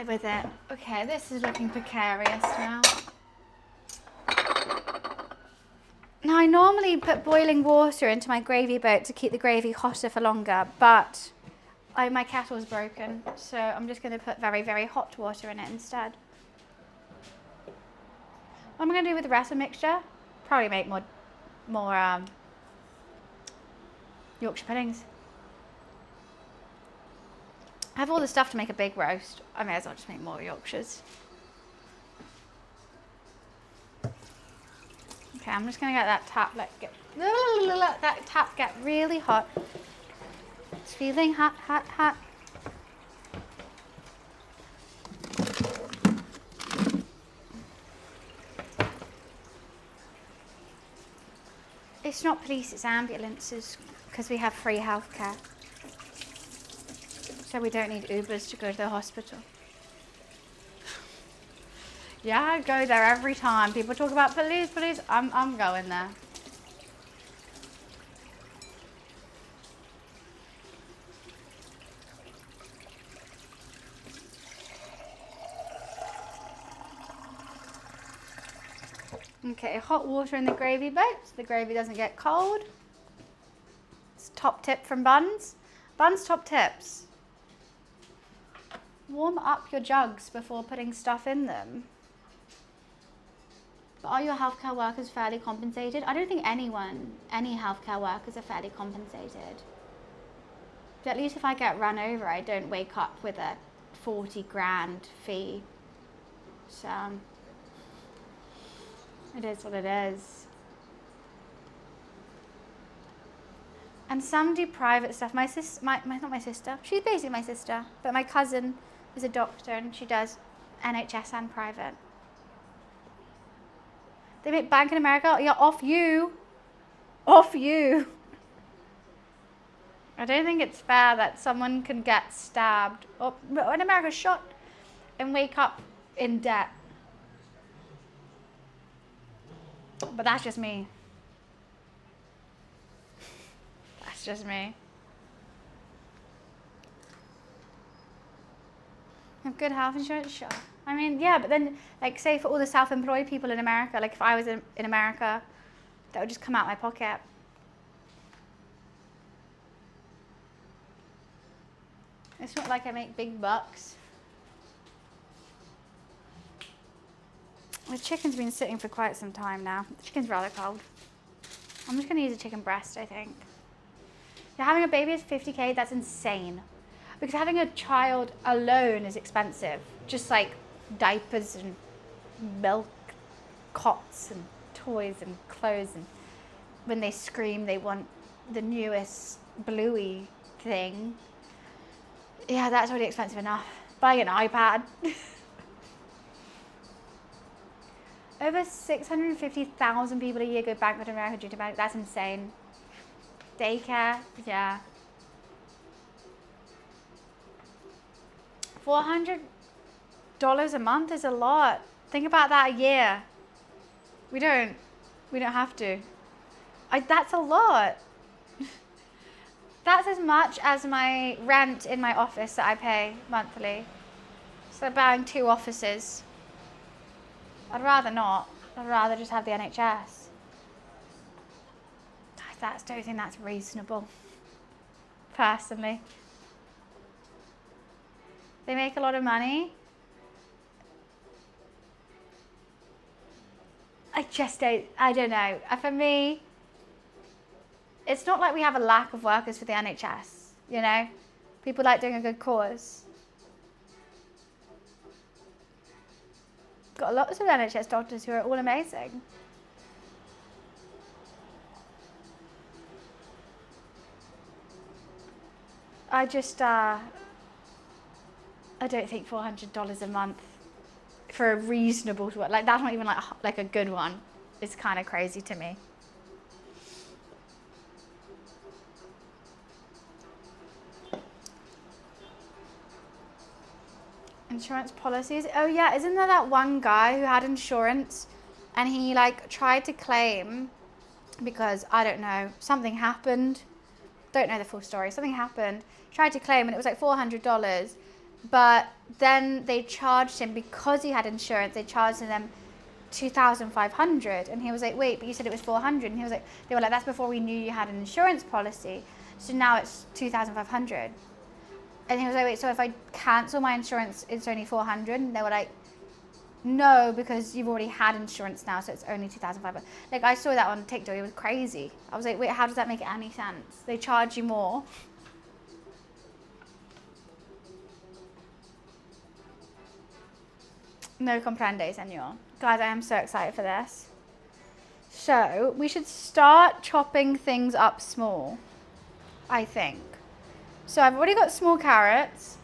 [SPEAKER 1] with it. Okay, this is looking precarious now. Now, I normally put boiling water into my gravy boat to keep the gravy hotter for longer, but my kettle's broken, so I'm just going to put very, very hot water in it instead. What am I going to do with the rest of the mixture? Probably make more Yorkshire puddings. I have all the stuff to make a big roast. I may as well just make more Yorkshires. Okay, I'm just going to get that tap, let that tap get really hot. It's feeling hot, hot, hot. It's not police, it's ambulances, because we have free healthcare. So we don't need Ubers to go to the hospital. Yeah, I go there every time. People talk about police, I'm going there. Okay, hot water in the gravy boat so the gravy doesn't get cold. It's a top tip from Buns. Buns top tips. Warm up your jugs before putting stuff in them. But are your healthcare workers fairly compensated? I don't think any healthcare workers are fairly compensated. But at least if I get run over, I don't wake up with a 40 grand fee. So it is what it is. And some do private stuff. My sister, not my sister, she's basically my sister, but my cousin is a doctor and she does NHS and private. They make bank in America? Yeah, off you. Off you. I don't think it's fair that someone can get stabbed or in America shot and wake up in debt. But that's just me. That's just me. Have good health insurance? Sure. I mean, yeah, but then, like, say for all the self-employed people in America, like if I was in America, that would just come out my pocket. It's not like I make big bucks. The chicken's been sitting for quite some time now. The chicken's rather cold. I'm just going to use a chicken breast, I think. Yeah, having a baby is 50k, that's insane. Because having a child alone is expensive. Just like diapers and milk, cots and toys and clothes. And when they scream, they want the newest bluey thing. Yeah, that's already expensive enough. Buying an iPad. Over 650,000 people a year go bankrupt in America due to bank. That's insane. Daycare, yeah. $400 a month is a lot. Think about that a year. We don't have to. That's a lot. That's as much as my rent in my office that I pay monthly. So buying 2 offices. I'd rather not. I'd rather just have the NHS. I don't think that's reasonable, personally. They make a lot of money. I don't know. For me, it's not like we have a lack of workers for the NHS, you know? People like doing a good cause. Got lots of NHS doctors who are all amazing. I don't think $400 a month for a reasonable work, like that's not even like a good one. It's kind of crazy to me. Insurance policies. Oh yeah, isn't there that one guy who had insurance and he like tried to claim because I don't know, something happened. Don't know the full story. Something happened. Tried to claim and it was like $400. But then they charged him because he had insurance. They charged him $2,500, and he was like, "Wait, but you said it was $400." And he was like, "They were like, that's before we knew you had an insurance policy. So now it's $2,500." And he was like, "Wait, so if I cancel my insurance, it's only $400?" And they were like, "No, because you've already had insurance now, so it's only $2,500." Like I saw that on TikTok. It was crazy. I was like, "Wait, how does that make any sense? They charge you more." No comprende, senor. Guys, I am so excited for this. So, we should start chopping things up small, I think. So, I've already got small carrots.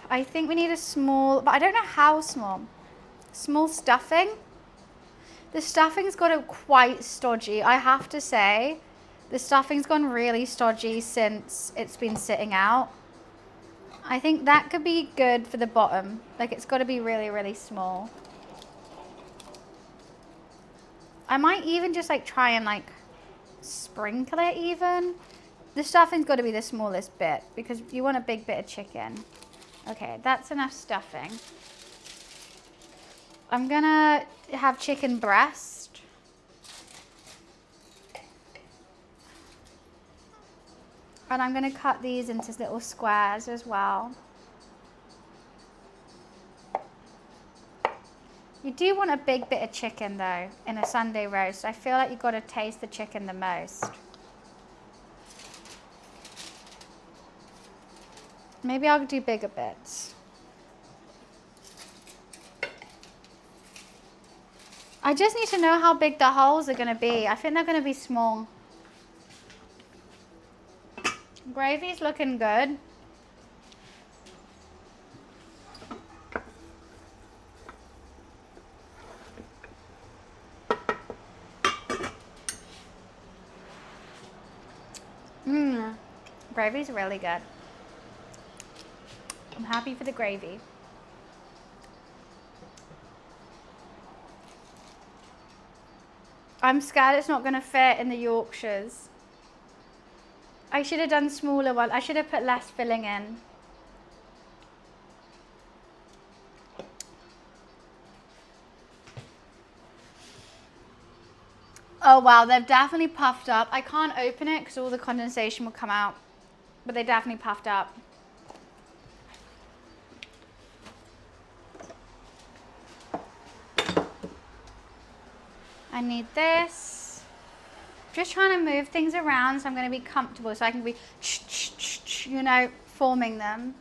[SPEAKER 1] I think we need a small, but I don't know how small. Small stuffing. The stuffing's got quite stodgy, I have to say. The stuffing's gone really stodgy since it's been sitting out. I think that could be good for the bottom. Like, it's got to be really, really small. I might even just like try and like sprinkle it even. The stuffing's got to be the smallest bit because you want a big bit of chicken. Okay, that's enough stuffing. I'm gonna have chicken breast. And I'm gonna cut these into little squares as well. You do want a big bit of chicken though in a Sunday roast. I feel like you've got to taste the chicken the most. Maybe I'll do bigger bits. I just need to know how big the holes are going to be. I think they're going to be small. Gravy's looking good. Gravy's really good. I'm happy for the gravy. I'm scared it's not going to fit in the Yorkshires. I should have done smaller one. I should have put less filling in. Oh wow, they've definitely puffed up. I can't open it because all the condensation will come out. But they definitely puffed up. I need this. Just trying to move things around so I'm going to be comfortable so I can be, you know, forming them.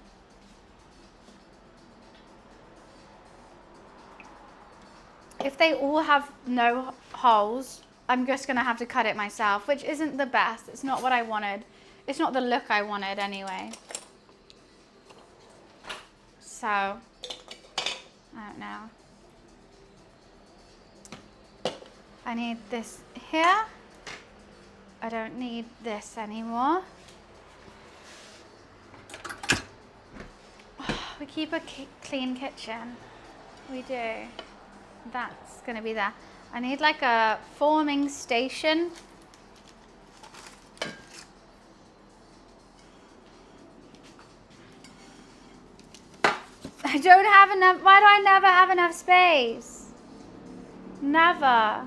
[SPEAKER 1] If they all have no holes, I'm just going to have to cut it myself, which isn't the best. It's not what I wanted. It's not the look I wanted anyway. So, I don't know. I need this here. I don't need this anymore. We keep a clean kitchen. We do. That's going to be there. I need like a forming station. I don't have enough. Why do I never have enough space? Never.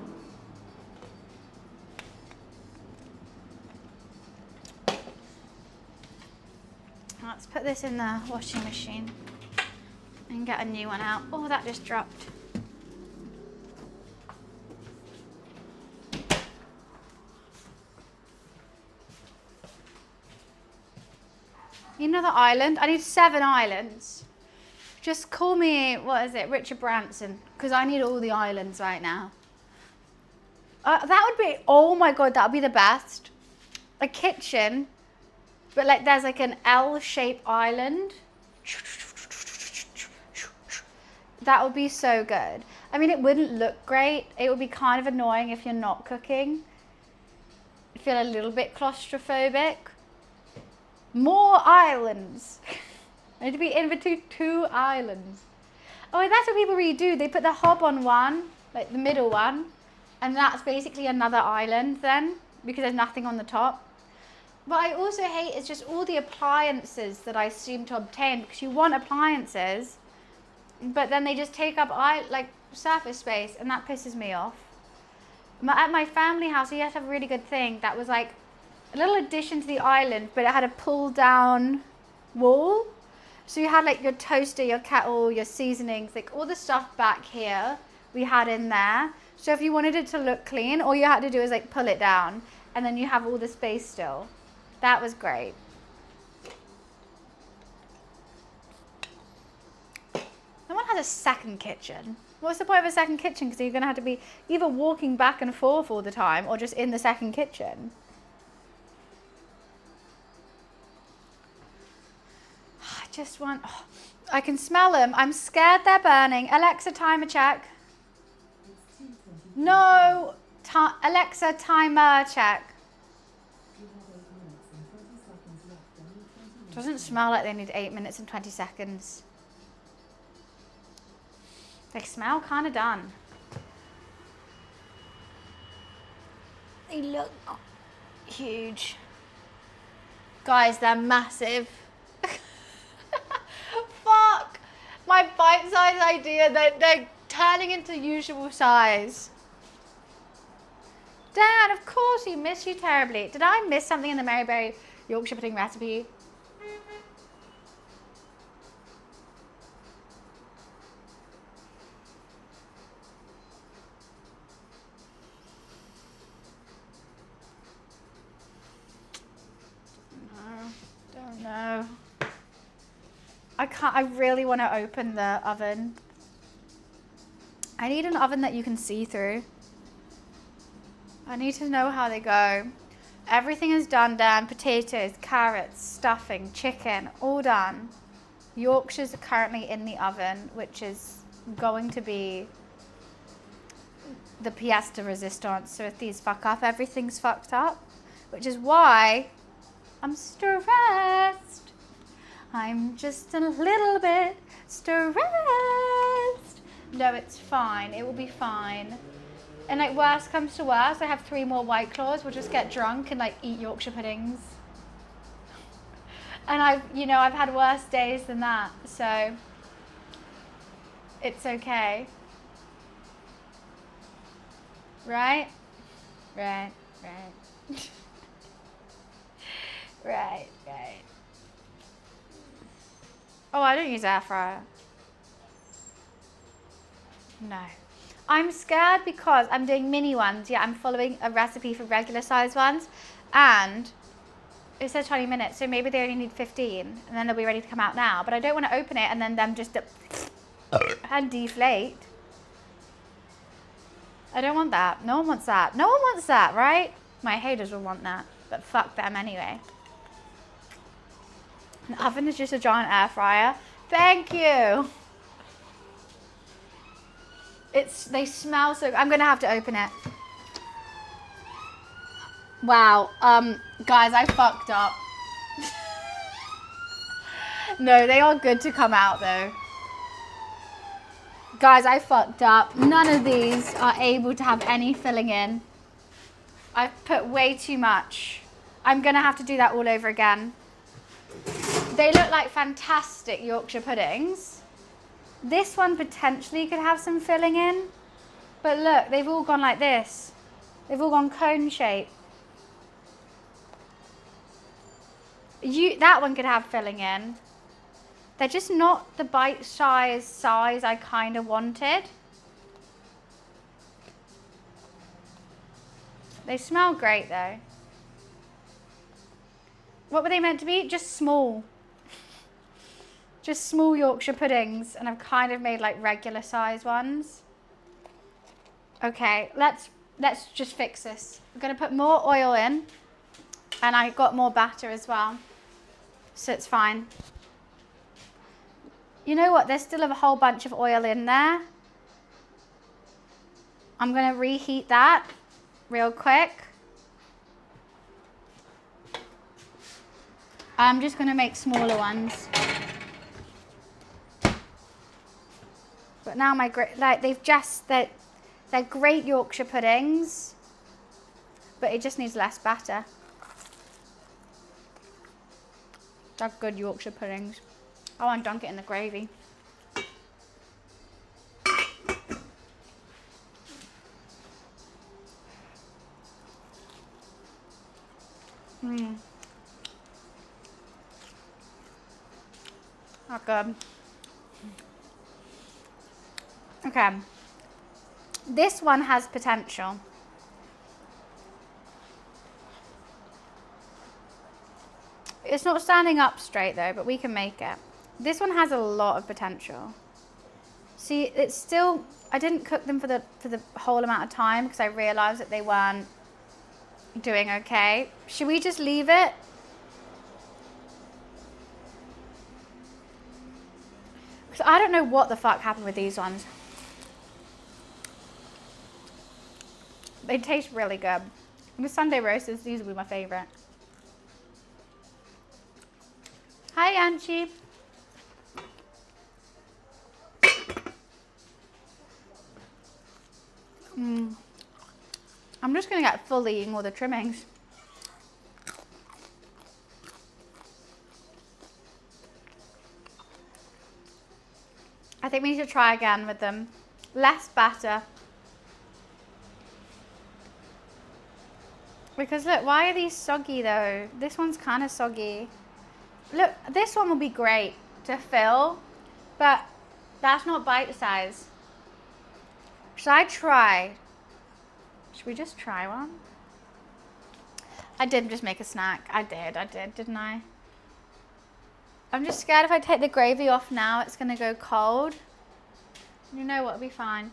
[SPEAKER 1] Let's put this in the washing machine and get a new one out. Oh, that just dropped. You know the island? I need 7 islands. Just call me, what is it, Richard Branson, because I need all the islands right now. That would be, oh my God, that would be the best. A kitchen, but like there's like an L-shaped island. That would be so good. I mean, it wouldn't look great. It would be kind of annoying if you're not cooking. I feel a little bit claustrophobic. More islands. I need to be in between 2 islands. Oh, that's what people really do. They put the hob on one, like the middle one, and that's basically another island then, because there's nothing on the top. What I also hate is just all the appliances that I seem to obtain, because you want appliances, but then they just take up like surface space, and that pisses me off. At my family house, we had to have a really good thing that was like a little addition to the island, but it had a pull down wall. So you had like your toaster, your kettle, your seasonings, like all the stuff back here we had in there. So if you wanted it to look clean, all you had to do is like pull it down and then you have all the space still. That was great. No one has a second kitchen. What's the point of a second kitchen? Because you're going to have to be either walking back and forth all the time or just in the second kitchen. I just want, oh, I can smell them. I'm scared they're burning. Alexa, timer check. No, Alexa, timer check. Doesn't smell like they need 8 minutes and 20 seconds. They smell kind of done. They look huge. Guys, they're massive. Fuck. My bite-sized idea, they're turning into usual size. Dan, of course he missed you terribly. Did I miss something in the Maryberry Yorkshire pudding recipe? Don't know. I really want to open the oven. I need an oven that you can see through. I need to know how they go. Everything is done, Dan. Potatoes, carrots, stuffing, chicken, all done. Yorkshires are currently in the oven, which is going to be the pièce de résistance. So if these fuck up, everything's fucked up, which is why I'm stressed. I'm just a little bit stressed. No, it's fine. It will be fine. And like worst comes to worst, I have 3 more White Claws. We'll just get drunk and like eat Yorkshire puddings. And I've had worse days than that, so it's okay. Right? Right. Right. Oh, I don't use air fryer. No. I'm scared because I'm doing mini ones. Yeah, I'm following a recipe for regular size ones. And it says 20 minutes, so maybe they only need 15. And then they'll be ready to come out now. But I don't want to open it and then them just and deflate. I don't want that. No one wants that. No one wants that, right? My haters will want that. But fuck them anyway. An oven is just a giant air fryer. Thank you. They smell so good. I'm gonna have to open it. Wow, guys, I fucked up. No, they are good to come out though. Guys, I fucked up. None of these are able to have any filling in. I've put way too much. I'm gonna have to do that all over again. They look like fantastic Yorkshire puddings. This one potentially could have some filling in, but look, they've all gone like this. They've all gone cone shape. That one could have filling in. They're just not the bite-sized size I kind of wanted. They smell great though. What were they meant to be? Just small. Just small Yorkshire puddings, and I've kind of made like regular size ones. Okay, let's just fix this. I'm gonna put more oil in, and I got more batter as well, so it's fine. You know what? There's still a whole bunch of oil in there. I'm gonna reheat that real quick. I'm just gonna make smaller ones. But now they're great Yorkshire puddings, but it just needs less batter. They're good Yorkshire puddings. I want to dunk it in the gravy. Not good. Okay. This one has potential. It's not standing up straight though, but we can make it. This one has a lot of potential. See, it's still, I didn't cook them for the whole amount of time because I realized that they weren't doing okay. Should we just leave it? Because I don't know what the fuck happened with these ones. They taste really good. And the Sunday roasters, these will be my favorite. Hi, Anchi. I'm just gonna get full eating all the trimmings. I think we need to try again with them. Less batter. Because look, why are these soggy though? This one's kind of soggy. Look, this one will be great to fill, but that's not bite size. Should I try? Should we just try one? I did just make a snack. I did, didn't I? I'm just scared if I take the gravy off now, it's gonna go cold. You know what, it'll be fine.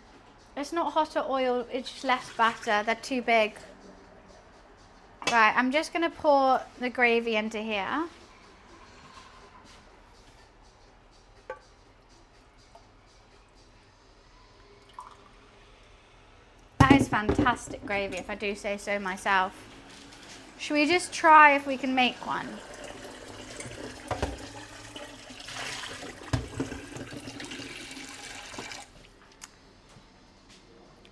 [SPEAKER 1] It's not hotter oil, it's just less batter. They're too big. Right, I'm just gonna pour the gravy into here. That is fantastic gravy, if I do say so myself. Should we just try if we can make one?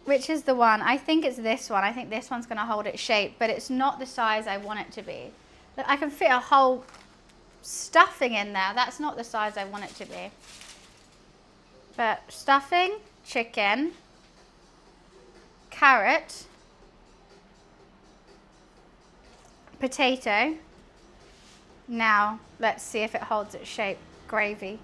[SPEAKER 1] Which is the one? I think it's this one. I think this one's going to hold its shape, but it's not the size I want it to be. Look, I can fit a whole stuffing in there. That's not the size I want it to be. But stuffing, chicken, carrot, potato. Now, let's see if it holds its shape. Gravy.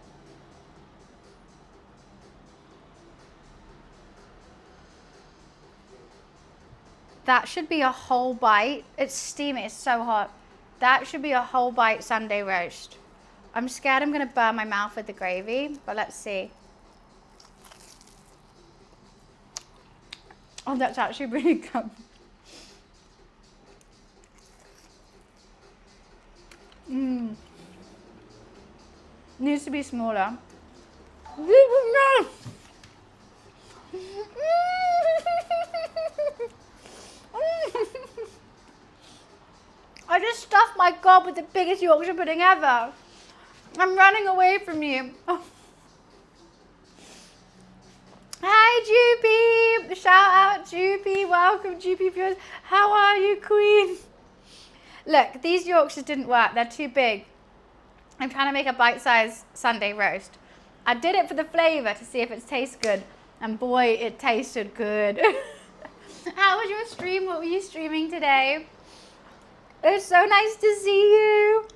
[SPEAKER 1] That should be a whole bite. It's steamy, it's so hot. That should be a whole bite Sunday roast. I'm scared I'm gonna burn my mouth with the gravy, but let's see. Oh, that's actually really good. Needs to be smaller. I just stuffed my gob with the biggest Yorkshire pudding ever. I'm running away from you. Oh. Hi, Jupy. Shout out, Jupy. Welcome, Jupy viewers. How are you, Queen? Look, these Yorkshires didn't work. They're too big. I'm trying to make a bite-sized Sunday roast. I did it for the flavour to see if it tastes good. And boy, it tasted good. How was your stream? What were you streaming today? It's so nice to see you.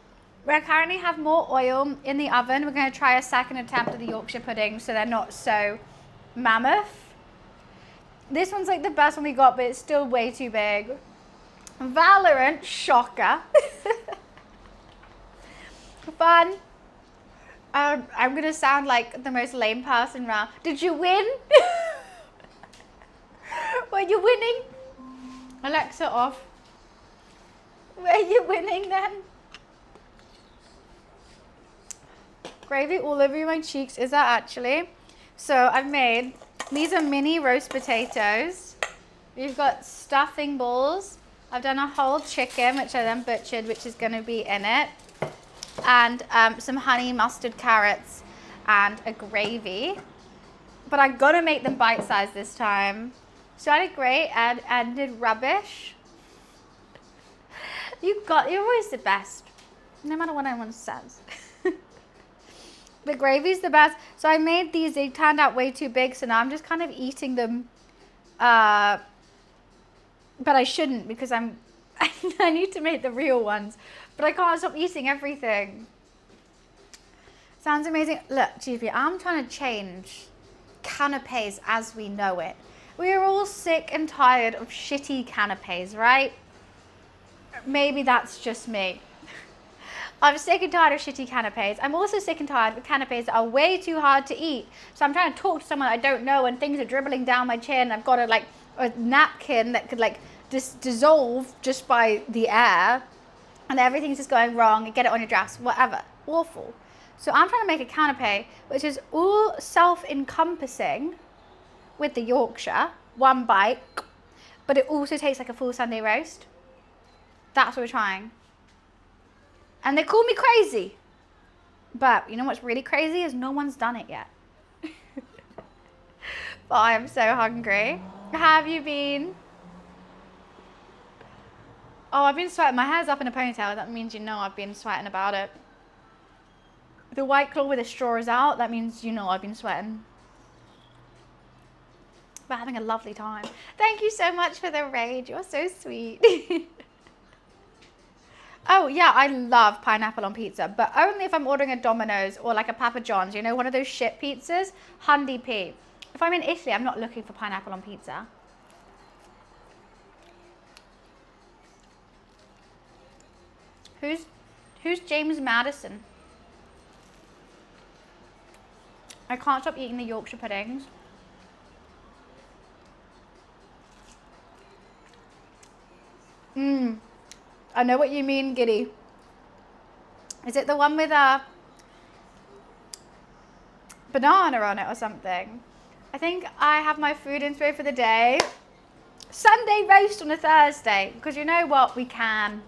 [SPEAKER 1] We currently have more oil in the oven. We're going to try a second attempt at the Yorkshire pudding so they're not so mammoth. This one's like the best one we got, but it's still way too big. Valorant, shocker. Fun. I'm going to sound like the most lame person around. Did you win? Were you winning? Alexa off. Were you winning then? Gravy all over my cheeks. Is that actually? So I've made, these are mini roast potatoes. We've got stuffing balls. I've done a whole chicken, which I then butchered, which is going to be in it. And some honey mustard carrots and a gravy. But I'm going to make them bite-sized this time. Started great and ended rubbish. You're always the best, no matter what anyone says. The gravy's the best. So I made these, they turned out way too big, so now I'm just kind of eating them. But I shouldn't because I need to make the real ones. But I can't stop eating everything. Sounds amazing. Look, GP, I'm trying to change canapes as we know it. We are all sick and tired of shitty canapes, right? Maybe that's just me. I'm sick and tired of shitty canapes. I'm also sick and tired of canapes that are way too hard to eat. So I'm trying to talk to someone I don't know and things are dribbling down my chin. I've got a napkin that could dissolve just by the air and everything's just going wrong and get it on your dress, whatever. Awful. So I'm trying to make a canape which is all self-encompassing with the Yorkshire, one bite, but it also tastes like a full Sunday roast. That's what we're trying. And they call me crazy. But you know what's really crazy is no one's done it yet. But I am so hungry. How have you been? Oh, I've been sweating. My hair's up in a ponytail. That means you know I've been sweating about it. The White Claw with the straw is out. That means you know I've been sweating. But having a lovely time. Thank you so much for the raid. You're so sweet. Oh, yeah, I love pineapple on pizza, but only if I'm ordering a Domino's or like a Papa John's, you know, one of those shit pizzas, 100p. If I'm in Italy, I'm not looking for pineapple on pizza. Who's James Madison? I can't stop eating the Yorkshire puddings. I know what you mean, Giddy. Is it the one with a banana on it or something? I think I have my food inspo for the day. Sunday roast on a Thursday, because you know what, we can.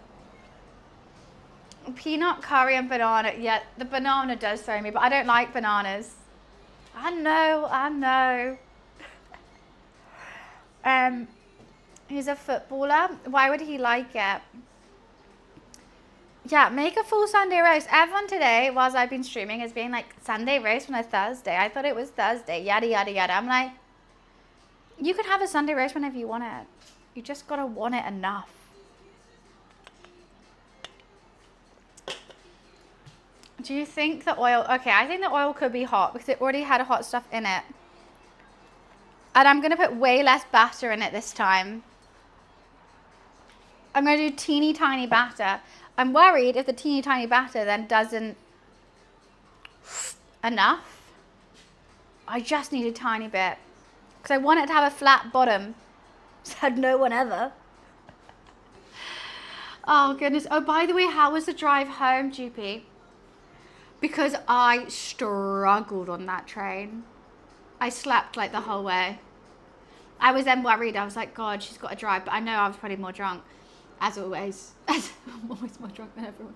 [SPEAKER 1] Peanut curry and banana. Yeah, the banana does throw me, but I don't like bananas. I know. He's a footballer. Why would he like it? Yeah, make a full Sunday roast. Everyone today, whilst I've been streaming, has been like, Sunday roast on a Thursday. I thought it was Thursday, yada, yada, yada. I'm like, you can have a Sunday roast whenever you want it. You just gotta want it enough. Do you think the oil, okay, I think the oil could be hot because it already had hot stuff in it. And I'm gonna put way less batter in it this time. I'm gonna do teeny tiny batter. I'm worried if the teeny tiny batter then doesn't enough. I just need a tiny bit because I want it to have a flat bottom. Said no one ever. Oh goodness. Oh, by the way, how was the drive home, GP? Because I struggled on that train. I slept like the whole way. I was then worried. I was like, God, she's got to drive. But I know I was probably more drunk. As always. I'm always more drunk than everyone.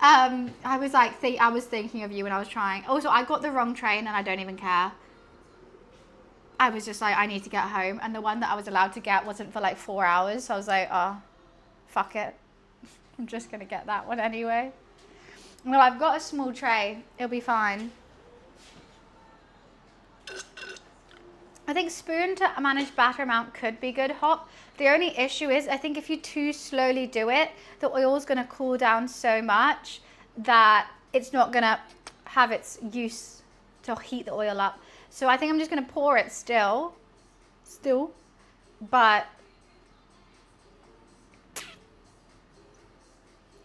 [SPEAKER 1] I was like, I was thinking of you when I was trying. Also, I got the wrong train and I don't even care. I was just like, I need to get home. And the one that I was allowed to get wasn't for like 4 hours. So I was like, oh, fuck it. I'm just going to get that one anyway. Well, I've got a small tray. It'll be fine. I think spoon to manage batter amount could be good hot. The only issue is I think if you too slowly do it, the oil's going to cool down so much that it's not going to have its use to heat the oil up. So I think I'm just going to pour it still, but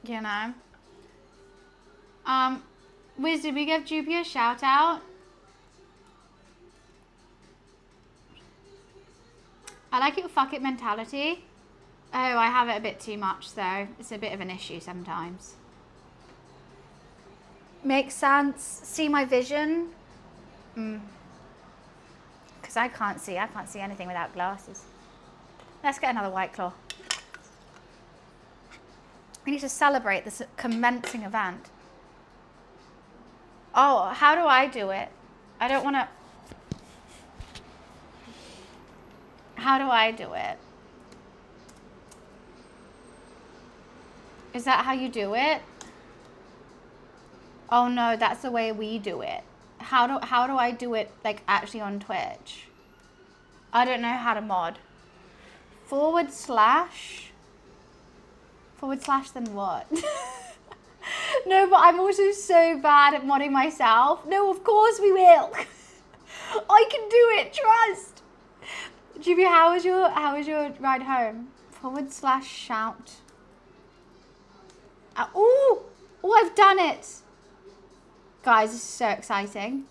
[SPEAKER 1] you know. Wiz, did we give Jupy a shout out? I like your fuck it mentality. Oh, I have it a bit too much though. It's a bit of an issue sometimes. Makes sense. See my vision? Because I can't see anything without glasses. Let's get another White Claw. We need to celebrate this commencing event. Oh, how do I do it? I don't want to... How do I do it? Is that how you do it? Oh no, that's the way we do it. How do I do it like actually on Twitch? I don't know how to mod. / then what? No, but I'm also so bad at modding myself. No, of course we will. I can do it, trust. GB, how was your ride home? / shout. Oh, I've done it. Guys, this is so exciting.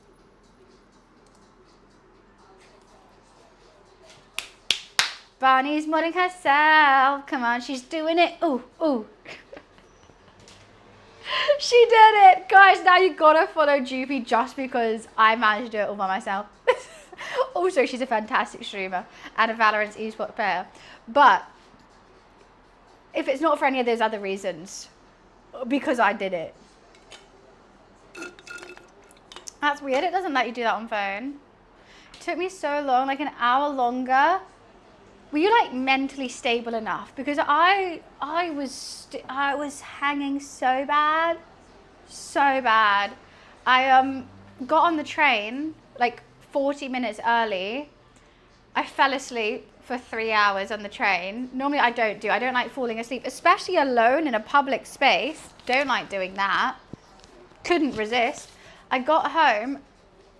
[SPEAKER 1] Barney's modding herself. Come on, she's doing it. Ooh. She did it. Guys, now you gotta follow Jupy just because I managed to do it all by myself. Also, she's a fantastic streamer and a Valorant esports player. But if it's not for any of those other reasons, because I did it. That's weird. It doesn't let you do that on phone. It took me so long, like an hour longer. Were you like mentally stable enough? Because I was hanging so bad. So bad. I got on the train like 40 minutes early. I fell asleep for 3 hours on the train. Normally I don't like falling asleep, especially alone in a public space. Don't like doing that. Couldn't resist. I got home.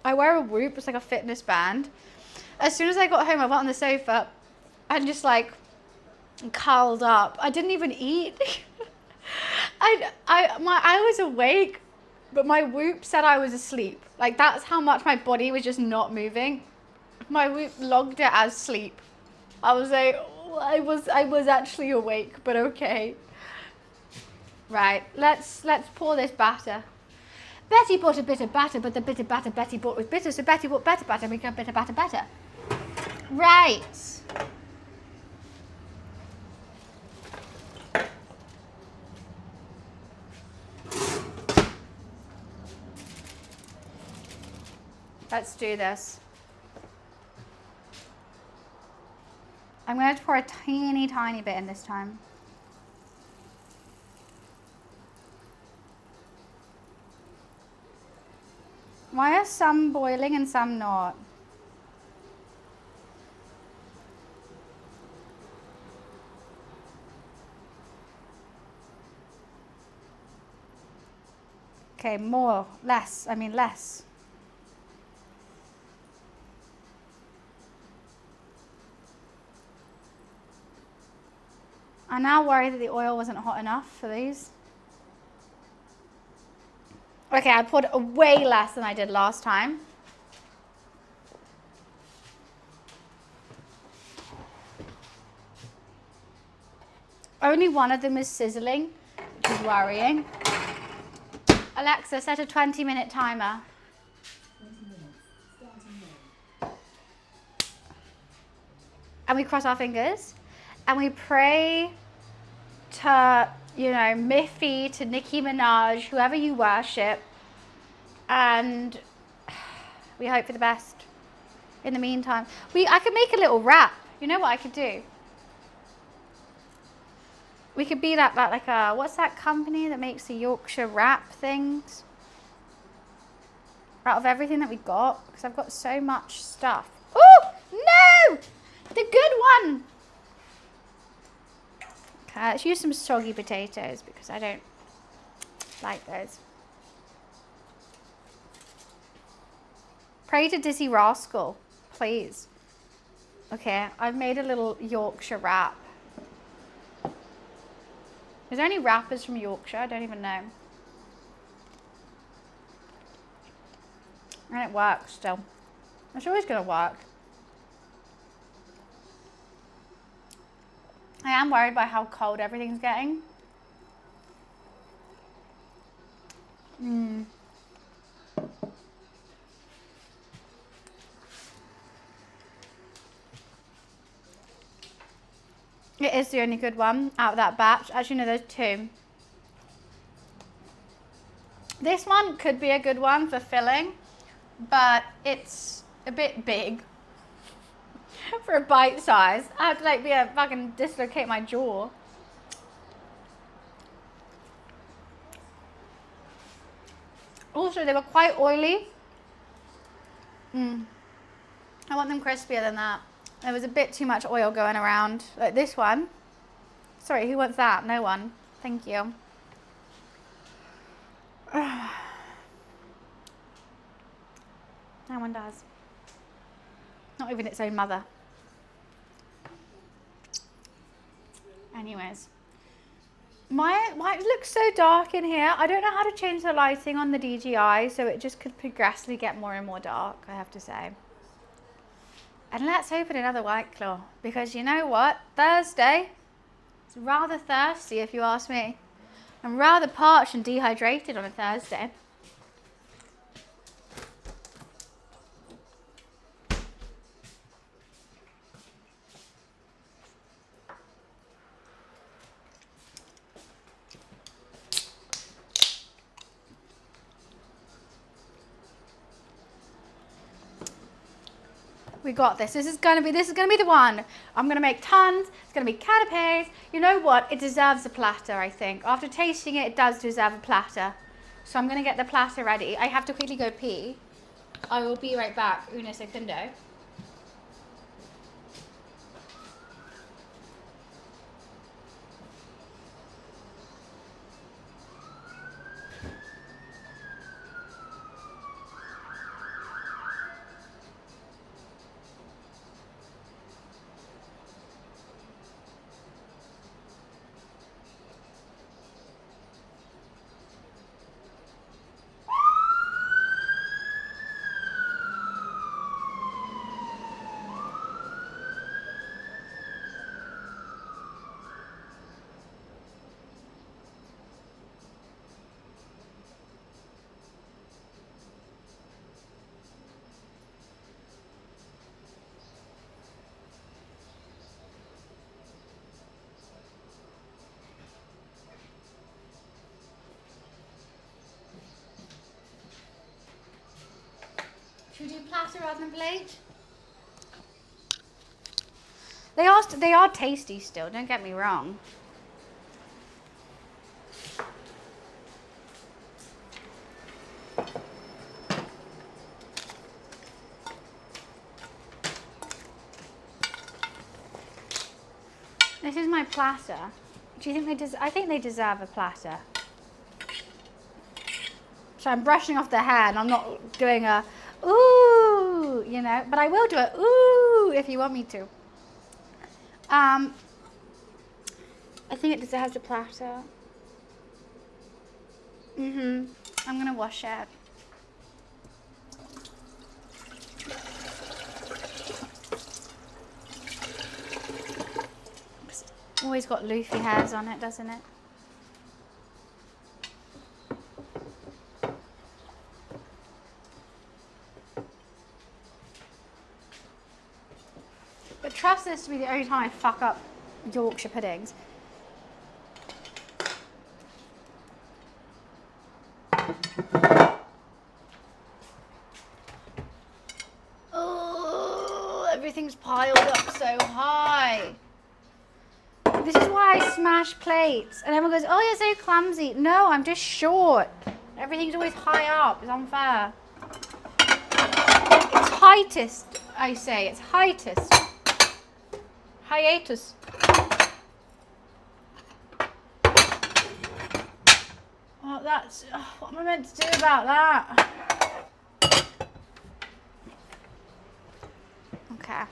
[SPEAKER 1] I wear a Whoop, it's like a fitness band. As soon as I got home, I went on the sofa and just like curled up. I didn't even eat. I was awake, but my Whoop said I was asleep. Like that's how much my body was just not moving. My Whoop logged it as sleep. I was like, oh, I was actually awake, but okay. Right, let's pour this batter. Betty bought a bit of batter, but the bit of batter Betty bought was bitter, so Betty bought better batter, and we got bitter batter better. Right. Let's do this. I'm going to pour a teeny tiny bit in this time. Why are some boiling and some not? Okay, more, less, less. I now worry that the oil wasn't hot enough for these. Okay, I poured way less than I did last time. Only one of them is sizzling, which is worrying. Alexa, set a 20-minute timer.
[SPEAKER 2] 20 minutes. Starting now.
[SPEAKER 1] And we cross our fingers and we pray to, Miffy, to Nicki Minaj, whoever you worship, and we hope for the best. In the meantime, I could make a little rap. You know what I could do? We could be like what's that company that makes the Yorkshire wrap things? Out of everything that we got, because I've got so much stuff. Oh, no! The good one! Okay, let's use some soggy potatoes, because I don't like those. Pray to Dizzy Rascal, please. Okay, I've made a little Yorkshire wrap. Is there any rappers from Yorkshire? I don't even know. And it works still. It's always going to work. I am worried by how cold everything's getting. It is the only good one out of that batch. Actually, no, there's two. This one could be a good one for filling, but it's a bit big for a bite size. I have to fucking dislocate my jaw. Also, they were quite oily. I want them crispier than that. There was a bit too much oil going around. Like this one. Sorry, who wants that? No one. Thank you. No one does. Not even its own mother. Anyways. Why it looks so dark in here. I don't know how to change the lighting on the DJI, so it just could progressively get more and more dark, I have to say. And let's open another White Claw, because you know what? Thursday, it's rather thirsty if you ask me. I'm rather parched and dehydrated on a Thursday. We got this. This is gonna be the one. I'm gonna make tons. It's gonna be canapes. You know what? It deserves a platter, I think. After tasting it, it does deserve a platter. So I'm gonna get the platter ready. I have to quickly go pee. I will be right back. Una secundo. Should we do platter rather than plate? They are tasty still, don't get me wrong. This is my platter. Do you think I think they deserve a platter. So I'm brushing off the hair and I'm not doing a ooh, you know, but I will do a ooh if you want me to. I think it deserves a platter. I'm gonna wash it. It's always got loofy hairs on it, doesn't it? But trust this to be the only time I fuck up Yorkshire puddings. Oh, everything's piled up so high. This is why I smash plates. And everyone goes, oh, you're so clumsy. No, I'm just short. Everything's always high up. It's unfair. It's heightest, I say. It's heightest. Hiatus. Oh, that's... Oh, what am I meant to do about that? Okay.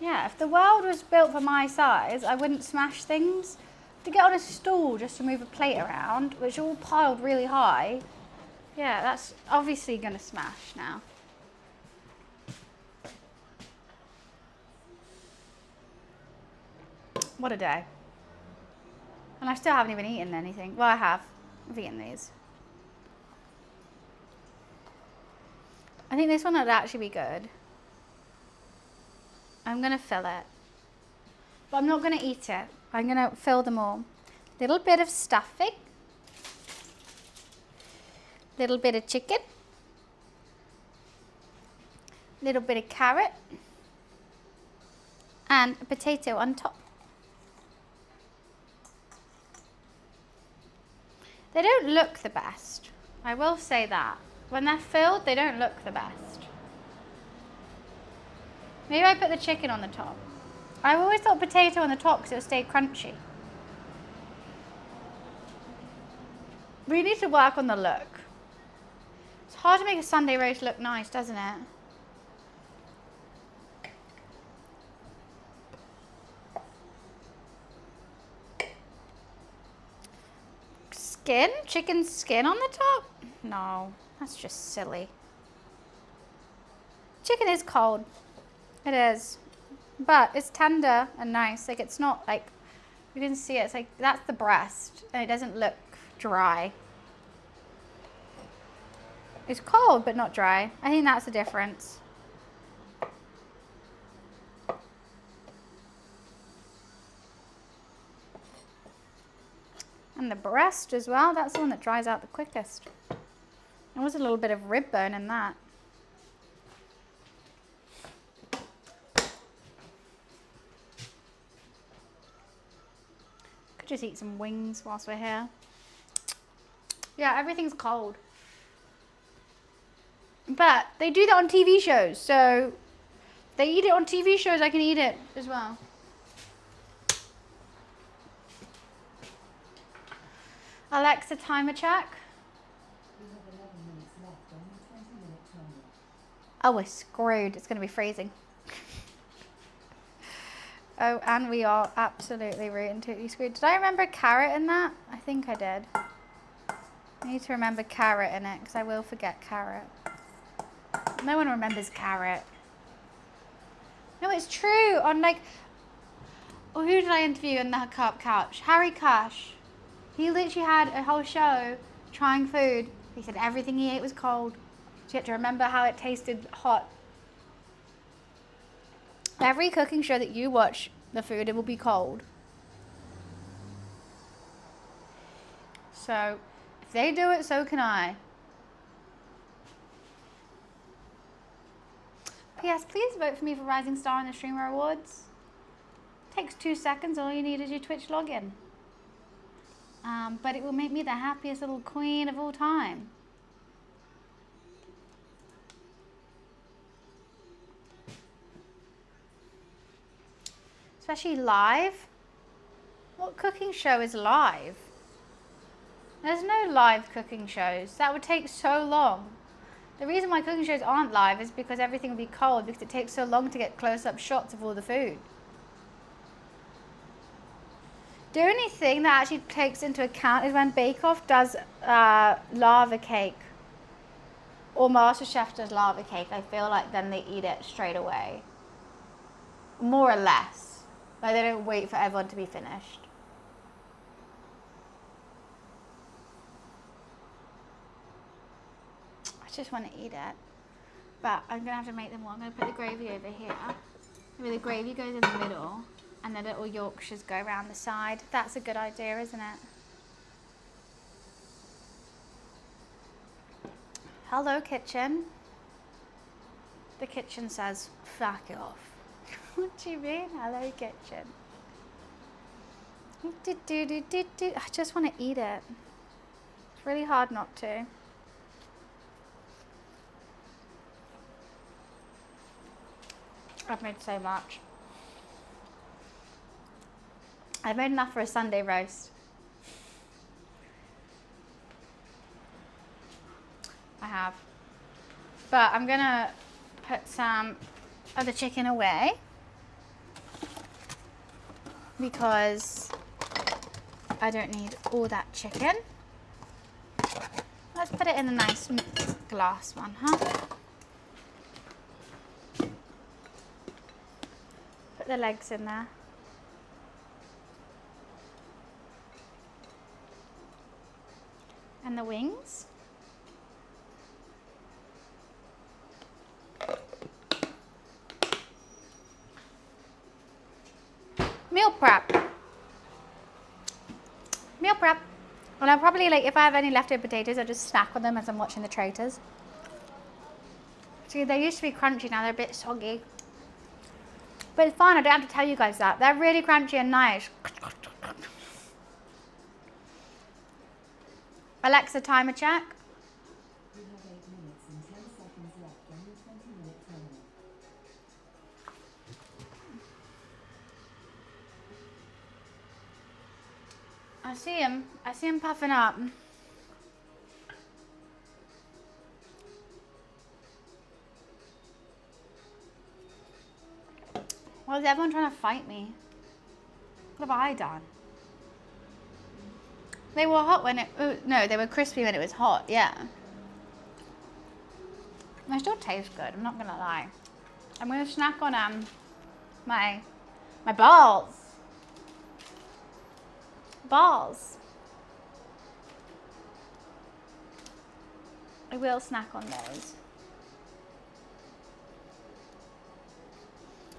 [SPEAKER 1] Yeah, if the world was built for my size, I wouldn't smash things. To get on a stool just to move a plate around, which are all piled really high, yeah, that's obviously going to smash now. What a day. And I still haven't even eaten anything. Well, I have. I've eaten these. I think this one would actually be good. I'm going to fill it. But I'm not going to eat it. I'm going to fill them all. Little bit of stuffing. Little bit of chicken. Little bit of carrot. And a potato on top. They don't look the best. I will say that. When they're filled, they don't look the best. Maybe I put the chicken on the top. I've always thought potato on the top because it'll stay crunchy. We need to work on the look. It's hard to make a Sunday roast look nice, doesn't it? Skin? Chicken skin on the top? No, that's just silly. Chicken is cold. It is. But it's tender and nice. Like, it's not like, you can see it. It's like, that's the breast. And it doesn't look dry. It's cold, but not dry. I think that's the difference. And the breast as well. That's the one that dries out the quickest. There was a little bit of rib bone in that. Could just eat some wings whilst we're here. Yeah, everything's cold. But they do that on TV shows, so they eat it on TV shows, I can eat it as well. Alexa, timer check.
[SPEAKER 2] You have 11 minutes left on your 20-minute timer.
[SPEAKER 1] Oh, we're screwed. It's going to be freezing. Oh, and we are absolutely root and totally screwed. Did I remember carrot in that? I think I did. I need to remember carrot in it because I will forget carrot. No one remembers carrot. No, it's true. On like, oh, who did I interview in the couch? Harry Cash. He literally had a whole show trying food. He said everything he ate was cold. So you had to remember how it tasted hot. Every cooking show that you watch, the food, it will be cold. So if they do it, so can I. P.S. Please vote for me for Rising Star in the Streamer Awards. Takes 2 seconds. All you need is your Twitch login. But it will make me the happiest little queen of all time. Especially live. What cooking show is live? There's no live cooking shows. That would take so long. The reason why cooking shows aren't live is because everything will be cold because it takes so long to get close-up shots of all the food. The only thing that actually takes into account is when Bake Off does lava cake or MasterChef does lava cake. I feel like then they eat it straight away. More or less. Like they don't wait for everyone to be finished. I just want to eat it. But I'm going to have to make them more. I'm going to put the gravy over here. Maybe the gravy goes in the middle and the little Yorkshires go around the side. That's a good idea, isn't it? Hello, kitchen. The kitchen says, fuck off. What do you mean? Hello, kitchen. I just want to eat it. It's really hard not to. I've made so much. I've made enough for a Sunday roast. I have. But I'm gonna put some of the chicken away because I don't need all that chicken. Let's put it in a nice glass one, huh? Put the legs in there. And the wings. Meal prep. Meal prep. And I'll probably, like, if I have any leftover potatoes, I'll just snack on them as I'm watching the Traitors. See, they used to be crunchy, now they're a bit soggy. But it's fine, I don't have to tell you guys that. They're really crunchy and nice. Alexa, timer check.
[SPEAKER 2] You have 8 minutes and 10 seconds left on your 20-minute timer.
[SPEAKER 1] I see him puffing up. Well, is everyone trying to fight me? What have I done? They were hot when no, they were crispy when it was hot, yeah. They still taste good, I'm not gonna lie. I'm gonna snack on my balls. Balls. I will snack on those.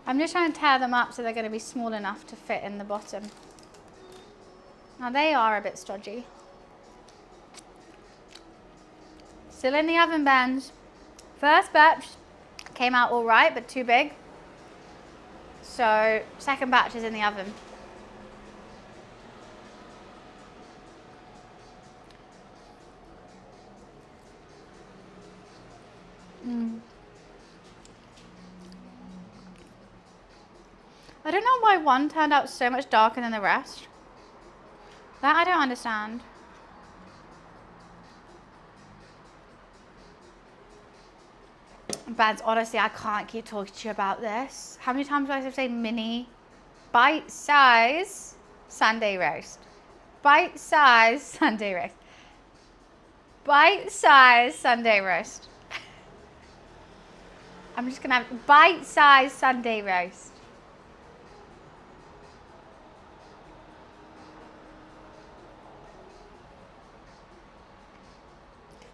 [SPEAKER 1] I'm just trying to tear them up so they're going to be small enough to fit in the bottom. Now they are a bit stodgy. Still in the oven, Benz. First batch came out all right, but too big. So second batch is in the oven. I don't know why one turned out so much darker than the rest. That I don't understand. Benz, honestly, I can't keep talking to you about this. How many times do I have to say mini? Bite size Sunday roast. Bite size Sunday roast. Bite size Sunday roast. I'm just gonna have bite size Sunday roast.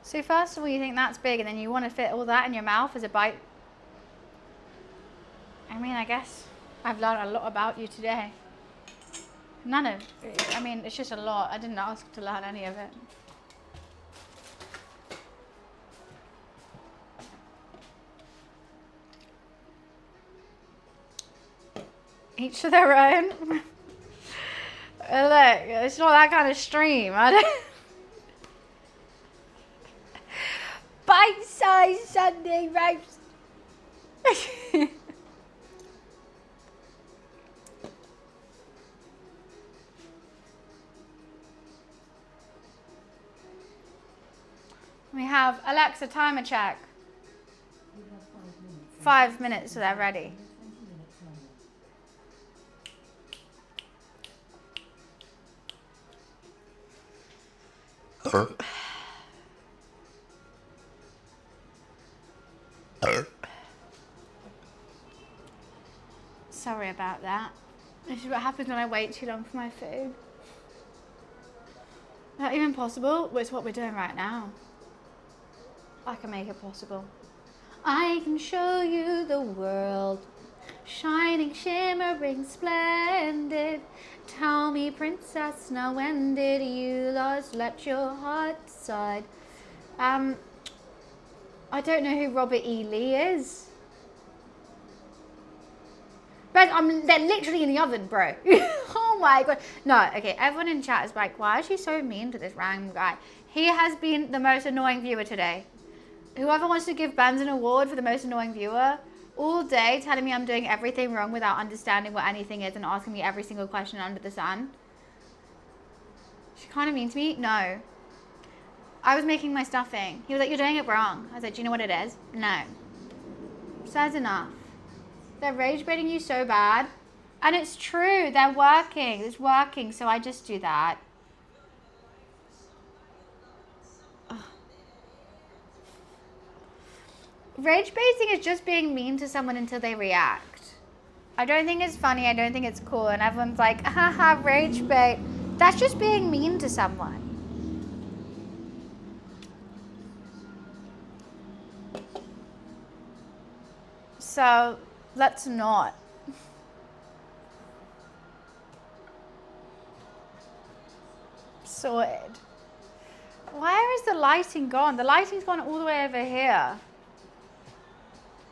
[SPEAKER 1] So first of all, you think that's big, and then you want to fit all that in your mouth as a bite. I mean, I guess I've learned a lot about you today. I mean, it's just a lot. I didn't ask to learn any of it. Each to their own. Look, it's not that kind of stream. I don't. Bite-sized Sunday roast. We have Alexa timer check.
[SPEAKER 2] You have 5 minutes.
[SPEAKER 1] 5 minutes so they're ready.
[SPEAKER 2] 20-minute timer.
[SPEAKER 1] Sorry about that. This is what happens when I wait too long for my food. Not even possible, but it's what we're doing right now. I can make it possible. I can show you the world, shining, shimmering, splendid. Tell me, princess, now when did you last let your heart decide? I don't know who Robert E. Lee is. But they're literally in the oven, bro. Oh my god. No, okay, everyone in chat is like, why is she so mean to this random guy? He has been the most annoying viewer today. Whoever wants to give Benz an award for the most annoying viewer, all day telling me I'm doing everything wrong without understanding what anything is and asking me every single question under the sun. She kind of mean to me? No. I was making my stuffing. He was like, you're doing it wrong. I was like, do you know what it is? No. Says enough. They're rage baiting you so bad. And it's true, they're working. It's working, so I just do that. Ugh. Rage baiting is just being mean to someone until they react. I don't think it's funny, I don't think it's cool, and everyone's like, haha, rage bait. That's just being mean to someone. So, let's not. Sorted. Where is the lighting gone? The lighting's gone all the way over here.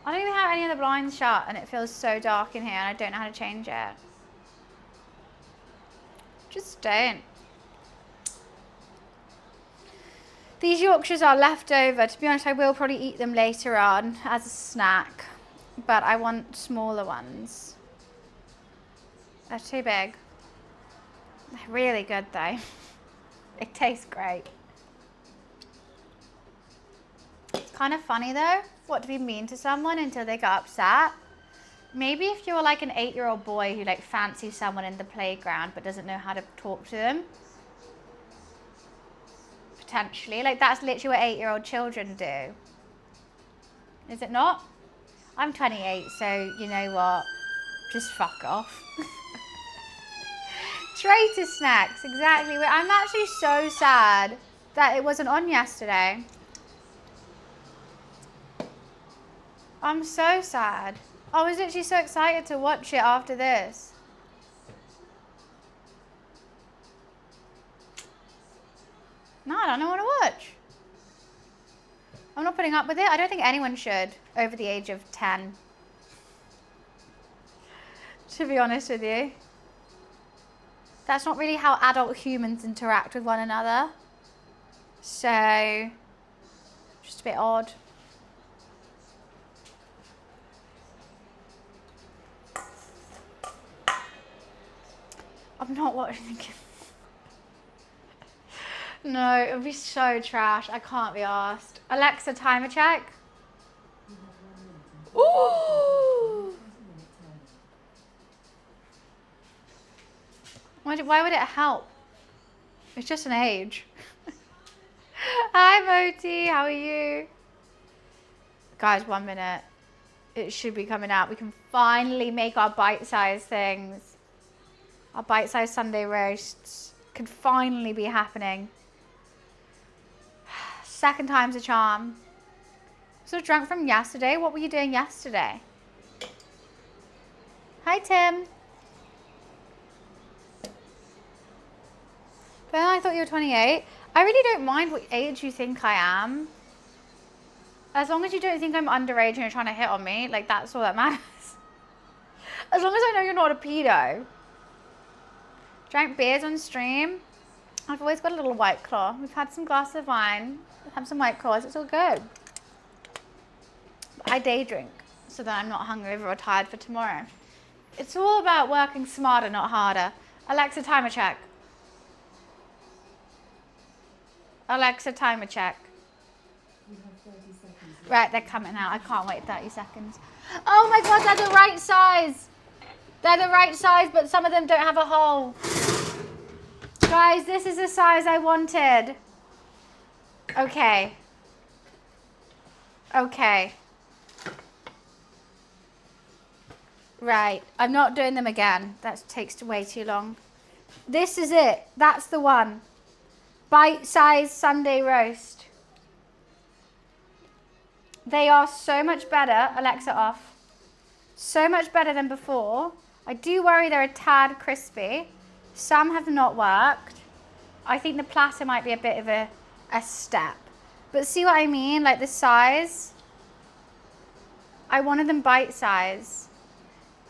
[SPEAKER 1] I don't even have any of the blinds shut and it feels so dark in here and I don't know how to change it. Just don't. These Yorkshires are left over. To be honest, I will probably eat them later on as a snack. But I want smaller ones. They're too big. They're really good though. It tastes great. It's kind of funny though, what to be mean to someone until they get upset. Maybe if you're like an 8-year-old boy who like fancies someone in the playground but doesn't know how to talk to them. Potentially, like that's literally what 8-year-old children do. Is it not? I'm 28, so you know what? Just fuck off. Traitor snacks, exactly. I'm actually so sad that it wasn't on yesterday. I'm so sad. I was literally so excited to watch it after this. No, I don't know what to watch. I'm not putting up with it. I don't think anyone should over the age of 10. To be honest with you. That's not really how adult humans interact with one another. So, just a bit odd. I'm not watching. No, it would be so trash. I can't be asked. Alexa, timer check. Ooh! Why would it help? It's just an age. Hi, Moti. How are you? Guys, 1 minute. It should be coming out. We can finally make our bite-sized things. Our bite-sized Sunday roasts can finally be happening. Second time's a charm. So drunk from yesterday. What were you doing yesterday? Hi, Tim. But I thought you were 28. I really don't mind what age you think I am. As long as you don't think I'm underage and you're trying to hit on me, like that's all that matters. As long as I know you're not a pedo. Drank beers on stream. I've always got a little White Claw. We've had some glasses of wine. Have some White Claws. It's all good. But I day drink so that I'm not hungover or tired for tomorrow. It's all about working smarter, not harder. Alexa, timer check. Alexa, timer check.
[SPEAKER 2] You have 30 seconds left.
[SPEAKER 1] Right, they're coming out. I can't wait 30 seconds. Oh my God, they're the right size. They're the right size, but some of them don't have a hole. Guys, this is the size I wanted. Okay. Okay. Right, I'm not doing them again. That takes way too long. This is it. That's the one. Bite-sized Sunday roast. They are so much better. Alexa off. So much better than before. I do worry they're a tad crispy. Some have not worked. I think the platter might be a bit of a step. But see what I mean? Like the size. I wanted them bite size.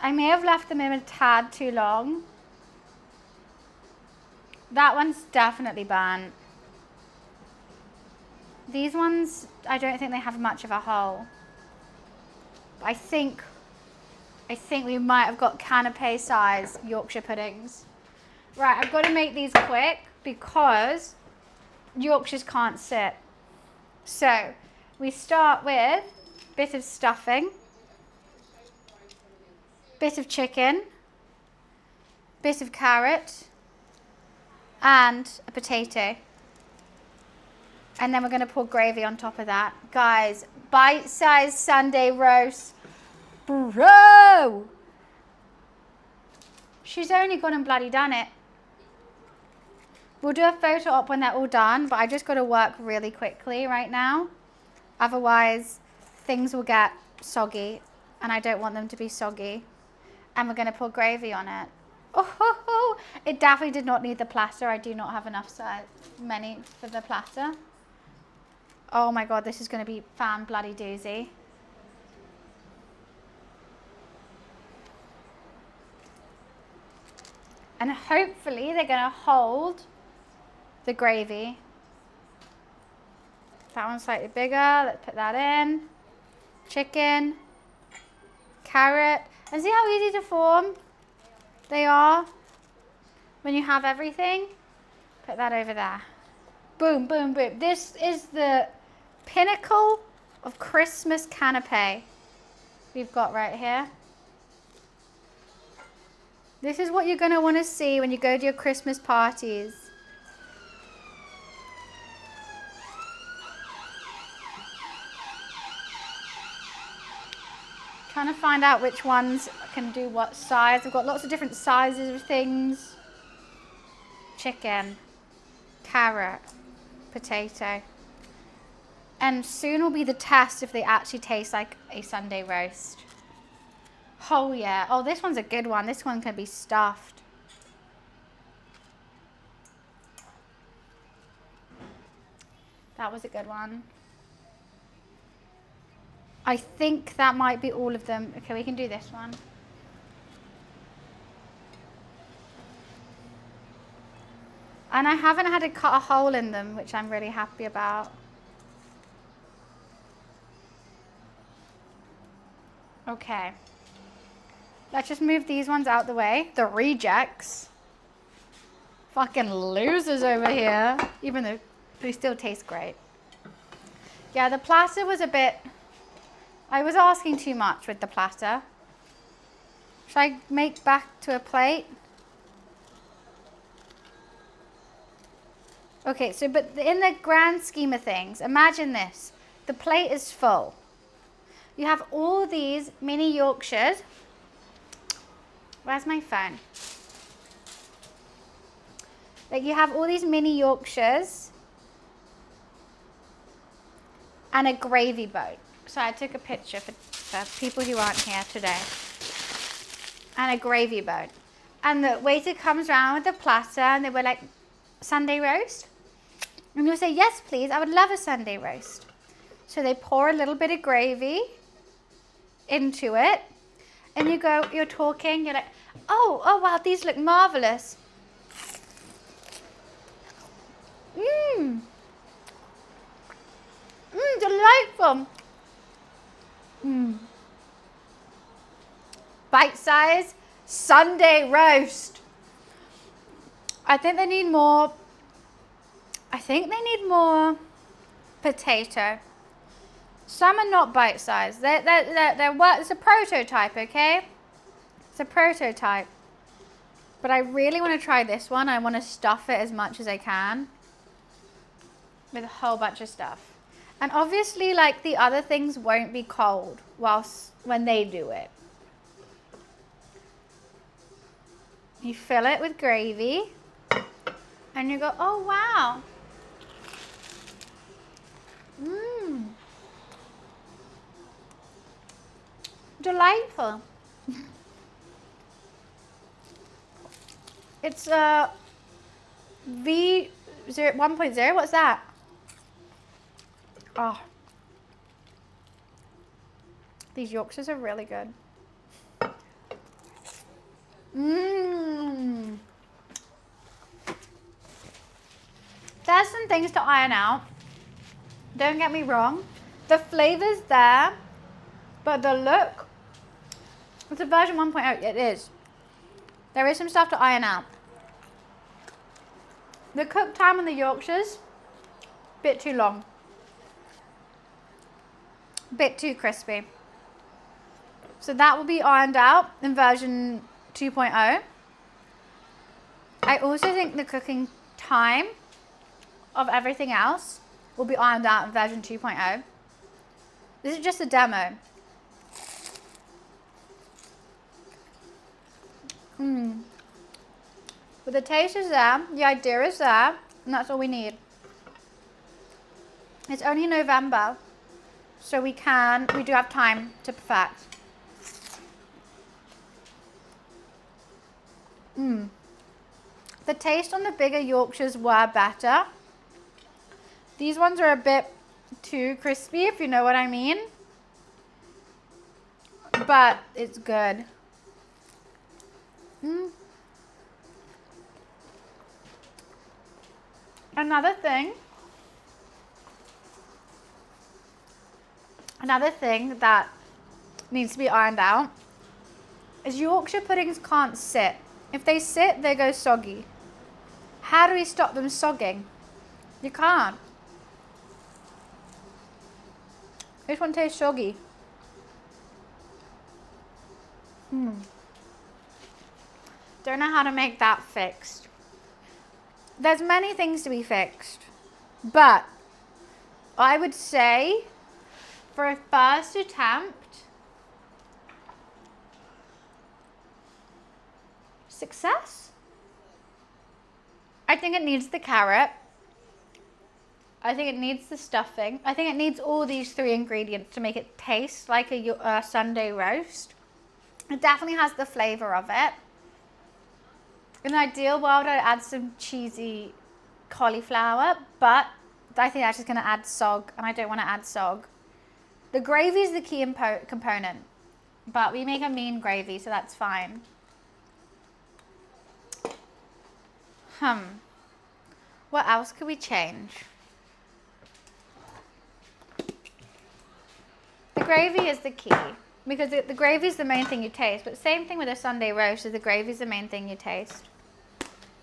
[SPEAKER 1] I may have left them in a tad too long. That one's definitely burnt. These ones, I don't think they have much of a hole. I think we might have got Canope size Yorkshire puddings. Right, I've got to make these quick because Yorkshires can't sit. So we start with a bit of stuffing, bit of chicken, bit of carrot, and a potato. And then we're going to pour gravy on top of that. Guys, bite-sized Sunday roast. Bro! She's only gone and bloody done it. We'll do a photo op when they're all done, but I just got to work really quickly right now. Otherwise, things will get soggy, and I don't want them to be soggy. And we're going to pour gravy on it. Oh, it definitely did not need the platter. I do not have enough many for the platter. Oh my God, this is going to be fan bloody doozy. And hopefully they're going to hold the gravy. That one's slightly bigger. Let's put that in. Chicken, carrot. And see how easy to form they are when you have everything? Put that over there. Boom, boom, boom. This is the pinnacle of Christmas Canope we've got right here. This is what you're going to want to see when you go to your Christmas parties. Trying to find out which ones can do what size. I've got lots of different sizes of things. Chicken, carrot, potato. And soon will be the test if they actually taste like a Sunday roast. Oh yeah. Oh, this one's a good one. This one can be stuffed. That was a good one. I think that might be all of them. Okay, we can do this one. And I haven't had to cut a hole in them, which I'm really happy about. Okay. Let's just move these ones out the way. The rejects. Fucking losers over here. Even though they still taste great. Yeah, the platter was a bit... I was asking too much with the platter. Should I make back to a plate? Okay, so but in the grand scheme of things, imagine this. The plate is full. You have all these mini Yorkshires. Where's my phone? Like you have all these mini Yorkshires and a gravy boat. So I took a picture for people who aren't here today. And a gravy boat. And the waiter comes around with the platter and they were like, Sunday roast? And you'll say, yes, please, I would love a Sunday roast. So they pour a little bit of gravy into it. And you go, you're talking, you're like, oh wow, these look marvelous. Delightful. Bite size Sunday roast. I think they need more potato. Some are not bite size. It's a prototype, okay? It's a prototype. But I really want to try this one. I want to stuff it as much as I can with a whole bunch of stuff. And obviously, like, the other things won't be cold when they do it. You fill it with gravy and you go, oh wow. Delightful. It's V 1.0. What's that? Oh, these Yorkshires are really good. There's some things to iron out. Don't get me wrong. The flavor's there, but the look, it's a version 1.0. It is. There is some stuff to iron out. The cook time on the Yorkshires, bit too long. Bit too crispy. So that will be ironed out in version 2.0. I also think the cooking time of everything else will be ironed out in version 2.0. This is just a demo. But the taste is there, the idea is there, and that's all we need. It's only November, so we do have time to perfect. The taste on the bigger Yorkshires were better. These ones are a bit too crispy, if you know what I mean. But it's good. Another thing that needs to be ironed out is Yorkshire puddings can't sit. If they sit, they go soggy. How do we stop them sogging? You can't. This one tastes soggy. Don't know how to make that fixed. There's many things to be fixed, but I would say for a first attempt, success. I think it needs the carrot. I think it needs the stuffing. I think it needs all these three ingredients to make it taste like a Sunday roast. It definitely has the flavor of it. In an ideal world, I'd add some cheesy cauliflower, but I think that's just going to add sog, and I don't want to add sog. The gravy is the key component, but we make a mean gravy, so that's fine. What else could we change? The gravy is the key, because the gravy is the main thing you taste, but same thing with a Sunday roast, is the gravy is the main thing you taste.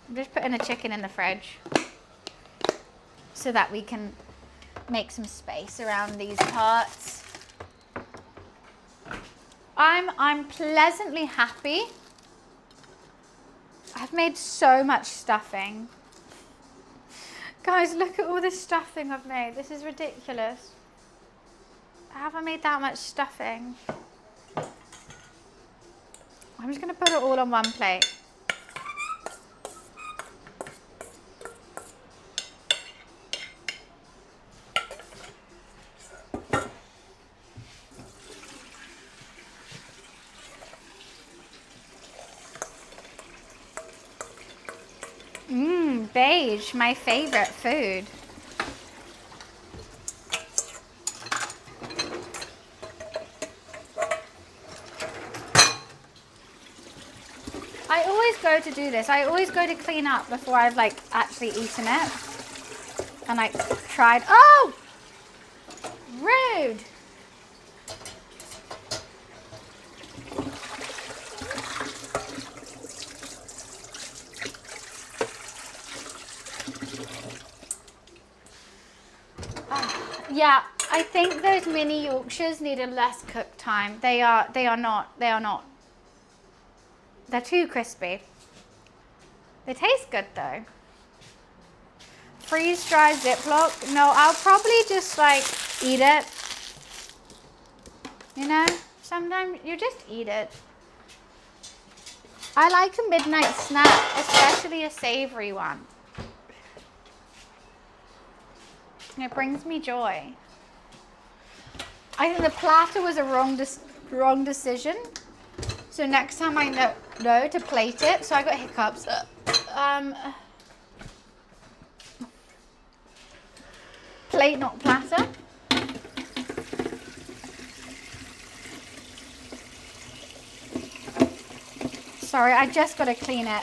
[SPEAKER 1] I'm just putting the chicken in the fridge so that we can make some space around these parts. I'm pleasantly happy. I've made so much stuffing. Guys, look at all this stuffing I've made. This is ridiculous. How have I made that much stuffing? I'm just going to put it all on one plate. Beige, my favorite food. I always go to do this. I always go to clean up before I've like actually eaten it. And I tried, oh! Rude. Yeah, I think those mini Yorkshires need a less cook time. They are not. They're too crispy. They taste good though. Freeze dry Ziploc. No, I'll probably just like eat it. You know, sometimes you just eat it. I like a midnight snack, especially a savory one. It brings me joy. I think the platter was a wrong decision. So next time I know to plate it. So I got hiccups. Plate, not platter. Sorry, I just got to clean it.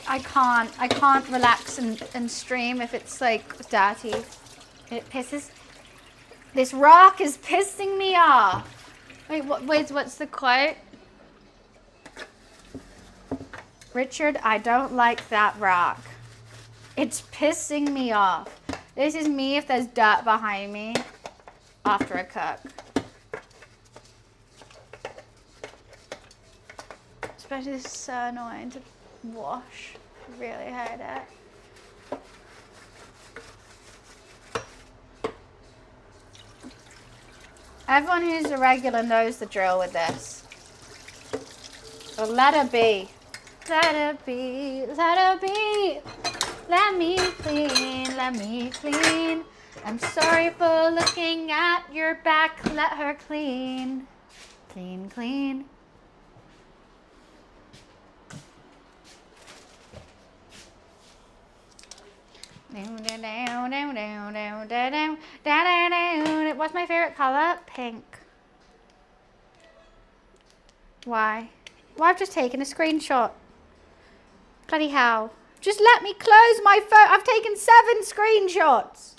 [SPEAKER 1] I can't relax and stream if it's like dirty. It pisses. This rock is pissing me off. Wait, what's the quote? Richard, I don't like that rock. It's pissing me off. This is me if there's dirt behind me after a cook. Especially this is so annoying to wash. I really hate it. Everyone who's a regular knows the drill with this. But let her be. Let her be, let her be. Let me clean, let me clean. I'm sorry for looking at your back. Let her clean. Clean, clean. What's my favorite color? Pink. Why? Well, I've just taken a screenshot. Bloody hell. Just let me close my phone. I've taken 7 screenshots.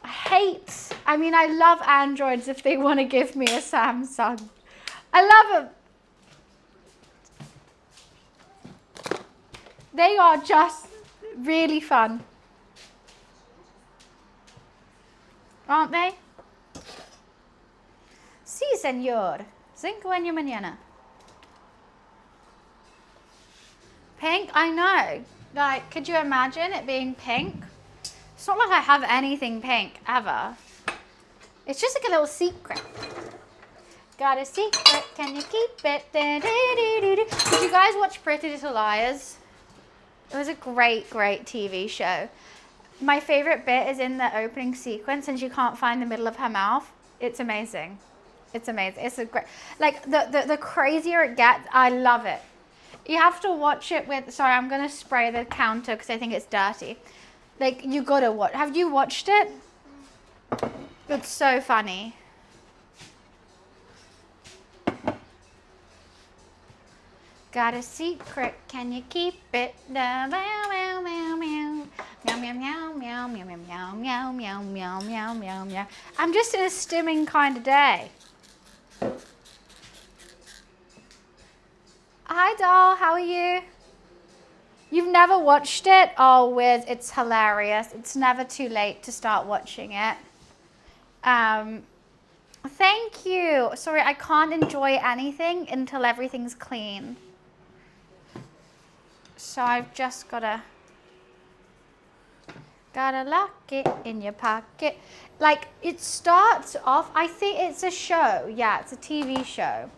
[SPEAKER 1] I love Androids if they want to give me a Samsung. I love them. They are just really fun. Aren't they? Sí, señor. 5 años mañana. Pink? I know. Like, could you imagine it being pink? It's not like I have anything pink, ever. It's just like a little secret. Got a secret, can you keep it? Did you guys watch Pretty Little Liars? It was a great, great TV show. My favorite bit is in the opening sequence and she can't find the middle of her mouth. It's amazing. It's amazing. It's a great, like the crazier it gets, I love it. You have to watch it with, sorry, I'm going to spray the counter because I think it's dirty. Like, you got to watch. Have you watched it? It's so funny. Got a secret, can you keep it? Meow, meow, meow, meow, meow. Meow, meow, meow, meow, meow, meow, meow, meow, meow, meow, meow, meow. I'm just in a stimming kind of day. Hi, doll, how are you? You've never watched it? Oh, Wiz, it's hilarious. It's never too late to start watching it. Thank you. Sorry, I can't enjoy anything until everything's clean. So I've just gotta lock it in your pocket. Like, it starts off, I think it's a show. Yeah, it's a TV show.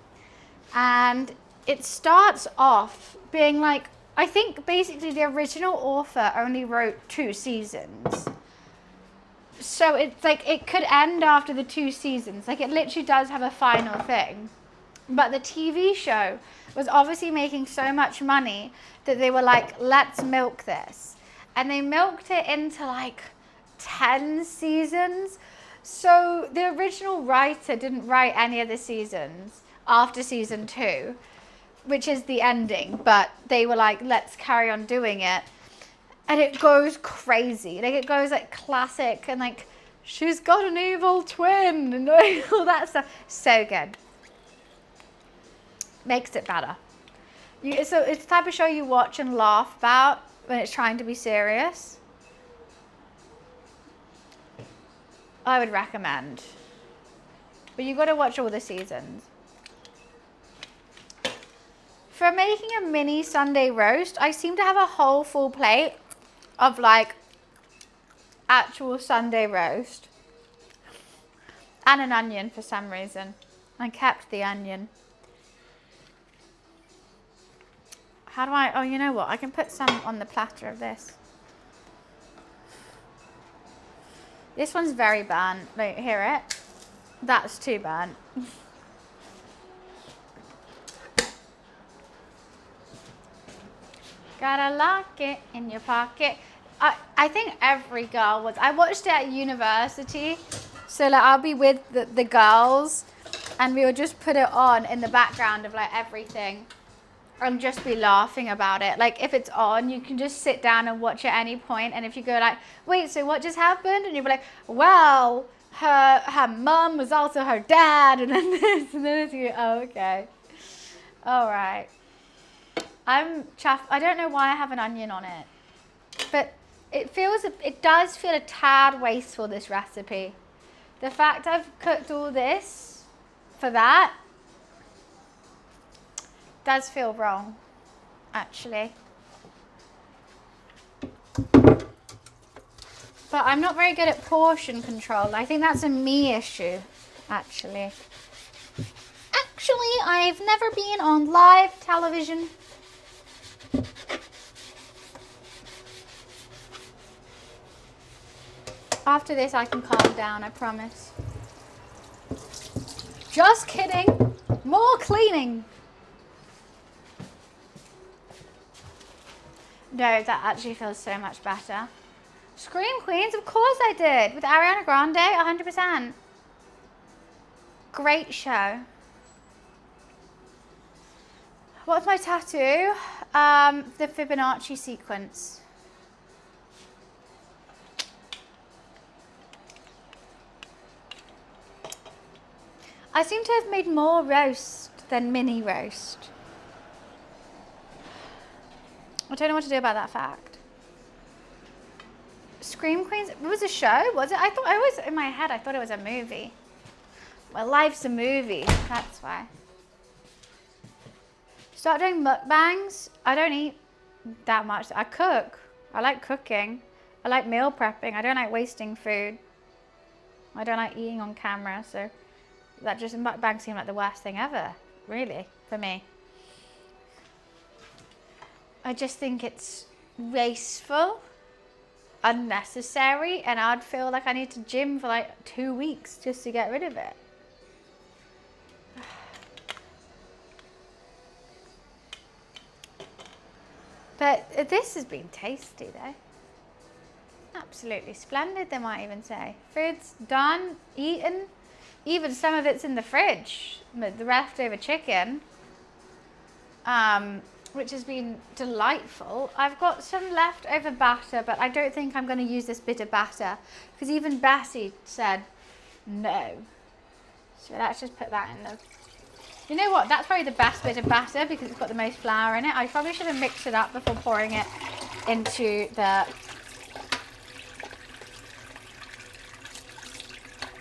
[SPEAKER 1] And it starts off being like, I think basically the original author only wrote 2 seasons. So it's like, it could end after the 2 seasons. Like, it literally does have a final thing. But the TV show was obviously making so much money that they were like, let's milk this. And they milked it into like 10 seasons. So the original writer didn't write any of the seasons after season 2, which is the ending. But they were like, let's carry on doing it. And it goes crazy. Like, it goes like classic and like, she's got an evil twin and all that stuff. So good. Makes it better. So it's the type of show you watch and laugh about when it's trying to be serious. I would recommend. But you've got to watch all the seasons. For making a mini Sunday roast, I seem to have a whole full plate of like actual Sunday roast. And an onion for some reason. I kept the onion. How do I, oh, you know what? I can put some on the platter of this. This one's very burnt. Like, hear it? That's too burnt. Gotta lock it in your pocket. I think every girl was, I watched it at university. So like, I'll be with the girls and we would just put it on in the background of like everything. And just be laughing about it. Like, if it's on, you can just sit down and watch at any point. And if you go like, wait, so what just happened? And you'll be like, well, her mum was also her dad. And then this and then this. You go, oh, okay. All right. I'm chuffed. I don't know why I have an onion on it. But it does feel a tad wasteful, this recipe. The fact I've cooked all this for that does feel wrong, actually. But I'm not very good at portion control. I think that's a me issue, actually. Actually, I've never been on live television. After this, I can calm down, I promise. Just kidding. More cleaning. No, that actually feels so much better. Scream Queens, of course I did. With Ariana Grande, 100%. Great show. What's my tattoo? The Fibonacci sequence. I seem to have made more roast than mini roast. I don't know what to do about that fact. Scream Queens, it was a show, was it? I was in my head, I thought it was a movie. My life's a movie, that's why. Start doing mukbangs. I don't eat that much. I cook. I like cooking. I like meal prepping. I don't like wasting food. I don't like eating on camera, so that just mukbangs seem like the worst thing ever, really, for me. I just think it's wasteful, unnecessary, and I'd feel like I need to gym for like 2 weeks just to get rid of it. But this has been tasty though. Absolutely splendid, they might even say. Food's done, eaten, even some of it's in the fridge, the leftover chicken. which has been delightful. I've got some leftover batter, but I don't think I'm going to use this bit of batter because even Bessie said no. So let's just put that in the... You know what? That's probably the best bit of batter because it's got the most flour in it. I probably should have mixed it up before pouring it into the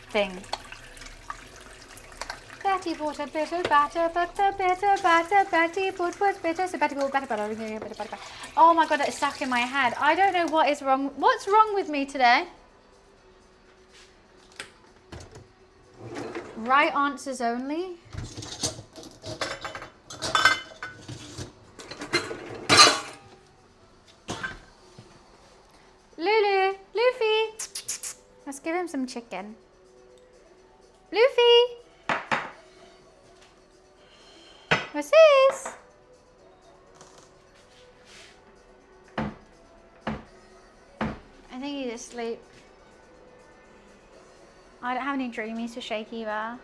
[SPEAKER 1] thing. Betty bought a bit of batter, but the bitter batter Betty put was bitter. So Betty bought batter. Oh my god, it's stuck in my head. I don't know what is wrong. What's wrong with me today? Right answers only. Lulu, Luffy. Let's give him some chicken. Luffy. What's this? I think he's asleep. I don't have any dreamies to shake either. I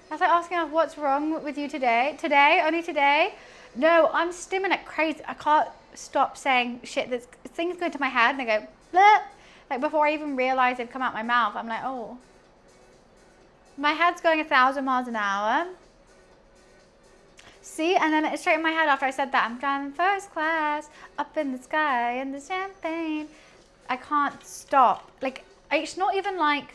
[SPEAKER 1] was like asking her, what's wrong with you today? Today? Only today? No, I'm stimming like crazy. I can't stop saying shit. That's things go into my head and they go, bleh. Like before I even realize they've come out my mouth, I'm like, oh. My head's going 1,000 miles an hour. See, and then it's straight in my head after I said that. I'm driving first class, up in the sky, in the champagne. I can't stop. Like, it's not even like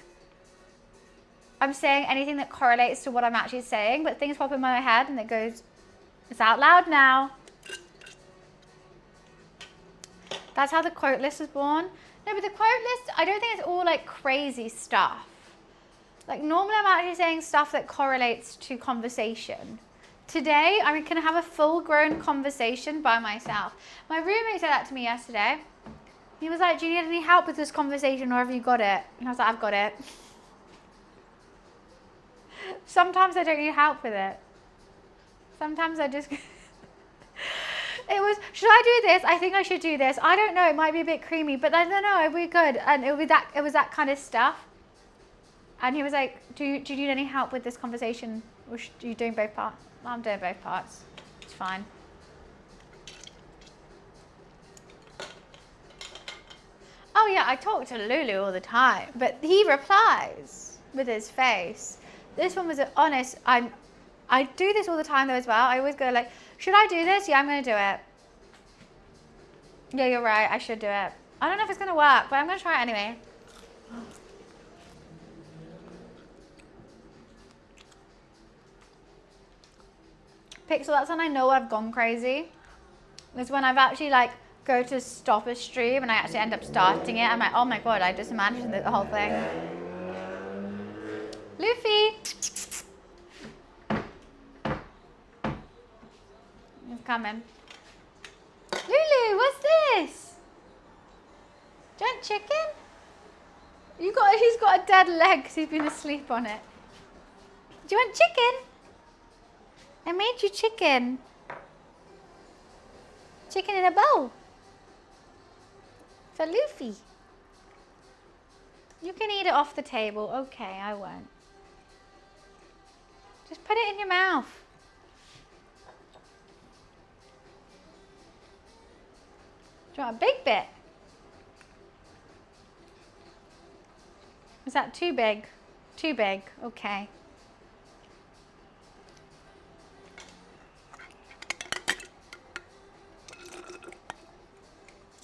[SPEAKER 1] I'm saying anything that correlates to what I'm actually saying, but things pop in my head and it goes, it's out loud now. That's how the quote list was born. No, but the quote list, I don't think it's all like crazy stuff. Like normally I'm actually saying stuff that correlates to conversation. Today, I'm going to have a full-grown conversation by myself. My roommate said that to me yesterday. He was like, do you need any help with this conversation or have you got it? And I was like, I've got it. Sometimes I don't need help with it. Sometimes I just... It was, should I do this? I think I should do this. I don't know, it might be a bit creamy, but I don't know, it'll be good. And it was that kind of stuff. And he was like, do you need any help with this conversation? Or are you doing both parts? I'm doing both parts. It's fine. Oh yeah, I talk to Lulu all the time, but he replies with his face. This one was honest. I do this all the time though as well. I always go like, should I do this? Yeah, I'm going to do it. Yeah, you're right. I should do it. I don't know if it's going to work, but I'm going to try it anyway. Pixel, that's when I know I've gone crazy. It's when I've actually like go to stop a stream and I actually end up starting it. I'm like, oh my god, I just imagined the whole thing. Luffy! He's coming. Lulu, what's this? Do you want chicken? He's got a dead leg because he's been asleep on it. Do you want chicken? I made you chicken. Chicken in a bowl. For Luffy. You can eat it off the table. Okay, I won't. Just put it in your mouth. Do you want a big bit? Is that too big? Too big. Okay.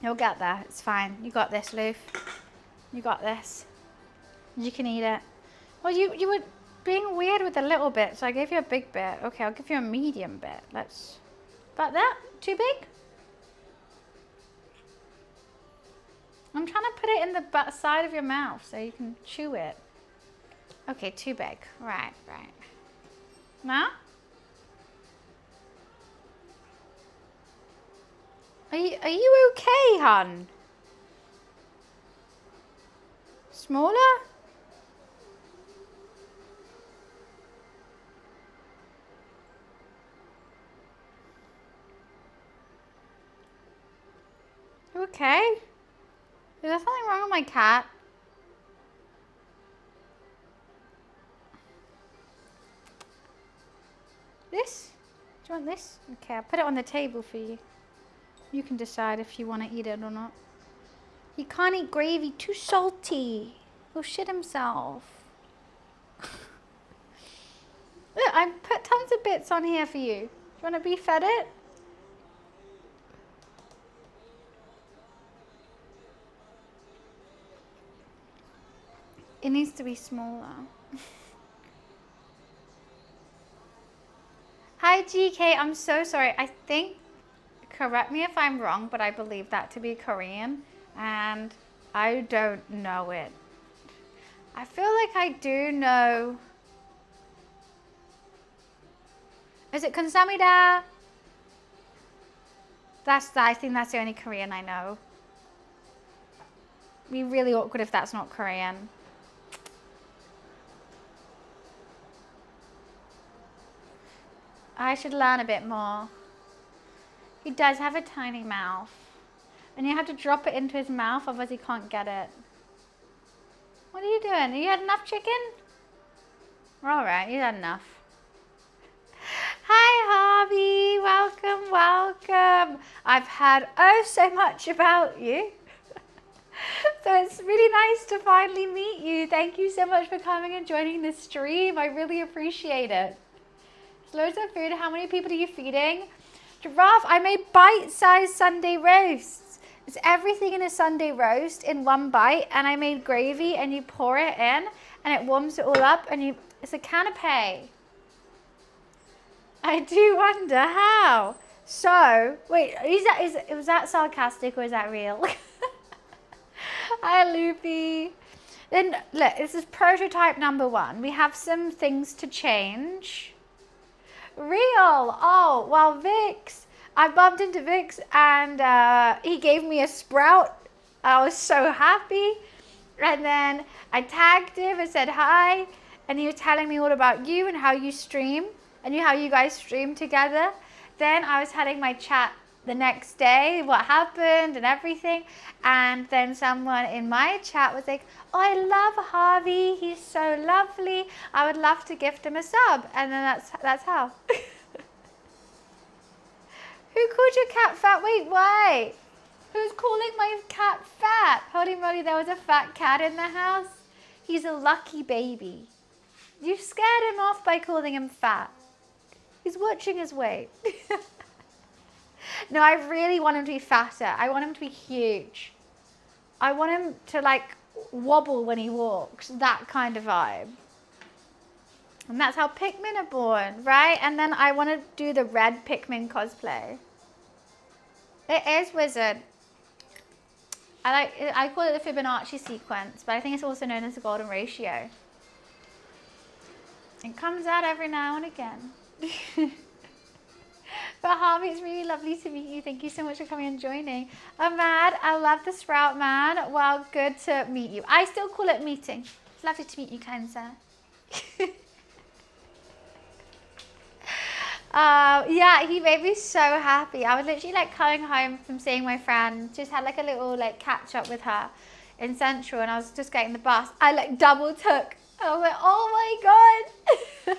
[SPEAKER 1] You'll get there. It's fine. You got this, Loof. You got this. You can eat it. Well, you were being weird with a little bit, so I gave you a big bit. Okay, I'll give you a medium bit. Let's... About that? Too big? I'm trying to put it in the side of your mouth so you can chew it. Okay, too big. Right. Now? Are you okay, hon? Smaller? Okay. Is there something wrong with my cat? This? Do you want this? Okay, I'll put it on the table for you. You can decide if you want to eat it or not. He can't eat gravy, too salty. He'll shit himself. Look, I put tons of bits on here for you. Do you want to be fed it? It needs to be smaller. Hi GK, I'm so sorry. I think, correct me if I'm wrong, but I believe that to be Korean and I don't know it. I feel like I do know. Is it 감사합니다? I think that's the only Korean I know. It'd be really awkward if that's not Korean. I should learn a bit more. He does have a tiny mouth. And you have to drop it into his mouth, otherwise he can't get it. What are you doing? Have you had enough chicken? Alright, you had enough. Hi Harvey, welcome, welcome. I've heard oh so much about you. So it's really nice to finally meet you. Thank you so much for coming and joining the stream. I really appreciate it. There's loads of food. How many people are you feeding? Giraffe, I made bite-sized Sunday roasts. It's everything in a Sunday roast in one bite, and I made gravy and you pour it in and it warms it all up and it's a canope. I do wonder how. So, wait, was that sarcastic or is that real? Hi, Loopy. Then, look, this is prototype number 1. We have some things to change. Real. Oh, well, Vix. I bumped into Vix and he gave me a sprout. I was so happy. And then I tagged him and said hi. And he was telling me all about you and how you stream. And how you guys stream together. Then I was having my chat the next day, what happened and everything. And then someone in my chat was like, oh, I love Harvey. He's so lovely. I would love to gift him a sub. And then that's how. Who called your cat fat? Wait. Who's calling my cat fat? Holy moly, there was a fat cat in the house. He's a lucky baby. You scared him off by calling him fat. He's watching his weight. No, I really want him to be fatter. I want him to be huge. I want him to like wobble when he walks. That kind of vibe. And that's how Pikmin are born, right? And then I want to do the red Pikmin cosplay. It is Wizard. I call it the Fibonacci sequence, but I think it's also known as the golden ratio. It comes out every now and again. But Harvey, it's really lovely to meet you. Thank you so much for coming and joining. Ahmad, I love the sprout, man. Well, good to meet you. I still call it meeting. It's lovely to meet you, kind sir. Yeah, he made me so happy. I was literally like coming home from seeing my friend. Just had like a little like catch up with her in Central, and I was just getting the bus. I like double took. I was like, oh my god.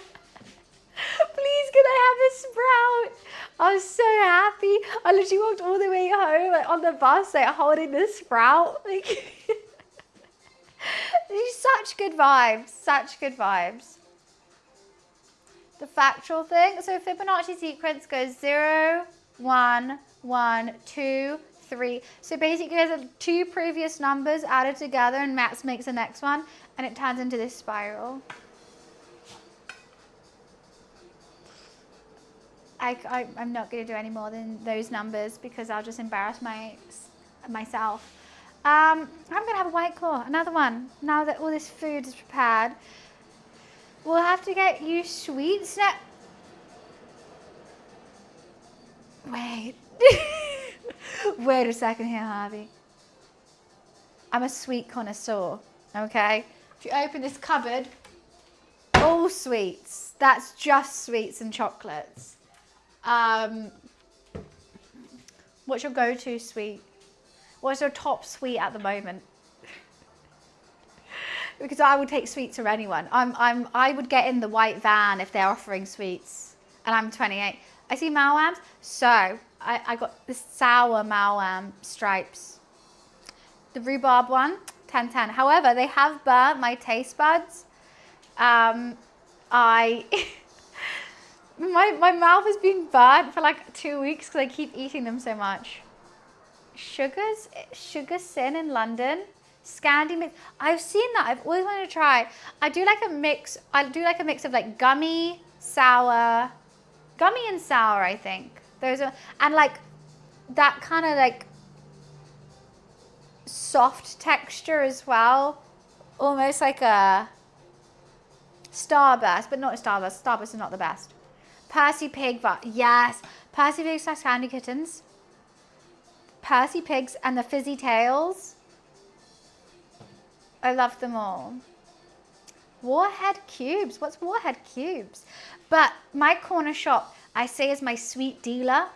[SPEAKER 1] Please, can I have a sprout? I was so happy. I literally walked all the way home like, on the bus, like holding the sprout. Like, such good vibes. Such good vibes. The factual thing. So Fibonacci sequence goes 0, 1, 1, 2, 3. So basically, there's 2 previous numbers added together, and maths makes the next one, and it turns into this spiral. I'm not going to do any more than those numbers because I'll just embarrass myself. I'm going to have a White Claw, another one, now that all this food is prepared. We'll have to get you sweets now. Wait. Wait a second here, Harvey. I'm a sweet connoisseur, okay? If you open this cupboard, all sweets. That's just sweets and chocolates. What's your go-to sweet? What's your top sweet at the moment? Because I would take sweets from anyone. I would get in the white van if they're offering sweets. And I'm 28. I see Malwams. So I got the sour Malwam stripes. The rhubarb one, 10/10. However, they have burnt my taste buds. I my mouth has been burnt for like 2 weeks because I keep eating them so much. Sugar Sin in London. Scandi mix. I've seen that. I've always wanted to try. I do like a mix. I do like a mix of like gummy and sour. I think those are, and like that kind of like soft texture as well, almost like a Starburst, but not a Starburst. Starburst is not the best. Percy Pig, but yes, Percy Pig / Candy Kittens. Percy Pigs and the Fizzy Tails. I love them all. Warhead Cubes. What's Warhead Cubes? But my corner shop, I say, is my sweet dealer,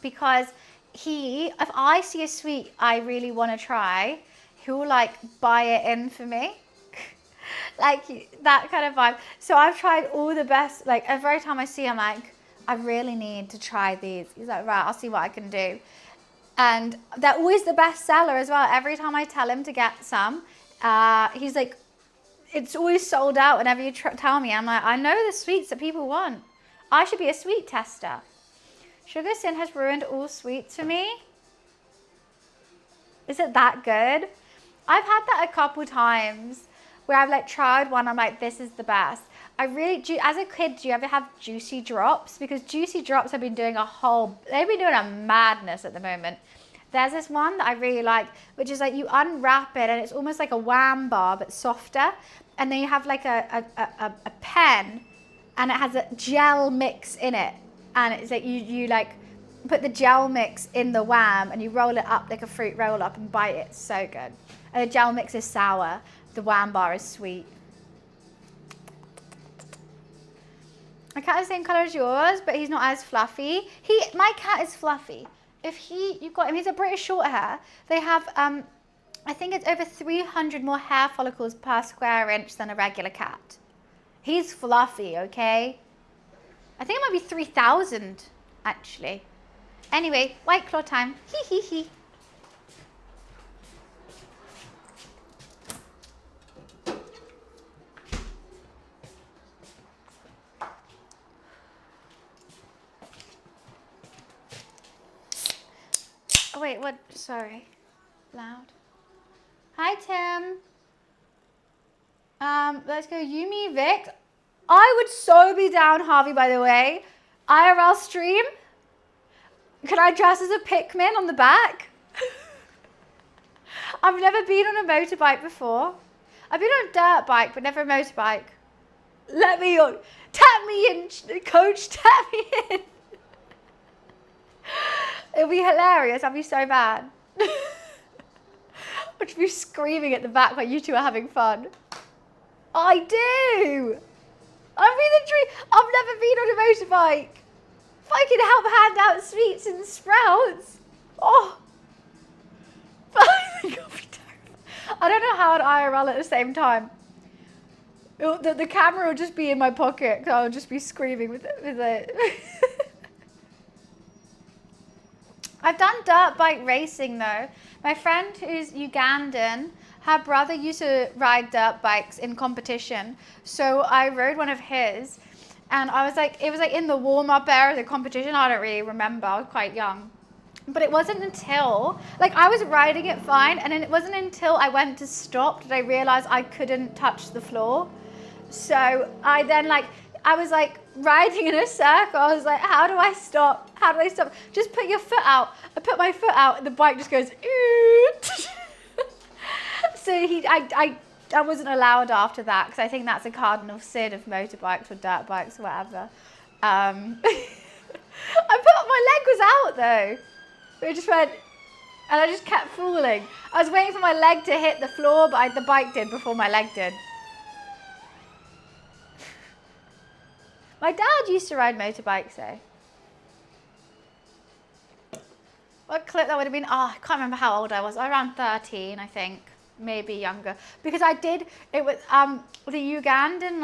[SPEAKER 1] because if I see a sweet I really want to try, he'll like buy it in for me. Like that kind of vibe. So I've tried all the best. Like every time I see him, like, I really need to try these. He's like, right, I'll see what I can do. And they're always the best seller as well. Every time I tell him to get some, he's like, it's always sold out whenever you tell me. I'm like, I know the sweets that people want. I should be a sweet tester. Sugar Sin has ruined all sweets for me. Is it that good? I've had that a couple times where I've like tried one. I'm like, this is the best. I really do. As a kid, do you ever have Juicy Drops? Because Juicy Drops have been doing they've been doing a madness at the moment. There's this one that I really like, which is like you unwrap it and it's almost like a Wham bar, but softer. And then you have like a pen and it has a gel mix in it. And it's like you like put the gel mix in the Wham and you roll it up like a fruit roll up and bite it. It's so good. And the gel mix is sour. The Wham bar is sweet. My cat is the same colour as yours, but he's not as fluffy. My cat is fluffy. You've got him, he's a British short hair. They have, I think it's over 300 more hair follicles per square inch than a regular cat. He's fluffy, okay? I think it might be 3,000, actually. Anyway, White Claw time. Hee hee hee. Oh, wait, what? Sorry. Loud. Hi, Tim. Let's go. Yumi Vic. I would so be down, Harvey, by the way. IRL stream. Can I dress as a Pikmin on the back? I've never been on a motorbike before. I've been on a dirt bike, but never a motorbike. Let me on. Tap me in, coach. Tap me in. It'll be hilarious. I'll be so bad. I'll just be screaming at the back while you two are having fun. I do. I'm the dream. I've never been on a motorbike. If I could help hand out sweets and sprouts. Oh. I don't know how I'd IRL at the same time. The camera will just be in my pocket because I'll just be screaming with it. I've done dirt bike racing though. My friend who's Ugandan, her brother used to ride dirt bikes in competition. So I rode one of his and it was like in the warm-up area of the competition. I don't really remember, I was quite young. But it wasn't until, like I was riding it fine and then it wasn't until I went to stop that I realized I couldn't touch the floor. So I then I was like riding in a circle. I was like, how do I stop? How do I stop? Just put your foot out. I put my foot out and the bike just goes, So I wasn't allowed after that because I think that's a cardinal sin of motorbikes or dirt bikes or whatever. My leg was out though. It just went, and I just kept falling. I was waiting for my leg to hit the floor, but the bike did before my leg did. My dad used to ride motorbikes though. What clip that would have been? Oh, I can't remember how old I was. Around 13, I think. Maybe younger. Because it was, the Ugandan,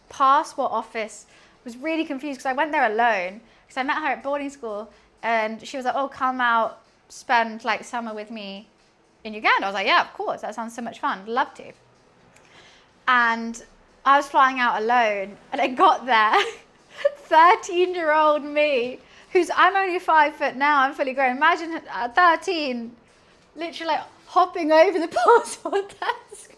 [SPEAKER 1] passport office was really confused because I went there alone because I met her at boarding school and she was like, oh, come out, spend like summer with me in Uganda. I was like, yeah, of course. That sounds so much fun. Love to. And I was flying out alone and I got there, 13-year-old me, I'm only 5 foot now, I'm fully grown. Imagine at 13, literally like hopping over the passport desk.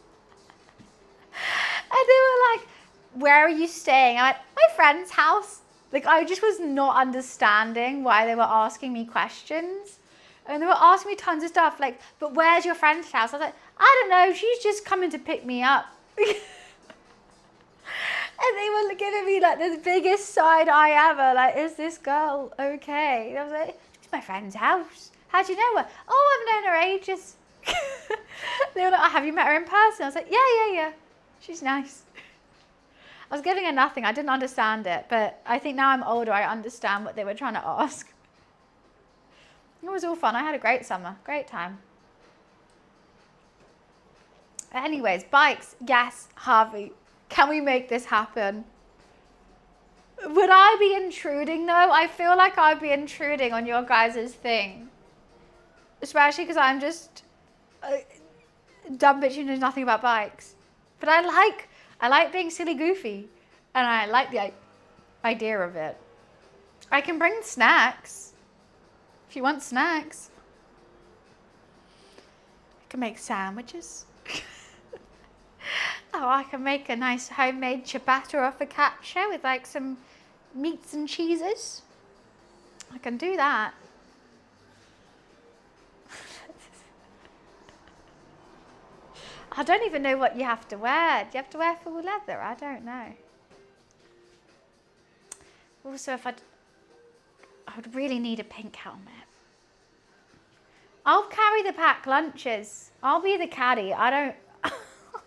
[SPEAKER 1] And they were like, where are you staying? I'm like, my friend's house. Like, I just was not understanding why they were asking me questions. And they were asking me tons of stuff, like, but where's your friend's house? I was like, I don't know, she's just coming to pick me up. And they were giving me like this biggest side eye ever. Like, is this girl okay? And I was like, it's my friend's house. How do you know her? Oh, I've known her ages. They were like, oh, have you met her in person? I was like, yeah. She's nice. I was giving her nothing. I didn't understand it. But I think now I'm older, I understand what they were trying to ask. It was all fun. I had a great summer. Great time. Anyways, bikes. Yes, Harvey. Can we make this happen? Would I be intruding though? I feel like I'd be intruding on your guys' thing. Especially because I'm just a dumb bitch who knows nothing about bikes. But I like being silly goofy. And I like the idea of it. I can bring snacks. If you want snacks. I can make sandwiches. Oh, I can make a nice homemade ciabatta or focaccia with like some meats and cheeses. I can do that. I don't even know what you have to wear. Do you have to wear full leather? I don't know. Also, I would really need a pink helmet. I'll carry the packed lunches. I'll be the caddy. I'm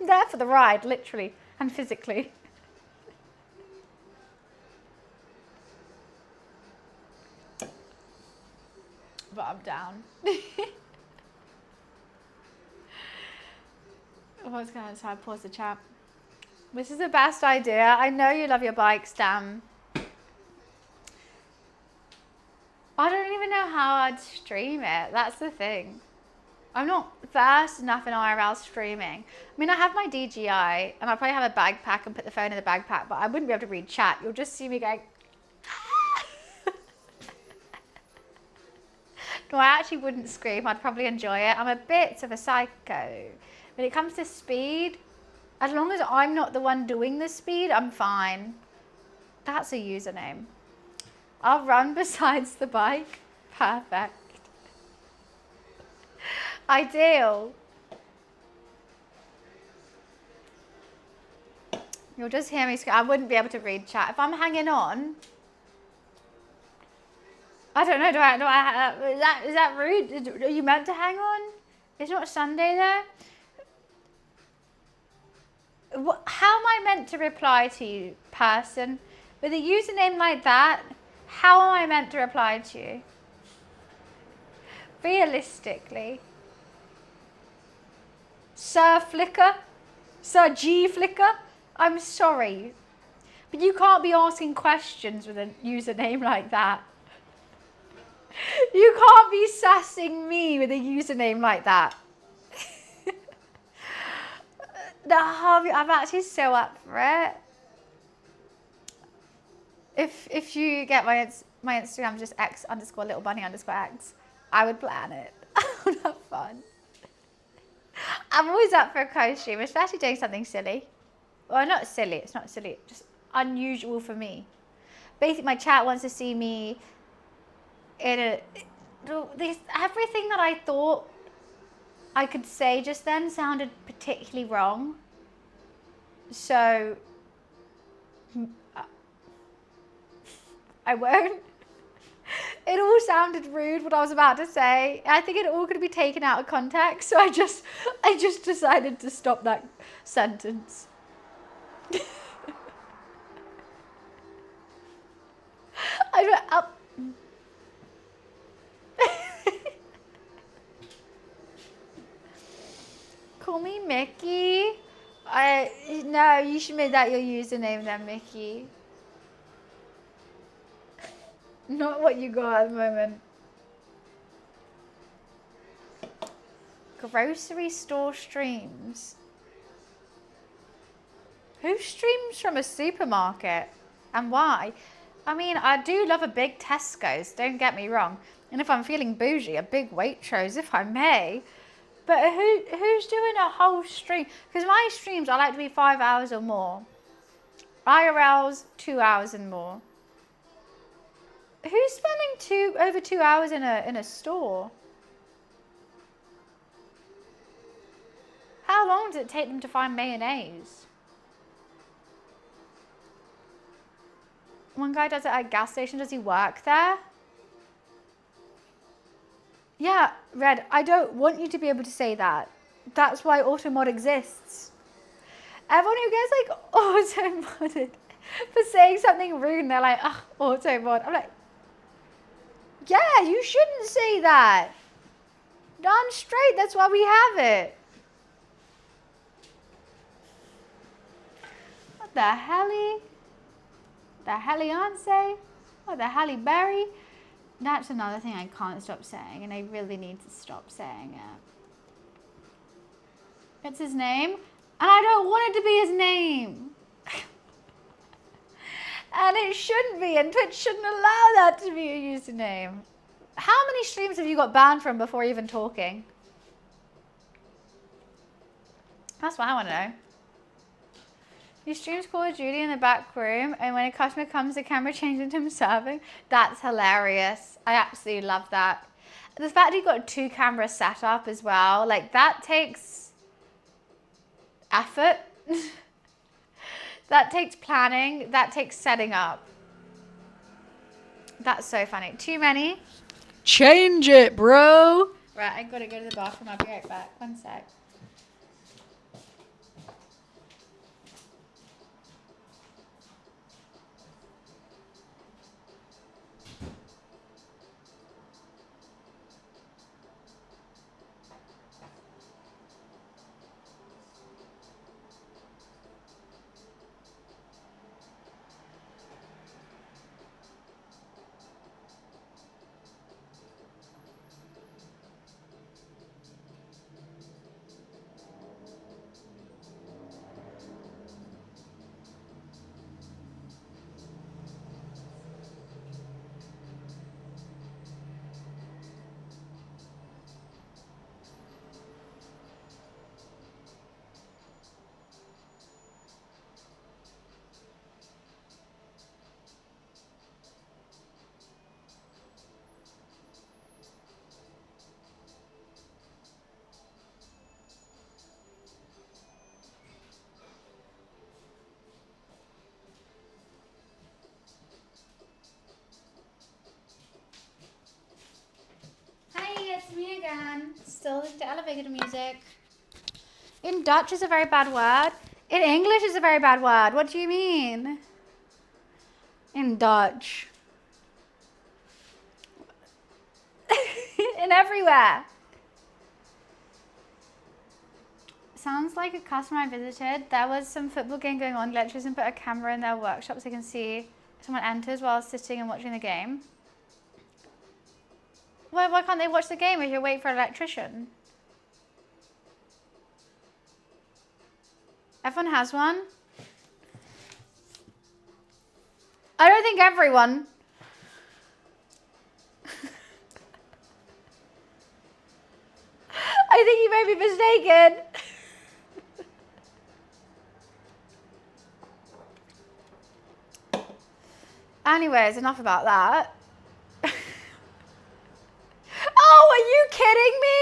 [SPEAKER 1] there for the ride, literally and physically. But I'm down. What's going on? So I pause the chat. This is the best idea. I know you love your bikes, Dan. I don't even know how I'd stream it. That's the thing. I'm not versed enough in IRL streaming. I mean, I have my DJI and I'll probably have a backpack and put the phone in the backpack, but I wouldn't be able to read chat. You'll just see me going. No, I actually wouldn't scream. I'd probably enjoy it. I'm a bit of a psycho. When it comes to speed, as long as I'm not the one doing the speed, I'm fine. That's a username. I'll run besides the bike. Perfect. Ideal. You'll just hear me scream. I wouldn't be able to read chat. If I'm hanging on, I don't know, is that rude? Are you meant to hang on? It's not Sunday though. How am I meant to reply to you, person? With a username like that, how am I meant to reply to you? Realistically. Sir Flicker? Sir G Flicker? I'm sorry. But you can't be asking questions with a username like that. You can't be sassing me with a username like that. No, I'm actually so up for it. If you get my Instagram, just x_littlebunny_x, I would plan it. I would have fun. I'm always up for a co-stream, especially doing something silly. Well, not silly, it's not silly, just unusual for me. Basically, my chat wants to see me in everything that I thought I could say just then sounded particularly wrong. So, I won't. It all sounded rude what I was about to say. I think it all could be taken out of context. So I just decided to stop that sentence. Call me Mickey. No, you should make that your username then, Mickey. Not what you got at the moment. Grocery store streams. Who streams from a supermarket? And why? I mean, I do love a big Tesco's, don't get me wrong. And if I'm feeling bougie, a big Waitrose, if I may. But who's doing a whole stream? Because my streams, I like to be 5 hours or more. IRLs, 2 hours and more. Who's spending over 2 hours in a store? How long does it take them to find mayonnaise? One guy does it at a gas station. Does he work there? Yeah, Red, I don't want you to be able to say that. That's why automod exists. Everyone who gets like auto-modded for saying something rude, they're like, oh, auto-mod. I'm like, yeah, you shouldn't say that. Darn straight, that's why we have it. What the helly? The Helliance? What the Halle Berry? That's another thing I can't stop saying, and I really need to stop saying it. It's his name, and I don't want it to be his name. And it shouldn't be, and Twitch shouldn't allow that to be a username. How many streams have you got banned from before even talking? That's what I want to know. He streams Call of Duty in the back room, and when a customer comes, the camera changes into him serving. That's hilarious. I absolutely love that. The fact he got 2 camera setup as well, like that takes effort. That takes planning. That takes setting up. That's so funny. Too many? Change it, bro. Right, I gotta go to the bathroom. I'll be right back. One sec. It's me again. Still listening to elevator music. In Dutch is a very bad word. In English is a very bad word. What do you mean? In Dutch. In everywhere. Sounds like a customer I visited. There was some football game going on. The electrician put a camera in their workshop so they can see if someone enters while sitting and watching the game. Why can't they watch the game if you wait for an electrician? Everyone has one. I don't think everyone. I think you may be mistaken. Anyways, enough about that. Oh, are you kidding me?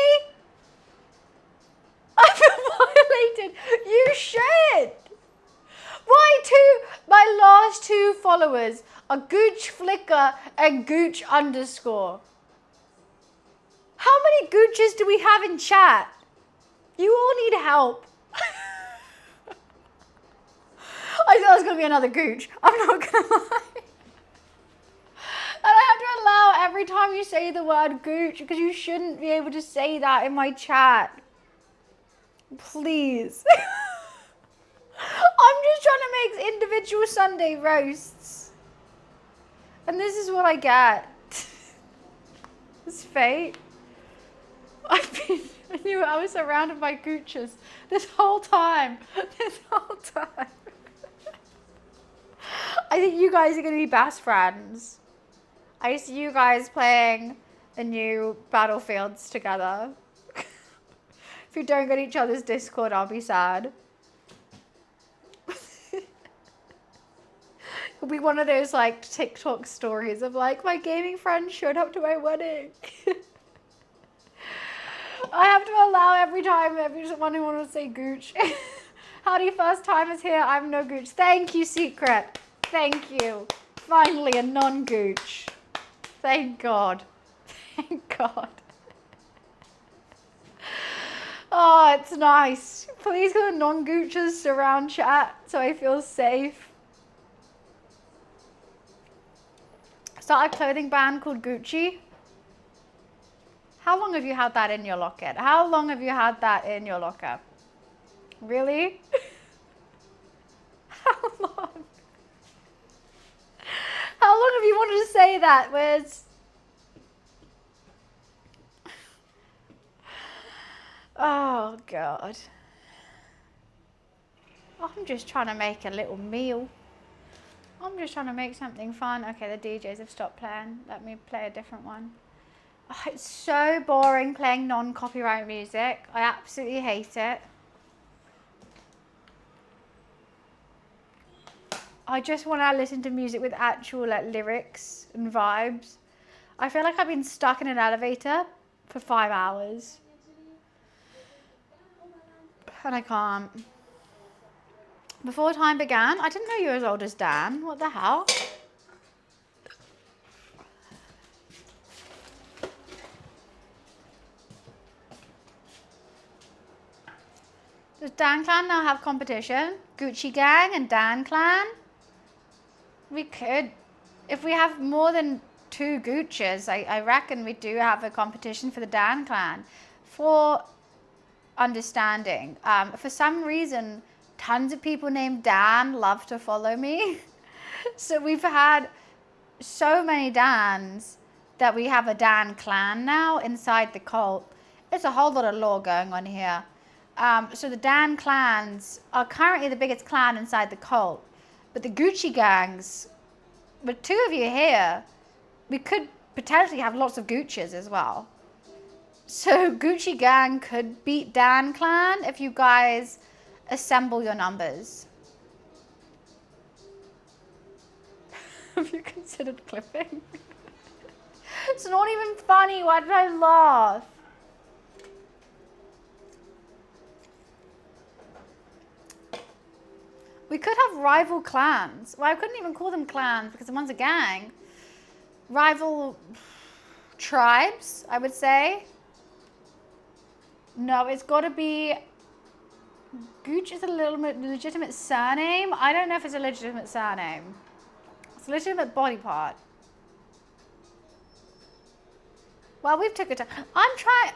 [SPEAKER 1] I've been violated. You should. My last 2 followers are Gooch Flicker and Gooch _ How many Gooches do we have in chat? You all need help. I thought it was going to be another Gooch. I'm not going to lie. And I have to allow every time you say the word Gooch because you shouldn't be able to say that in my chat. Please. I'm just trying to make individual Sunday roasts. And this is what I get. It's fate. I knew I was surrounded by gooches this whole time. This whole time. I think you guys are going to be best friends. I see you guys playing the new Battlefields together. If you don't get each other's Discord, I'll be sad. It'll be one of those like TikTok stories of like, my gaming friend showed up to my wedding. I have to allow every someone who wants to say gooch. Howdy, first timers here. I'm no gooch. Thank you, Secret. Thank you. Finally, a non-gooch. Thank God. Thank God. Oh, it's nice. Please go non-goochers surround chat so I feel safe. Start a clothing brand called Gucci. How long have you had that in your locket? How long have you had that in your locker? Really? How long? How long have you wanted to say that, Wiz? Oh, God. I'm just trying to make a little meal. I'm just trying to make something fun. Okay, the DJs have stopped playing. Let me play a different one. Oh, it's so boring playing non-copyright music. I absolutely hate it. I just want to listen to music with actual like lyrics and vibes. I feel like I've been stuck in an elevator for 5 hours. And I can't. Before time began, I didn't know you were as old as Dan. What the hell? Does Dan Clan now have competition? Gucci Gang and Dan Clan? We could. If we have more than 2 Gucci's, I reckon we do have a competition for the Dan Clan. For understanding, for some reason, tons of people named Dan love to follow me. So we've had so many Dans that we have a Dan Clan now inside the cult. There's a whole lot of lore going on here. So the Dan clans are currently the biggest clan inside the cult. But the Gucci gangs, with 2 of you here, we could potentially have lots of Gucci's as well. So Gucci gang could beat Dan clan if you guys assemble your numbers. Have you considered clipping? It's not even funny. Why did I laugh? We could have rival clans. Well, I couldn't even call them clans because one's a gang. Rival tribes, I would say. No, it's got to be... Gooch is a little bit legitimate surname. I don't know if it's a legitimate surname. It's a legitimate body part. Well, we've took it to... I'm trying...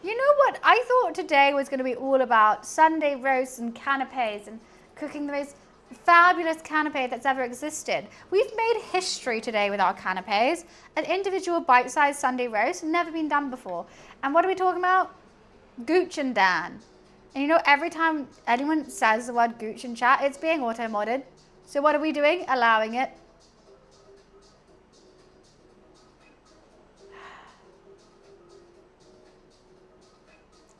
[SPEAKER 1] You know what? I thought today was going to be all about Sunday roasts and canapes and cooking the most fabulous canapé that's ever existed. We've made history today with our canapes. An individual bite-sized Sunday roast, never been done before. And what are we talking about? Gooch and Dan. And you know, every time anyone says the word Gooch in chat, it's being auto-modded. So what are we doing? Allowing it.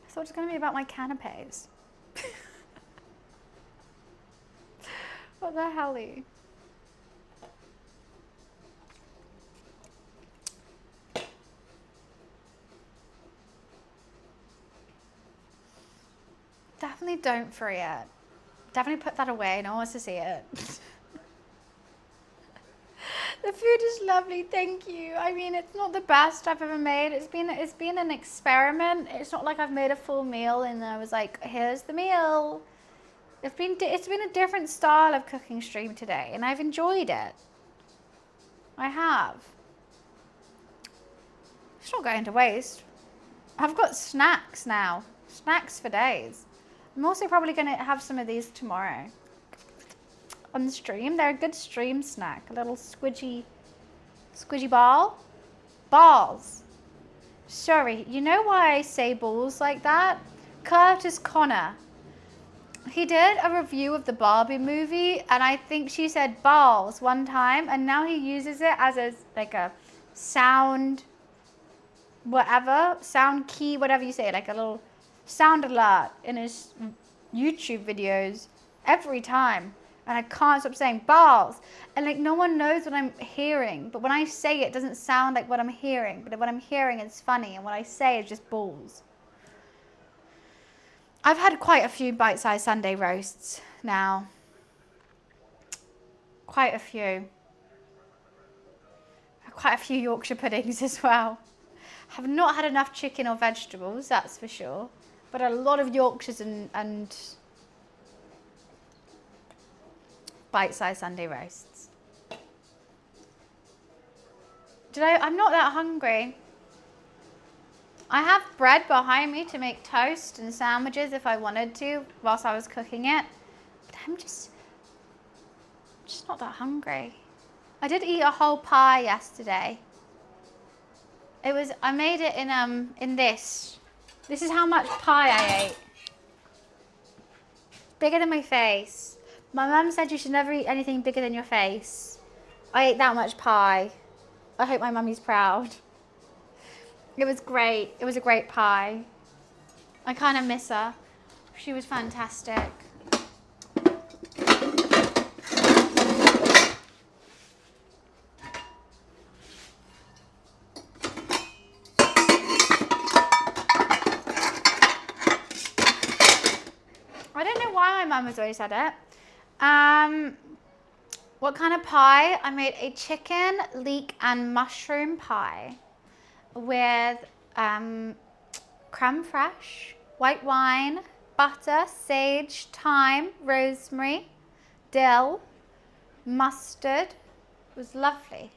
[SPEAKER 1] I thought it was going to be about my canapes. What the helly? Definitely don't free it. Definitely put that away. No one wants to see it. The food is lovely, thank you. I mean, it's not the best I've ever made. It's been an experiment. It's not like I've made a full meal and I was like, here's the meal. It's been a different style of cooking stream today, and I've enjoyed it. I have. It's not going to waste. I've got snacks now. Snacks for days. I'm also probably going to have some of these tomorrow on the stream. They're a good stream snack. A little squidgy Squidgy ball? Balls. Sorry, you know why I say balls like that? Curtis Connor. He did a review of the Barbie movie, and I think she said balls one time, and now he uses it as like a sound, whatever, sound key, whatever you say, like a little sound alert in his YouTube videos every time. And I can't stop saying balls. And like no one knows what I'm hearing, but when I say it, it doesn't sound like what I'm hearing. But what I'm hearing is funny, and what I say is just balls. I've had quite a few bite-sized Sunday roasts now. Quite a few. Quite a few Yorkshire puddings as well. Have not had enough chicken or vegetables, that's for sure. But a lot of Yorkshires and bite-sized Sunday roasts. I'm not that hungry. I have bread behind me to make toast and sandwiches if I wanted to whilst I was cooking it. But I'm just not that hungry. I did eat a whole pie yesterday. I made it in this. This is how much pie I ate. Bigger than my face. My mum said you should never eat anything bigger than your face. I ate that much pie. I hope my mummy's proud. It was great. It was a great pie. I kind of miss her. She was fantastic. I don't know why my mum has always said it. What kind of pie? I made a chicken, leek and mushroom pie with creme fraiche, white wine, butter, sage, thyme, rosemary, dill, mustard. It was lovely.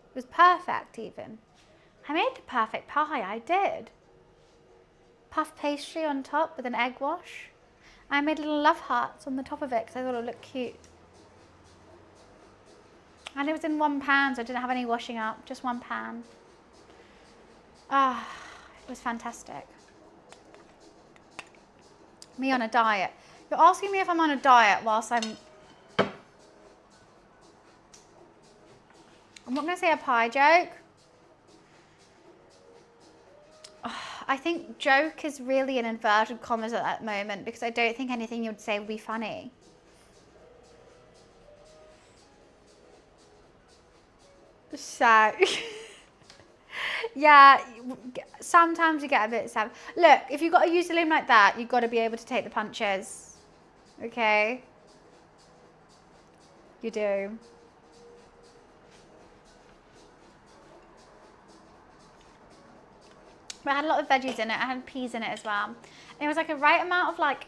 [SPEAKER 1] It was perfect even. I made the perfect pie, I did. Puff pastry on top with an egg wash. I made little love hearts on the top of it because I thought it would look cute. And it was in one pan, so I didn't have any washing up, just one pan. Ah, it was fantastic. Me on a diet. You're asking me if I'm on a diet whilst I'm not going to say a pie joke. I think joke is really in inverted commas at that moment because I don't think anything you would say would be funny. So, yeah, sometimes you get a bit sad. Look, if you've got a username like that, you've got to be able to take the punches. Okay? You do. But I had a lot of veggies in it. I had peas in it as well. And it was like a right amount of like,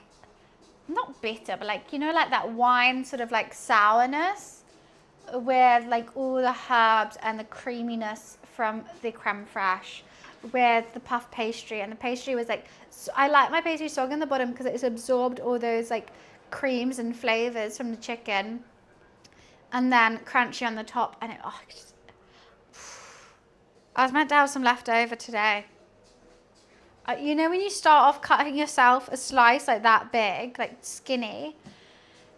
[SPEAKER 1] not bitter, but like, you know, like that wine sort of like sourness with like all the herbs and the creaminess from the creme fraiche with the puff pastry. And the pastry was like, I like my pastry soggy on the bottom because it's absorbed all those like creams and flavors from the chicken. And then crunchy on the top. And I was meant to have some leftover today. You know when you start off cutting yourself a slice like that big, like skinny,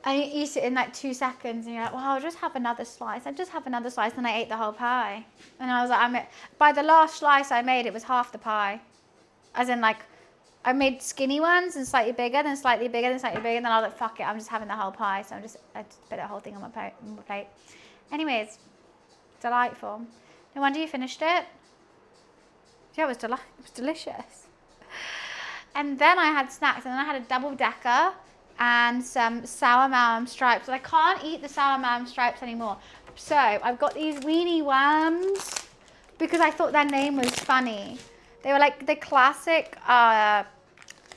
[SPEAKER 1] and you eat it in like 2 seconds and you're like, well, I'll just have another slice. I just have another slice, and I ate the whole pie. And I was like, by the last slice I made, it was half the pie. As in like, I made skinny ones and slightly bigger, then slightly bigger, then slightly bigger, and then I was like, fuck it, I'm just having the whole pie. So I just put the whole thing on my plate. Anyways, delightful. No wonder you finished it. Yeah, it was delicious. And then I had snacks, and then I had a double-decker and some sour Malam stripes. But I can't eat the sour Malam stripes anymore. So I've got these weenie worms because I thought their name was funny. They were like the classic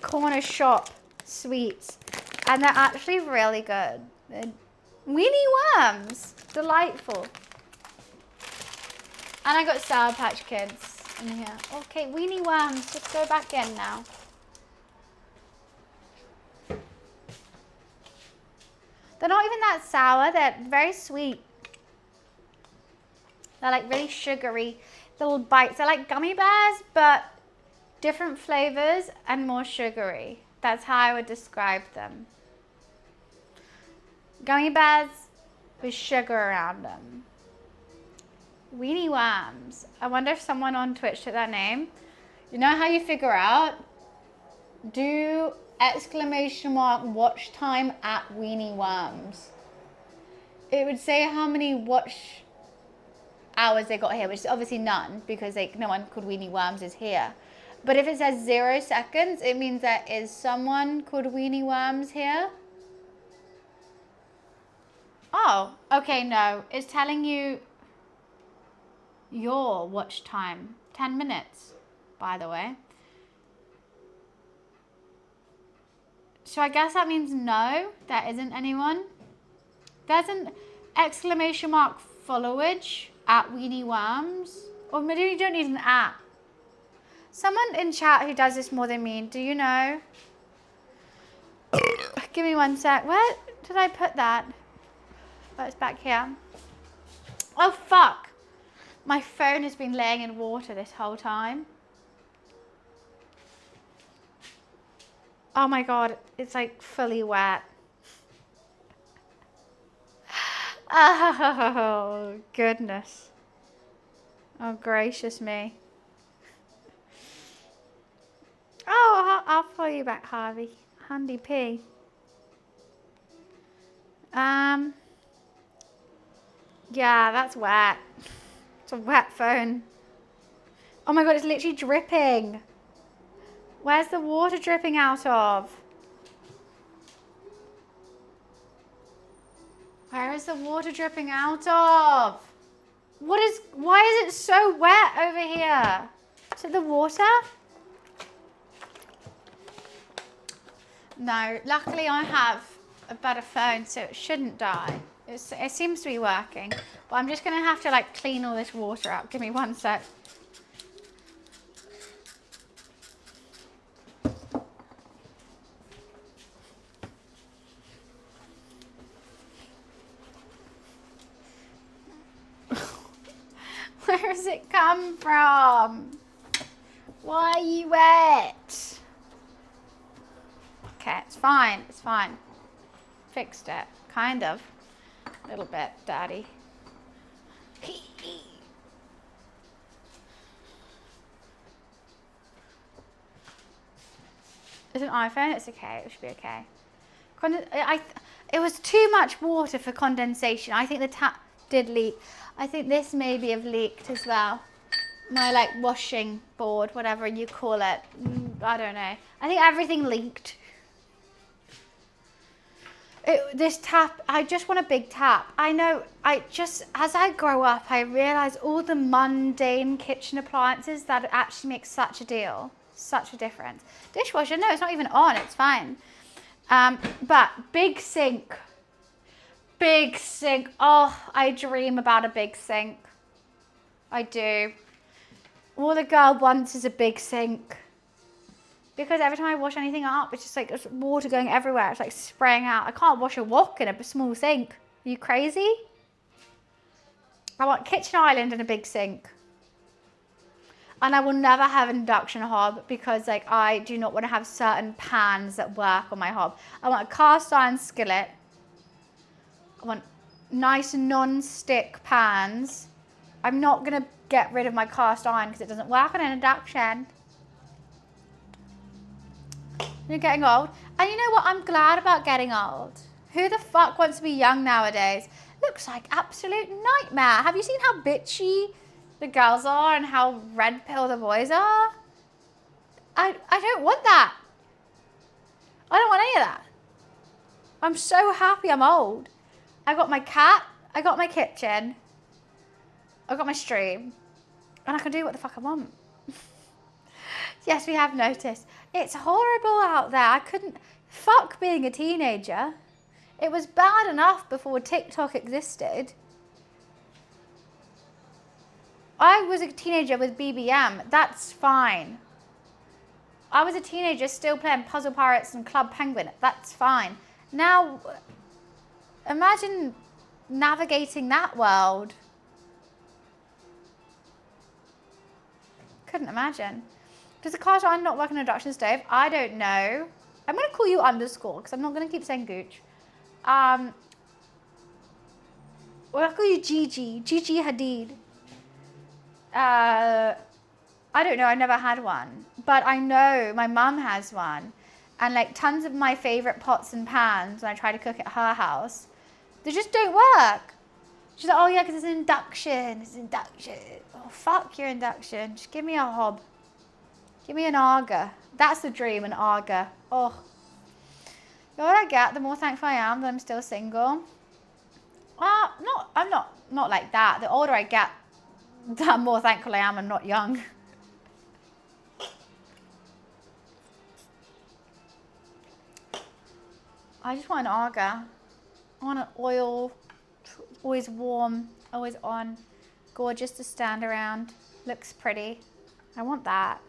[SPEAKER 1] corner shop sweets, and they're actually really good. They're weenie worms, delightful. And I got Sour Patch Kids in here. Okay, weenie worms, just go back in now. They're not even that sour, they're very sweet. They're like really sugary little bites. They're like gummy bears, but different flavors and more sugary. That's how I would describe them. Gummy bears with sugar around them. Weenie worms. I wonder if someone on Twitch took that name. You know how you figure out? Do exclamation mark watch time at weenie worms. It would say how many watch hours they got here, which is obviously none because like no one called weenie worms is here. But if it says 0 seconds, it means there is someone called weenie worms here. Oh, okay, no. It's telling you your watch time. 10 minutes, by the way. So I guess that means no, there isn't anyone. There's an exclamation mark followage at weenie worms. Or maybe you don't need an at. Someone in chat who does this more than me, do you know? Give me one sec. Where did I put that? Oh, it's back here. Oh, fuck. My phone has been laying in water this whole time. Oh my God, it's like fully wet. Oh, goodness. Oh, gracious me. Oh, I'll follow you back, Harvey. Handy P. Yeah, that's wet. It's a wet phone. Oh my God, it's literally dripping. Where's the water dripping out of? Where is the water dripping out of? Why is it so wet over here? Is it the water? No, luckily I have a better phone, so it shouldn't die. It seems to be working. But I'm just gonna have to like clean all this water out. Give me one sec. Where has it come from? Why are you wet? Okay, it's fine, it's fine. Fixed it, kind of. A little bit dirty. It's an iPhone, it's okay, it should be okay. It was too much water for condensation. I think the tap did leak. I think this maybe have leaked as well. My like washing board, whatever you call it. I don't know. I think everything leaked. This tap, I just want a big tap. I know, as I grow up, I realise all the mundane kitchen appliances that actually make such a deal, such a difference. Dishwasher, no, it's not even on, it's fine. But big sink. Big sink. Oh, I dream about a big sink. I do. All a girl wants is a big sink. Because every time I wash anything up, it's just like there's water going everywhere. It's like spraying out. I can't wash a wok in a small sink. Are you crazy? I want kitchen island and a big sink. And I will never have an induction hob because like I do not want to have certain pans that work on my hob. I want a cast iron skillet. I want nice non-stick pans. I'm not going to get rid of my cast iron because it doesn't work on an induction. You're getting old. And you know what? I'm glad about getting old. Who the fuck wants to be young nowadays? Looks like absolute nightmare. Have you seen how bitchy the girls are and how red pill the boys are? I don't want that. I don't want any of that. I'm so happy I'm old. I got my cat. I got my kitchen. I got my stream. And I can do what the fuck I want. Yes, we have noticed. It's horrible out there. I couldn't... Fuck being a teenager. It was bad enough before TikTok existed. I was a teenager with BBM. That's fine. I was a teenager still playing Puzzle Pirates and Club Penguin. That's fine. Now, imagine navigating that world. couldn't imagine. Does the cast iron not work on an induction stove? I don't know. I'm going to call you underscore because I'm not going to keep saying gooch. Well, I'll call you Gigi Hadid. I don't know. I never had one, but I know my mum has one, and like tons of my favorite pots and pans when I try to cook at her house, they just don't work. She's like, oh yeah, because it's an induction. It's induction. Oh fuck your induction. Just give me a hob. Give me an Arga. That's the dream, an Arga. Oh. The older I get, the more thankful I am that I'm still single. I'm not like that. The older I get, the more thankful I am I'm not young. I just want an Arga. I want an oil, always warm, always on, gorgeous to stand around, looks pretty. I want that.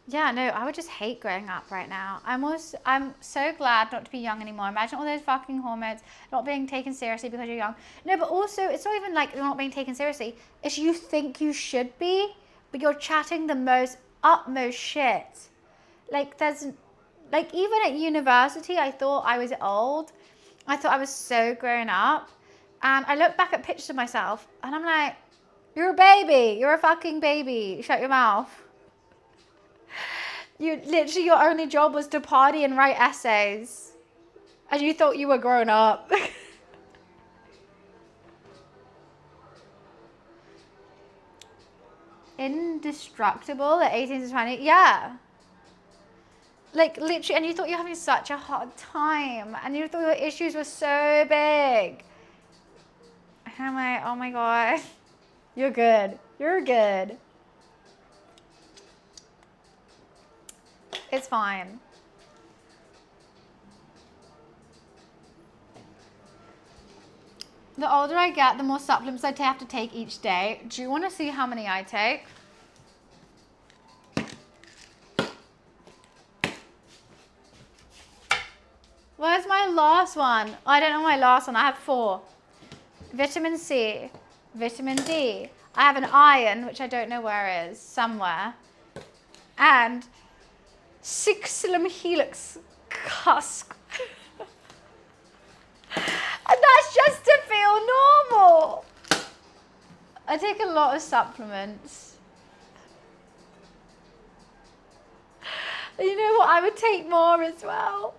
[SPEAKER 1] Yeah, no, I would just hate growing up right now. I'm so glad not to be young anymore. Imagine all those fucking hormones, not being taken seriously because you're young. No, but also, it's not even like you're not being taken seriously. It's you think you should be, but you're chatting the most utmost shit. Like, even at university, I thought I was old. I thought I was so grown up. And I look back at pictures of myself, and I'm like, you're a baby. You're a fucking baby. Shut your mouth. Your only job was to party and write essays. And you thought you were grown up. Indestructible at 18 to 20? Yeah. Like, literally, and you thought you were having such a hard time. And you thought your issues were so big. And I'm like, oh my God. You're good. You're good. It's fine. The older I get, the more supplements I have to take each day. Do you want to see how many I take? Where's my last one? I don't know my last one. I have 4. Vitamin C, vitamin D. I have an iron, which I don't know where it is, somewhere. And Sixilum helix cusk. And that's just to feel normal. I take a lot of supplements. You know what? I would take more as well.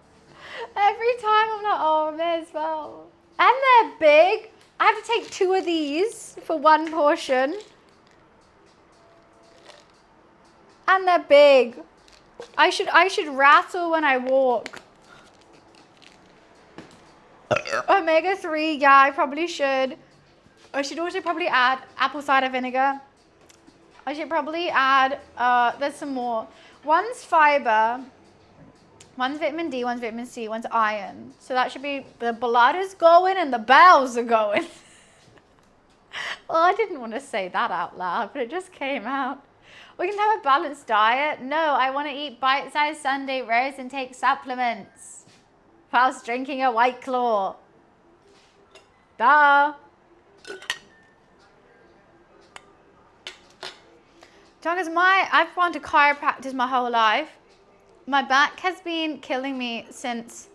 [SPEAKER 1] Every time I'm like, oh, I may as well. And they're big. I have to take 2 of these for 1 portion. And they're big. I should rattle when I walk. Omega-3, yeah, I probably should. I should also probably add apple cider vinegar. I should probably add, there's some more. One's fiber, one's vitamin D, one's vitamin C, one's iron. So that should be, the blood is going and the bowels are going. Well, I didn't want to say that out loud, but it just came out. We can have a balanced diet. No, I want to eat bite-sized Sunday roast and take supplements whilst drinking a White Claw. Duh. Because I've gone to chiropractors my whole life. My back has been killing me since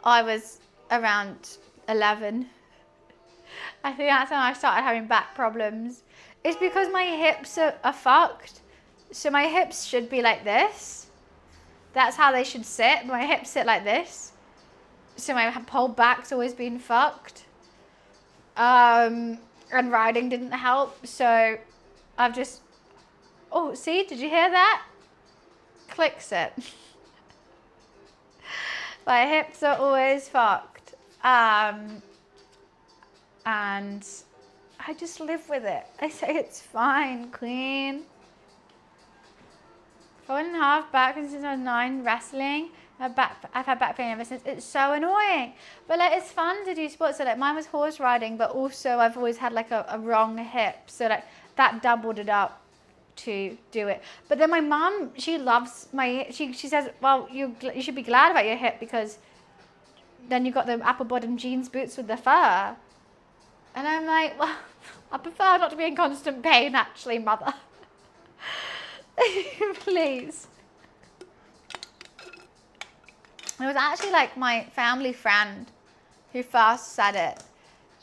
[SPEAKER 1] I was around 11. I think that's when I started having back problems. It's because my hips are fucked. So my hips should be like this. That's how they should sit. My hips sit like this. So my whole back's always been fucked. And riding didn't help. So I've just... Oh, see? Did you hear that? Clicks it. My hips are always fucked. And I just live with it. I say it's fine, queen. 4.5 back since I was 9 wrestling. I've had back pain ever since. It's so annoying. But like, it's fun to do sports. So like, mine was horse riding, but also I've always had like a wrong hip. So like, that doubled it up to do it. But then my mum, she loves she says, well, you should be glad about your hip because then you've got the apple bottom jeans boots with the fur. And I'm like, well, I prefer not to be in constant pain, actually, mother. Please. It was actually like my family friend who first said it.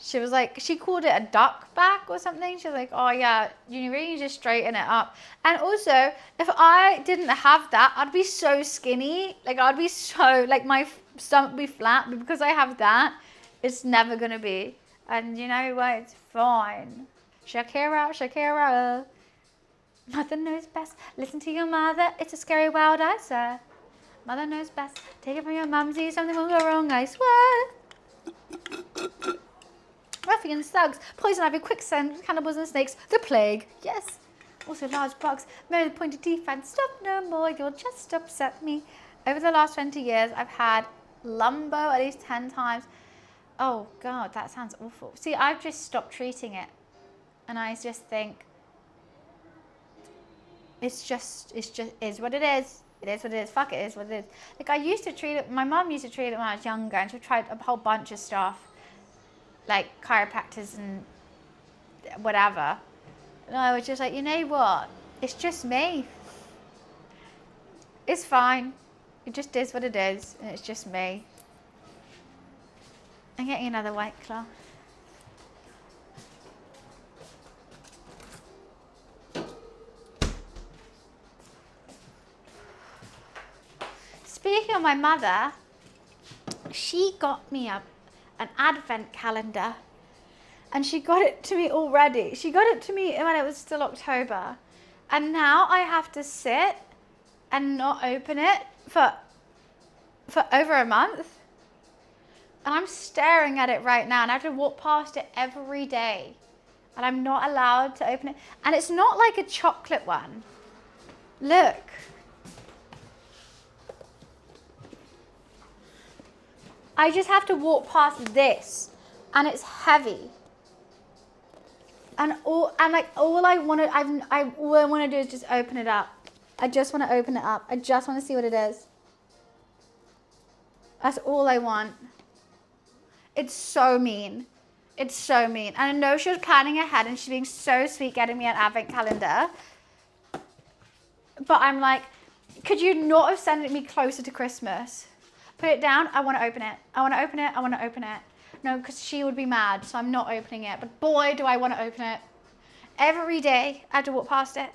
[SPEAKER 1] She was like, she called it a duck back or something. She was like, oh yeah, you really need to straighten it up. And also, if I didn't have that, I'd be so skinny. Like I'd be so, like my stomach would be flat. But because I have that, it's never going to be. And you know what? It's fine. Shakira, Shakira. Mother knows best. Listen to your mother. It's a scary world, I swear. Mother knows best. Take it from your mumsy. Something will go wrong, I swear. Ruffians, thugs, poison ivy, quicksand, cannibals and snakes, the plague, yes. Also large bugs, merely pointed defense, stop no more, you'll just upset me. Over the last 20 years, I've had lumbo at least 10 times. Oh God, that sounds awful. See, I've just stopped treating it. And I just think, is what it is. It is what it is. Fuck it, is what it is. Like I used to treat it, my mum used to treat it when I was younger and she tried a whole bunch of stuff. Like chiropractors and whatever. And I was just like, you know what? It's just me. It's fine. It just is what it is. And it's just me. I'm getting another White Claw. Speaking of my mother, she got me an advent calendar. And she got it to me already. She got it to me when it was still October. And now I have to sit and not open it for over a month. And I'm staring at it right now and I have to walk past it every day. And I'm not allowed to open it. And it's not like a chocolate one. Look. I just have to walk past this. And it's heavy. And all I want to do is just open it up. I just want to open it up. I just want to see what it is. That's all I want. It's so mean. It's so mean. And I know she was planning ahead and she's being so sweet getting me an advent calendar. But I'm like, could you not have sent it me closer to Christmas? Put it down. I want to open it. I want to open it. I want to open it. No, because she would be mad, so I'm not opening it. But boy, do I want to open it. Every day, I have to walk past it.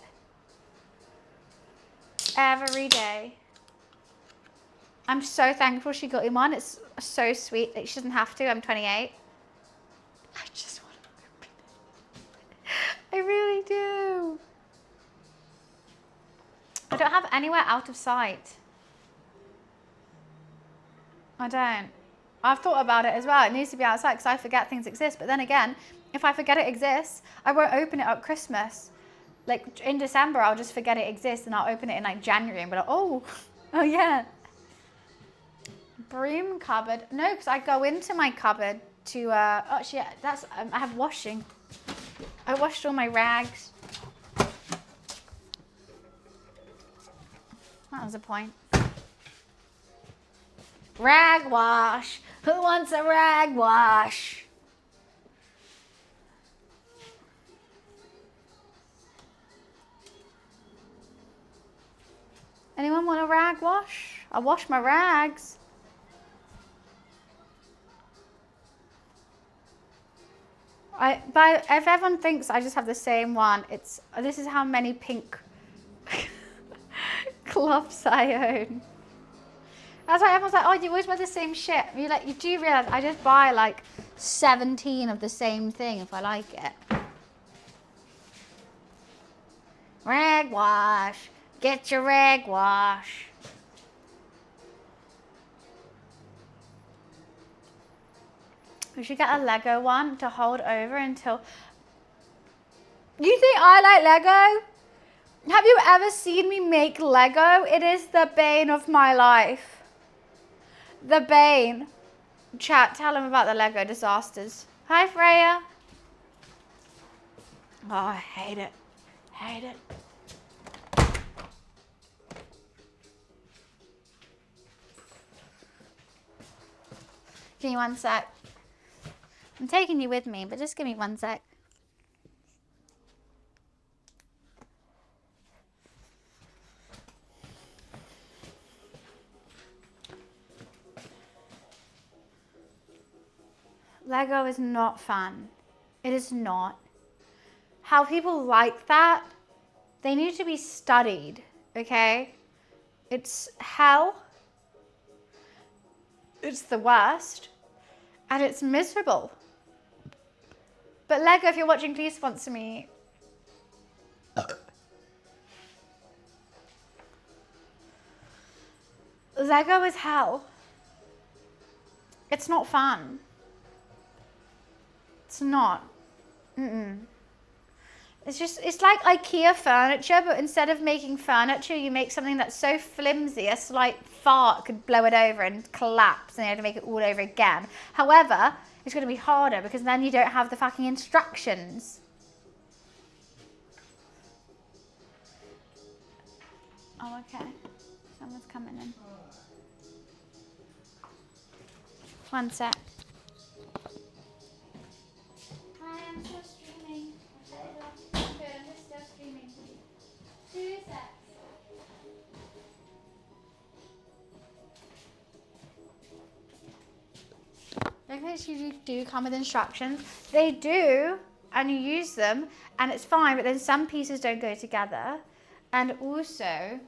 [SPEAKER 1] Every day. I'm so thankful she got him one. It's so sweet that she doesn't have to. I'm 28. I just want to open it. I really do. I don't have anywhere out of sight. I don't. I've thought about it as well. It needs to be outside because I forget things exist. But then again, if I forget it exists, I won't open it at Christmas. Like in December, I'll just forget it exists and I'll open it in like January and be like, oh yeah. Broom cupboard. No, because I go into my cupboard to, actually, that's, I have washing. I washed all my rags. That was a point. Rag wash. Who wants a rag wash? Anyone want a rag wash? I wash my rags. But if everyone thinks I just have the same one, this is how many pink gloves I own. That's why everyone's like, oh, you always wear the same shit. You do realize I just buy like 17 of the same thing if I like it. Rag wash. Get your rag wash. We should get a Lego one to hold over until... You think I like Lego? Have you ever seen me make Lego? It is the bane of my life. The bane. Chat, tell them about the Lego disasters. Hi, Freya. Oh, I hate it. Hate it. Give me one sec. I'm taking you with me, but just give me one sec. Lego is not fun. It is not. How people like that, they need to be studied, okay? It's hell. It's the worst. And it's miserable. But Lego, if you're watching, please sponsor me. Lego is hell. It's not fun. It's not. It's like IKEA furniture, but instead of making furniture, you make something that's so flimsy, a slight fart could blow it over and collapse, and you have to make it all over again. However, it's going to be harder because then you don't have the fucking instructions. Oh, okay. Someone's coming in. One sec. Hi, I'm still streaming. I'm good, I'm just still streaming. 2 secs. Don't usually do come with instructions. They do, and you use them, and it's fine, but then some pieces don't go together. And also,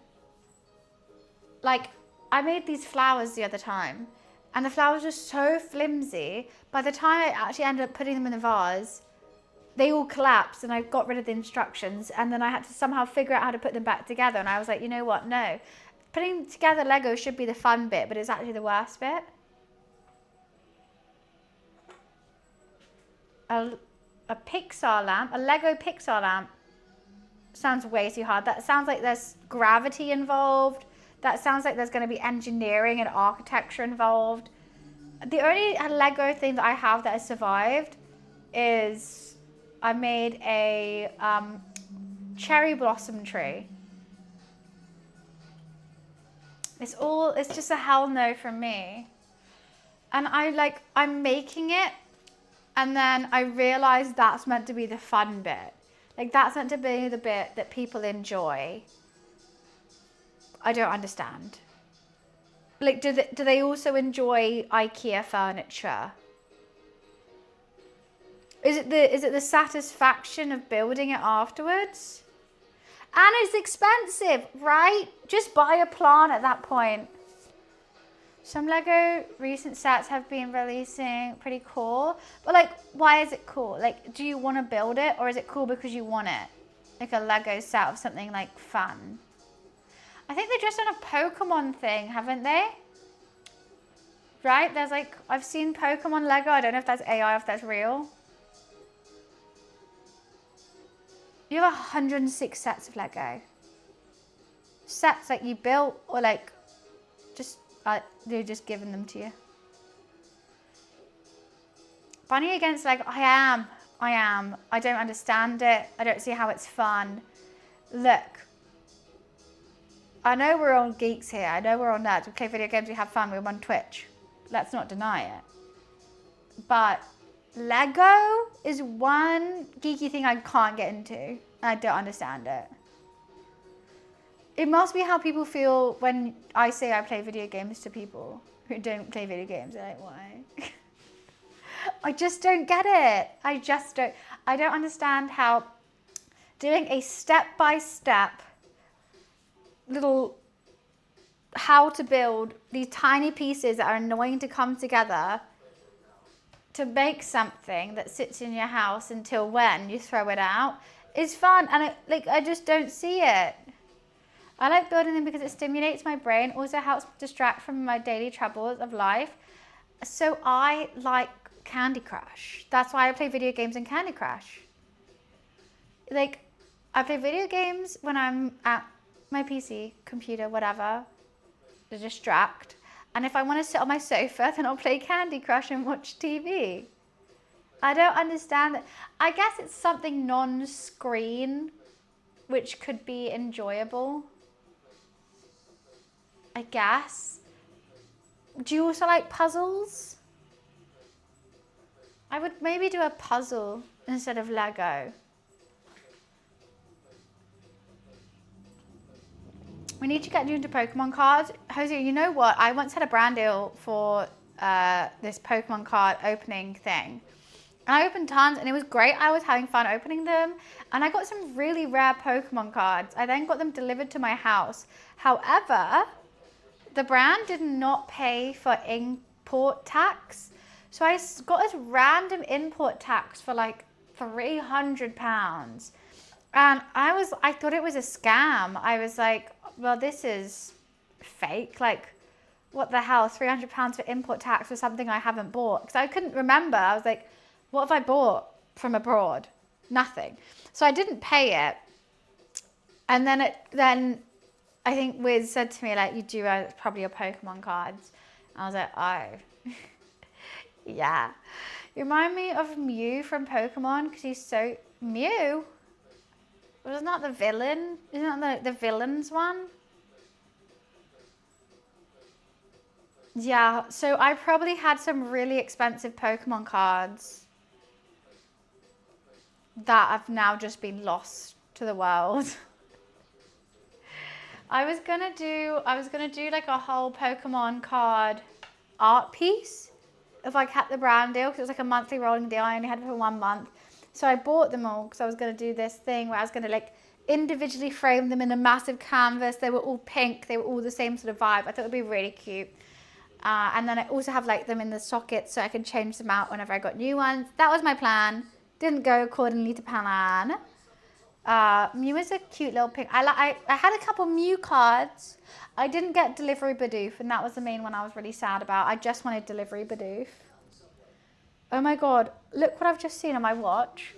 [SPEAKER 1] like, I made these flowers the other time, and the flowers were so flimsy, by the time I actually ended up putting them in the vase, they all collapsed, and I got rid of the instructions, and then I had to somehow figure out how to put them back together, and I was like, you know what, no. Putting together Lego should be the fun bit, but it's actually the worst bit. A Pixar lamp, a Lego Pixar lamp. Sounds way too hard. That sounds like there's gravity involved. That sounds like there's going to be engineering and architecture involved. The only Lego thing that I have that has survived is I made a cherry blossom tree. It's just a hell no from me. And I'm making it, and then I realized that's meant to be the fun bit. Like, that's meant to be the bit that people enjoy. I don't understand. Like, do they also enjoy IKEA furniture? Is it the satisfaction of building it afterwards? And it's expensive, right? Just buy a plant at that point. Some Lego recent sets have been releasing pretty cool. But, like, why is it cool? Like, do you want to build it, or is it cool because you want it? Like a Lego set of something, like, fun. I think they've just done a Pokemon thing, haven't they? Right? There's, like, I've seen Pokemon Lego. I don't know if that's AI or if that's real. You have 106 sets of Lego. Sets, like, you built, or, like, just... they're just giving them to you. Bunny against Lego. I am. I don't understand it. I don't see how it's fun. Look. I know we're all geeks here. I know we're all nerds. We play video games, we have fun. We're on Twitch. Let's not deny it. But Lego is one geeky thing I can't get into. And I don't understand it. It must be how people feel when I say I play video games to people who don't play video games. They're like, why? I just don't get it. I don't understand how doing a step-by-step little how to build these tiny pieces that are annoying to come together to make something that sits in your house until when you throw it out is fun. And I just don't see it. I like building them because it stimulates my brain, also helps distract from my daily troubles of life. So I like Candy Crush. That's why I play video games and Candy Crush. Like, I play video games when I'm at my PC, computer, whatever, to distract. And if I want to sit on my sofa, then I'll play Candy Crush and watch TV. I don't understand it. I guess it's something non-screen, which could be enjoyable. I guess. Do you also like puzzles? I would maybe do a puzzle instead of Lego. We need to get you into Pokemon cards. Jose, you know what? I once had a brand deal for this Pokemon card opening thing. And I opened tons and it was great. I was having fun opening them. And I got some really rare Pokemon cards. I then got them delivered to my house. However, the brand did not pay for import tax. So I got this random import tax for like £300. And I thought it was a scam. I was like, well, this is fake. Like, what the hell? £300 for import tax for something I haven't bought. Because I couldn't remember. I was like, what have I bought from abroad? Nothing. So I didn't pay it. And then I think Wiz said to me, like, you do probably your Pokemon cards. And I was like, oh. Yeah. You remind me of Mew from Pokemon because he's so... Mew? Wasn't that the villain? Isn't that the villain's one? Yeah, so I probably had some really expensive Pokemon cards that have now just been lost to the world. I was gonna do like a whole Pokemon card art piece if I kept the brand deal, because it was like a monthly rolling deal. I only had it for 1 month. So I bought them all because I was gonna do this thing where I was gonna like individually frame them in a massive canvas. They were all pink, they were all the same sort of vibe. I thought it would be really cute. And then I also have like them in the sockets so I can change them out whenever I got new ones. That was my plan. Didn't go accordingly to plan. Mew is a cute little pink. I had a couple Mew cards. I didn't get Delivery Bidoof, and that was the main one I was really sad about. I just wanted Delivery Bidoof. Oh my god, look what I've just seen on my watch.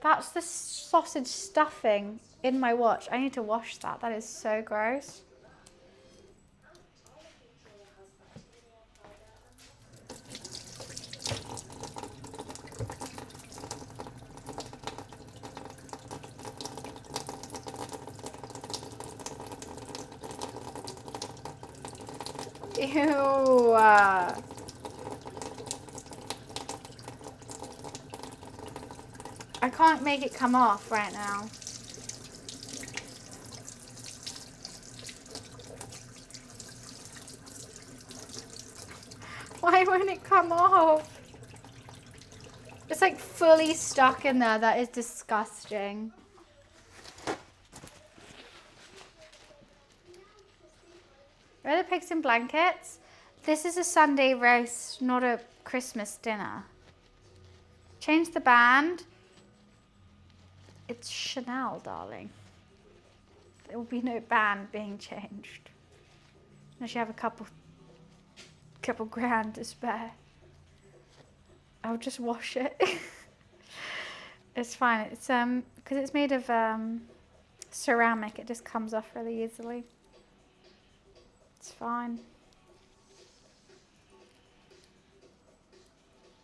[SPEAKER 1] That's the sausage stuffing in my watch. I need to wash that. That is so gross. Ew. I can't make it come off right now. Why won't it come off? It's like fully stuck in there. That is disgusting. Where are the pigs in blankets? This is a Sunday roast, not a Christmas dinner. Change the band. It's Chanel, darling. There will be no band being changed. Unless you have a couple grand to spare. I'll just wash it. It's fine. It's because it's made of ceramic. It just comes off really easily. It's fine.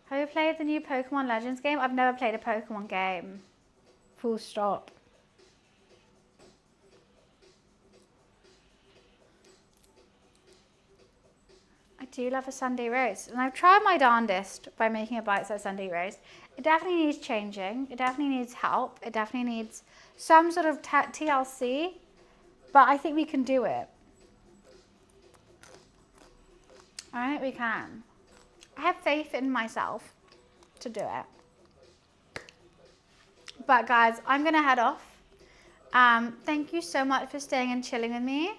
[SPEAKER 1] Have you played the new Pokemon Legends game? I've never played a Pokemon game. Full stop. I do love a Sunday roast. And I've tried my darndest by making a bite-sized Sunday roast. It definitely needs changing. It definitely needs help. It definitely needs some sort of TLC. But I think we can do it. I think we can. I have faith in myself to do it. But guys, I'm going to head off. Thank you so much for staying and chilling with me.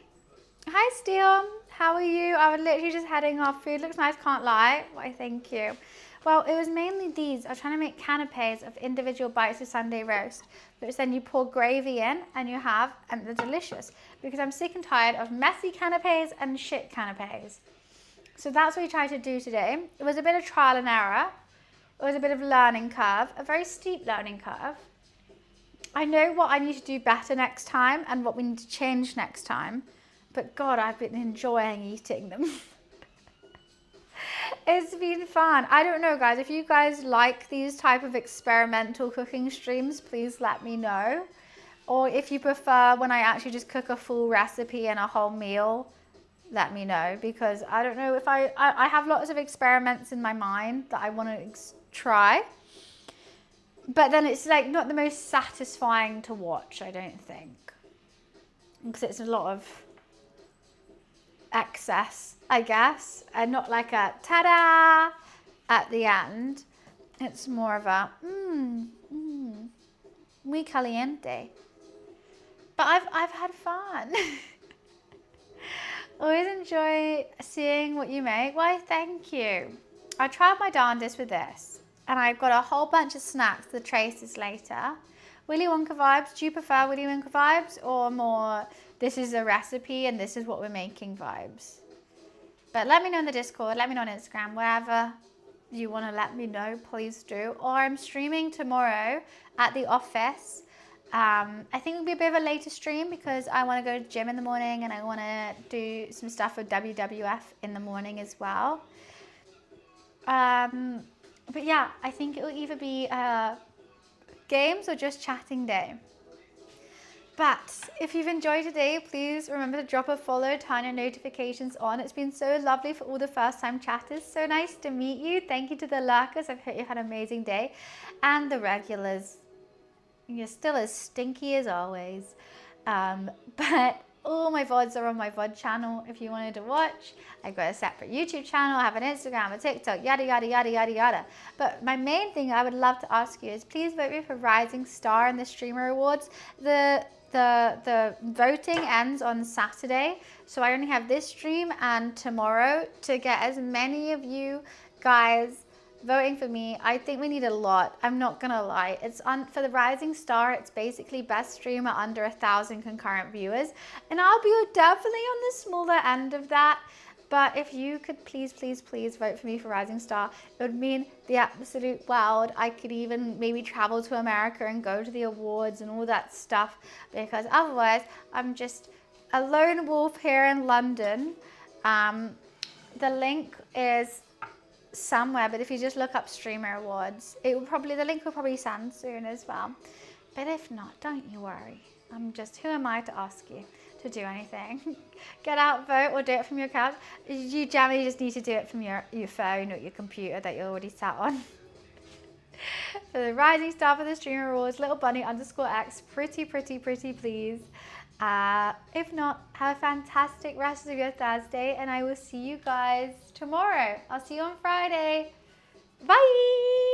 [SPEAKER 1] Hi, Steel. How are you? I was literally just heading off. Food looks nice, can't lie. Why, thank you. Well, it was mainly these. I was trying to make canapes of individual bites of Sunday roast, which then you pour gravy in and you have, and they're delicious. Because I'm sick and tired of messy canapes and shit canapes. So that's what we tried to do today. It was a bit of trial and error. It was a bit of learning curve, a very steep learning curve. I know what I need to do better next time and what we need to change next time. But God, I've been enjoying eating them. It's been fun. I don't know, guys. If you guys like these type of experimental cooking streams, please let me know. Or if you prefer when I actually just cook a full recipe and a whole meal, let me know. Because I don't know if I have lots of experiments in my mind that I want to try. But then it's like not the most satisfying to watch, I don't think. Because it's a lot of excess, I guess, and not like a ta-da at the end. It's more of a muy caliente. But I've had fun. Always enjoy seeing what you make. Why, thank you. I tried my darndest with this, and I've got a whole bunch of snacks. The traces later. Willy Wonka vibes. Do you prefer Willy Wonka vibes or more? This is a recipe and this is what we're making vibes. But let me know in the Discord. Let me know on Instagram. Wherever you want to let me know, please do. Or I'm streaming tomorrow at the office. I think it'll be a bit of a later stream because I want to go to the gym in the morning and I want to do some stuff with WWF in the morning as well. But yeah, I think it will either be games or just chatting day. But if you've enjoyed today, please remember to drop a follow, turn your notifications on. It's been so lovely for all the first time chatters. So nice to meet you. Thank you to the lurkers. I hope you've had an amazing day. And the regulars, you're still as stinky as always. But all my VODs are on my VOD channel if you wanted to watch. I've got a separate YouTube channel, I have an Instagram, a TikTok, yada, yada, yada, yada, yada. But my main thing I would love to ask you is please vote me for Rising Star in the Streamer Awards. The voting ends on Saturday, so I only have this stream and tomorrow to get as many of you guys voting for me. I think we need a lot. I'm not gonna lie. It's on for the Rising Star. It's basically best streamer under 1,000 concurrent viewers, and I'll be definitely on the smaller end of that. But if you could please, please, please vote for me for Rising Star, it would mean the absolute world. I could even maybe travel to America and go to the awards and all that stuff, because otherwise I'm just a lone wolf here in London. The link is somewhere, but if you just look up Streamer Awards, the link will probably send soon as well. But if not, don't you worry. Who am I to ask you to do anything? Get out, vote, or do it from your couch. You generally just need to do it from your phone or your computer that you're already sat on. For the Rising Star for the Streamer Awards, little bunny _X, pretty, please. If not, have a fantastic rest of your Thursday, and I will see you guys tomorrow. I'll see you on Friday. Bye!